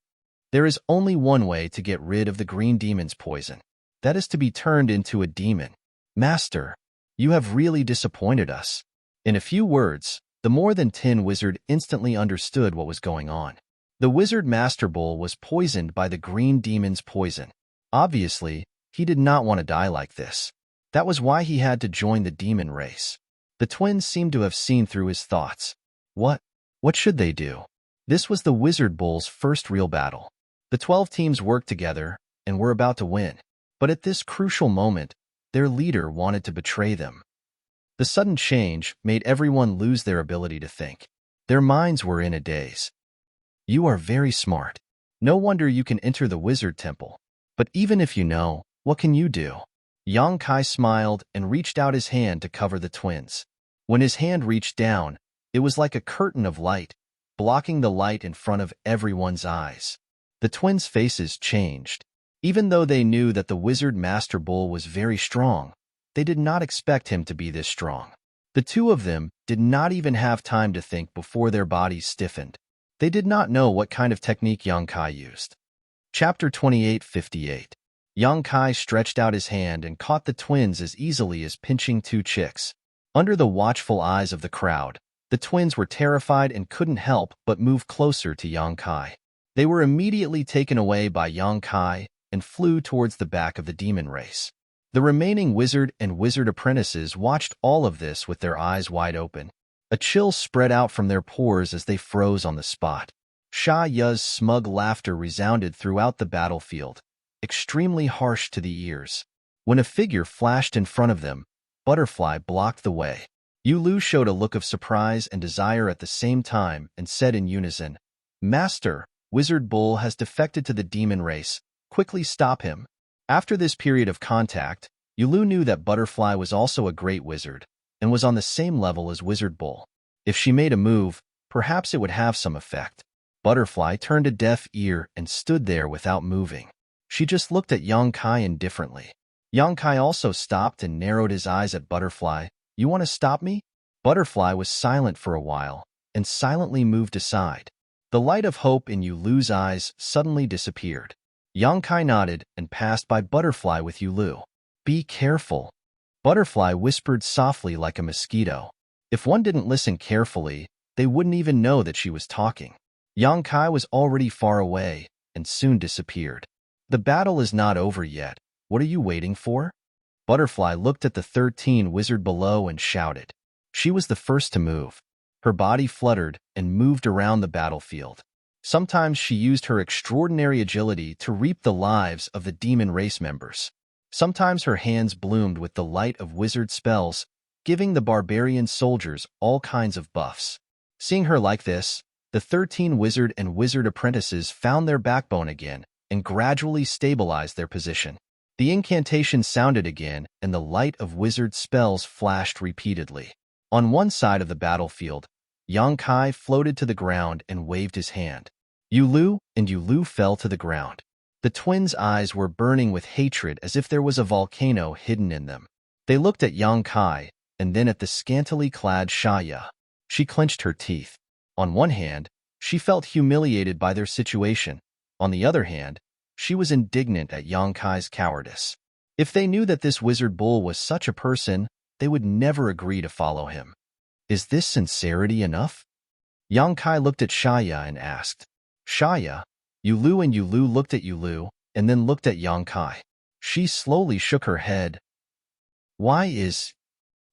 There is only one way to get rid of the green demon's poison. That is to be turned into a demon. Master, you have really disappointed us. In a few words, the more than 10 wizard instantly understood what was going on. The wizard Master Bull was poisoned by the green demon's poison. Obviously, he did not want to die like this. That was why he had to join the demon race. The twins seemed to have seen through his thoughts. What should they do? This was the Wizard Bull's first real battle. The 12 teams worked together and were about to win. But at this crucial moment, their leader wanted to betray them. The sudden change made everyone lose their ability to think. Their minds were in a daze. You are very smart. No wonder you can enter the wizard temple. But even if you know, what can you do? Yang Kai smiled and reached out his hand to cover the twins. When his hand reached down, it was like a curtain of light, blocking the light in front of everyone's eyes. The twins' faces changed. Even though they knew that the wizard Master Bull was very strong, they did not expect him to be this strong. The two of them did not even have time to think before their bodies stiffened. They did not know what kind of technique Yang Kai used. Chapter 28:58. Yang Kai stretched out his hand and caught the twins as easily as pinching two chicks. Under the watchful eyes of the crowd, the twins were terrified and couldn't help but move closer to Yang Kai. They were immediately taken away by Yang Kai and flew towards the back of the demon race. The remaining wizard and wizard apprentices watched all of this with their eyes wide open. A chill spread out from their pores as they froze on the spot. Sha Ya's smug laughter resounded throughout the battlefield, extremely harsh to the ears. When a figure flashed in front of them, Butterfly blocked the way. Yulu showed a look of surprise and desire at the same time and said in unison, "Master, Wizard Bull has defected to the demon race. Quickly stop him." After this period of contact, Yulu knew that Butterfly was also a great wizard and was on the same level as Wizard Bull. If she made a move, perhaps it would have some effect. Butterfly turned a deaf ear and stood there without moving. She just looked at Yang Kai indifferently. Yang Kai also stopped and narrowed his eyes at Butterfly. "You want to stop me?" Butterfly was silent for a while and silently moved aside. The light of hope in Yulu's eyes suddenly disappeared. Yang Kai nodded and passed by Butterfly with Yulu. "Be careful," Butterfly whispered softly like a mosquito. If one didn't listen carefully, they wouldn't even know that she was talking. Yang Kai was already far away and soon disappeared. "The battle is not over yet. What are you waiting for?" Butterfly looked at the 13 wizard below and shouted. She was the first to move. Her body fluttered and moved around the battlefield. Sometimes she used her extraordinary agility to reap the lives of the demon race members. Sometimes her hands bloomed with the light of wizard spells, giving the barbarian soldiers all kinds of buffs. Seeing her like this, the 13 wizard and wizard apprentices found their backbone again and gradually stabilized their position. The incantation sounded again, and the light of wizard spells flashed repeatedly. On one side of the battlefield, Yang Kai floated to the ground and waved his hand. Yulu fell to the ground. The twins' eyes were burning with hatred as if there was a volcano hidden in them. They looked at Yang Kai and then at the scantily clad Sha Ya. She clenched her teeth. On one hand, she felt humiliated by their situation. On the other hand, she was indignant at Yang Kai's cowardice. If they knew that this wizard bull was such a person, they would never agree to follow him. Is this sincerity enough? Yang Kai looked at Sha Ya and asked. Sha Ya, Yulu looked at Yulu and then looked at Yang Kai. She slowly shook her head. Why is...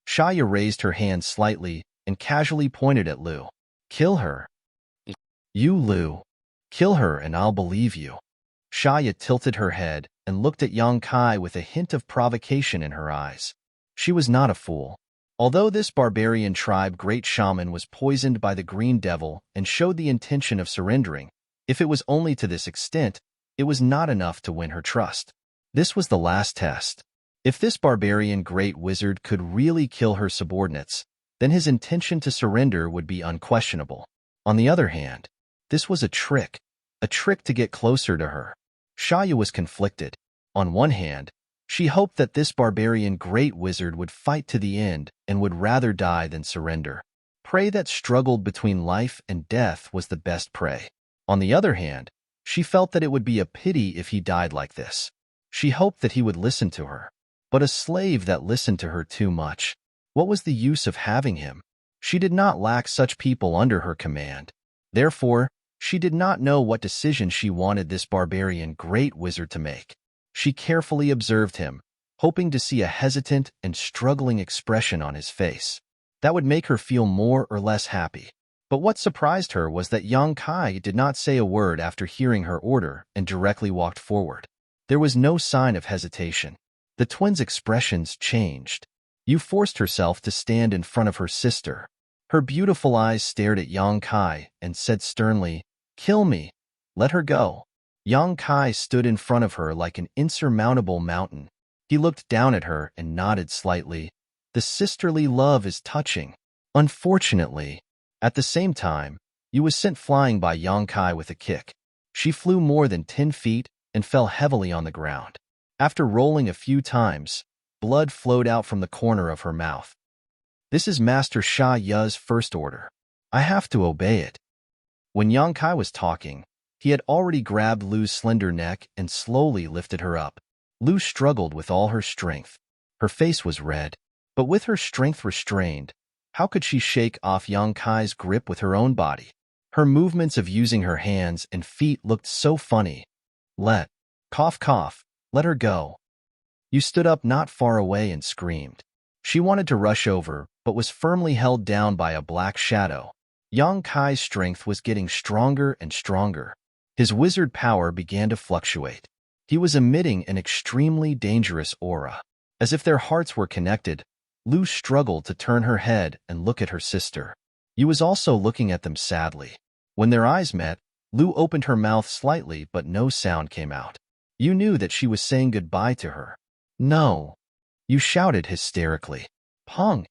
Sha Ya raised her hand slightly and casually pointed at Lu. Kill her. Lu. Kill her and I'll believe you. Sha Ya tilted her head and looked at Yang Kai with a hint of provocation in her eyes. She was not a fool. Although this barbarian tribe great shaman was poisoned by the green devil and showed the intention of surrendering, if it was only to this extent, it was not enough to win her trust. This was the last test. If this barbarian great wizard could really kill her subordinates, then his intention to surrender would be unquestionable. On the other hand, this was a trick to get closer to her. Sha Ya was conflicted. On one hand, she hoped that this barbarian great wizard would fight to the end and would rather die than surrender. Prey that struggled between life and death was the best prey. On the other hand, she felt that it would be a pity if he died like this. She hoped that he would listen to her. But a slave that listened to her too much, what was the use of having him? She did not lack such people under her command. Therefore, she did not know what decision she wanted this barbarian great wizard to make. She carefully observed him, hoping to see a hesitant and struggling expression on his face. That would make her feel more or less happy. But what surprised her was that Yang Kai did not say a word after hearing her order and directly walked forward. There was no sign of hesitation. The twins' expressions changed. Yu forced herself to stand in front of her sister. Her beautiful eyes stared at Yang Kai and said sternly, "Kill me. Let her go." Yang Kai stood in front of her like an insurmountable mountain. He looked down at her and nodded slightly. The sisterly love is touching. Unfortunately, at the same time, Yu was sent flying by Yang Kai with a kick. She flew more than 10 feet and fell heavily on the ground. After rolling a few times, blood flowed out from the corner of her mouth. This is Master Sha Ya's first order. I have to obey it. When Yang Kai was talking, he had already grabbed Lu's slender neck and slowly lifted her up. Lu struggled with all her strength. Her face was red, but with her strength restrained, how could she shake off Yang Kai's grip with her own body? Her movements of using her hands and feet looked so funny. Cough cough, let her go. Yu stood up not far away and screamed. She wanted to rush over, but was firmly held down by a black shadow. Yang Kai's strength was getting stronger and stronger. His wizard power began to fluctuate. He was emitting an extremely dangerous aura. As if their hearts were connected, Lu struggled to turn her head and look at her sister. Yu was also looking at them sadly. When their eyes met, Lu opened her mouth slightly, but no sound came out. Yu knew that she was saying goodbye to her. No! Yu shouted hysterically. Pong!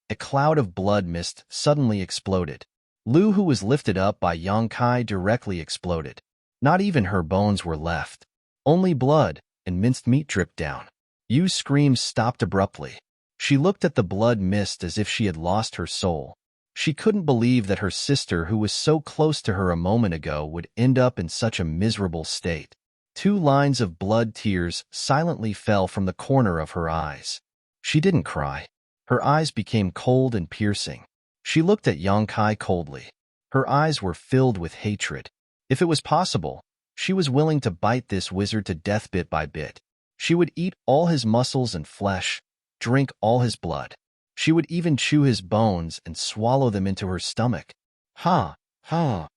A cloud of blood mist suddenly exploded. Lu, who was lifted up by Yang Kai, directly exploded. Not even her bones were left. Only blood and minced meat dripped down. Yu's screams stopped abruptly. She looked at the blood mist as if she had lost her soul. She couldn't believe that her sister, who was so close to her a moment ago, would end up in such a miserable state. 2 lines of blood tears silently fell from the corner of her eyes. She didn't cry. Her eyes became cold and piercing. She looked at Yang Kai coldly. Her eyes were filled with hatred. If it was possible, she was willing to bite this wizard to death bit by bit. She would eat all his muscles and flesh, drink all his blood. She would even chew his bones and swallow them into her stomach. Ha! Ha!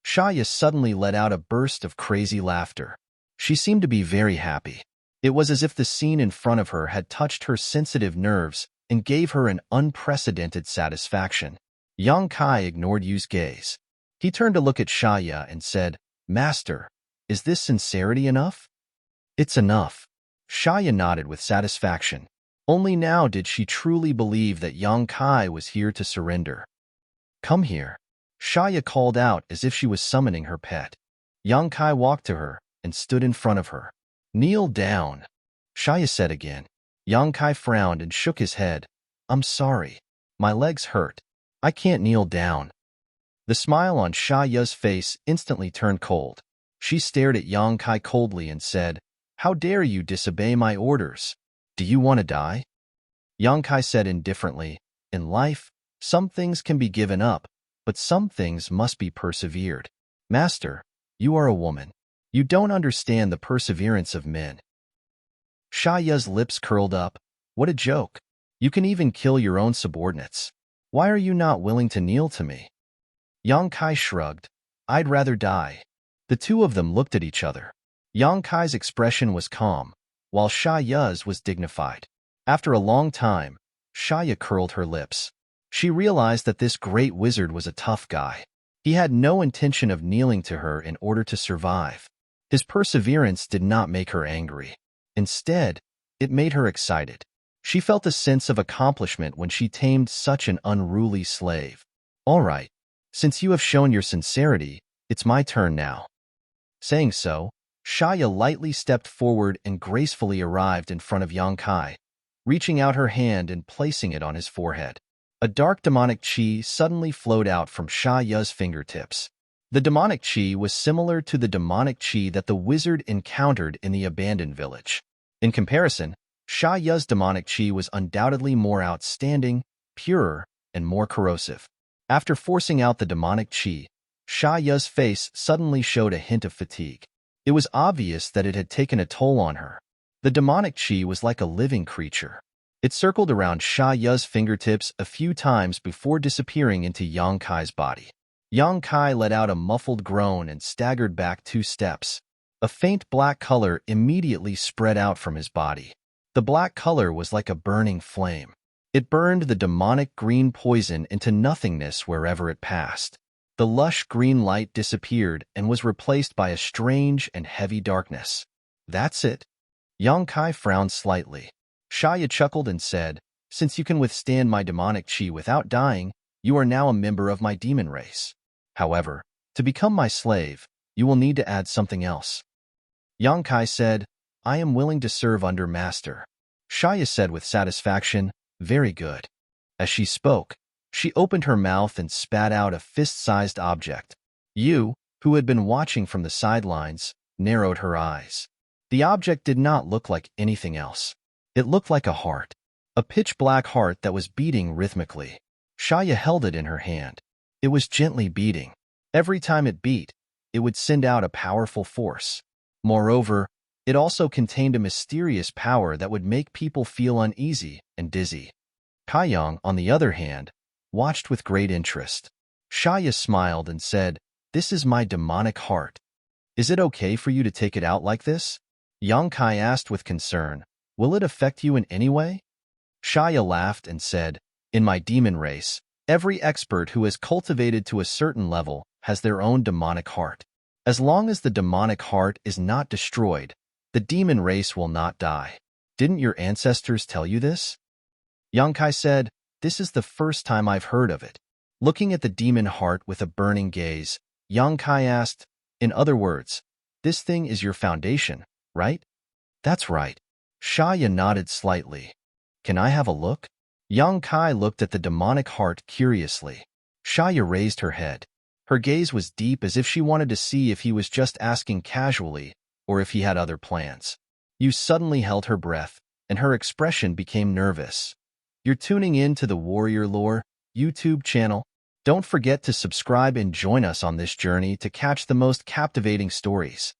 Shaya suddenly let out a burst of crazy laughter. She seemed to be very happy. It was as if the scene in front of her had touched her sensitive nerves and gave her an unprecedented satisfaction. Yang Kai ignored Yu's gaze. He turned to look at Shaya and said, "Master, is this sincerity enough?" "It's enough." Shaya nodded with satisfaction. Only now did she truly believe that Yang Kai was here to surrender. "Come here." Shaya called out as if she was summoning her pet. Yang Kai walked to her and stood in front of her. "Kneel down," Shaya said again. Yang Kai frowned and shook his head. "I'm sorry. My legs hurt. I can't kneel down." The smile on Shaya's face instantly turned cold. She stared at Yang Kai coldly and said, "How dare you disobey my orders? Do you want to die?" Yang Kai said indifferently, "In life, some things can be given up, but some things must be persevered. Master, you are a woman. You don't understand the perseverance of men." Shaya's lips curled up. "What a joke. You can even kill your own subordinates. Why are you not willing to kneel to me?" Yang Kai shrugged. "I'd rather die." The two of them looked at each other. Yang Kai's expression was calm, while Shaya's was dignified. After a long time, Shaya curled her lips. She realized that this great wizard was a tough guy. He had no intention of kneeling to her in order to survive. His perseverance did not make her angry. Instead, it made her excited. She felt a sense of accomplishment when she tamed such an unruly slave. "All right, since you have shown your sincerity, it's my turn now." Saying so, Shaya lightly stepped forward and gracefully arrived in front of Yang Kai, reaching out her hand and placing it on his forehead. A dark demonic chi suddenly flowed out from Shaya's fingertips. The demonic chi was similar to the demonic chi that the wizard encountered in the abandoned village. In comparison, Shaya's demonic chi was undoubtedly more outstanding, purer, and more corrosive. After forcing out the demonic chi, Shaya's face suddenly showed a hint of fatigue. It was obvious that it had taken a toll on her. The demonic chi was like a living creature. It circled around Shaya's fingertips a few times before disappearing into Yang Kai's body. Yang Kai let out a muffled groan and staggered back 2 steps. A faint black color immediately spread out from his body. The black color was like a burning flame. It burned the demonic green poison into nothingness wherever it passed. The lush green light disappeared and was replaced by a strange and heavy darkness. That's it. Yang Kai frowned slightly. Shaya chuckled and said, "Since you can withstand my demonic chi without dying, you are now a member of my demon race. However, to become my slave, you will need to add something else." Yang Kai said, "I am willing to serve under master." Shaya said with satisfaction, "Very good." As she spoke, she opened her mouth and spat out a fist-sized object. Yu, who had been watching from the sidelines, narrowed her eyes. The object did not look like anything else. It looked like a heart, a pitch-black heart that was beating rhythmically. Shaya held it in her hand. It was gently beating. Every time it beat, it would send out a powerful force. Moreover, it also contained a mysterious power that would make people feel uneasy and dizzy. Kaiyang, on the other hand, watched with great interest. Shaya smiled and said, "This is my demonic heart. Is it okay for you to take it out like this?" Yang Kai asked with concern, "Will it affect you in any way?" Shaya laughed and said, "In my demon race, every expert who is cultivated to a certain level has their own demonic heart. As long as the demonic heart is not destroyed, the demon race will not die. Didn't your ancestors tell you this?" Yang Kai said, "This is the first time I've heard of it." Looking at the demon heart with a burning gaze, Yang Kai asked, "In other words, this thing is your foundation, right?" "That's right." Shaya nodded slightly. "Can I have a look?" Yang Kai looked at the demonic heart curiously. Shaya raised her head. Her gaze was deep, as if she wanted to see if he was just asking casually or if he had other plans. Yu suddenly held her breath, and her expression became nervous. You're tuning in to the Warrior Lore YouTube channel. Don't forget to subscribe and join us on this journey to catch the most captivating stories.